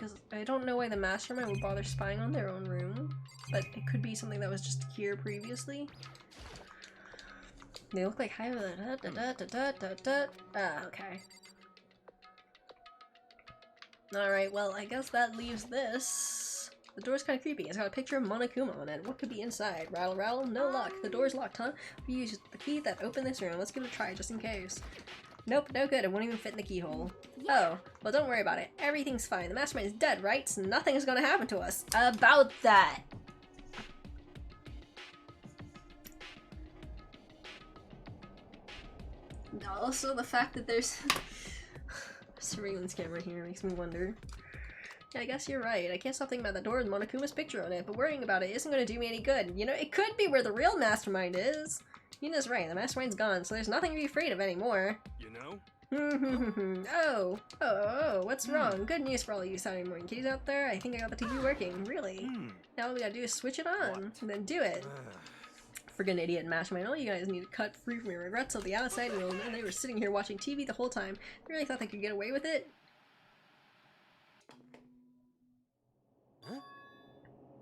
because I don't know why the mastermind would bother spying on their own room, but it could be something that was just here previously. They look like okay. Alright, well, I guess that leaves this. The door's kind of creepy. It's got a picture of Monokuma on it. What could be inside? Rattle, rattle? No luck. The door's locked, huh? We used the key that opened this room. Let's give it a try, just in case. Nope, no good. It won't even fit in the keyhole. Oh, well, don't worry about it. Everything's fine. The mastermind is dead, right? So nothing is gonna happen to us. About that. Also, the fact that there's a surveillance camera here makes me wonder. Yeah, I guess you're right. I can't stop thinking about the door with Monokuma's picture on it, but worrying about it isn't going to do me any good. You know, it could be where the real mastermind is. Yuna's right. The mastermind's gone, so there's nothing to be afraid of anymore. You know? What's wrong? Good news for all you Saturday morning kitties out there. I think I got the TV working. Really? Now all we gotta do is switch it on, and then do it. Friggin' idiot mastermind. All you guys need to cut free from your regrets of the outside world, and they were sitting here watching TV the whole time. They really thought they could get away with it?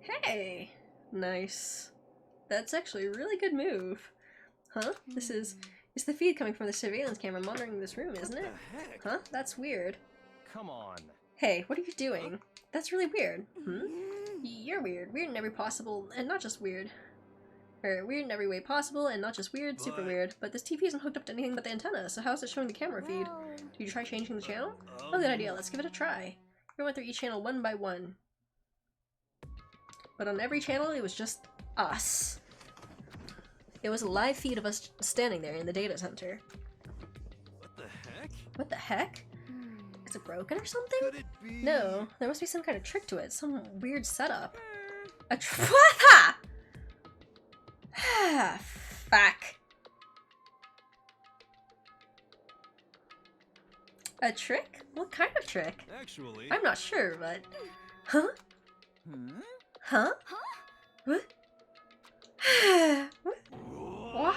Hey! Nice. That's actually a really good move. Huh? It's the feed coming from the surveillance camera monitoring this room, isn't it? What the heck? Huh? That's weird. Come on. Hey, what are you doing? That's really weird. You're weird. Weird in every possible, and not just weird. Or weird in every way possible, and not just weird, super weird. But this TV isn't hooked up to anything but the antenna, so how's it showing the camera feed? Did you try changing the channel? Oh, good idea. Let's give it a try. We went through each channel one by one. But on every channel, it was just us. It was a live feed of us standing there in the data center. What the heck? What the heck? Is it broken or something? Could it be? No, there must be some kind of trick to it. Some weird setup. A Fuck! A trick? What kind of trick? Actually, I'm not sure, but... Huh? Huh? What? What?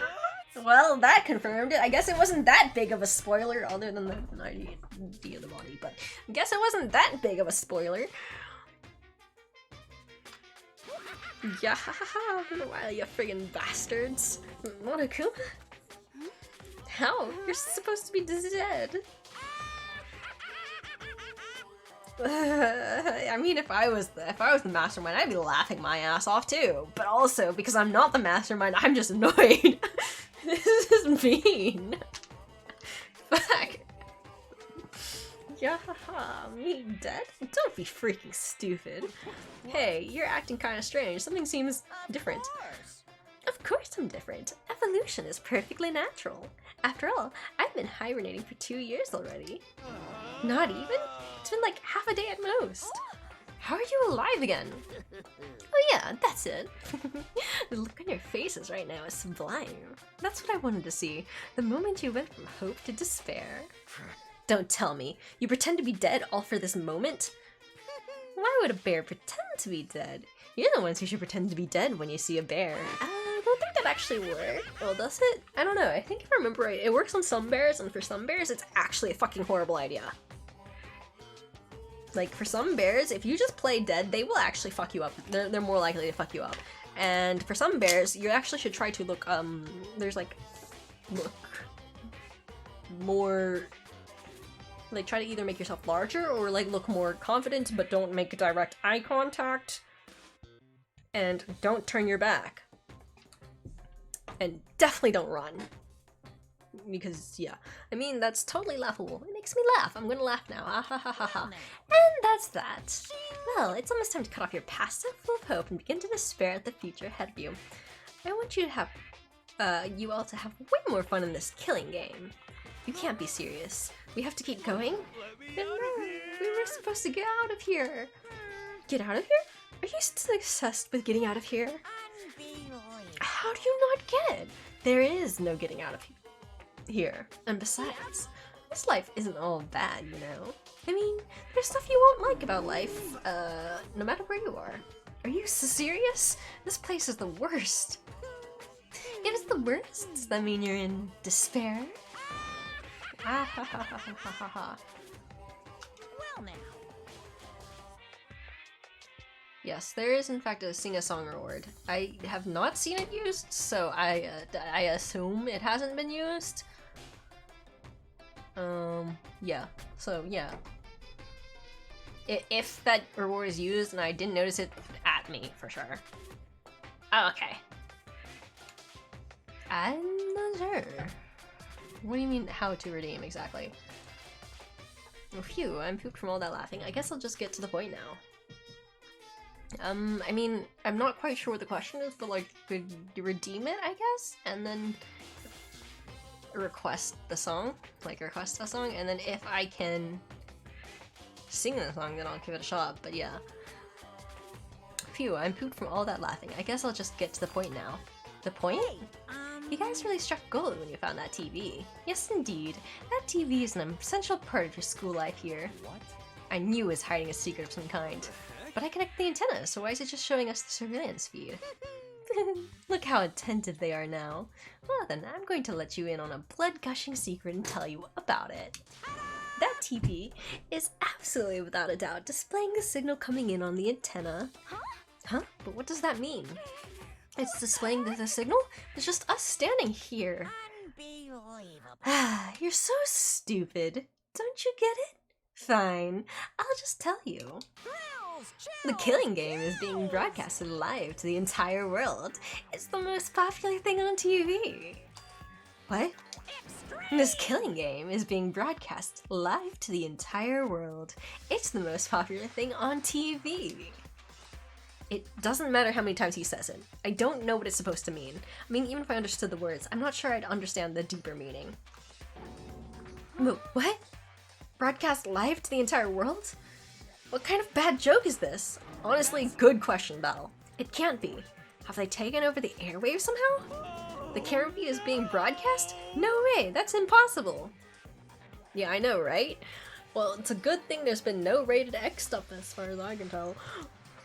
Well, that confirmed it. I guess it wasn't that big of a spoiler, other than the idea of the body, but I guess it wasn't that big of a spoiler. Yeah, been a while, you friggin' bastards. Monokuma? How? You're supposed to be dead. I mean, if I was the mastermind, I'd be laughing my ass off too. But also, because I'm not the mastermind, I'm just annoyed. This is mean. Fuck. Yahaha, me dead? Don't be freaking stupid. Hey, you're acting kinda strange. Something seems different. Of course I'm different. Evolution is perfectly natural. After all, I've been hibernating for 2 years already. Not even? It's been like half a day at most. How are you alive again? Oh yeah, that's it. The look on your faces right now is sublime. That's what I wanted to see. The moment you went from hope to despair. Don't tell me. You pretend to be dead all for this moment? Why would a bear pretend to be dead? You're the ones who should pretend to be dead when you see a bear. I don't think that actually works. Well, does it? I don't know. I think if I remember right, it works on some bears, and for some bears, it's actually a fucking horrible idea. Like, for some bears, if you just play dead, they will actually fuck you up. They're more likely to fuck you up. And for some bears, you actually should try to look, there's like, look more, like, try to either make yourself larger or, like, look more confident, but don't make direct eye contact. And don't turn your back. And definitely don't run. Because, yeah. I mean, that's totally laughable. It makes me laugh. I'm gonna laugh now. Ah ha ha ha ha. And that's that. Well, it's almost time to cut off your past so full of hope and begin to despair at the future ahead of you. I want you to have, you all to have way more fun in this killing game. You can't be serious. We have to keep going? No, we were supposed to get out of here. Get out of here? Are you still obsessed with getting out of here? How do you not get it? There is no getting out of here. And besides, this life isn't all bad, you know? I mean, there's stuff you won't like about life, no matter where you are. Are you serious? This place is the worst. If it's the worst, does that mean you're in despair? Ah ha ha ha ha ha ha. Well now. Yes, there is in fact a sing-a-song reward. I have not seen it used, so I assume it hasn't been used. Yeah. So yeah. If that reward is used and I didn't notice it, at me for sure. Oh, okay. I'm not sure. What do you mean, how to redeem exactly? Oh, phew, I'm pooped from all that laughing. I guess I'll just get to the point now. I mean, I'm not quite sure what the question is, but like, could you redeem it, I guess? And then request the song, like request a song, and then if I can sing the song, then I'll give it a shot, but yeah. Phew, I'm pooped from all that laughing. I guess I'll just get to the point now. The point? You guys really struck gold when you found that TV. Yes, indeed. That TV is an essential part of your school life here. What? I knew it was hiding a secret of some kind. But I connect the antenna, so why is it just showing us the surveillance feed? Look how attentive they are now. Well then, I'm going to let you in on a blood-gushing secret and tell you about it. That TV is absolutely without a doubt displaying the signal coming in on the antenna. Huh? But what does that mean? It's displaying the signal? It's just us standing here. Unbelievable. You're so stupid. Don't you get it? Fine, I'll just tell you. The Killing Game is being broadcasted live to the entire world. It's the most popular thing on TV. What? This Killing Game is being broadcast live to the entire world. It's the most popular thing on TV. It doesn't matter how many times he says it. I don't know what it's supposed to mean. I mean, even if I understood the words, I'm not sure I'd understand the deeper meaning. But what? Broadcast live to the entire world? What kind of bad joke is this? Honestly, good question, Belle. It can't be. Have they taken over the airwaves somehow? The camera feed is being broadcast? No way, that's impossible. Yeah, I know, right? Well, it's a good thing there's been no rated X stuff as far as I can tell.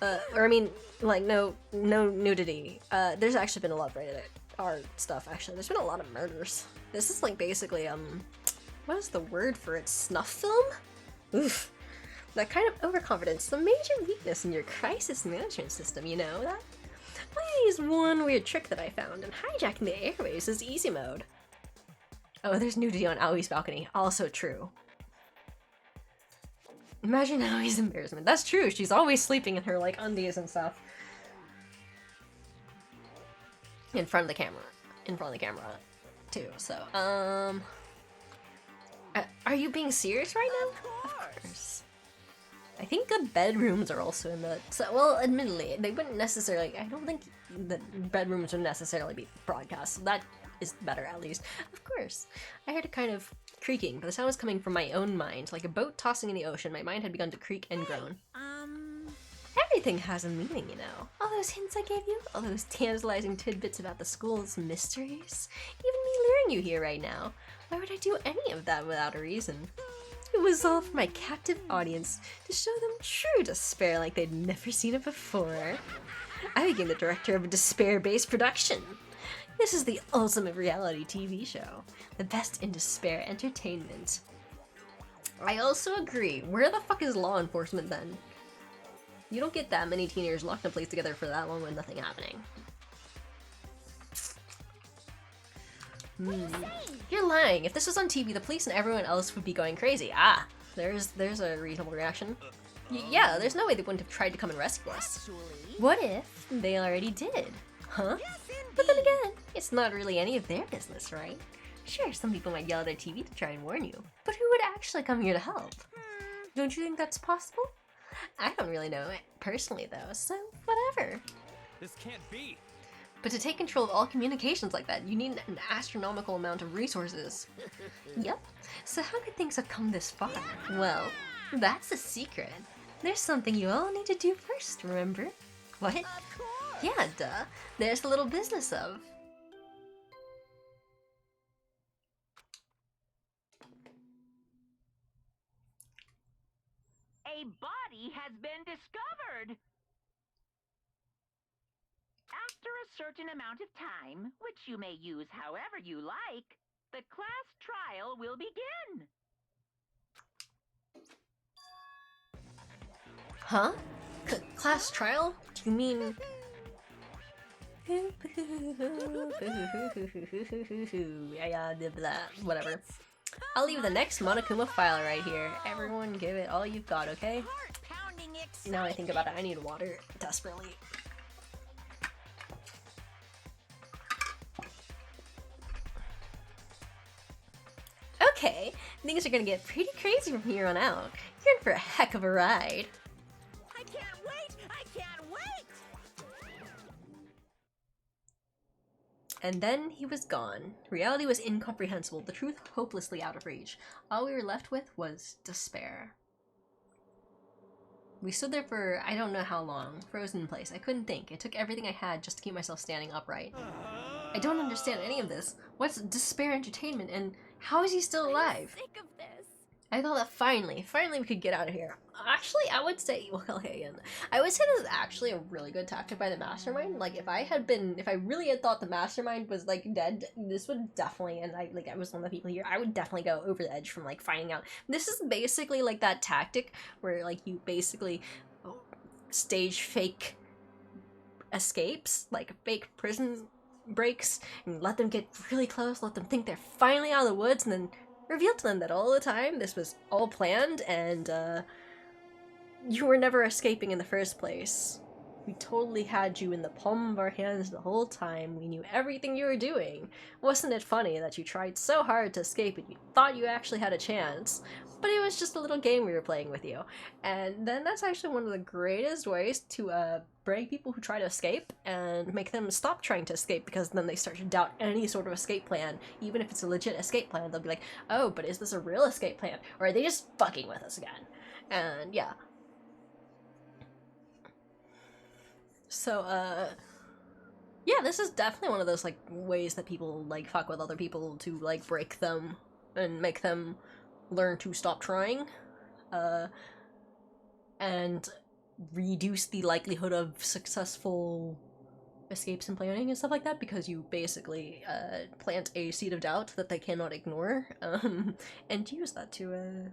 Or I mean, like, no nudity. There's actually been a lot of rated R stuff, actually. There's been a lot of murders. This is like basically, what is the word for it? Snuff film? Oof. That kind of overconfidence is a major weakness in your crisis management system, you know that? I use one weird trick that I found, and hijacking the airwaves is easy mode. Oh, there's nudity on Aoi's balcony. Also true. Imagine Aoi's embarrassment. That's true, she's always sleeping in her, like, undies and stuff. In front of the camera. In front of the camera, too, so, are you being serious right now? Of course. I think the bedrooms are also in the... So, well, admittedly, they wouldn't necessarily... I don't think the bedrooms would necessarily be broadcast. So that is better, at least. Of course. I heard a kind of creaking, but the sound was coming from my own mind. Like a boat tossing in the ocean, my mind had begun to creak and groan. Everything has a meaning, you know. All those hints I gave you, all those tantalizing tidbits about the school's mysteries. Even me luring you here right now. Why would I do any of that without a reason? It was all for my captive audience, to show them true despair like they'd never seen it before. I became the director of a despair-based production. This is the ultimate reality TV show, the best in despair entertainment. I also agree. Where the fuck is law enforcement then? You don't get that many teenagers locked in a place together for that long with nothing happening. You're lying. If this was on TV, the police and everyone else would be going crazy. Ah, there's a reasonable reaction. Yeah, there's no way they wouldn't have tried to come and rescue us. What if they already did? Huh? But then again, it's not really any of their business, right? Sure, some people might yell at their TV to try and warn you, but who would actually come here to help? Don't you think that's possible? I don't really know it personally, though, so whatever. This can't be. But to take control of all communications like that, you need an astronomical amount of resources. Yep. So how could things have come this far? Well, that's a secret. There's something you all need to do first, remember? What? Yeah, duh. There's the little business of... A body has been discovered! After a certain amount of time, which you may use however you like, the class trial will begin. Huh? Class trial? Do you mean... yeah, whatever. I'll leave the next Monokuma file right here. Everyone give it all you've got, okay? Now I think about it, I need water desperately. Okay, things are gonna get pretty crazy from here on out. You're in for a heck of a ride. I can't wait! I can't wait! And then he was gone. Reality was incomprehensible, the truth hopelessly out of reach. All we were left with was despair. We stood there for I don't know how long, frozen in place. I couldn't think. It took everything I had just to keep myself standing upright. I don't understand any of this. What's despair entertainment, and how is he still alive? I'm sick of this. I thought that finally we could get out of here. Actually, I would say, well, hey, I would say this is actually a really good tactic by the mastermind. Like, if I really had thought the mastermind was, like, dead, this would definitely, and I was one of the people here, I would definitely go over the edge from, like, finding out. This is basically, like, that tactic where, like, you basically stage fake escapes, like, fake prison breaks, and let them get really close, let them think they're finally out of the woods, and then reveal to them that all the time this was all planned and you were never escaping in the first place. We totally had you in the palm of our hands the whole time. We knew everything you were doing. Wasn't it funny that you tried so hard to escape and you thought you actually had a chance? But it was just a little game we were playing with you. And then that's actually one of the greatest ways to break people who try to escape and make them stop trying to escape, because then they start to doubt any sort of escape plan. Even if it's a legit escape plan, they'll be like, oh, but is this a real escape plan? Or are they just fucking with us again? And yeah. So, yeah, this is definitely one of those, like, ways that people, like, fuck with other people to, like, break them and make them learn to stop trying, and reduce the likelihood of successful escapes and planning and stuff like that, because you basically, plant a seed of doubt that they cannot ignore, and use that to,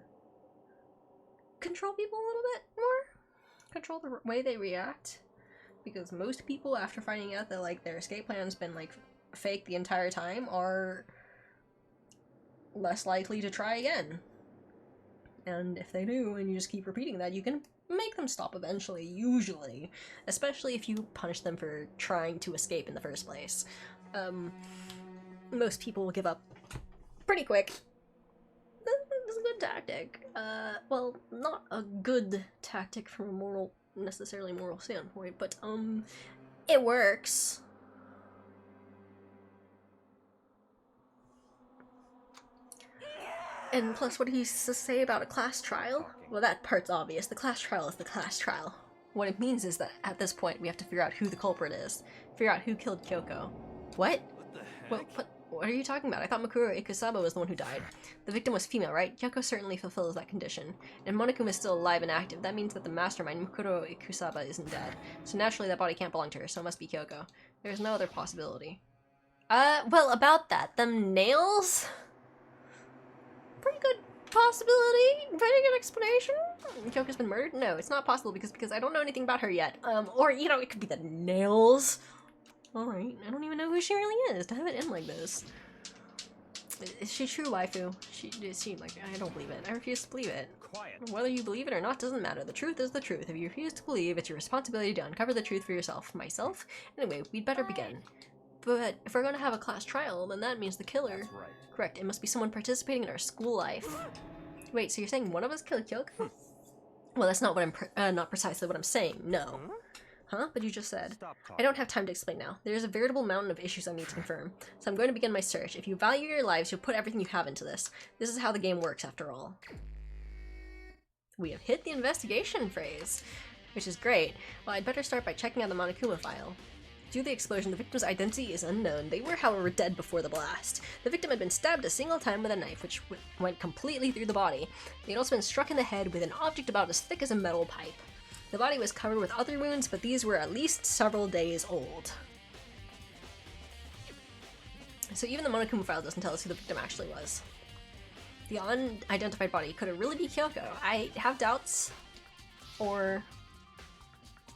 control people a little bit more, control the way they react. Because most people, after finding out that, like, their escape plan's been, like, fake the entire time, are less likely to try again. And if they do, and you just keep repeating that, you can make them stop eventually, usually. Especially if you punish them for trying to escape in the first place. Most people will give up pretty quick. This is a good tactic. Well, not a good tactic from a necessarily moral standpoint, but it works. And plus, what do you say about a class trial? Well, that part's obvious. The class trial is the class trial. What it means is that at this point we have to figure out who the culprit is, figure out who killed Kyoko. What? What the heck? What are you talking about? I thought Makuro Ikusaba was the one who died. The victim was female, right? Kyoko certainly fulfills that condition. And Monokuma is still alive and active. That means that the mastermind, Makuro Ikusaba, isn't dead. So naturally that body can't belong to her, so it must be Kyoko. There's no other possibility. Well, about that. Them nails? Pretty good possibility. Pretty good explanation. Kyoko's been murdered? No, it's not possible because I don't know anything about her yet. Or, you know, it could be the nails. Alright, I don't even know who she really is to have it end like this. Is she true waifu? She like, I don't believe it. I refuse to believe it. Quiet. Whether you believe it or not doesn't matter. The truth is the truth. If you refuse to believe, it's your responsibility to uncover the truth for yourself. Myself? Anyway, we'd better begin. But if we're gonna have a class trial, then that means the killer... That's right. Correct, it must be someone participating in our school life. Wait, so you're saying one of us killed Kyoko? Well, that's not what not precisely what I'm saying, no. Huh? But you just said. Stop I don't have time to explain now. There's a veritable mountain of issues I need to confirm. So I'm going to begin my search. If you value your lives, you'll put everything you have into this. This is how the game works, after all. We have hit the investigation phase, which is great. Well, I'd better start by checking out the Monokuma file. Due to the explosion, the victim's identity is unknown. They were, however, dead before the blast. The victim had been stabbed a single time with a knife, which went completely through the body. They had also been struck in the head with an object about as thick as a metal pipe. The body was covered with other wounds, but these were at least several days old. So even the Monokuma file doesn't tell us who the victim actually was. The unidentified body, could it really be Kyoko? I have doubts. Or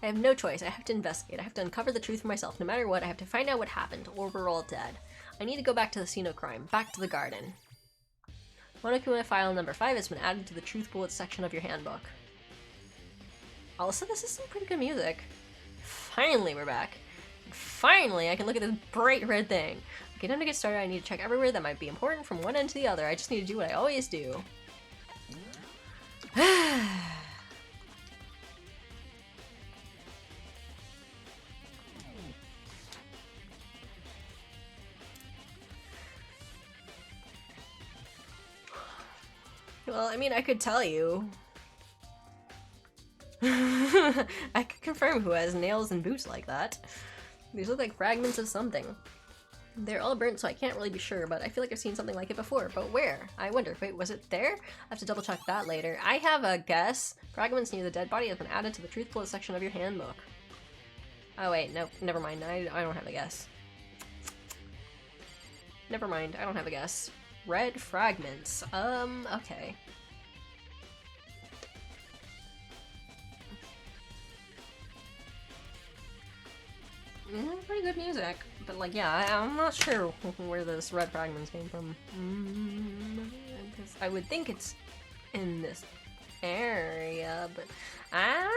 I have no choice. I have to investigate. I have to uncover the truth for myself. No matter what, I have to find out what happened, or we're all dead. I need to go back to the scene of crime, back to the garden. Monokuma file number 5 has been added to the truth bullets section of your handbook. Also, this is some pretty good music. Finally, we're back. Finally, I can look at this bright red thing. Okay, time to get started. I need to check everywhere that might be important from one end to the other. I just need to do what I always do. Well, I mean, I could tell you. I could confirm who has nails and boots like that. These look like fragments of something. They're all burnt, so I can't really be sure, but I feel like I've seen something like it before. But where? I wonder. Wait, was it there? I have to double check that later. I have a guess. Fragments near the dead body have been added to the truth bullet section of your handbook. Oh wait, nope, never mind. I don't have a guess. Never mind, I don't have a guess. Red fragments. Okay. Pretty good music, but like, yeah, I'm not sure where those red fragments came from. Because I would think it's in this area, but I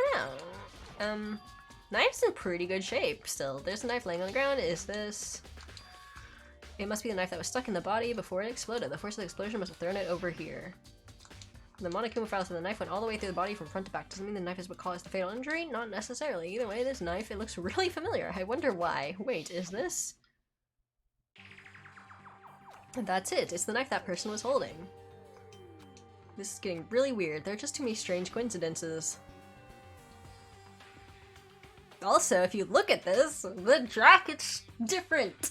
don't know. Knife's in pretty good shape still. There's a knife laying on the ground. Is this? It must be the knife that was stuck in the body before it exploded. The force of the explosion must have thrown it over here. The Monokuma file said the knife went all the way through the body from front to back. Doesn't mean the knife is what caused the fatal injury? Not necessarily. Either way, this knife, it looks really familiar. I wonder why. Wait, is this? That's it. It's the knife that person was holding. This is getting really weird. There are just too many strange coincidences. Also, if you look at this, the jacket's different.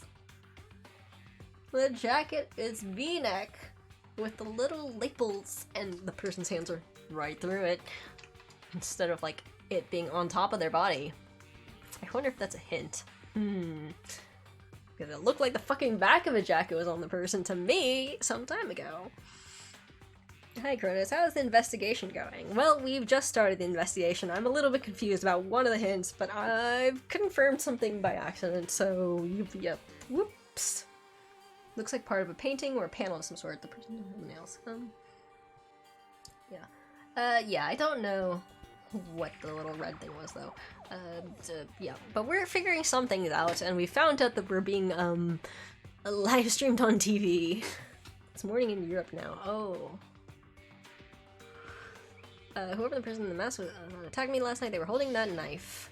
The jacket is V-neck with the little lapels, and the person's hands are right through it, instead of like it being on top of their body. I wonder if that's a hint. Because it looked like the fucking back of a jacket was on the person to me some time ago. Hi Cronus, how's the investigation going? Well, we've just started the investigation. I'm a little bit confused about one of the hints, but I've confirmed something by accident, so yep. Whoops. Looks like part of a painting or a panel of some sort. The person doesn't have nails. Yeah, I don't know what the little red thing was though. Yeah, but we're figuring something out, and we found out that we're being live streamed on TV. It's morning in Europe now. Oh. Whoever the person in the mask was attacked me last night, they were holding that knife.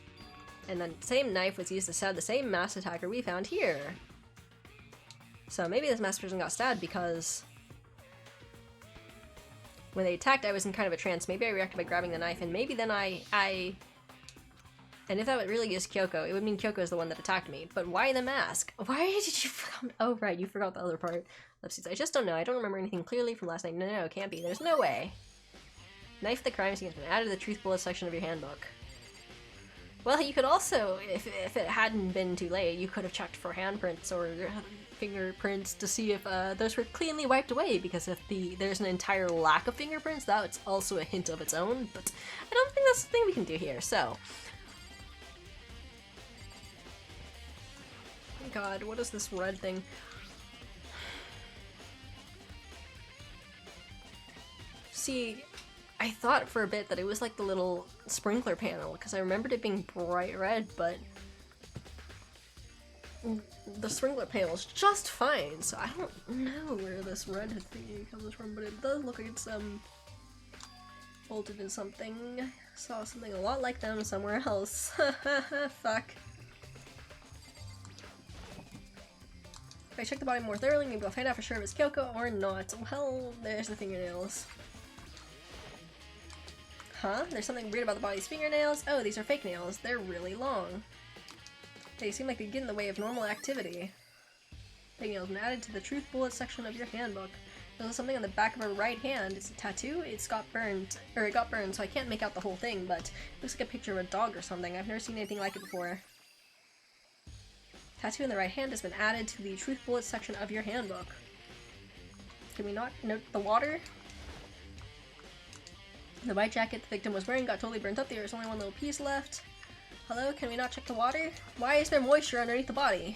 And that same knife was used to stab the same masked attacker we found here. So maybe this masked person got stabbed because when they attacked, I was in kind of a trance. Maybe I reacted by grabbing the knife, and maybe then and if that really is Kyoko, it would mean Kyoko is the one that attacked me. But why the mask? Why did you forget? Oh right, you forgot the other part. I just don't know. I don't remember anything clearly from last night. No, it can't be. There's no way. Knife the crime scene has been added to the truth bullet section of your handbook. Well, you could also, if it hadn't been too late, you could have checked for handprints or fingerprints to see if those were cleanly wiped away, because if there's an entire lack of fingerprints, that's also a hint of its own, but I don't think that's the thing we can do here, so. God, what is this red thing? See, I thought for a bit that it was like the little sprinkler panel, because I remembered it being bright red, but the sprinkler panel is just fine, so I don't know where this red thingy comes from, but it does look like it's bolted in something. I saw something a lot like them somewhere else. Fuck. If I check the body more thoroughly, maybe I'll find out for sure if it's Kyoko or not. Well, there's the fingernails. Huh? There's something weird about the body's fingernails? Oh, these are fake nails. They're really long. They seem like they get in the way of normal activity. Fake nails been added to the truth bullet section of your handbook. There's something on the back of her right hand. It's a tattoo. It got burned, so I can't make out the whole thing, but it looks like a picture of a dog or something. I've never seen anything like it before. Tattoo in the right hand has been added to the truth bullet section of your handbook. Can we not note the water? The white jacket the victim was wearing got totally burnt up. There was only one little piece left. Hello, can we not check the water? Why is there moisture underneath the body?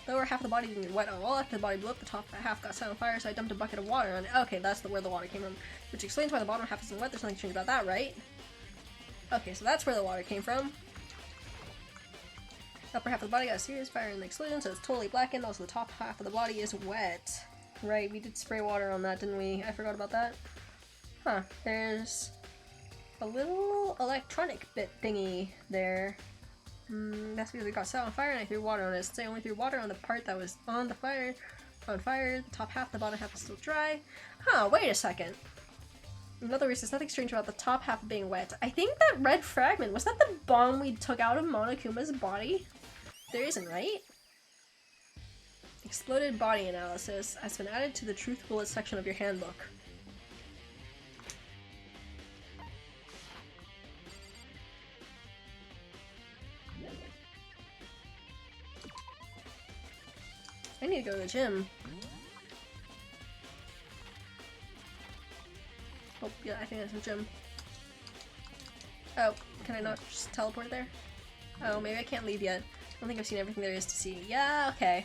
Lower half of the body didn't get wet at all. After the body blew up, the top half got set on fire, so I dumped a bucket of water on it. Okay, that's where the water came from. Which explains why the bottom half isn't wet. There's nothing strange about that, right? Okay, so that's where the water came from. Upper half of the body got a serious fire in the explosion, so it's totally blackened. Also, the top half of the body is wet. Right, we did spray water on that, didn't we? I forgot about that. Huh, there's a little electronic bit thingy there. That's because it got set on fire and I threw water on it. Since I only threw water on the part that was on fire, the top half, the bottom half is still dry. Huh, wait a second. In other words, there's nothing strange about the top half being wet. I think that red fragment, was that the bomb we took out of Monokuma's body? There isn't, right? Exploded body analysis has been added to the truth bullet section of your handbook. I need to go to the gym. Oh, yeah, I think that's the gym. Oh, can I not just teleport there? Oh, maybe I can't leave yet. I don't think I've seen everything there is to see. Yeah, okay.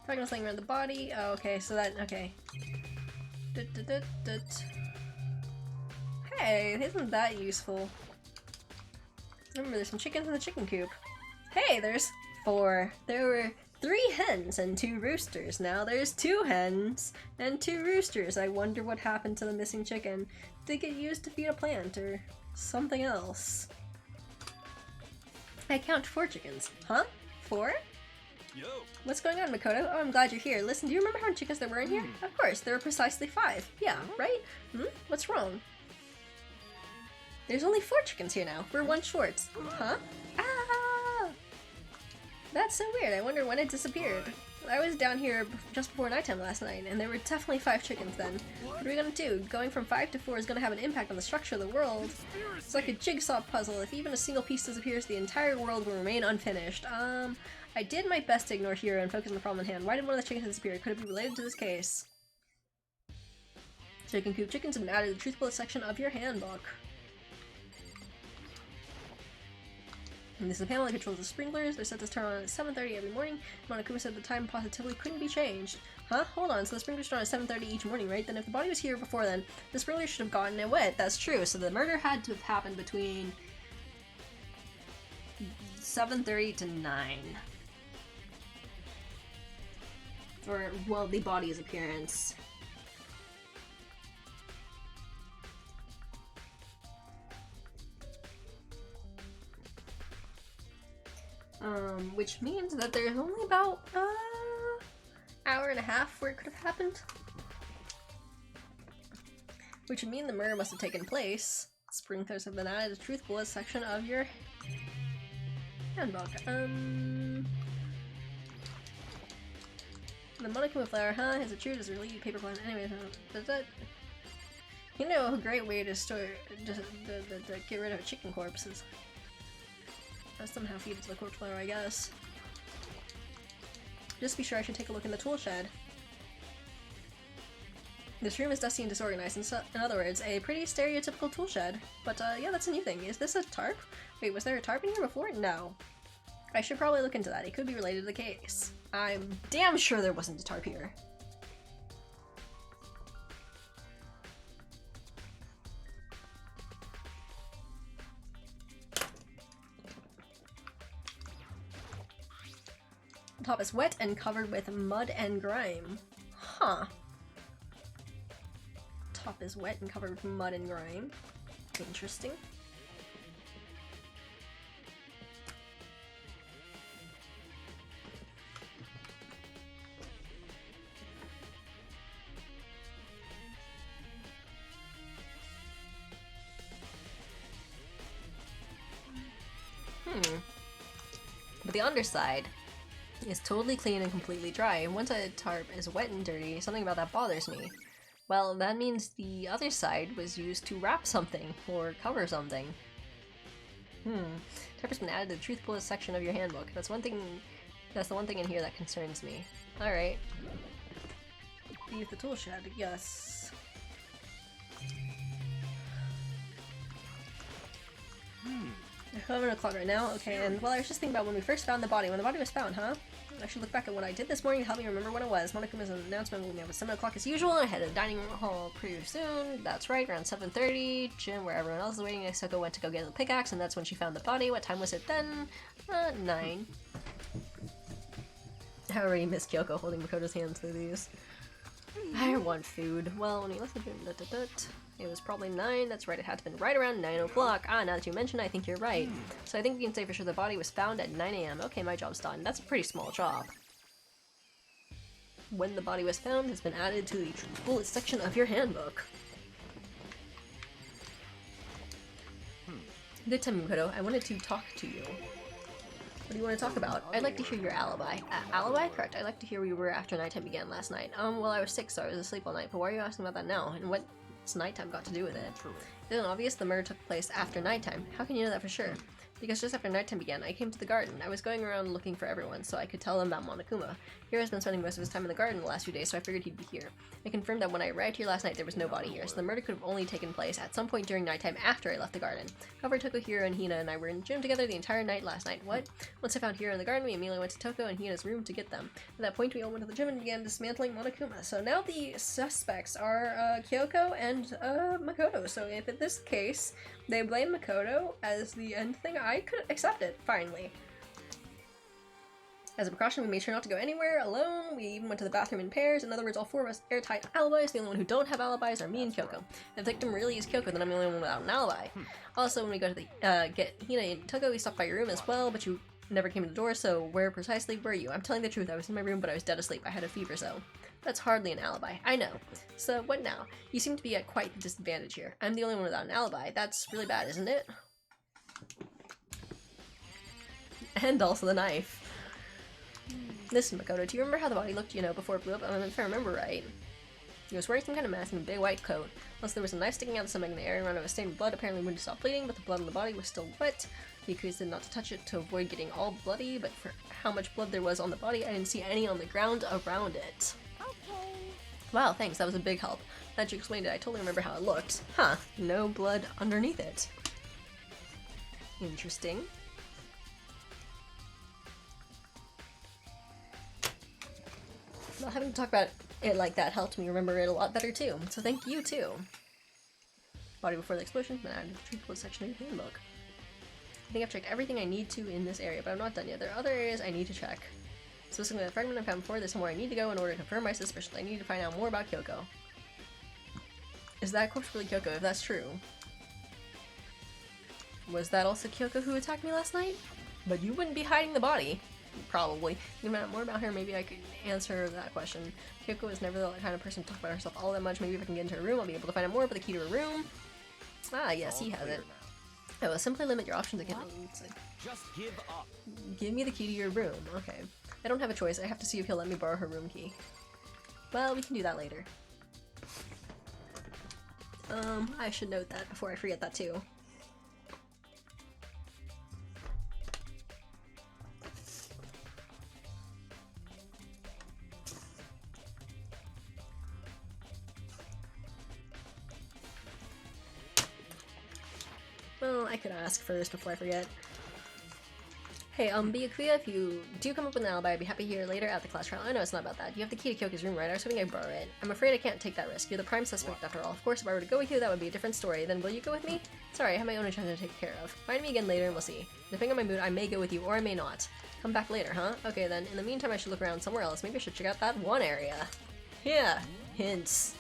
Fragments laying around the body. Oh, okay, so that, okay. Hey, isn't that useful? Remember, there's some chickens in the chicken coop. Hey, there's 4. There were 3 hens and 2 roosters. Now there's 2 hens and 2 roosters. I wonder what happened to the missing chicken. Did it get used to feed a plant or something else? I count 4 chickens. Huh? 4? Yo. What's going on, Makoto? Oh, I'm glad you're here. Listen, do you remember how many chickens there were in here? Of course, there were precisely 5. Yeah, right? What's wrong? There's only 4 chickens here now. We're 1 short. Huh? Ah! That's so weird. I wonder when it disappeared. I was down here just before nighttime last night, and there were definitely 5 chickens then. What are we gonna do? Going from 5 to 4 is gonna have an impact on the structure of the world. It's like a jigsaw puzzle. If even a single piece disappears, the entire world will remain unfinished. I did my best to ignore Hero and focus on the problem at hand. Why did one of the chickens disappear? Could it be related to this case? Chicken coop chickens have been added to the truth bullet section of your handbook. And this is a panel that controls the sprinklers. They're set to turn on at 7:30 every morning. Monokuma said the time positively couldn't be changed. Huh? Hold on, so the sprinklers turn on at 7:30 each morning, right? Then if the body was here before then, the sprinklers should have gotten it wet. That's true. So the murder had to have happened between 7:30 to 9. Or, well, the body's appearance. Which means that there's only about, hour and a half where it could have happened. Which would mean the murder must have taken place. Sprinklers have been added to the truth bullet section of your handbook. The Monokuma flower, huh? Is it true? Does it really eat paper plant? Anyway, does that... You know, a great way to store... to get rid of chicken corpses. Somehow feed it to the corpse flower, I guess. Just be sure I should take a look in the tool shed. This room is dusty and disorganized, in other words, a pretty stereotypical tool shed. But yeah, that's a new thing. Is this a tarp? Wait, was there a tarp in here before? No. I should probably look into that. It could be related to the case. I'm damn sure there wasn't a tarp here. The top is wet and covered with mud and grime. Huh. Top is wet and covered with mud and grime. Interesting. But the underside is totally clean and completely dry, and once a tarp is wet and dirty, something about that bothers me. Well, that means the other side was used to wrap something, or cover something. Tarp has been added to the truth bullet section of your handbook. That's the one thing in here that concerns me. Alright. Use the tool shed, yes. 11 o'clock right now. Okay, and well, I was just thinking about when we first found the body. When the body was found, huh? I should look back at what I did this morning to help me remember when it was. Monokuma's announcement will be at 7 o'clock as usual. I head to the dining hall pretty soon. That's right, around 7:30. Gym where everyone else is waiting. Isoko went to go get the pickaxe, and that's when she found the body. What time was it then? 9. I already missed Kyoko holding Makoto's hands through these. I want food. Well, when he left the gym, it was probably 9. That's right, it had to have been right around 9 o'clock. Ah, now that you mention it, I think you're right. So I think we can say for sure the body was found at 9 a.m. Okay, my job's done. That's a pretty small job. When the body was found has been added to the bullet section of your handbook. Good time, Makoto. I wanted to talk to you. What do you want to talk about? I'd like to hear your alibi. Alibi? Correct. I'd like to hear where you were after nighttime began last night. Well, I was sick, so I was asleep all night, but why are you asking about that now? And what's nighttime got to do with it? Isn't obvious the murder took place after nighttime? How can you know that for sure? Because just after nighttime began, I came to the garden. I was going around looking for everyone, so I could tell them about Monokuma. Hiro has been spending most of his time in the garden the last few days, so I figured he'd be here. I confirmed that when I arrived here last night, there was no body here, so the murder could have only taken place at some point during nighttime after I left the garden. However, Toko, Hiro, and Hina and I were in the gym together the entire night last night. What? Once I found Hiro in the garden, we immediately went to Toko and Hina's room to get them. At that point, we all went to the gym and began dismantling Monokuma. So now the suspects are Kyoko and Makoto. So if in this case they blame Makoto as the end thing, I could accept it, finally. As a precaution, we made sure not to go anywhere alone. We even went to the bathroom in pairs. In other words, all 4 of us airtight alibis. The only one who don't have alibis are me and Kyoko. If the victim really is Kyoko, then I'm the only one without an alibi. Also, when we go to the get Hina and Toko, we stopped by your room as well, but you never came to the door, so where precisely were you? I'm telling the truth, I was in my room, but I was dead asleep. I had a fever, so that's hardly an alibi. I know. So what now? You seem to be at quite a disadvantage here. I'm the only one without an alibi. That's really bad, isn't it? And also the knife. Listen, Makoto, do you remember how the body looked, before it blew up? If I remember right. He was wearing some kind of mask and a big white coat. Plus, there was a knife sticking out of the stomach in the area around it was stained with blood. Apparently, when he stopped bleeding, but the blood on the body was still wet. He accused him not to touch it to avoid getting all bloody, but for how much blood there was on the body, I didn't see any on the ground around it. Okay. Wow, thanks, that was a big help. Now that you explained it, I totally remember how it looked. Huh, no blood underneath it. Interesting. Not having to talk about it like that helped me remember it a lot better too, so thank you too. Body before the explosion, then added the treatable section of your handbook. I think I've checked everything I need to in this area, but I'm not done yet. There are other areas I need to check. Specifically, the fragment I found before, there's somewhere I need to go in order to confirm my suspicions. I need to find out more about Kyoko. Is that quote really Kyoko, if that's true? Was that also Kyoko who attacked me last night? But you wouldn't be hiding the body. Probably. If you find out more about her, maybe I could answer that question. Kyoko is never the kind of person to talk about herself all that much. Maybe if I can get into her room, I'll be able to find out more about the key to her room. Ah, yes, he has it. I will simply limit your options again. Just give up. Give me the key to your room. Okay. I don't have a choice. I have to see if he'll let me borrow her room key. Well, we can do that later. I should note that before I forget that too. Well, I could ask first before I forget. Hey, Byakuya, if you do come up with an alibi, I'd be happy to hear later at the class trial. I know it's not about that. You have the key to Kyoko's room, right? I was hoping I'd borrow it. I'm afraid I can't take that risk. You're the prime suspect after all. Of course, if I were to go with you, that would be a different story. Then will you go with me? Sorry, I have my own agenda to take care of. Find me again later and we'll see. Depending on my mood, I may go with you or I may not. Come back later, huh? Okay then, in the meantime I should look around somewhere else. Maybe I should check out that one area. Yeah, hints.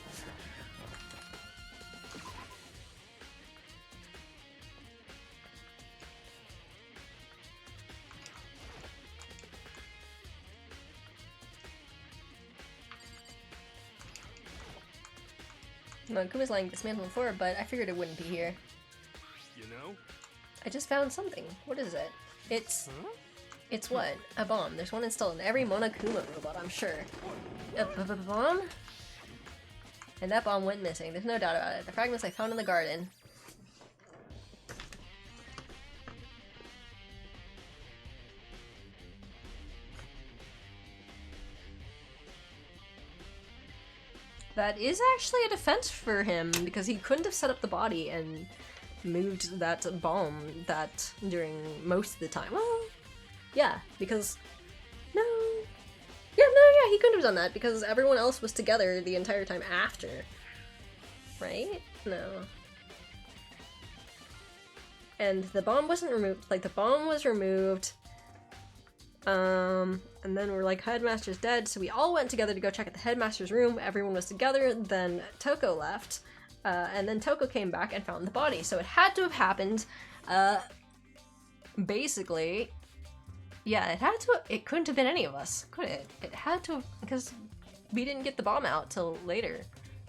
Kuma's lying dismantled on the floor, but I figured it wouldn't be here. You know? I just found something. What is it? It's what? A bomb. There's one installed in every Monokuma robot, I'm sure. A bomb? And that bomb went missing. There's no doubt about it. The fragments I found in the garden. That is actually a defense for him, because he couldn't have set up the body and moved that bomb that during most of the time. Well, yeah, because no, yeah, he couldn't have done that because everyone else was together the entire time after, right? No. And the bomb wasn't removed. Like, the bomb was removed. And then we're like, headmaster's dead, so we all went together to go check at the headmaster's room. Everyone was together, then Toko left. And then Toko came back and found the body. So it had to have happened, basically. Yeah, it couldn't have been any of us, could it? It had to have, because we didn't get the bomb out till later.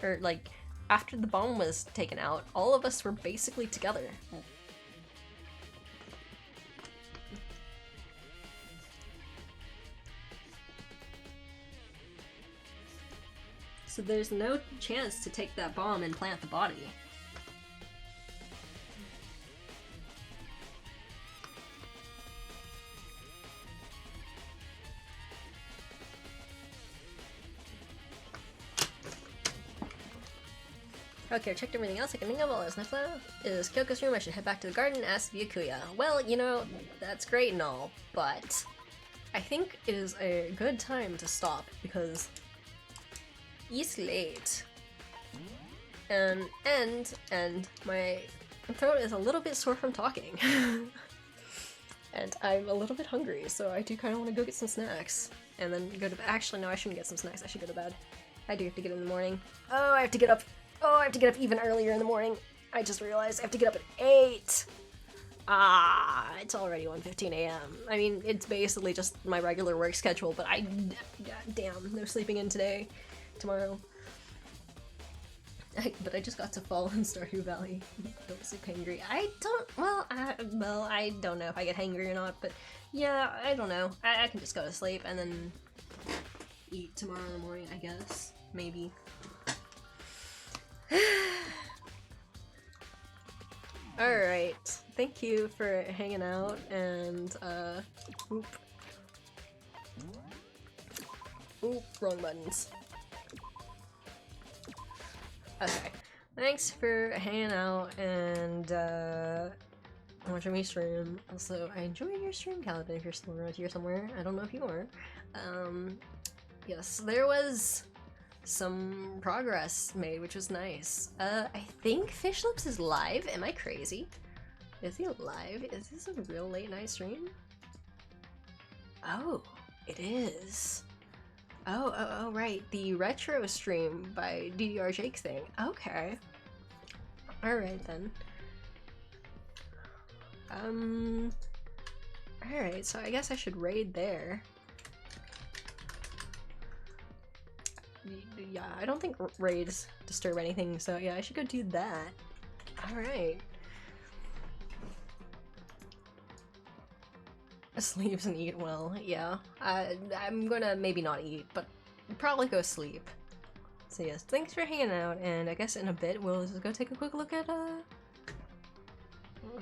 Or, like, after the bomb was taken out, all of us were basically together. So there's no chance to take that bomb and plant the body. Okay, I've checked everything else I can think of. All that's left is Kyoko's room. I should head back to the garden and ask Byakuya. Well, you know, that's great and all, but I think it is a good time to stop because it's late. And my throat is a little bit sore from talking. And I'm a little bit hungry, so I do kind of want to go get some snacks. And then go to bed. Actually, no, I shouldn't get some snacks. I should go to bed. I do have to get in the morning. Oh, I have to get up. Oh, I have to get up even earlier in the morning. I just realized I have to get up at 8. Ah, it's already 1:15 a.m. I mean, it's basically just my regular work schedule, but damn, no sleeping in today. Tomorrow. But I just got to fall in Stardew Valley. Don't sleep hangry. I don't know if I get hangry or not, but yeah, I don't know. I can just go to sleep and then eat tomorrow in the morning, I guess. Maybe. Alright. Thank you for hanging out and, oop, wrong buttons. Okay. Thanks for hanging out and watching me stream. Also, I enjoyed your stream, Calvin, if you're still around here somewhere. I don't know if you are. Yes, there was some progress made, which was nice. I think Fish Lips is live. Am I crazy? Is he live? Is this a real late night stream? Oh, it is. Oh, right. The retro stream by DDR Jake thing. Okay. Alright then. Alright, so I guess I should raid there. Yeah, I don't think raids disturb anything, so yeah, I should go do that. Alright. Sleeps and eat well, yeah. I'm gonna maybe not eat, but probably go sleep. So yes, thanks for hanging out, and I guess in a bit we'll just go take a quick look at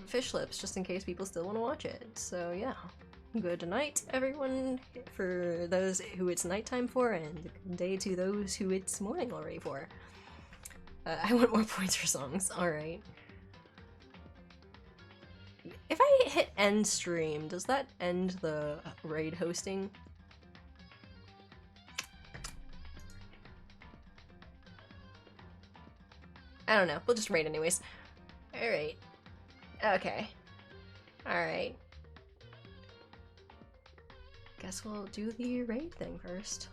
Fish Lips, just in case people still want to watch it. So yeah, good night everyone, for those who it's nighttime for, and good day to those who it's morning already for. I want more points for songs, alright. If I hit end stream, does that end the raid hosting? I don't know, we'll just raid anyways. Alright. Okay. Alright. Guess we'll do the raid thing first.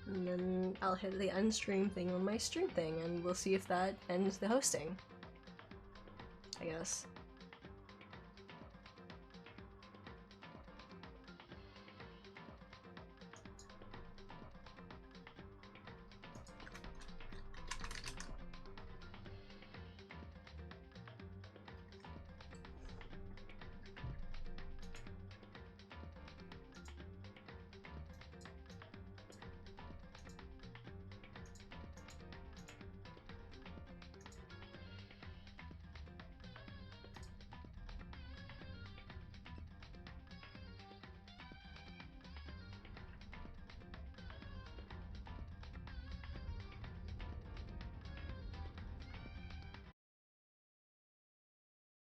And then I'll hit the end stream thing on my stream thing, and we'll see if that ends the hosting. I guess.